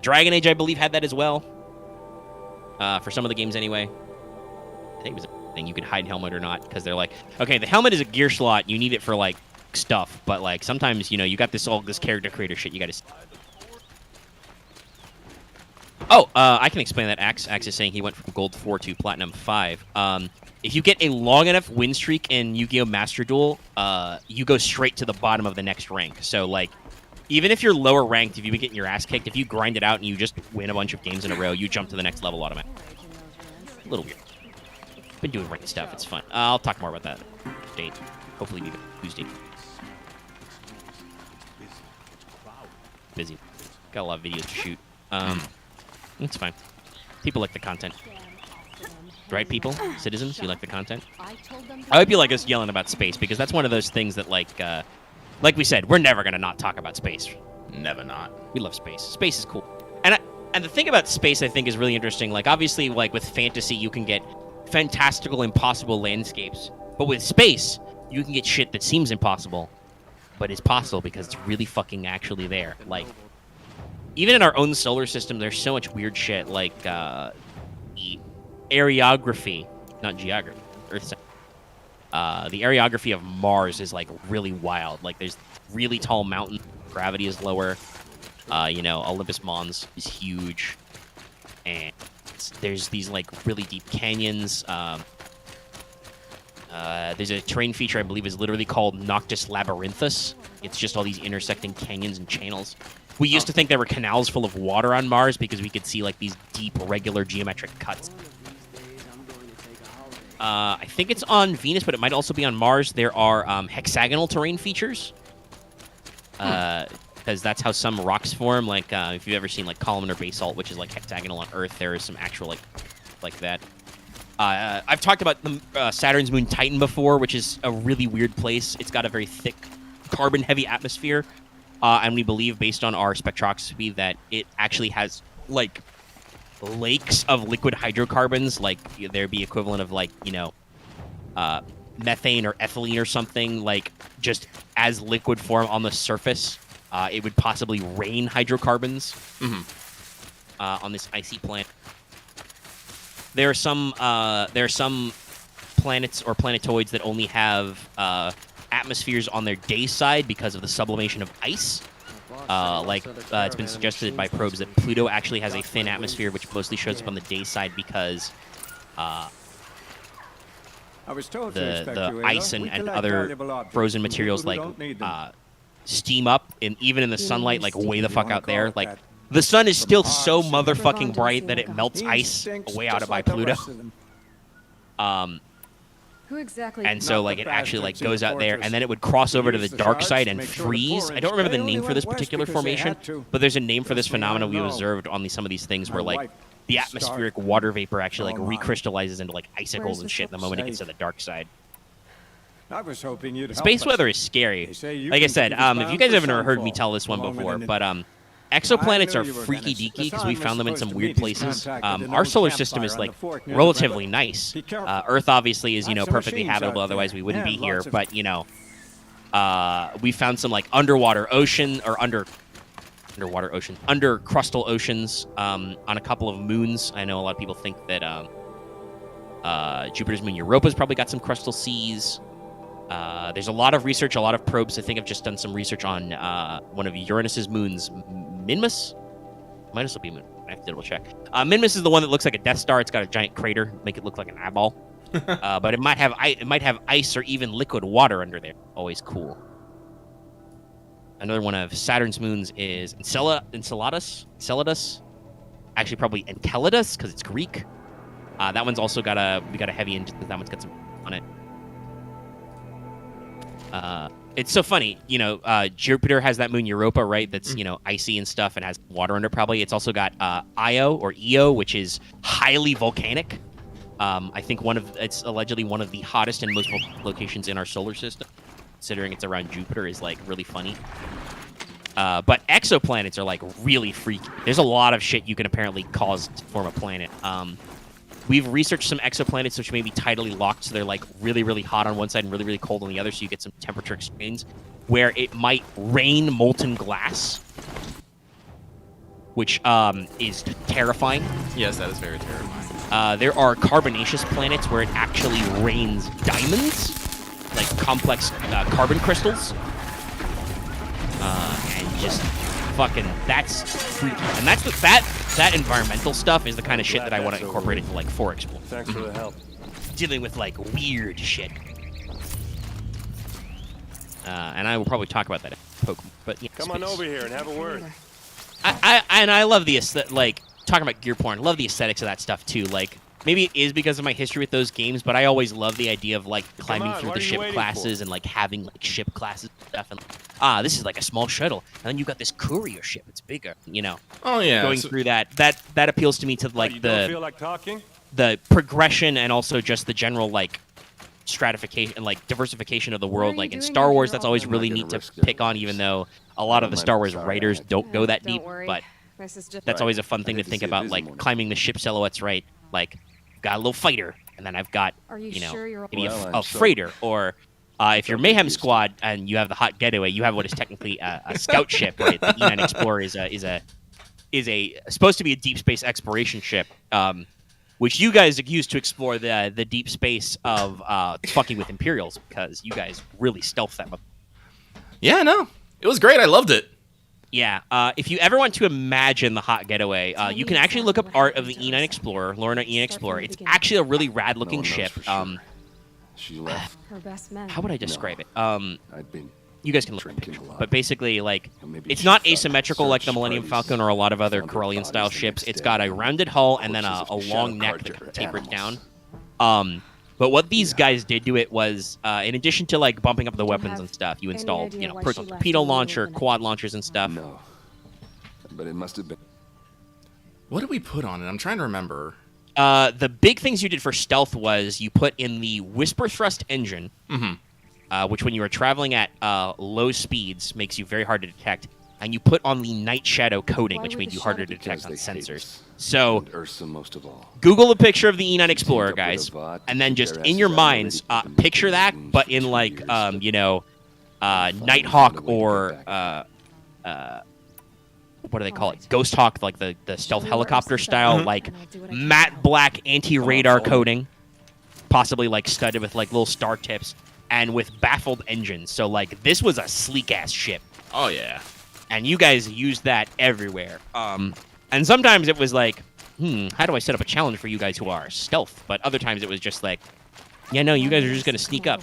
Dragon Age, I believe, had that as well. For some of the games, anyway. I think it was a thing you could hide helmet or not, because they're like, okay, the helmet is a gear slot. You need it for, like, stuff. But, like, sometimes, you know, you got this character creator shit you got to... Oh, I can explain that. Axe is saying he went from Gold 4 to Platinum 5. If you get a long enough win streak in Yu-Gi-Oh! Master Duel, you go straight to the bottom of the next rank. So, like, even if you're lower ranked, if you've been getting your ass kicked, if you grind it out and you just win a bunch of games in a row, you jump to the next level automatically. A little weird. Been doing ranked stuff. It's fun. I'll talk more about that date. Hopefully, maybe Tuesday. Busy. Got a lot of videos to shoot. It's fine. People like the content. Right, people? Citizens, you like the content? I hope you like us yelling about space, because that's one of those things that, like we said, we're never going to not talk about space. Never not. We love space. Space is cool. And the thing about space, I think, is really interesting. Like, obviously, like, with fantasy, you can get fantastical, impossible landscapes. But with space, you can get shit that seems impossible, but is possible because it's really fucking actually there. Like, even in our own solar system, there's so much weird shit, like, the areography, not geography, Earth. The areography of Mars is, like, really wild. Like, there's really tall mountains, gravity is lower. You know, Olympus Mons is huge, and there's these, like, really deep canyons. There's a terrain feature I believe is literally called Noctis Labyrinthus. It's just all these intersecting canyons and channels. We used to think there were canals full of water on Mars because we could see, like, these deep, regular geometric cuts. I think it's on Venus, but it might also be on Mars. There are hexagonal terrain features. Because that's how some rocks form. Like, if you've ever seen, like, columnar basalt, which is, like, hexagonal on Earth, there is some actual, like that. I've talked about the Saturn's moon Titan before, which is a really weird place. It's got a very thick, carbon-heavy atmosphere. And we believe, based on our spectroscopy, that it actually has, like, lakes of liquid hydrocarbons. Like, there'd be equivalent of, like, you know, methane or ethylene or something, like, just as liquid form on the surface. It would possibly rain hydrocarbons on this icy planet. There are some planets or planetoids that only have atmospheres on their day side because of the sublimation of ice. It's been suggested by probes that Pluto actually has a thin atmosphere, which mostly shows up on the day side because I was told the ice and other frozen materials, like, steam up, and even in the sunlight, like, way the fuck out there. Like, the sun is still so motherfucking bright that it melts ice way out of by Pluto. Who exactly? And so, like, it actually, like, goes out there, and then it would cross over to the dark side and freeze. I don't remember the name for this particular formation, but there's a name for this phenomenon we observed on some of these things where, like, the atmospheric water vapor actually, like, recrystallizes into, like, icicles and shit the moment it gets to the dark side. I was hoping you'd Space weather is scary. Like I said, if you guys haven't heard me tell this one before, but exoplanets are freaky deaky because we found them in some weird places. Our solar system is, like, relatively nice. Earth obviously is, you know, perfectly habitable, otherwise we wouldn't be here. But, you know, we found some, like, underwater crustal oceans on a couple of moons. I know a lot of people think that Jupiter's moon Europa's probably got some crustal seas. There's a lot of research, a lot of probes. I think I've just done some research on one of Uranus's moons, Minmus? Might also be Moon. I have to double check. Minmus is the one that looks like a Death Star. It's got a giant crater, make it look like an eyeball. But it might have ice or even liquid water under there. Always cool. Another one of Saturn's moons is Enceladus. Actually, probably Enceladus because it's Greek. That one's also got a heavy engine. That one's got some on it. It's so funny, Jupiter has that moon Europa, right? That's icy and stuff and has water under. Probably it's also got Io, which is highly volcanic. I think it's allegedly one of the hottest and most volcanic locations in our solar system. Considering it's around Jupiter is like really funny. But exoplanets are like really freaky. There's a lot of shit you can apparently cause to form a planet. We've researched some exoplanets which may be tidally locked, so they're like really, really hot on one side and really, really cold on the other, so you get some temperature extremes where it might rain molten glass, which is terrifying. Yes, that is very terrifying. There are carbonaceous planets where it actually rains diamonds, like complex carbon crystals. And just fucking, that's freaky. And that's that environmental stuff is the kind of shit that I want to incorporate into like 4X. Thanks for the help. Dealing with like weird shit. And I will probably talk about that in Pokemon. But yeah, Come on over here and have a word. I love the like talking about gear porn. I love the aesthetics of that stuff too. Like maybe it is because of my history with those games, but I always love the idea of like climbing through the ship classes and like having like ship classes and stuff. And this is like a small shuttle, and then you got this courier ship. It's bigger, Oh yeah. Going through that appeals to me to like you don't feel like talking? The progression and also just the general like stratification and like diversification of the world. Like in Star Wars, that's always really neat to pick on, even though a lot of the Star Wars writers don't go that deep. But that's always a fun thing to think about, like climbing the ship silhouettes, right? Like, I've got a little fighter, and then I've got, maybe a freighter, or if you're Mayhem Squad and you have the Hot Getaway, you have what is technically a scout ship, right? The E9 Explorer is supposed to be a deep space exploration ship, which you guys use to explore the deep space of fucking with Imperials, because you guys really stealth that. Yeah, no, it was great. I loved it. Yeah, if you ever want to imagine the Hot Getaway, you can actually look up art of the E9 Explorer, Lorna E9 Explorer. It's actually a really rad-looking ship. She left. Her best men. How would I describe it? I'd been You guys can look at the picture. But basically, like, it's not asymmetrical like the Millennium Falcon or a lot of other Corellian-style ships. It's got a rounded hull and then a long neck that tapers down. But what these guys did to it was, in addition to like bumping up the weapons and stuff, you installed, personal torpedo launcher, quad launchers and stuff. No, but it must have been. What did we put on it? I'm trying to remember. The big things you did for stealth was you put in the Whisper Thrust engine, which when you were traveling at low speeds makes you very hard to detect, and you put on the Night Shadow coating, which made you harder to detect on sensors. So, most of all. Google a picture of the E9 Explorer, guys, and then just in your minds, picture that, but in like, Nighthawk or, what do they call it? Ghost Hawk, like the stealth helicopter style, like matte black anti-radar coating, possibly like studded with like little star tips, and with baffled engines. So like this was a sleek-ass ship. Oh, yeah. And you guys used that everywhere. And sometimes it was like, how do I set up a challenge for you guys who are stealth? But other times it was just like, yeah, no, you guys are just going to sneak up.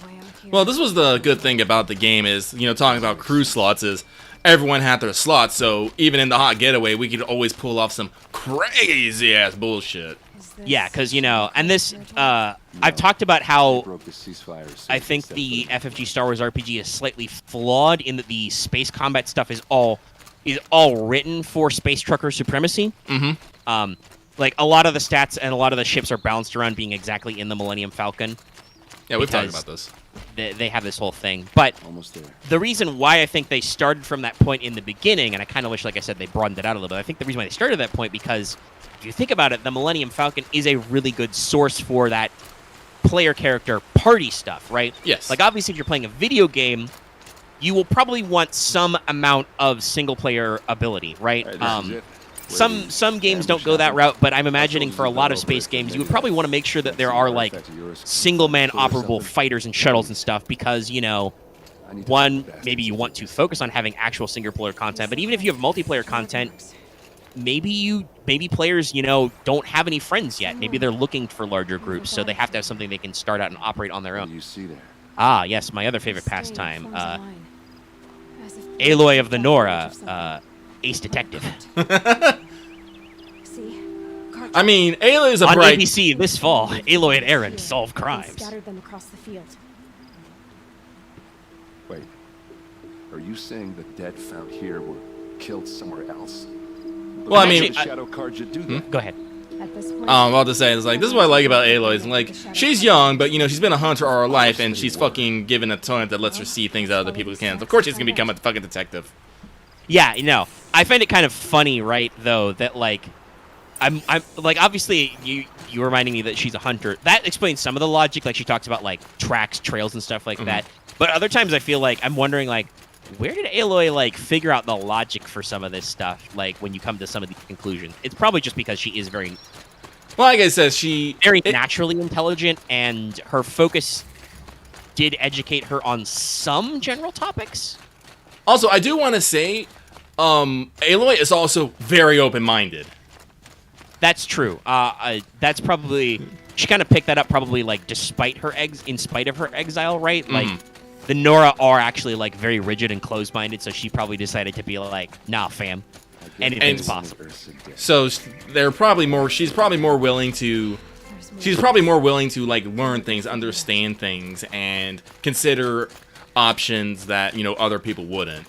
Well, this was the good thing about the game is, talking about crew slots is everyone had their slots. So even in the Hot Getaway, we could always pull off some crazy-ass bullshit. Yeah, because, and this, I've talked about how I think the FFG Star Wars RPG is slightly flawed in that the space combat stuff is all written for space trucker supremacy. Like, a lot of the stats and a lot of the ships are balanced around being exactly in the Millennium Falcon. Yeah, we've talked about this. They have this whole thing. But the reason why I think they started from that point in the beginning, and I kind of wish, like I said, they broadened it out a little bit, I think the reason why they started at that point because if you think about it, the Millennium Falcon is a really good source for that player character party stuff, right? Yes. Like, obviously, if you're playing a video game, you will probably want some amount of single-player ability, right? Some games don't go that route, but I'm imagining for a lot of space games, you would probably want to make sure that there are, like, single-man operable fighters and shuttles and stuff because, one, maybe you want to focus on having actual single-player content, but even if you have multiplayer content, maybe players, don't have any friends yet. Maybe they're looking for larger groups, so they have to have something they can start out and operate on their own. You see there? Ah, yes, my other favorite pastime, Aloy of the Nora, ace detective. I mean, Aloy is a on bright... ABC this fall, Aloy and Aaron solve crimes. Scattered them across the field. Wait, are you saying the dead found here were killed somewhere else? Well, I mean... Shadow cards you do that. Go ahead. At this point, I'll just say, it's like, this is what I like about Aloy. Is like, she's young, but, she's been a hunter all her life, and she's fucking given a taunt that lets her see things out of other people's hands. Of course she's gonna become a fucking detective. Yeah, I find it kind of funny, right, though, that, I'm like, obviously, you reminding me that she's a hunter. That explains some of the logic, like she talks about, tracks, trails, and stuff like that. But other times I feel like I'm wondering, where did Aloy, figure out the logic for some of this stuff, when you come to some of these conclusions? It's probably just because she is very... Well, like I said, very naturally intelligent, and her focus did educate her on some general topics. Also, I do want to say, Aloy is also very open-minded. That's true. That's probably... She kind of picked that up probably, despite her in spite of her exile, right? The Nora are actually, very rigid and closed-minded, so she probably decided to be nah, fam. Anything's possible. So they're probably more... She's probably more willing to... learn things, understand things, and consider options that, other people wouldn't.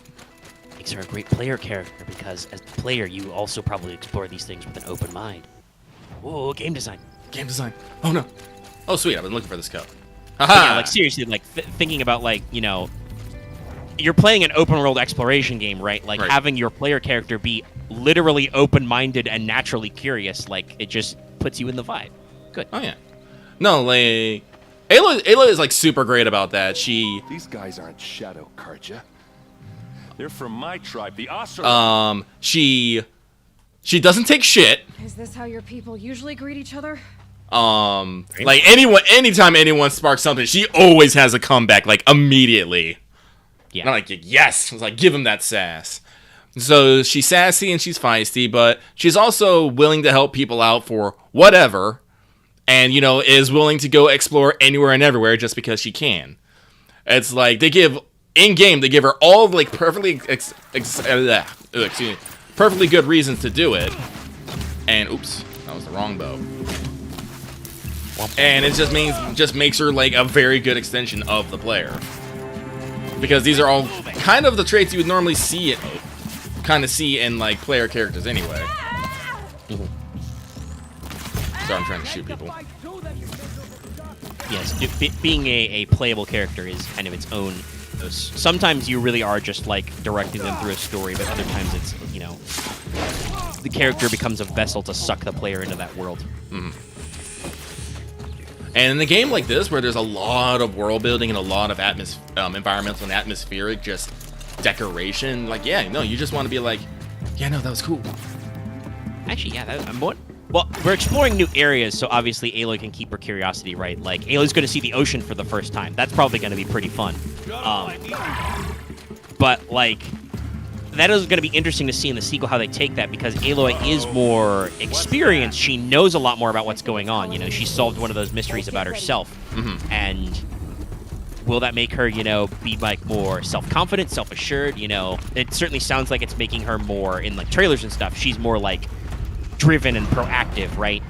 Makes her a great player character, because as a player, you also probably explore these things with an open mind. Whoa, game design. Game design. Oh, no. Oh, sweet. I've been looking for this cup. Yeah, seriously, thinking about, you're playing an open-world exploration game, right? Right. Having your player character be literally open-minded and naturally curious, it just puts you in the vibe. Good. Oh, yeah. No, Ayla is, super great about that. These guys aren't Shadow Karja. They're from my tribe, the Asura. She doesn't take shit. Is this how your people usually greet each other? Anytime anyone sparks something, she always has a comeback, immediately. Yeah. Not yes. It's give him that sass. So she's sassy and she's feisty, but she's also willing to help people out for whatever, and, is willing to go explore anywhere and everywhere just because she can. It's in-game, they give her all, perfectly perfectly good reasons to do it. And, oops, that was the wrong bow. And it just makes her, a very good extension of the player. Because these are all kind of the traits you would normally see in, player characters anyway. Sorry, I'm trying to shoot people. Yes, being a playable character is kind of its own... Sometimes you really are just, directing them through a story, but other times it's, the character becomes a vessel to suck the player into that world. And in a game like this, where there's a lot of world building and a lot of environmental and atmospheric just decoration, you just want to be yeah, no, that was cool. Actually, yeah, well, we're exploring new areas, so obviously Aloy can keep her curiosity, right? Aloy's going to see the ocean for the first time. That's probably going to be pretty fun. But, that is going to be interesting to see in the sequel how they take that, because Aloy is more experienced. She knows a lot more about what's going on. She solved one of those mysteries about herself. And will that make her, be more self-confident, self-assured? It certainly sounds like it's making her more, in trailers and stuff, she's more driven and proactive, right?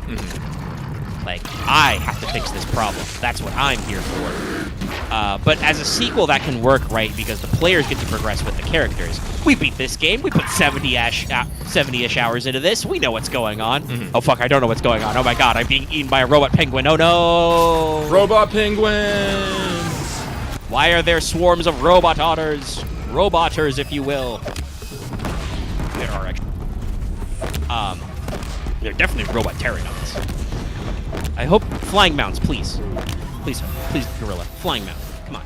I have to fix this problem. That's what I'm here for. But as a sequel, that can work, right? Because the players get to progress with the characters. We beat this game. We put 70-ish hours into this. We know what's going on. Oh, fuck, I don't know what's going on. Oh, my God, I'm being eaten by a robot penguin. Oh, no! Robot penguins! Why are there swarms of robot otters? Roboters, if you will. There are actually... They're definitely robot pterodons. I hope flying mounts, please. Please, Gorilla. Flying mount. Come on.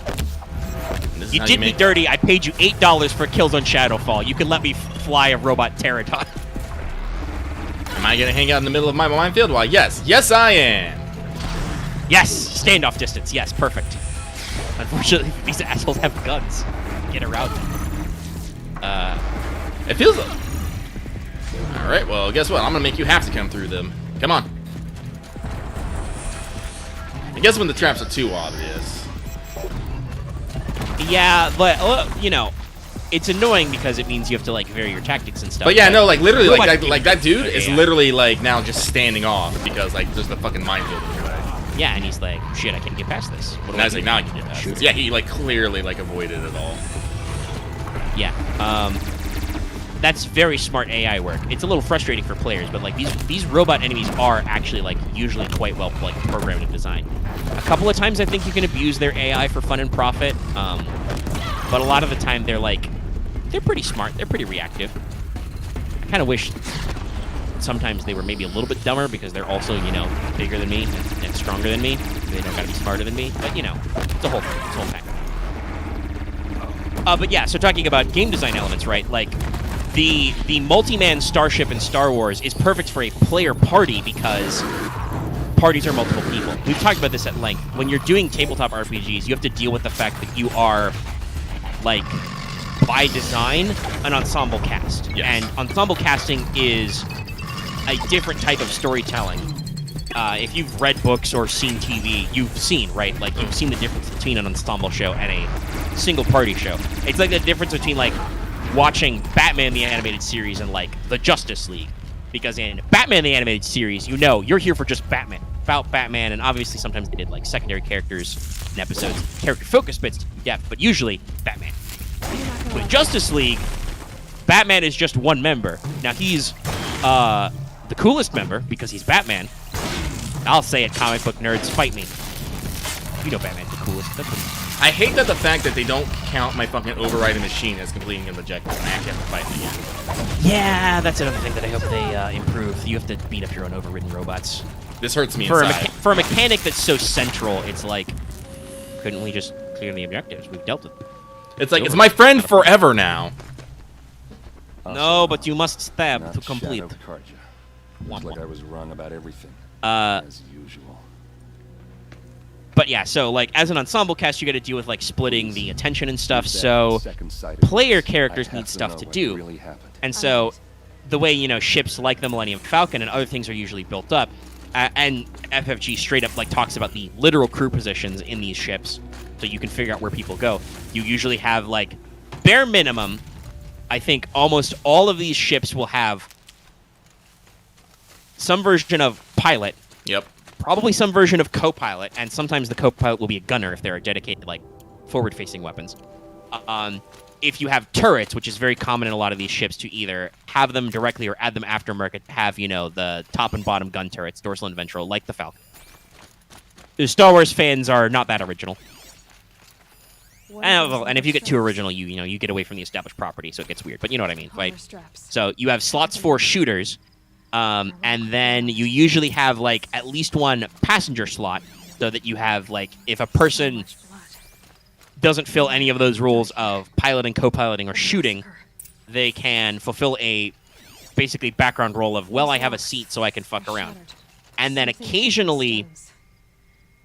You did me dirty. I paid you $8 for kills on Shadowfall. You can let me fly a robot pterodon. Am I gonna hang out in the middle of my minefield? Why, yes. Yes, I am. Yes. Standoff distance. Yes, perfect. Unfortunately, these assholes have guns. Get around them. It feels Alright, well, guess what? I'm gonna make you have to come through them. Come on. I guess when the traps are too obvious. Yeah, but, you know, it's annoying because it means you have to, like, vary your tactics and stuff. But yeah, no, like, literally, like that dude Yeah, is yeah. literally, like, now just standing off because, like, there's the fucking minefield in your way. Yeah, and he's like, shit, I can't get past this. What do And I I was do? like, now I can get past this. Yeah, he, like, clearly, like, avoided it all. Yeah, that's very smart AI work. It's a little frustrating for players, but like these robot enemies are actually like usually quite well like programmed and designed. A couple of times I think you can abuse their AI for fun and profit, but a lot of the time they're pretty smart. They're pretty reactive. I kind of wish sometimes they were maybe a little bit dumber because they're also, you know, bigger than me and stronger than me. They don't gotta be smarter than me, but you know, it's a whole thing. It's a whole thing. But yeah, so talking about game design elements, right? Like, the multi-man starship in Star Wars is perfect for a player party because parties are multiple people. We've talked about this at length. When you're doing tabletop RPGs, you have to deal with the fact that you are, like, by design, an ensemble cast. Yes. And ensemble casting is a different type of storytelling. If you've read books or seen TV, you've seen, right? Like, you've seen the difference between an ensemble show and a single party show. It's like the difference between, like, watching Batman the Animated Series and, like, the Justice League. Because in Batman the Animated Series, you know, you're here for just Batman. About Batman, and obviously sometimes they did, like, secondary characters in episodes, character focus bits to depth, but usually Batman. With Justice League, Batman is just one member. Now, he's the coolest member because he's Batman. I'll say it, comic book nerds, fight me. You know Batman's the coolest. That's what I hate that the fact that they don't count my fucking overriding machine as completing an objective. I actually have to fight them again. Yeah, that's another thing that I hope they improve. You have to beat up your own overridden robots. This hurts me For inside. for a mechanic that's so central, it's like, couldn't we just clear the objectives? We've dealt with it. It's like, it's my friend forever now. No, but you must stab Not to complete. Shadow Karja. Looks like I was wrong about everything. As usual. But yeah, so like as an ensemble cast, you got to deal with like splitting the attention and stuff. So player characters need stuff to do, and so the way, you know, ships like the Millennium Falcon and other things are usually built up, and FFG straight up like talks about the literal crew positions in these ships, so you can figure out where people go. You usually have like bare minimum. I think almost all of these ships will have some version of pilot. Yep. Probably some version of co-pilot, and sometimes the co-pilot will be a gunner if they're dedicated, like, forward-facing weapons. If you have turrets, which is very common in a lot of these ships, to either have them directly or add them aftermarket, have, you know, the top and bottom gun turrets, dorsal and ventral, like the Falcon. The Star Wars fans are not that original. And if you get too original, you know, you get away from the established property, so it gets weird. But you know what I mean, right? So you have slots for shooters, and then you usually have, like, at least one passenger slot, so that you have, like, if a person doesn't fill any of those rules of piloting, co-piloting, or shooting, they can fulfill a basically background role of, well, I have a seat so I can fuck around. And then occasionally,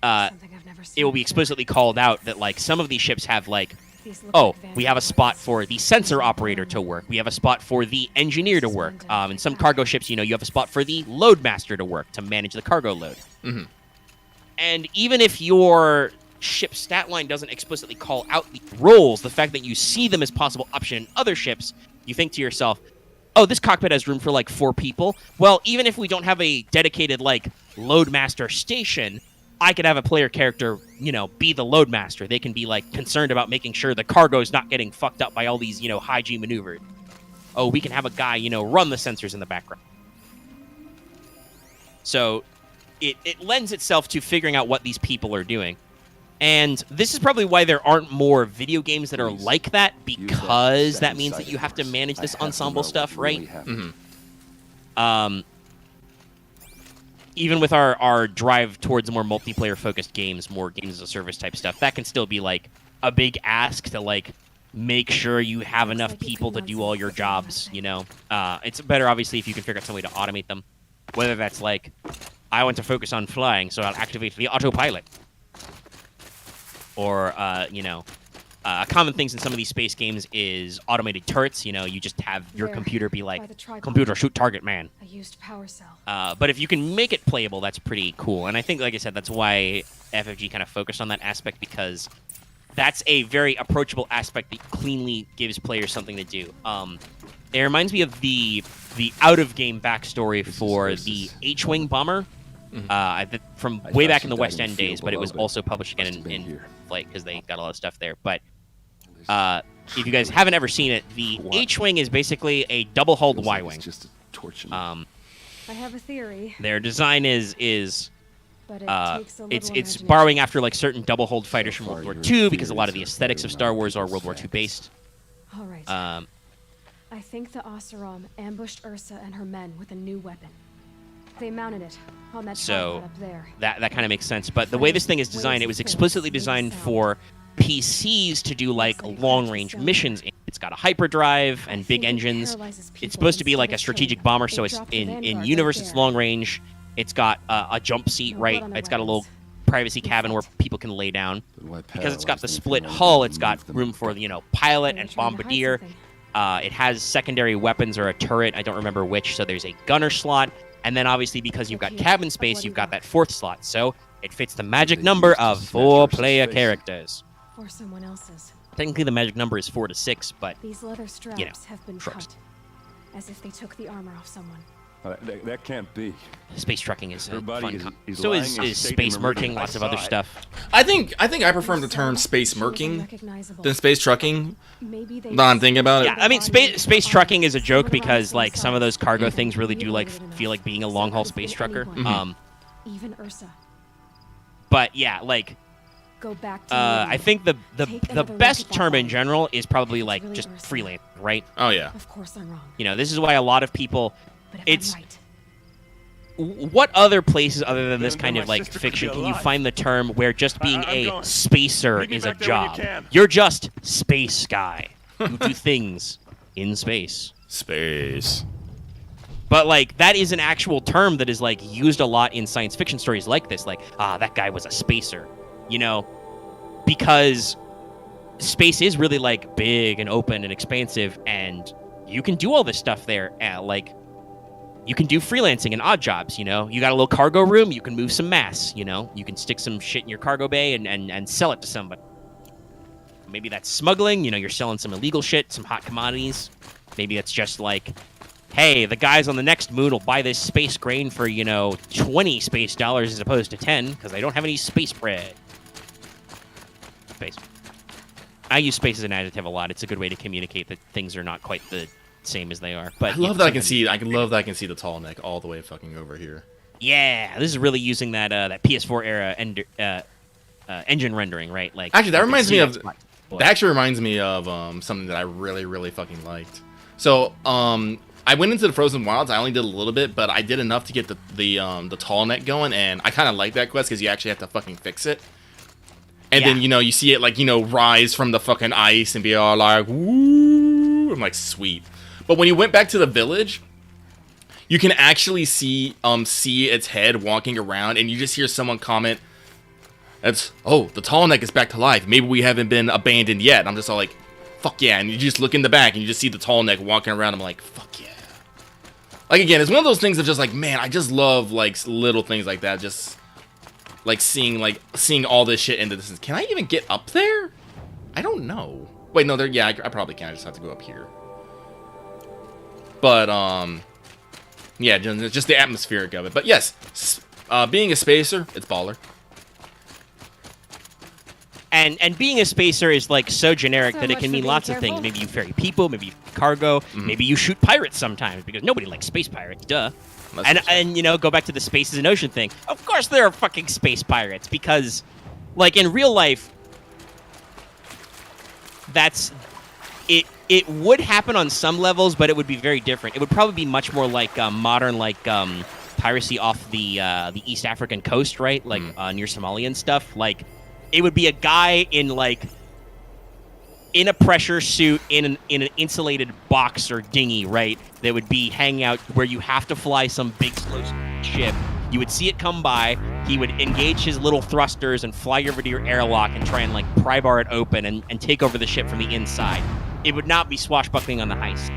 it will be explicitly called out that, like, some of these ships have, like, oh, we have a spot for the sensor operator to work. We have a spot for the engineer to work. In some cargo ships, you know, you have a spot for the load master to work, to manage the cargo load. Mm-hmm. And even if your ship stat line doesn't explicitly call out the roles, the fact that you see them as possible option in other ships, you think to yourself, oh, this cockpit has room for, like, 4 people. Well, even if we don't have a dedicated, like, load master station, I could have a player character, you know, be the load master. They can be, like, concerned about making sure the cargo is not getting fucked up by all these, you know, high-G maneuvers. Oh, we can have a guy, you know, run the sensors in the background. So it lends itself to figuring out what these people are doing. And this is probably why there aren't more video games that are like that, because that means that you have to manage this ensemble stuff, right? Mm-hmm. Even with our drive towards more multiplayer-focused games, more games-as-a-service type stuff, that can still be, like, a big ask to, like, make sure you have enough people to do all your jobs, you know? It's better, obviously, if you can figure out some way to automate them. Whether that's, like, I want to focus on flying, so I'll activate the autopilot. Or, you know, common things in some of these space games is automated turrets. You know, you just have your There, computer be by like, the tripod. computer shoot target man. A used power cell. But if you can make it playable, that's pretty cool. And I think, like I said, that's why FFG kind of focused on that aspect, because that's a very approachable aspect that cleanly gives players something to do. It reminds me of the out-of-game backstory for the H-Wing bomber from way back in the West End days, but it was also published again in Flight because they got a lot of stuff there. But if you guys haven't ever seen it, the H-Wing is basically a double-hulled Y-Wing. I have a theory. Their design is But it takes a little it's imagination. borrowing after like certain double-hulled fighters from World War II because a lot of the aesthetics of Star Wars are World War II based. All right. I think the Oseram ambushed Ursa and her men with a new weapon. They mounted it on that So tripod up there. that kind of makes sense. But the way this thing is designed, it was explicitly designed for PCs to do like long-range missions. It's got a hyperdrive and big engines. It's supposed to be like a strategic bomber, so it's in universe it's long range. It's got a jump seat, right? It's got a little privacy cabin where people can lay down. Because it's got the split hull, it's got room for, you know, pilot and bombardier. It has secondary weapons or a turret, I don't remember which, so there's a gunner slot. And then obviously because you've got cabin space, you've got that fourth slot. So it fits the magic number of 4 player characters. Or someone else's. Technically the magic number is 4 to 6, but These leather straps you know, have been tropes. cut. As if they took the armor off someone. That can't be. Space trucking is Her a body fun is so lying is in space state emergency. murking, lots of other stuff. I think I prefer the term space murking than space trucking. Maybe they Now I'm thinking about it. Yeah, I mean, space trucking is a joke because like some of those cargo things really do like feel like being a long haul space trucker. Even Ursa. But yeah, like Go back to I think the Take another look best at that term in body. general is probably like really just Ursa. freelance, right? Oh yeah. Of course I'm wrong. You know, this is why a lot of people. But if It's I'm right, what other places other than this Then kind my of like sister could fiction be can you alive. find the term where just being I'm a going. spacer Meet me is a back there when you job? can. You're just space guy who do things in space. Space. But like that is an actual term that is like used a lot in science fiction stories like this. Like, that guy was a spacer, you know, because space is really like big and open and expansive, and you can do all this stuff there. Like, you can do freelancing and odd jobs. You know, you got a little cargo room, you can move some mass. You know, you can stick some shit in your cargo bay and sell it to somebody. Maybe that's smuggling. You know, you're selling some illegal shit, some hot commodities. Maybe it's just like, hey, the guys on the next moon will buy this space grain for, you know, 20 space dollars as opposed to 10 because they don't have any space bread. Space. I use space as an adjective a lot. It's a good way to communicate that things are not quite the same as they are. But I love that I can see. I love that I can see the tall neck all the way fucking over here. Yeah, this is really using that that PS4 era engine rendering, right? Like, Actually, that you can reminds see me that of. spot. That actually reminds me of something that I really fucking liked. So I went into the Frozen Wilds. I only did a little bit, but I did enough to get the tall neck going, and I kind of like that quest because you actually have to fucking fix it. And then, you know, you see it, like, you know, rise from the fucking ice and be all like, woo. I'm like, sweet. But when you went back to the village, you can actually see its head walking around, and you just hear someone comment, the tall neck is back to life. Maybe we haven't been abandoned yet. And I'm just all like, fuck yeah. And you just look in the back, and you just see the tall neck walking around. I'm like, fuck yeah. Like, again, it's one of those things of just like, man, I just love, like, little things like that. Just... like seeing all this shit in the distance. Can I even get up there? I don't know. Wait, no, I probably can. I just have to go up here. But yeah, just the atmospheric of it. But yes, being a spacer, it's baller. And being a spacer is like so generic So that it much can for mean being lots of careful. things. Maybe you ferry people, maybe you cargo, maybe you shoot pirates sometimes because nobody likes space pirates, duh. And you know, go back to the spaces and ocean thing. Of course there are fucking space pirates because, like, in real life, that's it. It would happen on some levels, but it would be very different. It would probably be much more like modern, like piracy off the East African coast, right? Like near Somalia and stuff. Like, it would be a guy in a pressure suit in an insulated box or dinghy, right? That would be hanging out where you have to fly some big slow ship. You would see it come by. he would engage his little thrusters and fly over to your airlock and try and like pry bar it open and take over the ship from the inside. It would not be swashbuckling on the heist.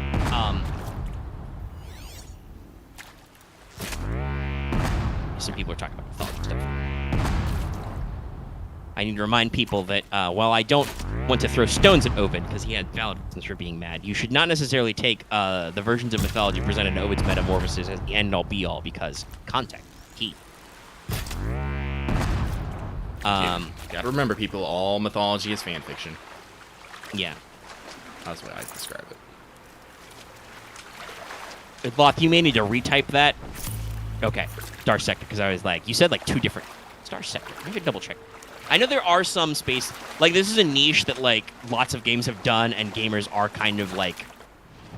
Some people are talking about mythology stuff. I need to remind people that while I don't want to throw stones at Ovid because he had valid reasons for being mad, you should not necessarily take the versions of mythology presented in Ovid's Metamorphosis as the end-all be-all, because context key. Gotta remember, people, all mythology is fan fiction. Yeah. That's the way I describe it. Loth, you may need to retype that. Okay, Star Sector, because I was like, you said like 2 different Star Sector. Maybe double check. I know there are some space, like this is a niche that like lots of games have done, and gamers are kind of like,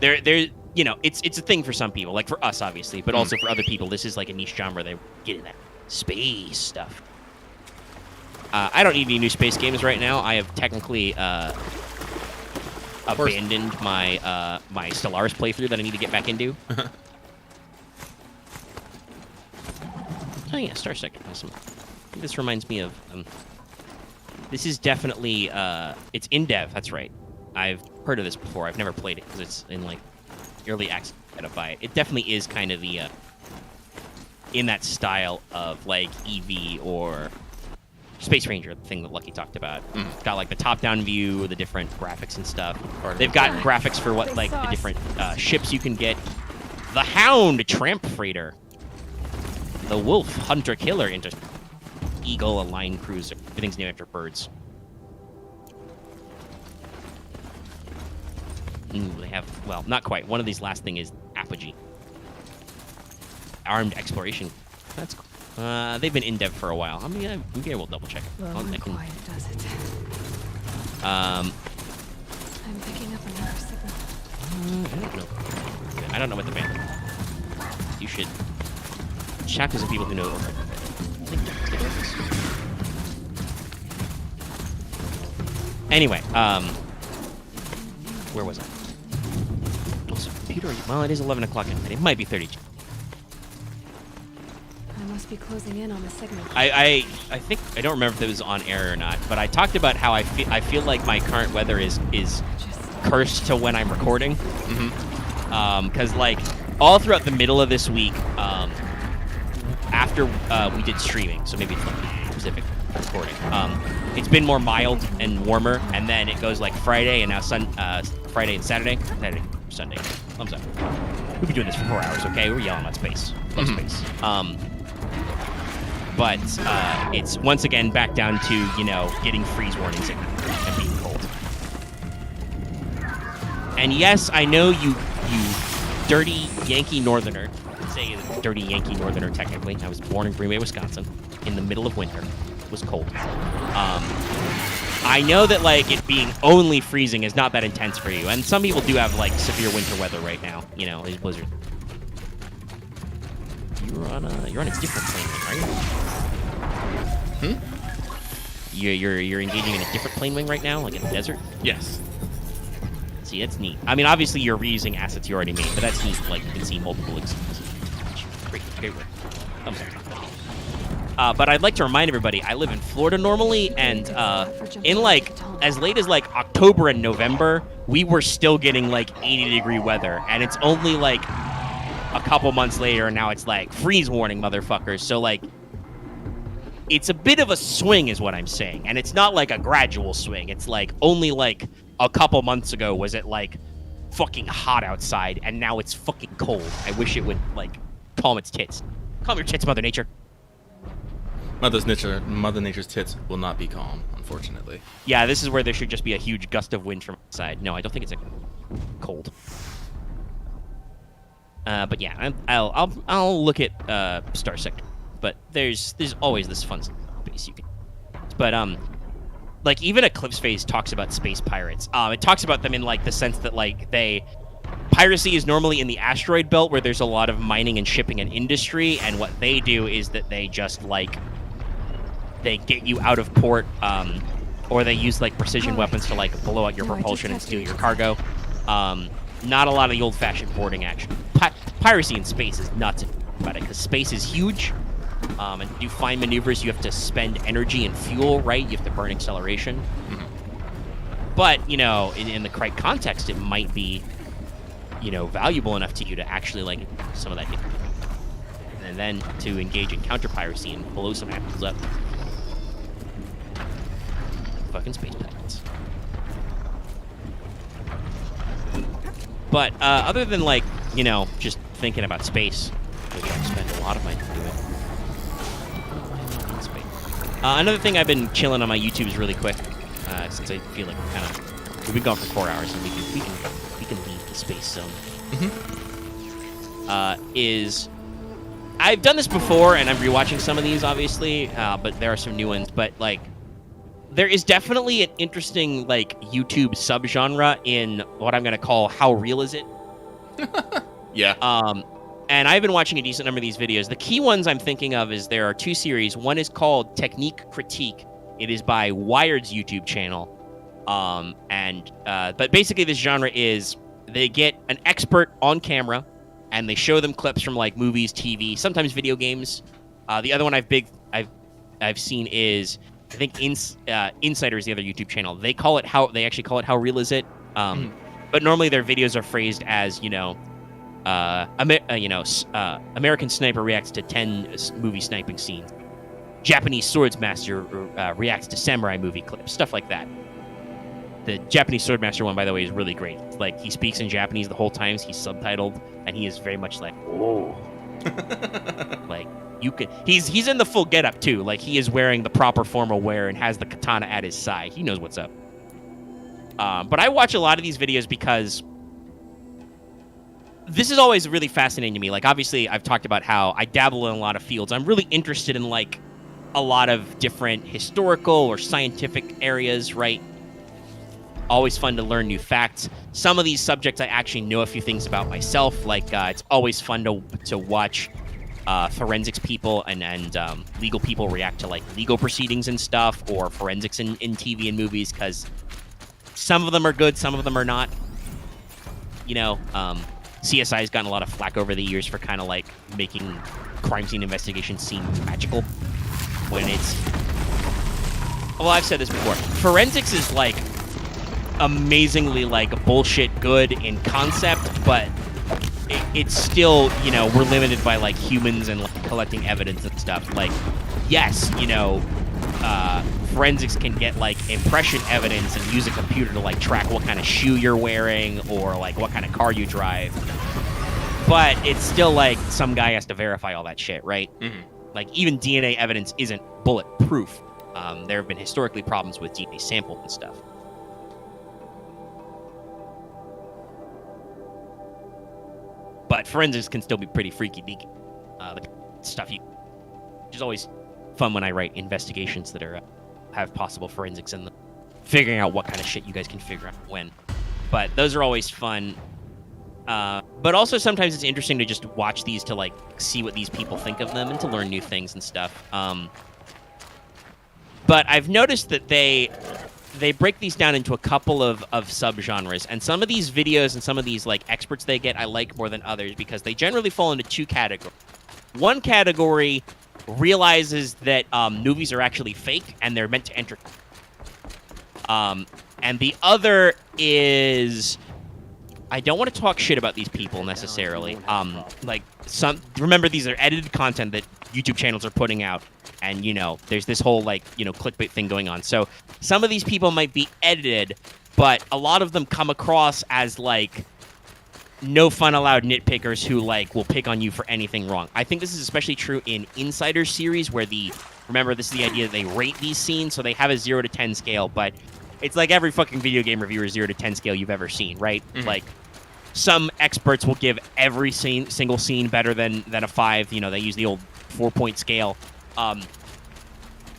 they're you know, it's a thing for some people, like for us obviously, but also for other people. This is like a niche genre. They get in that space stuff. I don't need any new space games right now. I have technically abandoned my my Stellaris playthrough that I need to get back into. Oh yeah, Star Sector. Awesome. This reminds me of. This is definitely. It's in dev. That's right. I've heard of this before. I've never played it because it's in like early access. To buy it. It definitely is kind of the in that style of like EV or Space Ranger, the thing that Lucky talked about. It's got like the top-down view, the different graphics and stuff. They've got graphics for what like the different ships you can get. The Hound Tramp Freighter. The Wolf Hunter Killer into Eagle, a line cruiser. Everything's named after birds. They have, well, not quite. One of these last thing is Apogee. Armed exploration. That's cool. They've been in dev for a while. I mean, maybe I will double check. Quiet does it. I'm picking up another signal. I don't know. I don't know what the band. You should chat to some people who know. Anyway, where was I? Computer. Well, it is 11 o'clock at night. It might be 32. I must be closing in on the signal. I think I don't remember if it was on air or not, but I talked about how I feel like my current weather is cursed to when I'm recording. Because like all throughout the middle of this week, after we did streaming, so maybe it's not specific recording. It's been more mild and warmer, and then it goes like Friday and now Friday and Saturday, Sunday. Thumbs up. We've been doing this for 4 hours, okay? We're yelling about space. Love space. But it's once again back down to, you know, getting freeze warnings and being cold. And yes, I know you dirty Yankee Northerner. Say dirty Yankee Northerner, technically. I was born in Green Bay, Wisconsin, in the middle of winter. It was cold. I know that, like, it being only freezing is not that intense for you. And some people do have, like, severe winter weather right now. You know, these blizzards. You're on a different plane, right? You're engaging in a different plane wing right now, like in the desert? Yes. See, that's neat. I mean, obviously you're reusing assets you already made, but that's neat. Like, you can see multiple examples. Great work. Thumbs up. But I'd like to remind everybody, I live in Florida normally, and in like as late as like October and November, we were still getting like 80-degree weather, and it's only like a couple months later, and now it's like freeze warning, motherfuckers. So like, it's a bit of a swing, is what I'm saying, and it's not like a gradual swing. It's like only like a couple months ago was it like fucking hot outside, and now it's fucking cold. I wish it would like calm its tits. Calm your tits, Mother Nature. Mother Nature's tits will not be calm, unfortunately. Yeah, this is where there should just be a huge gust of wind from outside. No, I don't think it's cold. But yeah, I'll look at Star Sector. But there's always this fun space you can. But like even Eclipse Phase talks about space pirates. It talks about them in like the sense that like piracy is normally in the asteroid belt where there's a lot of mining and shipping and industry, and what they do is that they just like they get you out of port, or they use like precision weapons to like blow out your propulsion and steal your cargo. Not a lot of the old-fashioned boarding action. Piracy in space is nuts about it because space is huge. And to do fine maneuvers, you have to spend energy and fuel, right? You have to burn acceleration. But, you know, in the correct context, it might be, you know, valuable enough to you to actually, like, some of that. And then to engage in counter-piracy and blow some assholes up. Fucking space pirates. But other than, like, you know, just thinking about space, which I spend a lot of my time doing. Another thing I've been chilling on my YouTube is really quick, since I feel like we've been gone for 4 hours and we can leave the space zone. Is I've done this before and I'm rewatching some of these obviously, but there are some new ones. But like, there is definitely an interesting like YouTube subgenre in what I'm gonna call "How Real Is It?" Yeah. And I've been watching a decent number of these videos. The key ones I'm thinking of is there are 2 series. One is called Technique Critique. It is by Wired's YouTube channel. But basically this genre is they get an expert on camera and they show them clips from like movies, TV, sometimes video games. The other one I've seen is I think Insider is the other YouTube channel. They actually call it How Real Is It? But normally their videos are phrased as, you know, American sniper reacts to 10 movie sniping scenes. Japanese swordsmaster reacts to samurai movie clips, stuff like that. The Japanese swordmaster one, by the way, is really great. Like, he speaks in Japanese the whole time. He's subtitled, and he is very much like, oh. Like, you can. He's in the full getup too. Like, he is wearing the proper formal wear and has the katana at his side. He knows what's up. But I watch a lot of these videos because this is always really fascinating to me. Like, obviously, I've talked about how I dabble in a lot of fields. I'm really interested in, like, a lot of different historical or scientific areas, right? Always fun to learn new facts. Some of these subjects I actually know a few things about myself. Like, it's always fun to watch forensics people and legal people react to, like, legal proceedings and stuff, or forensics in TV and movies, because some of them are good, some of them are not. You know, CSI's gotten a lot of flack over the years for kind of like making crime scene investigations seem magical when it's... Well, I've said this before. Forensics is like amazingly like bullshit good in concept, but it's still, you know, we're limited by like humans and like collecting evidence and stuff. Like, yes, you know, forensics can get like impression evidence and use a computer to like track what kind of shoe you're wearing or like what kind of car you drive. But it's still like some guy has to verify all that shit, right? Like, even DNA evidence isn't bulletproof. There have been historically problems with DNA samples and stuff. But forensics can still be pretty freaky deaky. The stuff which is always fun when I write investigations that are have possible forensics in them, figuring out what kind of shit you guys can figure out when. But those are always fun. But also sometimes it's interesting to just watch these to like see what these people think of them and to learn new things and stuff. But I've noticed that they break these down into a couple of subgenres, and some of these videos and some of these like experts they get I like more than others because they generally fall into 2 categories. One category realizes that movies are actually fake and they're meant to entertain. And the other is, I don't want to talk shit about these people necessarily. Like, remember, these are edited content that YouTube channels are putting out, and you know, there's this whole like, you know, clickbait thing going on. So some of these people might be edited, but a lot of them come across as like no fun allowed nitpickers who like will pick on you for anything wrong. I think this is especially true in Insider series where remember, this is the idea that they rate these scenes, so they have a 0 to 10 scale, but it's like every fucking video game reviewer 0 to 10 scale you've ever seen, right? Like, some experts will give every single scene better than a 5. You know, they use the old 4-point scale.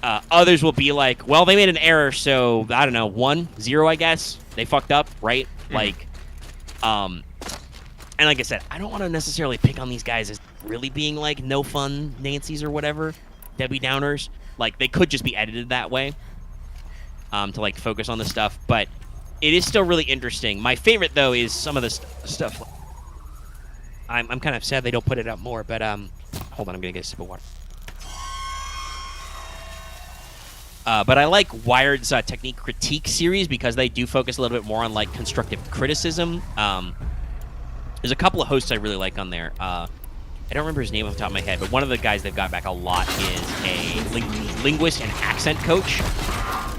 Others will be like, well, they made an error, so I don't know, 1, 0, I guess. They fucked up, right? Like, and like I said, I don't want to necessarily pick on these guys as really being like no fun Nancy's or whatever, Debbie Downers. Like, they could just be edited that way to like focus on the stuff, but it is still really interesting. My favorite though is some of the stuff. I'm kind of sad they don't put it up more, but hold on, I'm gonna get a sip of water. But I like Wired's technique critique series because they do focus a little bit more on like constructive criticism. There's a couple of hosts I really like on there. I don't remember his name off the top of my head, but one of the guys they've got back a lot is a linguist and accent coach.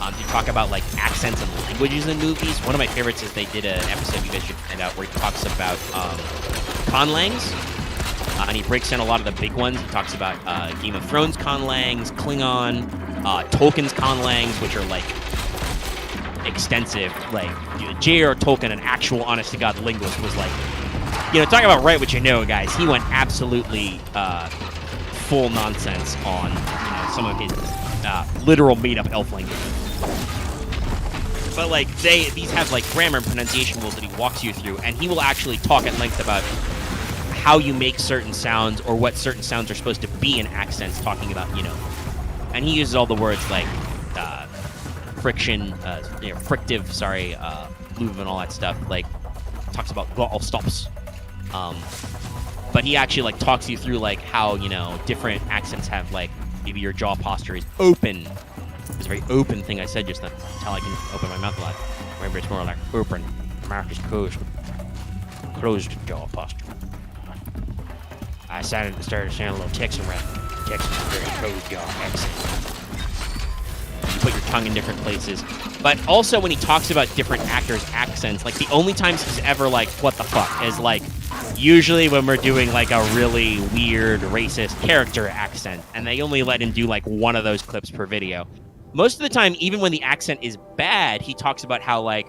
To talk about like accents and languages in movies. One of my favorites is they did an episode you guys should find out where he talks about conlangs. And he breaks down a lot of the big ones. He talks about Game of Thrones conlangs, Klingon, Tolkien's conlangs, which are like extensive. Like J.R. Tolkien, an actual honest-to-God linguist, was like, talking about write what you know, guys. He went absolutely full nonsense on some of his literal made-up elf language. But like these have like grammar and pronunciation rules that he walks you through, and he will actually talk at length about how you make certain sounds or what certain sounds are supposed to be in accents, talking about, and he uses all the words like friction, frictive, move and all that stuff, like talks about glottal stops. But he actually like talks you through like how, different accents have like, maybe your jaw posture is open. It's a very open thing I said just then. That's how I can open my mouth a lot. Remember, it's more like open. Mouth is closed. Closed jaw posture. I started sounding a little Texan rap. Texan is very closed jaw accent. You put your tongue in different places. But also when he talks about different actors' accents, like the only times he's ever like, what the fuck, is like usually when we're doing like a really weird racist character accent, and they only let him do like one of those clips per video. Most of the time, even when the accent is bad, he talks about how like,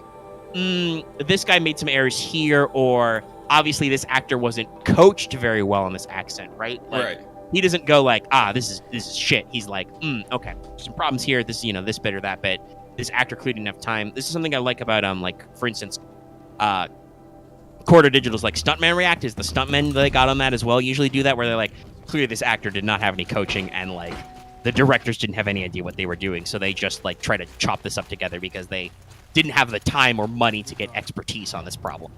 this guy made some errors here, or obviously this actor wasn't coached very well on this accent, right? Like, right. He doesn't go like, this is shit. He's like, okay, some problems here. This, this bit or that bit. This actor clearly didn't have time. This is something I like about, like, for instance, Quarter Digital's like Stuntman React is the stuntmen that they got on that as well usually do that, where they're like, clearly this actor did not have any coaching, and like the directors didn't have any idea what they were doing, so they just like try to chop this up together because they didn't have the time or money to get expertise on this problem.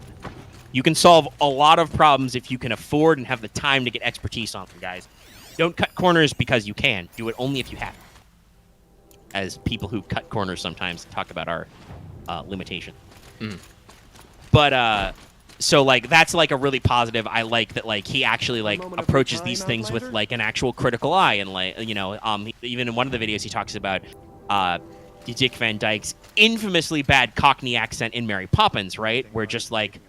You can solve a lot of problems if you can afford and have the time to get expertise on them, guys. Don't cut corners because you can. Do it only if you have. As people who cut corners sometimes talk about our limitation. But so like that's like a really positive. I like that like he actually like approaches these things with like an actual critical eye, and like even in one of the videos he talks about Dick Van Dyke's infamously bad Cockney accent in Mary Poppins, right? Where just like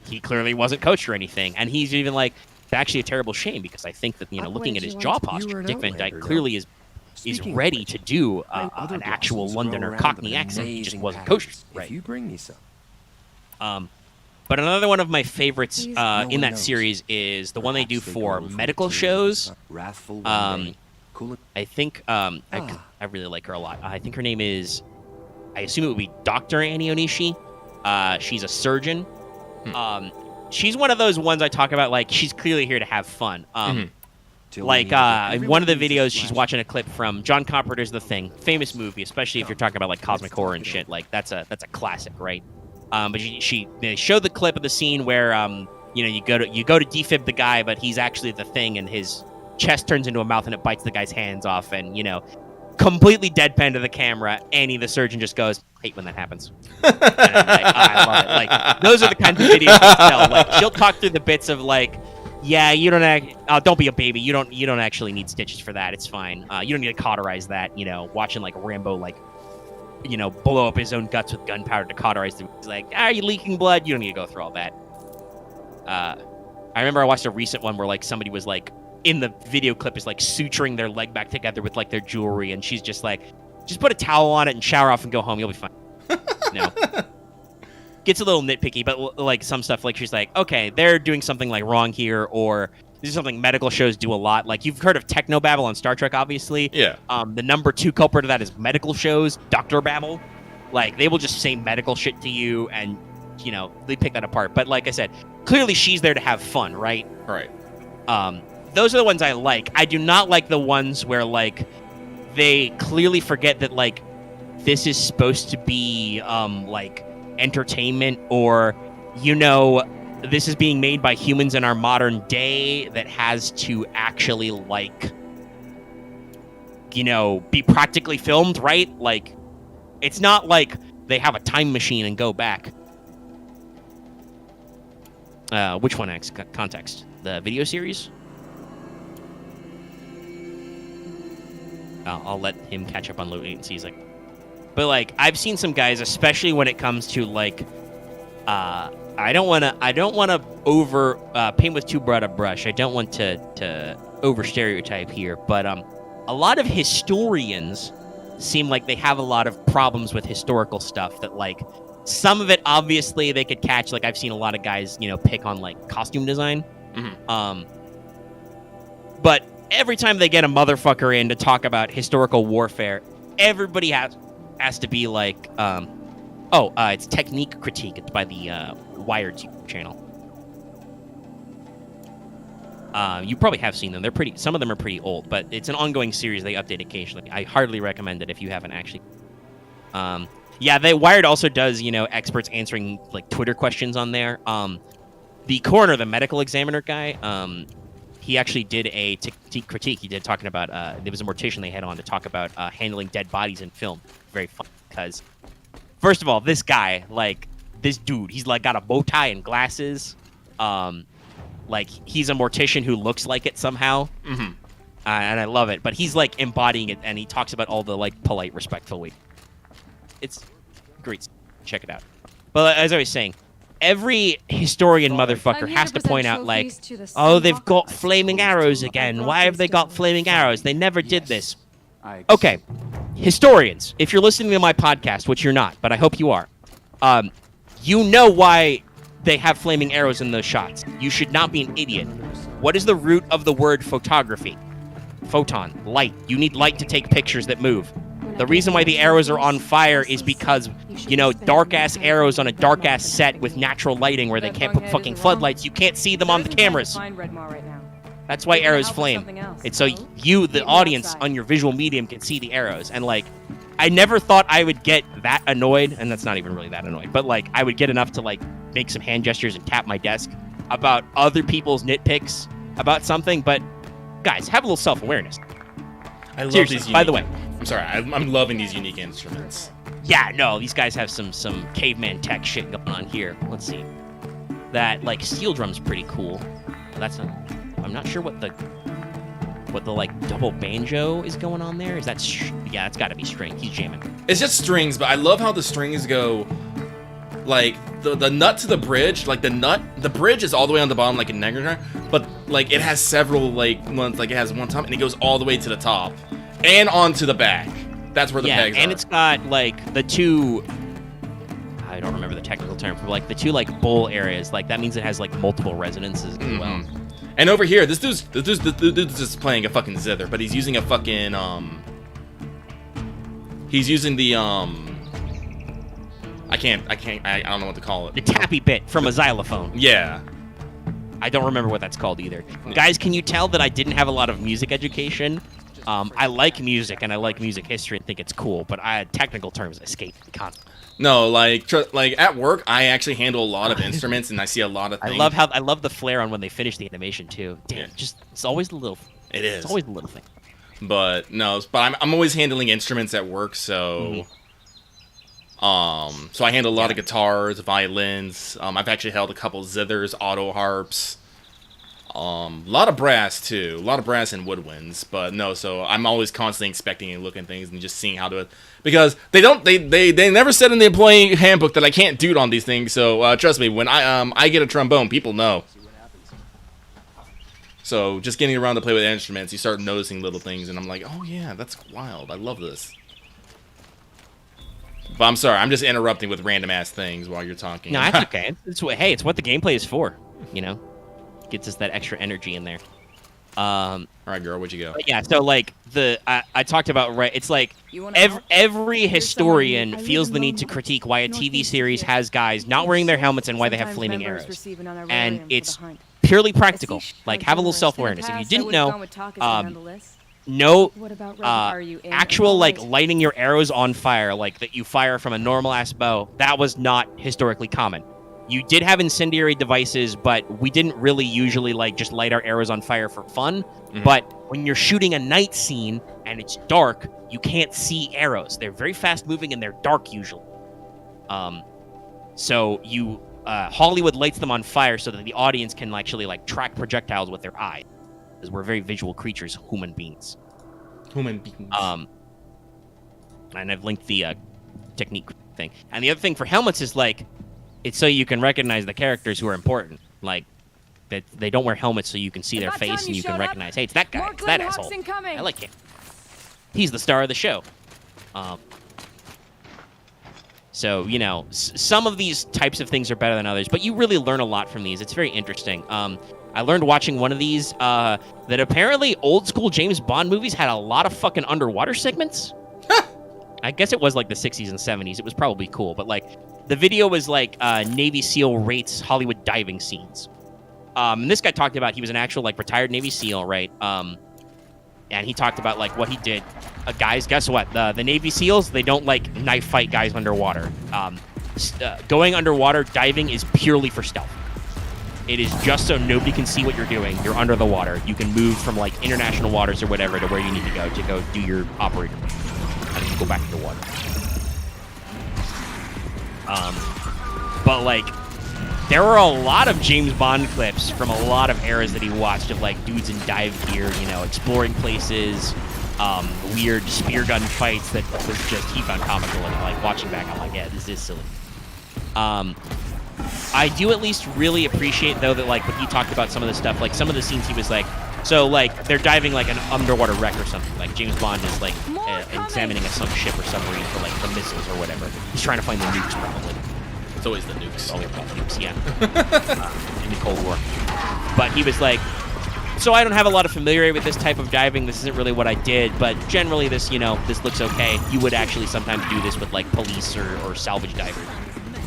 he clearly wasn't coached or anything, and he's even like, it's actually a terrible shame because I think that looking at his jaw posture, Dick Van Dyke clearly is ready to do an actual Londoner Cockney accent. He just wasn't coached right. You bring me some. But another one of my favorites in that series is the one they do for medical shows. I think I really like her a lot. I think her name is, I assume it would be Dr. Annie Onishi. She's a surgeon. She's one of those ones I talk about, like, she's clearly here to have fun. Like, in one of the videos, she's watching a clip from John Carpenter's The Thing. Famous movie, especially if you're talking about, like, cosmic horror and shit. Like, that's a classic, right? But they showed the clip of the scene where, you go to defib the guy, but he's actually the Thing, and his chest turns into a mouth, and it bites the guy's hands off, and, completely deadpan to the camera. Annie, the surgeon, just goes, hate when that happens. And I'm like, I love it. Like, those are the kinds of videos I tell. Like, she'll talk through the bits of like, yeah, you don't be a baby. You don't actually need stitches for that. It's fine. You don't need to cauterize that. Watching like Rambo, like, blow up his own guts with gunpowder to cauterize them. He's like, are you leaking blood? You don't need to go through all that. I remember I watched a recent one where like somebody was like, in the video clip is like suturing their leg back together with like their jewelry, and she's just like, just put a towel on it and shower off and go home. You'll be fine. Gets a little nitpicky, but like some stuff, like she's like, okay, they're doing something like wrong here, or this is something medical shows do a lot. Like you've heard of technobabble on Star Trek, obviously. Yeah. The number 2 culprit of that is medical shows, Dr. Babble. Like they will just say medical shit to you, and they pick that apart. But like I said, clearly she's there to have fun, right? Right. Those are the ones I like. I do not like the ones where like they clearly forget that like this is supposed to be like entertainment, or this is being made by humans in our modern day that has to actually like you know, be practically filmed, right? Like, it's not like they have a time machine and go back. Which one, context? The video series? I'll let him catch up on low latencies. Like, but like, I've seen some guys, especially when it comes to like, I don't want to over paint with too broad a brush. I don't want to over stereotype here, but a lot of historians seem like they have a lot of problems with historical stuff. That like, some of it obviously they could catch. Like, I've seen a lot of guys, you know, pick on like costume design. But every time they get a motherfucker in to talk about historical warfare, everybody has to be like, it's Technique Critique. It's by the Wired channel. You probably have seen them. They're pretty. Some of them are pretty old, but it's an ongoing series. They update occasionally. I hardly recommend it if you haven't actually. Yeah, Wired also does, you know, experts answering like Twitter questions on there. The coroner, the medical examiner guy, he actually did a critique. He did talking about there was a mortician they had on to talk about handling dead bodies in film. Very fun because, first of all, this guy, like this dude, he's like got a bow tie and glasses. Like he's a mortician who looks like it somehow, and I love it. But he's like embodying it, and he talks about all the like polite, respectful way. It's great. Check it out. But as I was saying, every historian motherfucker has to point out, like, oh, they've got flaming arrows again. Why have they got flaming arrows? They never did this. Okay, historians, if you're listening to my podcast, which you're not, but I hope you are, you know why they have flaming arrows in those shots. You should not be an idiot. What is the root of the word photography? Photon, light. You need light to take pictures that move. The reason why the arrows are on fire is because, you know, dark-ass arrows on a dark-ass set with natural lighting where they can't put fucking floodlights, you can't see them on the cameras. That's why arrows flame. It's so you, the audience, on your visual medium can see the arrows. And, like, I never thought I would get that annoyed, and that's not even really that annoyed, but, like, I would get enough to, like, make some hand gestures and tap my desk about other people's nitpicks about something, but, guys, have a little self-awareness. I love Seriously, these unique, by the way. I'm sorry, I'm loving these unique instruments. Yeah, no, these guys have some caveman tech shit going on here. Let's see. That, like, steel drum's pretty cool. That's not... I'm not sure what the like double banjo is going on there. Is that yeah, it's got to be string. He's jamming. It's just strings, but I love how the strings go, like the nut to the bridge. Like the bridge is all the way on the bottom, like a negra, but like it has several like ones. Like it has one top, and it goes all the way to the top and onto the back. That's where the pegs are. And it's got like the two. I don't remember the technical term for like the two like bowl areas. Like that means it has like multiple resonances as well. And over here, this dude's just playing a fucking zither, but he's using a fucking he's using the I don't know what to call it. The tappy bit from a xylophone. Yeah. I don't remember what that's called either. Guys, can you tell that I didn't have a lot of music education? I like music and I like music history and think it's cool, but technical terms escape me constantly. No, like at work, I actually handle a lot of instruments and I see a lot of things. I love the flare on when they finish the animation too. Damn, it's always the little. It is. It's always the little thing. But no, I'm always handling instruments at work, so so I handle a lot of guitars, violins. I've actually held a couple zithers, auto harps. A lot of brass too, a lot of brass and woodwinds, but no, so I'm always constantly inspecting and looking at things and just seeing how to, because they never said in the employee handbook that I can't do it on these things, so trust me, when I get a trombone, people know. So just getting around to play with instruments, you start noticing little things, and I'm like, oh yeah, that's wild, I love this. But I'm sorry, I'm just interrupting with random ass things while you're talking. No, that's okay. It's what the gameplay is for, you know. Gets us that extra energy in there. All right, girl, where'd you go? Yeah, so like I talked about, right? It's like every historian feels the need to critique why a TV series has guys not wearing their helmets and why they have flaming arrows, and it's purely practical. Like, have a little self-awareness. If you didn't know, actual like lighting your arrows on fire, like that you fire from a normal ass bow, that was not historically common. You did have incendiary devices, but we didn't really usually like just light our arrows on fire for fun. But when you're shooting a night scene and it's dark, you can't see arrows. They're very fast moving and they're dark usually. So you Hollywood lights them on fire so that the audience can actually like track projectiles with their eyes, because we're very visual creatures, human beings. Human beings. And I've linked the technique thing. And the other thing for helmets is like, it's so you can recognize the characters who are important. Like, that they don't wear helmets so you can see their face and you can recognize, hey, it's that guy, it's that asshole. I like him. He's the star of the show. So, you know, some of these types of things are better than others, but you really learn a lot from these. It's very interesting. I learned watching one of these that apparently old school James Bond movies had a lot of fucking underwater segments. I guess it was like the 60s and 70s. It was probably cool, but like the video was like Navy SEAL rates Hollywood diving scenes. And this guy talked about, he was an actual like retired Navy SEAL, right? And he talked about like what he did. Guys, guess what? The Navy SEALs, they don't like knife fight guys underwater. Going underwater diving is purely for stealth. It is just so nobody can see what you're doing. You're under the water. You can move from like international waters or whatever to where you need to go do your operator. And then you go back to the water. But like, there were a lot of James Bond clips from a lot of eras that he watched of like dudes in dive gear, you know, exploring places, weird spear gun fights that was just, he found comical, and like watching back, I'm like, yeah, this is silly. I do at least really appreciate though that like when he talked about some of the stuff, like some of the scenes he was like, so like they're diving like an underwater wreck or something, like James Bond is like examining a sunk ship or submarine for like the missiles or whatever. He's trying to find the nukes probably. It's always the nukes. Always the nukes, yeah. In the Cold War. But he was like, so I don't have a lot of familiarity with this type of diving. This isn't really what I did, but generally this, you know, this looks okay. You would actually sometimes do this with like police or salvage divers.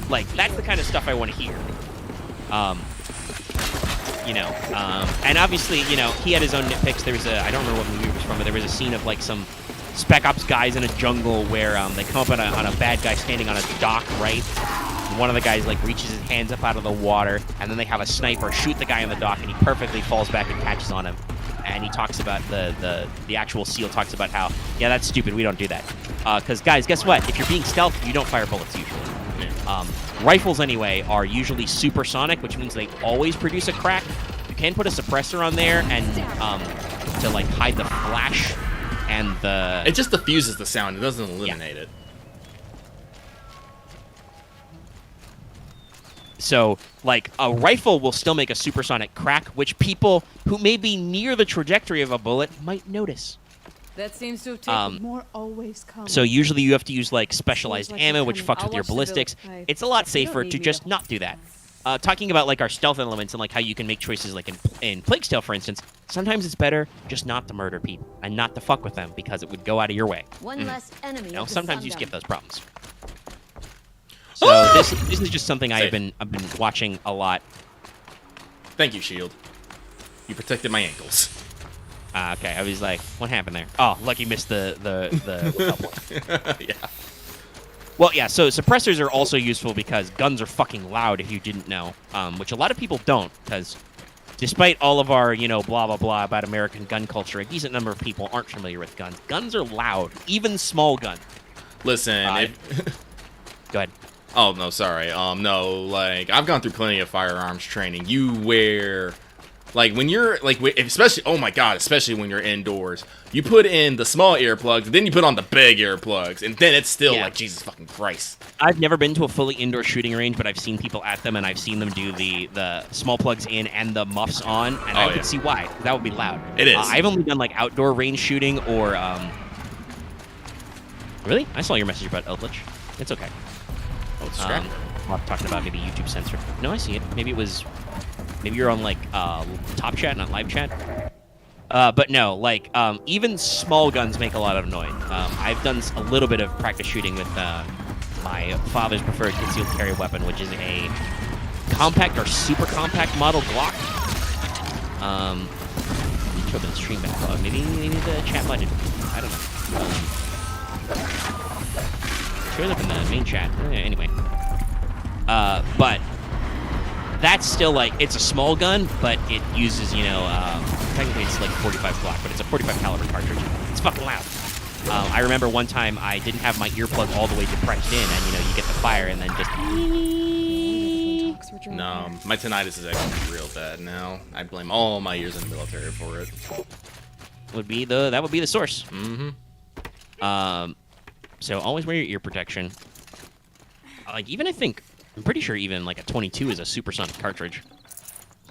Like, that's the kind of stuff I want to hear. You know, and obviously, you know, he had his own nitpicks. There was I don't remember what movie it was from, but there was a scene of like some Spec Ops guys in a jungle where they come up on a bad guy standing on a dock, right? And one of the guys like reaches his hands up out of the water, and then they have a sniper shoot the guy on the dock, and he perfectly falls back and catches on him. And he talks about the actual SEAL talks about how, yeah, that's stupid. We don't do that. Because guys, guess what? If you're being stealth, you don't fire bullets usually. Rifles anyway are usually supersonic, which means they always produce a crack. You can put a suppressor on there and to like hide the flash and the. It just diffuses the sound. It doesn't eliminate it. So, like, a rifle will still make a supersonic crack, which people who may be near the trajectory of a bullet might notice. That seems to have taken more always comes. So usually you have to use like specialized ammo, which fucks with your ballistics. It's a lot safer to just not do that. Talking about like our stealth elements and like how you can make choices like in Plague Tale, for instance, sometimes it's better just not to murder people and not to fuck with them because it would go out of your way. One less enemy. You know, sometimes you skip those problems. So this is just something I've been watching a lot. Thank you, Shield. You protected my ankles. Okay, I was like, what happened there? Oh, lucky missed the yeah. Well, yeah, so suppressors are also useful because guns are fucking loud, if you didn't know, which a lot of people don't, because despite all of our, you know, blah, blah, blah about American gun culture, a decent number of people aren't familiar with guns. Guns are loud, even small guns. Listen, go ahead. Oh, no, sorry. No, like, I've gone through plenty of firearms training. You wear... Like, when you're, like, especially, oh my god, especially when you're indoors, you put in the small earplugs, then you put on the big earplugs, and then it's still like, Jesus fucking Christ. I've never been to a fully indoor shooting range, but I've seen people at them, and I've seen them do the small plugs in and the muffs on, and I could see why. That would be loud. It is. I've only done, like, outdoor range shooting or, Really? I saw your message about Eldritch. It's okay. Oh, it's scrapped. I'm talking about maybe YouTube censored. No, I see it. Maybe it was... Maybe you're on, like, top chat, not live chat. But no, like, even small guns make a lot of noise. I've done a little bit of practice shooting with my father's preferred concealed carry weapon, which is a compact or super compact model Glock. Let me show the stream back. Maybe the chat budget. I don't know. Shows up in the main chat. Anyway. But that's still like, it's a small gun, but it uses, you know, technically it's like 45 Glock, but it's a 45 caliber cartridge. It's fucking loud. I remember one time I didn't have my earplug all the way depressed in, and you know, you get the fire and then just. No, my tinnitus is actually real bad now. I blame all my years in the military for it. That would be the source. Mm-hmm. So always wear your ear protection. Like even I'm pretty sure even like a 22 is a supersonic cartridge.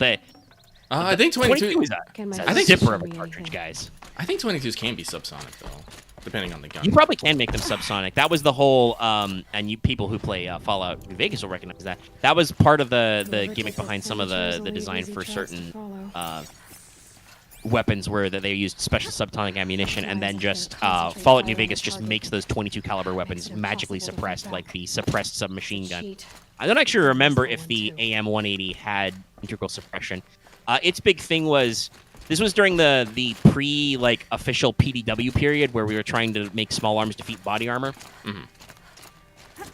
I think 22 is a zipper of a cartridge, guys. I think 22s can be subsonic though, depending on the gun. You probably can make them subsonic. That was the whole, and you people who play Fallout New Vegas will recognize that. That was part of the gimmick behind some of the design for certain weapons, where that they used special subsonic ammunition, and then just Fallout New Vegas just makes those 22 caliber weapons magically suppressed, like the suppressed submachine gun. I don't actually remember if the AM-180 had integral suppression. Its big thing was, this was during the pre like official PDW period where we were trying to make small arms defeat body armor. Mm-hmm.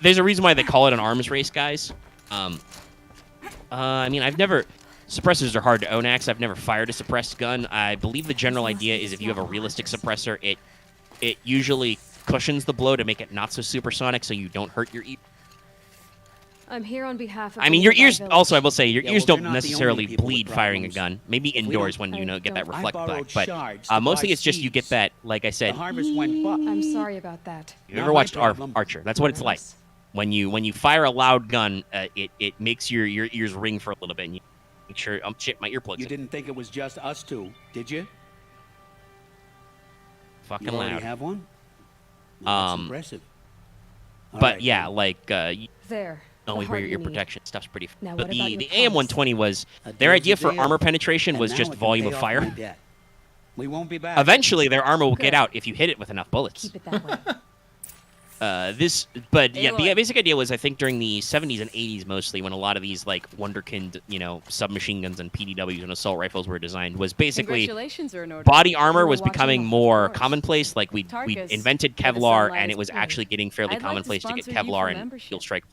There's a reason why they call it an arms race, guys. I mean, suppressors are hard to own, Axe. I've never fired a suppressed gun. I believe the general idea is if you have a realistic suppressor, it usually cushions the blow to make it not so supersonic, so you don't hurt your ear. I'm here on behalf of. I mean, your ears. Also, I will say your ears don't necessarily bleed firing a gun. Maybe indoors when you get that reflect back, but mostly it's just you get that. Like I said, I'm sorry about that. you ever watched Archer? That's what it's like. When you fire a loud gun, it makes your ears ring for a little bit. And you make sure shit, my earplugs. You didn't think it was just us two, did you? Fucking you already loud. have one? Well, that's impressive. But right, yeah, like there. always wear your ear protection. Stuff's pretty. Now, But what about the your AM-120 was their idea for armor penetration was just volume of fire. We won't be back. Eventually, their armor will get out if you hit it with enough bullets. Keep it that way. The basic idea was, I think, during the 70s and 80s mostly, when a lot of these like Wunderkind, submachine guns and PDWs and assault rifles were designed, was basically body armor was becoming more commonplace. Like we invented Kevlar, and it was actually getting fairly commonplace to get Kevlar and steel strike.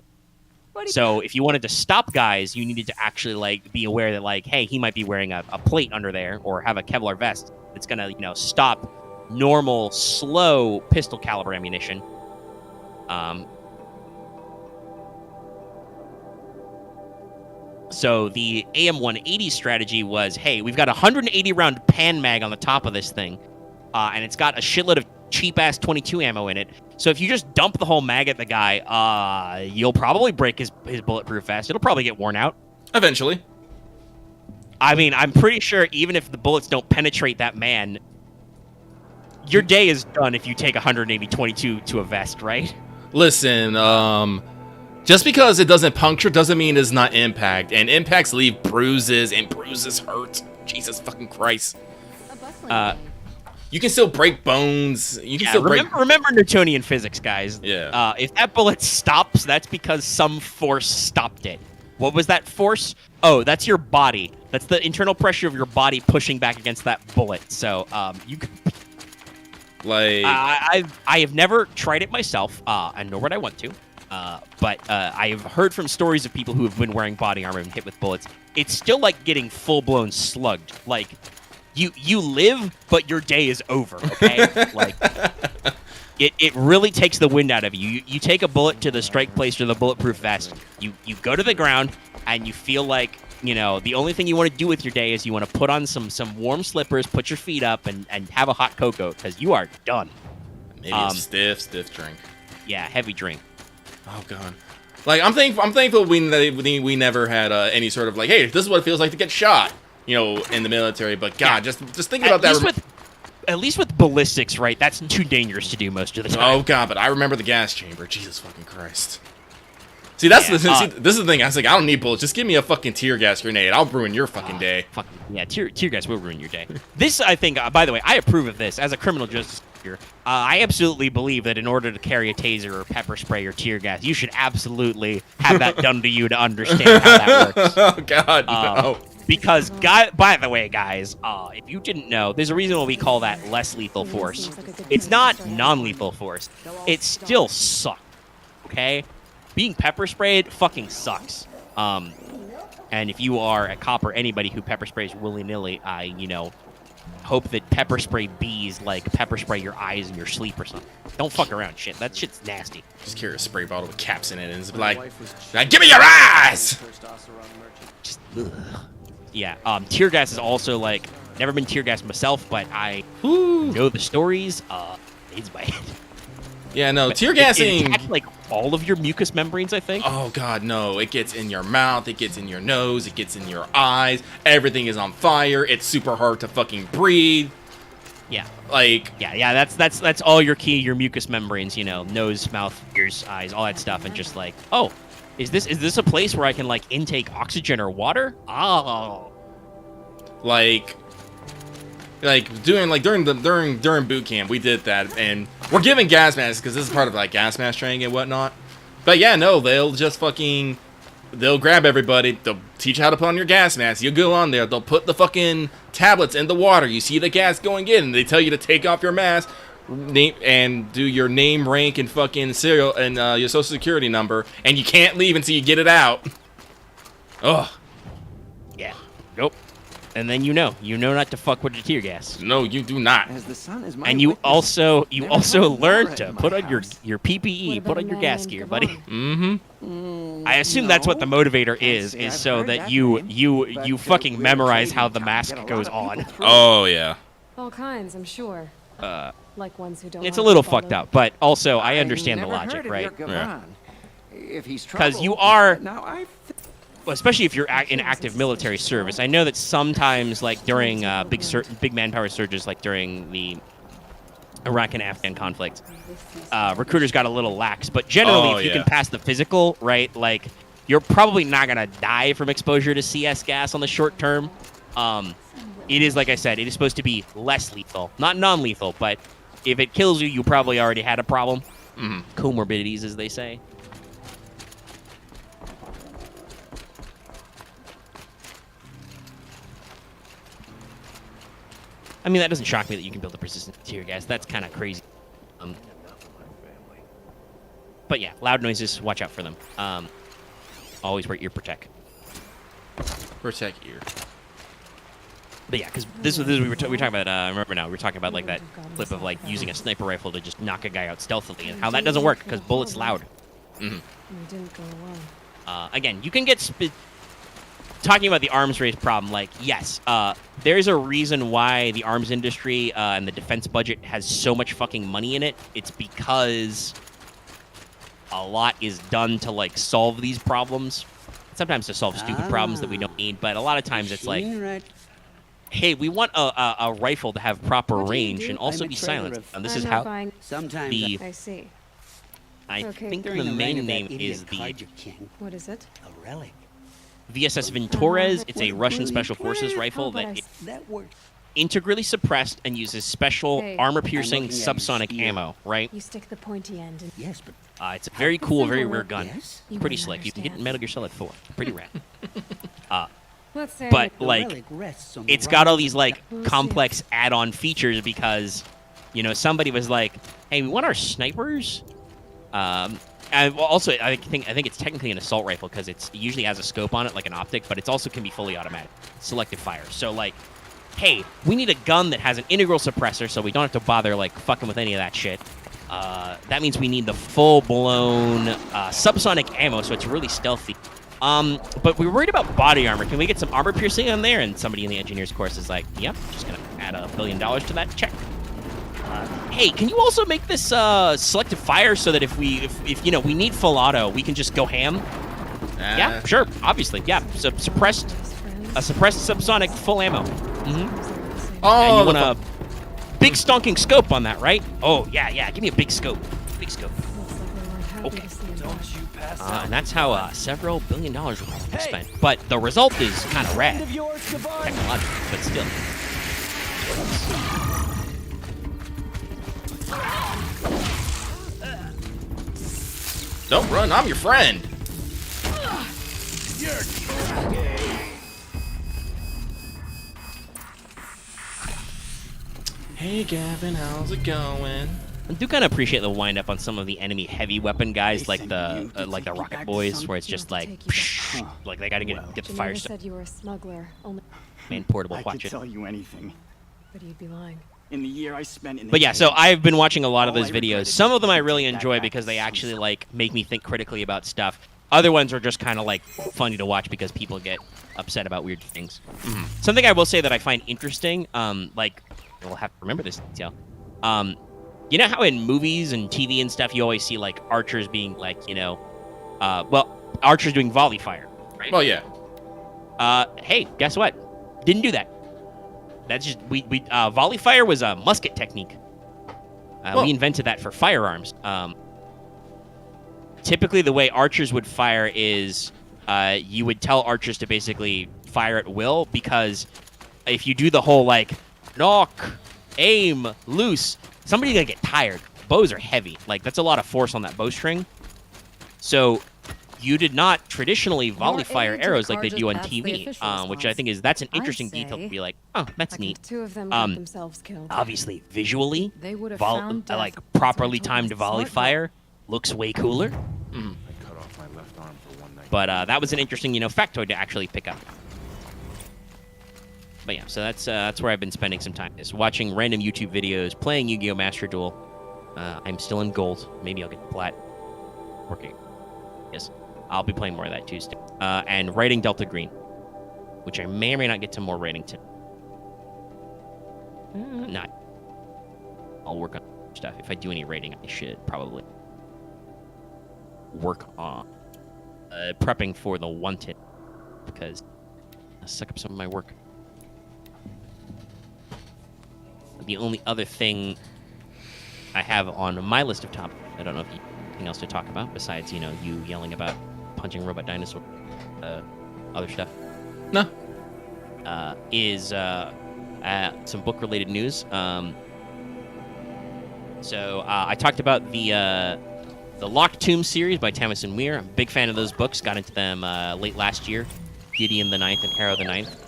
So if you wanted to stop guys, you needed to actually like be aware that like, hey, he might be wearing a plate under there, or have a Kevlar vest that's gonna stop normal slow pistol caliber ammunition. So the AM-180 strategy was, hey, we've got a 180 round pan mag on the top of this thing, and it's got a shitload of cheap ass 22 ammo in it. So if you just dump the whole mag at the guy, you'll probably break his bulletproof vest. It'll probably get worn out eventually. I mean, I'm pretty sure even if the bullets don't penetrate that man, your day is done if you take 180 22 to a vest, right? Listen, just because it doesn't puncture doesn't mean it's not impact, and impacts leave bruises, and bruises hurt. Jesus fucking Christ. You can still break bones. You can still remember Newtonian physics, guys. Yeah. If that bullet stops, that's because some force stopped it. What was that force? Oh, that's your body. That's the internal pressure of your body pushing back against that bullet. So, you can. Like, I have never tried it myself, and nor would I want to. But I have heard from stories of people who have been wearing body armor and hit with bullets. It's still like getting full-blown slugged. Like, you live, but your day is over. Okay, like it really takes the wind out of you. You take a bullet to the strike place or the bulletproof vest. You go to the ground, and you feel like. The only thing you want to do with your day is you want to put on some warm slippers, put your feet up, and have a hot cocoa, because you are done. Maybe a stiff drink. Yeah, heavy drink. Oh god. Like I'm thankful we never had any sort of like, hey, this is what it feels like to get shot, in the military. But God, just think about that. At least with ballistics, right? That's too dangerous to do most of the time. Oh god, but I remember the gas chamber. Jesus fucking Christ. See, this is the thing. I was like, I don't need bullets. Just give me a fucking tear gas grenade. I'll ruin your fucking day. Yeah, tear gas will ruin your day. This, I think, by the way, I approve of this. As a criminal justice here, I absolutely believe that in order to carry a taser or pepper spray or tear gas, you should absolutely have that done to you to understand how that works. Oh, God, no. Because, by the way, guys, if you didn't know, there's a reason why we call that less lethal force. It's not non-lethal force. It still sucks, okay? Being pepper sprayed fucking sucks. And if you are a cop or anybody who pepper sprays willy-nilly, I, hope that pepper spray bees like pepper spray your eyes in your sleep or something. Don't fuck around, shit. That shit's nasty. Just carry a spray bottle with caps in it and it's like give me your eyes! Just, ugh. Yeah, tear gas is also, like, never been tear gas myself, but I know the stories. It's bad. Yeah, no, But tear gassing. It attacks, like, all of your mucous membranes, I think. Oh, God, no. It gets in your mouth. It gets in your nose. It gets in your eyes. Everything is on fire. It's super hard to fucking breathe. Yeah. Like. Yeah, that's all your mucous membranes, nose, mouth, ears, eyes, all that stuff. And just like, oh, is this a place where I can, like, intake oxygen or water? Oh. During boot camp, we did that, and we're giving gas masks because this is part of like gas mask training and whatnot. But yeah, no, they'll grab everybody, they'll teach you how to put on your gas mask. You go on there, they'll put the fucking tablets in the water. You see the gas going in, and they tell you to take off your mask, and do your name, rank, and fucking serial and your social security number, and you can't leave until you get it out. Ugh. Yeah. Nope. And then you know not to fuck with the tear gas. No, you do not. As the sun is my and you witness, also learn Laura to in put my on your house. PPE, put on your gas gear, buddy. Mm-hmm. I assume that's what the motivator is so heard that that you name, fucking we're memorize trading how the trying to mask get a goes lot of on. people through. Oh yeah. All kinds, I'm sure. Like ones who don't. It's want a little to follow. fucked up, but also I understand the never heard logic, of right? your Yeah. Gavin. If he's Because you troubled, are, now I well, especially if you're in active military service. I know that sometimes, like during big manpower surges, like during the Iraq and Afghan conflict, recruiters got a little lax. But generally, Oh, if you yeah. can pass the physical, right, like you're probably not gonna die from exposure to CS gas on the short term. It is, like I said, it is supposed to be less lethal, not non-lethal, but if it kills you, you probably already had a problem. Comorbidities, as they say. I mean, that doesn't shock me that you can build a persistent tear gas. That's kind of crazy. But yeah, loud noises, watch out for them. Always wear ear protect. Protect ear. But yeah, because this we were talking about. I remember now. We were talking about like that clip of like using a sniper rifle to just knock a guy out stealthily, and how that doesn't work because bullets loud. It didn't go well. Again, you can get talking about the arms race problem. Like, yes, there's a reason why the arms industry and the defense budget has so much fucking money in it. It's because a lot is done to like solve these problems. Sometimes to solve stupid problems that we don't need, but a lot of times it's like, hey, we want a rifle to have proper range and also be silent. And this is how Sometimes the I see. I Okay. think During the the reign main of that name idiot is the Kaiju King, What is it? a relic. VSS Ventores. It's a Russian Special Forces rifle but that is That works. integrally suppressed and uses special Hey. armor-piercing I'm looking at your subsonic spear. ammo, right? You stick the pointy end in. Yes, but It's a very cool, very rare gun. yes. You Pretty wouldn't slick. You can get it in understand. Metal Gear Solid 4. Pretty rad. Let's say. But The like, relic rests on the it's got all rock. these like We'll complex add-on features because, somebody was like, "Hey, we want our snipers." And also, I think it's technically an assault rifle because it usually has a scope on it, like an optic, but it also can be fully automatic, selective fire. So like, hey, we need a gun that has an integral suppressor, so we don't have to bother like fucking with any of that shit. That means we need the full-blown subsonic ammo, so it's really stealthy. But we were worried about body armor. Can we get some armor piercing on there? And somebody in the engineers course is like, yep, just gonna add $1 billion to that check. Hey, can you also make this selective fire so that if we need full auto, we can just go ham? Yeah, sure, obviously, yeah. So suppressed subsonic full ammo. Oh, and you want a big stonking scope on that, right? Oh yeah. Give me a big scope. Big scope. Okay. And that's how several $1 billion were spent. But the result is kind of rad, technologically, but still. Don't run, I'm your friend. Hey Gavin, how's it going? I do kind of appreciate the wind up on some of the enemy heavy weapon guys, like the rocket boys, where it's just like, like they gotta get the fire stuff. Said you were a smuggler. Only Man, portable. I Watch could it. tell you anything. But you'd be lying. In the year I spent in the But yeah, so I've been watching a lot of All those I regret videos. is Some just of them I can't really take that enjoy back because to they some actually like make me think critically about stuff. Other ones are just kind of like funny to watch because people get upset about weird things. Something I will say that I find interesting, like we'll have to remember this detail. You know how in movies and TV and stuff you always see like archers being like, archers doing volley fire, right? Well, yeah. Hey, guess what? Didn't do that. That's just volley fire was a musket technique. We invented that for firearms. Typically, the way archers would fire is you would tell archers to basically fire at will, because if you do the whole like knock, aim, loose, somebody's gonna get tired. Bows are heavy. Like that's a lot of force on that bowstring. So you did not traditionally volley fire arrows like they do on TV, which I think that's an interesting detail to be like, oh, that's neat. Two of them got themselves killed. Obviously, visually, They would have found death. like properly timed volley fire looks way cooler. I cut off my left arm for one night. But that was an interesting, factoid to actually pick up. But yeah, so that's where I've been spending some time, is watching random YouTube videos, playing Yu-Gi-Oh! Master Duel. I'm still in gold. Maybe I'll get plat. Working. Yes. I'll be playing more of that Tuesday. And writing Delta Green, which I may or may not get to more writing to. Not. I'll work on stuff. If I do any rating, I should probably work on prepping for the Wanted, because I suck up some of my work. The only other thing I have on my list of topics, I don't know if you have anything else to talk about besides, you yelling about punching robot dinosaur, other stuff. No. Is some book-related news. So I talked about the Locked Tomb series by Thomas and Weir. I'm a big fan of those books. Got into them late last year. Gideon the Ninth and Harrow the Ninth.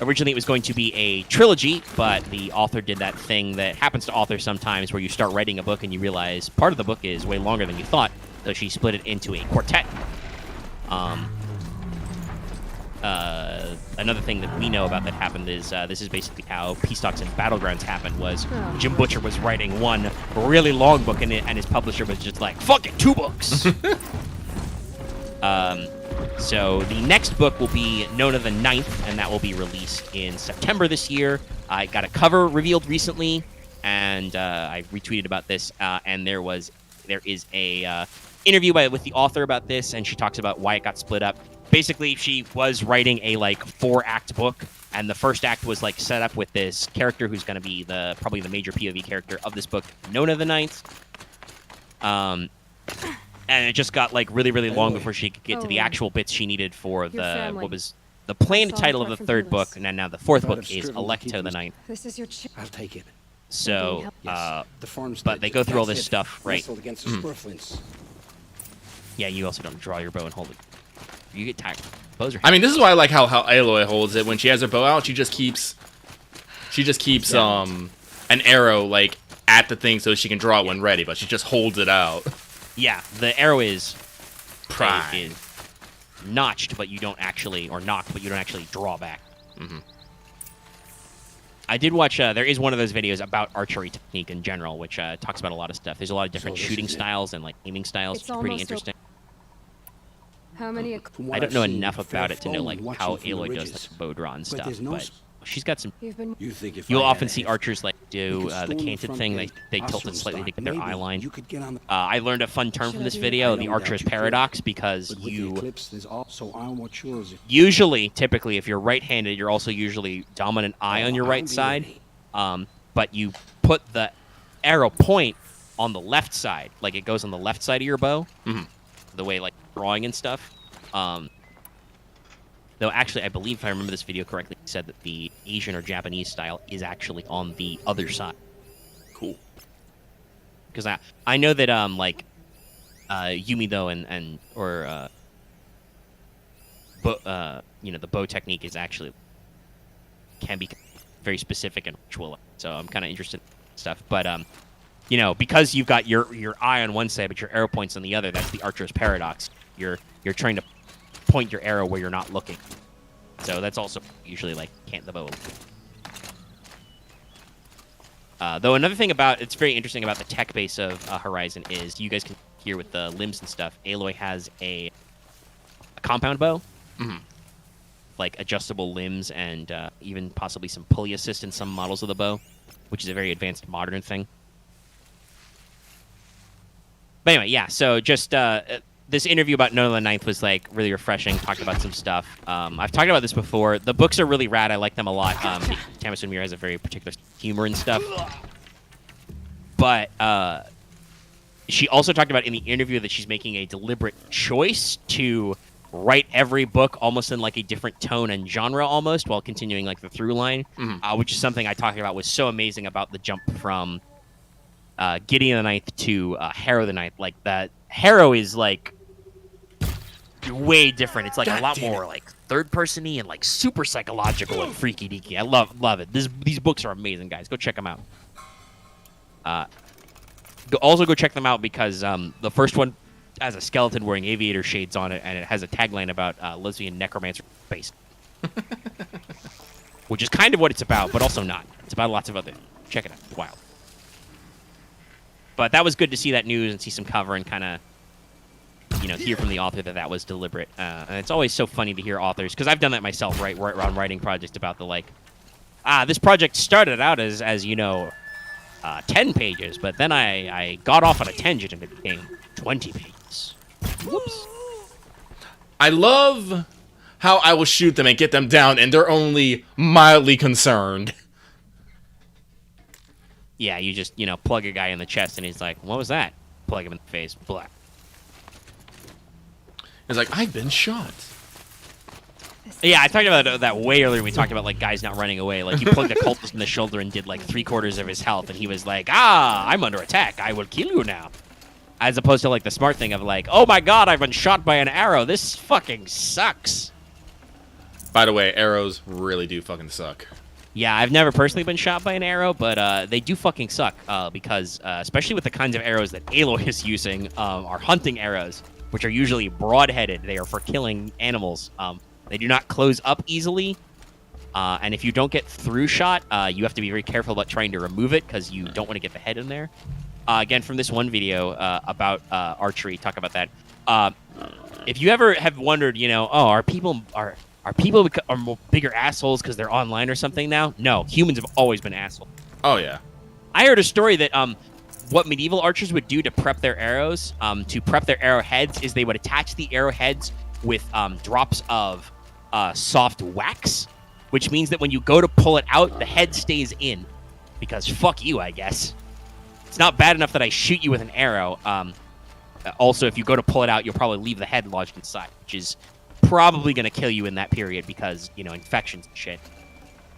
Originally, it was going to be a trilogy, but the author did that thing that happens to authors sometimes, where you start writing a book and you realize part of the book is way longer than you thought. So she split it into a quartet. Another thing that we know about that happened is this is basically how Peace Talks and Battlegrounds happened. Was Jim Butcher was writing one really long book, and his publisher was just like, "Fuck it, 2 books." So the next book will be Nona the Ninth, and that will be released in September this year. I got a cover revealed recently, and I retweeted about this. And there is a interview with the author about this, and she talks about why it got split up. Basically, she was writing a 4-act book, and the first act was set up with this character who's going to be probably the major POV character of this book, Nona the Ninth. And it just got really, really long before she could get to the actual bits she needed for what was the planned title of the 3rd book, and then now the 4th book is Alecto the Ninth. This is your I'll take it. So, The farm's but they go through all this That's it. stuff, right? Nestled against the squirrelings. Yeah, you also don't draw your bow and hold it. You get tired. Bows are. I mean, this is why I like how Aloy holds it. When she has her bow out, she just keeps an arrow at the thing so she can draw it when ready, but she just holds it out. Yeah, the arrow is prime. Is notched, but you don't actually, or knocked, but you don't actually draw back. I did watch. There is one of those videos about archery technique in general, which talks about a lot of stuff. There's a lot of different shooting styles and aiming styles, which is pretty interesting. How many? I don't know enough about it to know how Aloy does bow draw and stuff, but she's got some. You'll often see archers do the canted thing. They tilt it slightly to get their eye line. I learned a fun term from this video, the archer's paradox, because you usually, typically, if you're right-handed, you're also usually dominant eye on your right side, but you put the arrow point on the left side, it goes on the left side of your bow, the way drawing and stuff. Though actually, I believe if I remember this video correctly, it said that the Asian or Japanese style is actually on the other side. Cool. Because I know that Yumi though the bow technique is actually can be very specific and ritual. So I'm kind of interested in stuff. But you know, because you've got your eye on one side but your arrow points on the other. That's the archer's paradox. You're trying to point your arrow where you're not looking. So that's also usually like can't the bow. Though another thing it's very interesting about the tech base of Horizon is you guys can hear with the limbs and stuff. Aloy has a compound bow, like adjustable limbs and even possibly some pulley assist in some models of the bow, which is a very advanced modern thing. But anyway, yeah. So just this interview about None of the Ninth was like really refreshing. Talked about some stuff. I've talked about this before. The books are really rad. I like them a lot. Tamsin Muir has a very particular humor and stuff. But she also talked about in the interview that she's making a deliberate choice to write every book almost in like a different tone and genre almost while continuing like the through line, which is something I talked about was so amazing about the jump from Gideon the Ninth to Harrow the Ninth. Like that Harrow is like way different. It's like a lot more like third person-y and like super psychological and freaky deaky. I love it. These books are amazing, guys. Go check them out. Also go check them out because the first one has a skeleton wearing aviator shades on it, and it has a tagline about lesbian necromancer space, which is kind of what it's about, but also not. It's about lots of other. Check it out. It's wild. But that was good to see that news and see some cover and kind of, you know, hear from the author that was deliberate. And it's always so funny to hear authors, because I've done that myself, right? Around writing projects about the like, this project started out as you know, 10 pages, but then I got off on a tangent and it became 20 pages. Whoops. I love how I will shoot them and get them down, and they're only mildly concerned. Yeah, you just, you know, plug a guy in the chest, and he's like, what was that? Plug him in the face. Black. It's like, I've been shot. Yeah, I talked about that way earlier. We talked about, like, guys not running away. Like, you plugged a cultist in the shoulder and did, like, 3/4 of his health, and he was like, I'm under attack. I will kill you now. As opposed to, like, the smart thing of, like, oh, my God, I've been shot by an arrow. This fucking sucks. By the way, arrows really do fucking suck. Yeah, I've never personally been shot by an arrow, but they do fucking suck because, especially with the kinds of arrows that Aloy is using, are hunting arrows, which are usually broad-headed. They are for killing animals. They do not close up easily, and if you don't get through shot, you have to be very careful about trying to remove it because you don't want to get the head in there. Again, from this one video about archery, talk about that. If you ever have wondered, you know, are people more bigger assholes because they're online or something now? No, humans have always been assholes. Oh, yeah. I heard a story that what medieval archers would do to prep their arrows, to prep their arrowheads, is they would attach the arrowheads with drops of soft wax, which means that when you go to pull it out, the head stays in. Because fuck you, I guess. It's not bad enough that I shoot you with an arrow. Also, if you go to pull it out, you'll probably leave the head lodged inside, which is probably going to kill you in that period because, you know, infections and shit.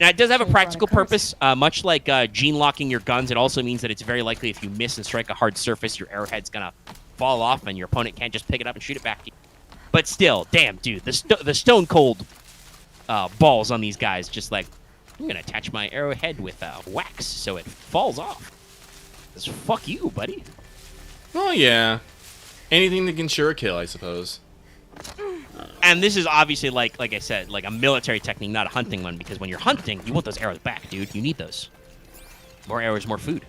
Now, it does have a practical purpose. Much like gene locking your guns, it also means that it's very likely if you miss and strike a hard surface, your arrowhead's going to fall off and your opponent can't just pick it up and shoot it back to you. But still, damn, dude, the stone cold balls on these guys, just like, I'm going to attach my arrowhead with wax so it falls off. Because fuck you, buddy. Oh, yeah. Anything that can ensure a kill, I suppose. And this is obviously, like I said, like a military technique, not a hunting one, because when you're hunting, you want those arrows back, dude. You need those. More arrows, more food.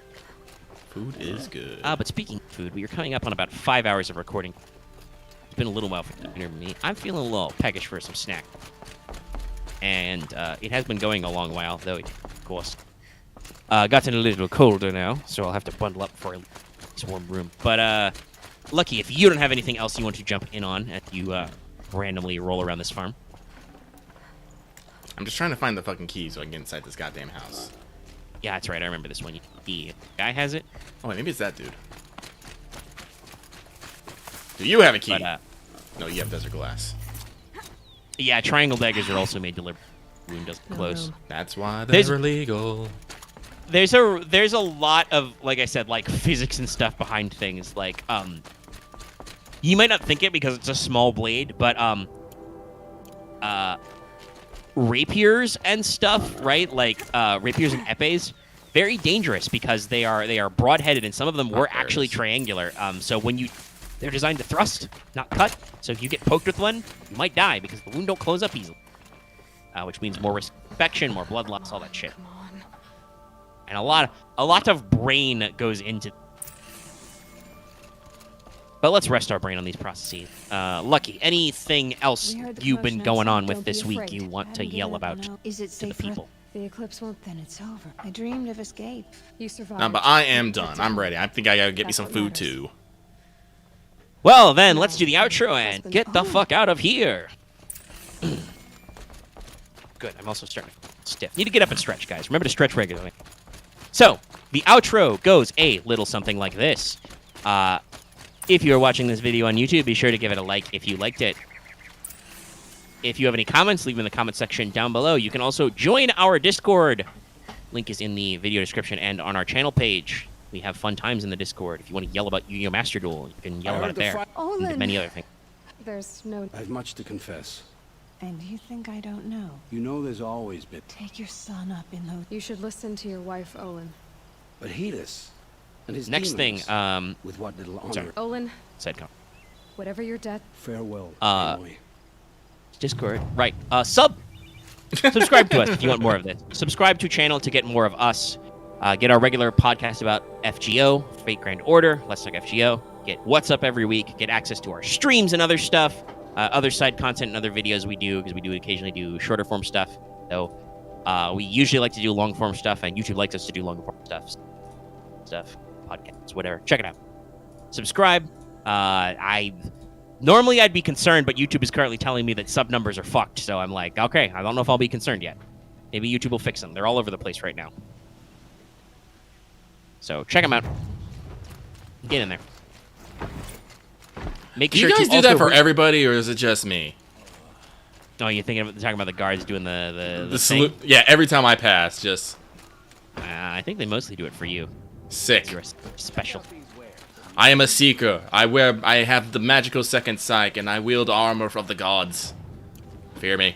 Food is good. But speaking of food, we are coming up on about 5 hours of recording. It's been a little while for dinner for me. I'm feeling a little peckish for some snack. And it has been going a long while, though, of course. Gotten a little colder now, so I'll have to bundle up for a warm room. But, Lucky, if you don't have anything else you want to jump in on as you randomly roll around this farm. I'm just trying to find the fucking key so I can get inside this goddamn house. Yeah, that's right. I remember this one. The guy has it. Oh, wait, maybe it's that dude. Do you have a key? But, no, you have desert glass. Yeah, triangle daggers are also made deliberately. Room doesn't close. That's why they're illegal. There's a lot of, like I said, like physics and stuff behind things. Like, you might not think it because it's a small blade, but rapiers and stuff, right? Like rapiers and epées, very dangerous because they are broad-headed, and some of them were actually triangular. So when they're designed to thrust, not cut. So if you get poked with one, you might die because the wound don't close up easily. Which means more risk of infection, more blood loss, all that shit. And a lot of brain goes into. But let's rest our brain on these processes. Lucky, anything else you've been going on with this week you want to yell about to the people? The eclipse won't, then it's over. I dreamed of escape. You survived. No, but I am done. I'm ready. I think I gotta get me some food too. Well, then, let's do the outro and get the fuck out of here. Good. I'm also starting to feel stiff. Need to get up and stretch, guys. Remember to stretch regularly. So, the outro goes a little something like this. If you are watching this video on YouTube, be sure to give it a like if you liked it. If you have any comments, leave them in the comment section down below. You can also join our Discord. Link is in the video description and on our channel page. We have fun times in the Discord. If you want to yell about Yu-Gi-Oh! Master Duel, you can yell about it there. And many other things. There's no... I have much to confess. And you think I don't know? You know there's always been... Take your son up in those... You should listen to your wife, Olin. But Hedis and his Next demons, thing, with what little honor... sorry. Olin, Side comment. whatever your debt... Farewell, Discord. Right. Subscribe to us if you want more of this. Subscribe to channel to get more of us. Get our regular podcast about FGO, Fate Grand Order, Let's Talk FGO. Get What's Up every week. Get access to our streams and other stuff. Other side content and other videos we do, because we do occasionally do shorter form stuff. So we usually like to do long form stuff, and YouTube likes us to do long form stuff, podcasts, whatever. Check it out. Subscribe. Normally I'd be concerned, but YouTube is currently telling me that sub numbers are fucked. So I'm like, okay, I don't know if I'll be concerned yet. Maybe YouTube will fix them. They're all over the place right now. So check them out. Get in there. Make Do sure you guys to do that also for everybody, or is it just me? Oh, you're talking about the guards doing the thing? salute? Yeah, every time I pass, just... I think they mostly do it for you. Sick. You're special. I am a seeker. I have the magical second sight, and I wield armor of the gods. Fear me.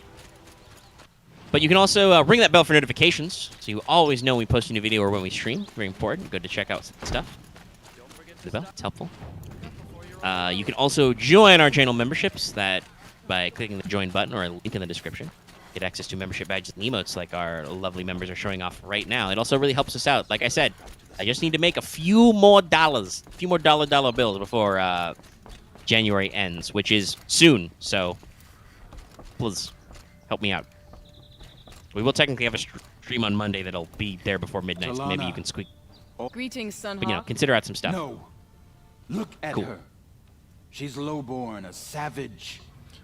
But you can also ring that bell for notifications, so you always know when we post a new video or when we stream. Very important. Good to check out stuff. The bell, it's helpful. You can also join our channel memberships by clicking the join button or a link in the description. Get access to membership badges and emotes like our lovely members are showing off right now. It also really helps us out. Like I said, I just need to make a few more dollars, a few more dollar bills before January ends, which is soon. So please help me out. We will technically have a stream on Monday that'll be there before midnight, so maybe you can squeak. Greetings, Sunhawk. But, you know, consider out some stuff. No. Look at Cool. her. She's lowborn, a savage.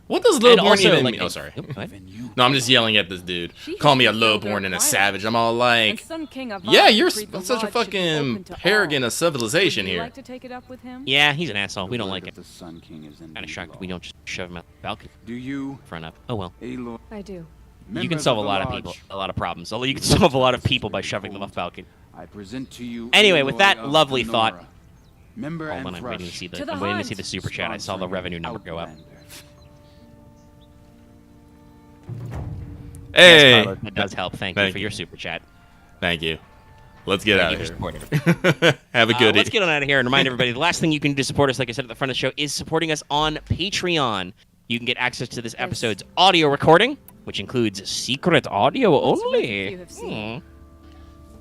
What does And lowborn also, even like, mean? Oh, sorry. go ahead. No, I'm just yelling at this dude. Call me a lowborn and a savage. I'm all And like, Sun King of yeah, Mars you're decreed the such a lodge should be open fucking to all. paragon of civilization Would you here. like to take it up with him? Yeah, he's an asshole. We don't like it. The Sun King is Kind of shocked we don't just shove him out the balcony. Do you, Front up. Oh well. Aloy, I do. You can members solve a the lot of lodge, people, a lot of problems. Although you can solve a lot of people by shoving them off balcony. I present to you. Anyway, with Aloy that of lovely Nora, thought, member hold and on, I'm waiting to thrush, see the To the I'm waiting to see hunt. the super chat. I saw the sponsoring revenue number go up. Outlander. Hey, Yes, Carlos, that does help. Thank you for your super chat. Thank you. Let's get out Thank of you for here. supporting everybody. Have a good Let's get on out of here and remind everybody the last thing you can do to support us, like I said at the front of the show, is supporting us on Patreon. You can get access to this episode's audio recording, which includes secret audio only. You have seen.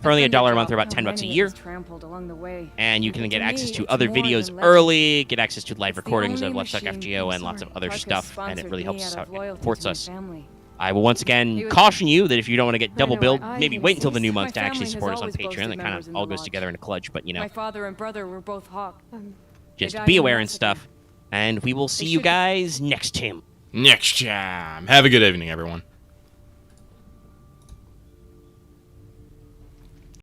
For only I've $1 a wondered month, or about how $10 a many year. is trampled along the way. And you can To get me, access to it's other more videos than legend. early, get access to live It's the recordings of only Let's Talk machine FGO and I'm lots of sorry. other Parker stuff, and it sponsored really me helps out us of out and loyalty supports to my us. family. I will once He again was- caution you that if you don't want to get double know billed, what I maybe can wait until the see. new My month to actually family has support us on always Patreon. boasted That kind members of in all the goes lodge. together in a clutch, but you know, My father and brother were both Hawk. just died be in aware and Mexico. stuff. And we will see They you should- guys next time. Next time. Have a good evening, everyone.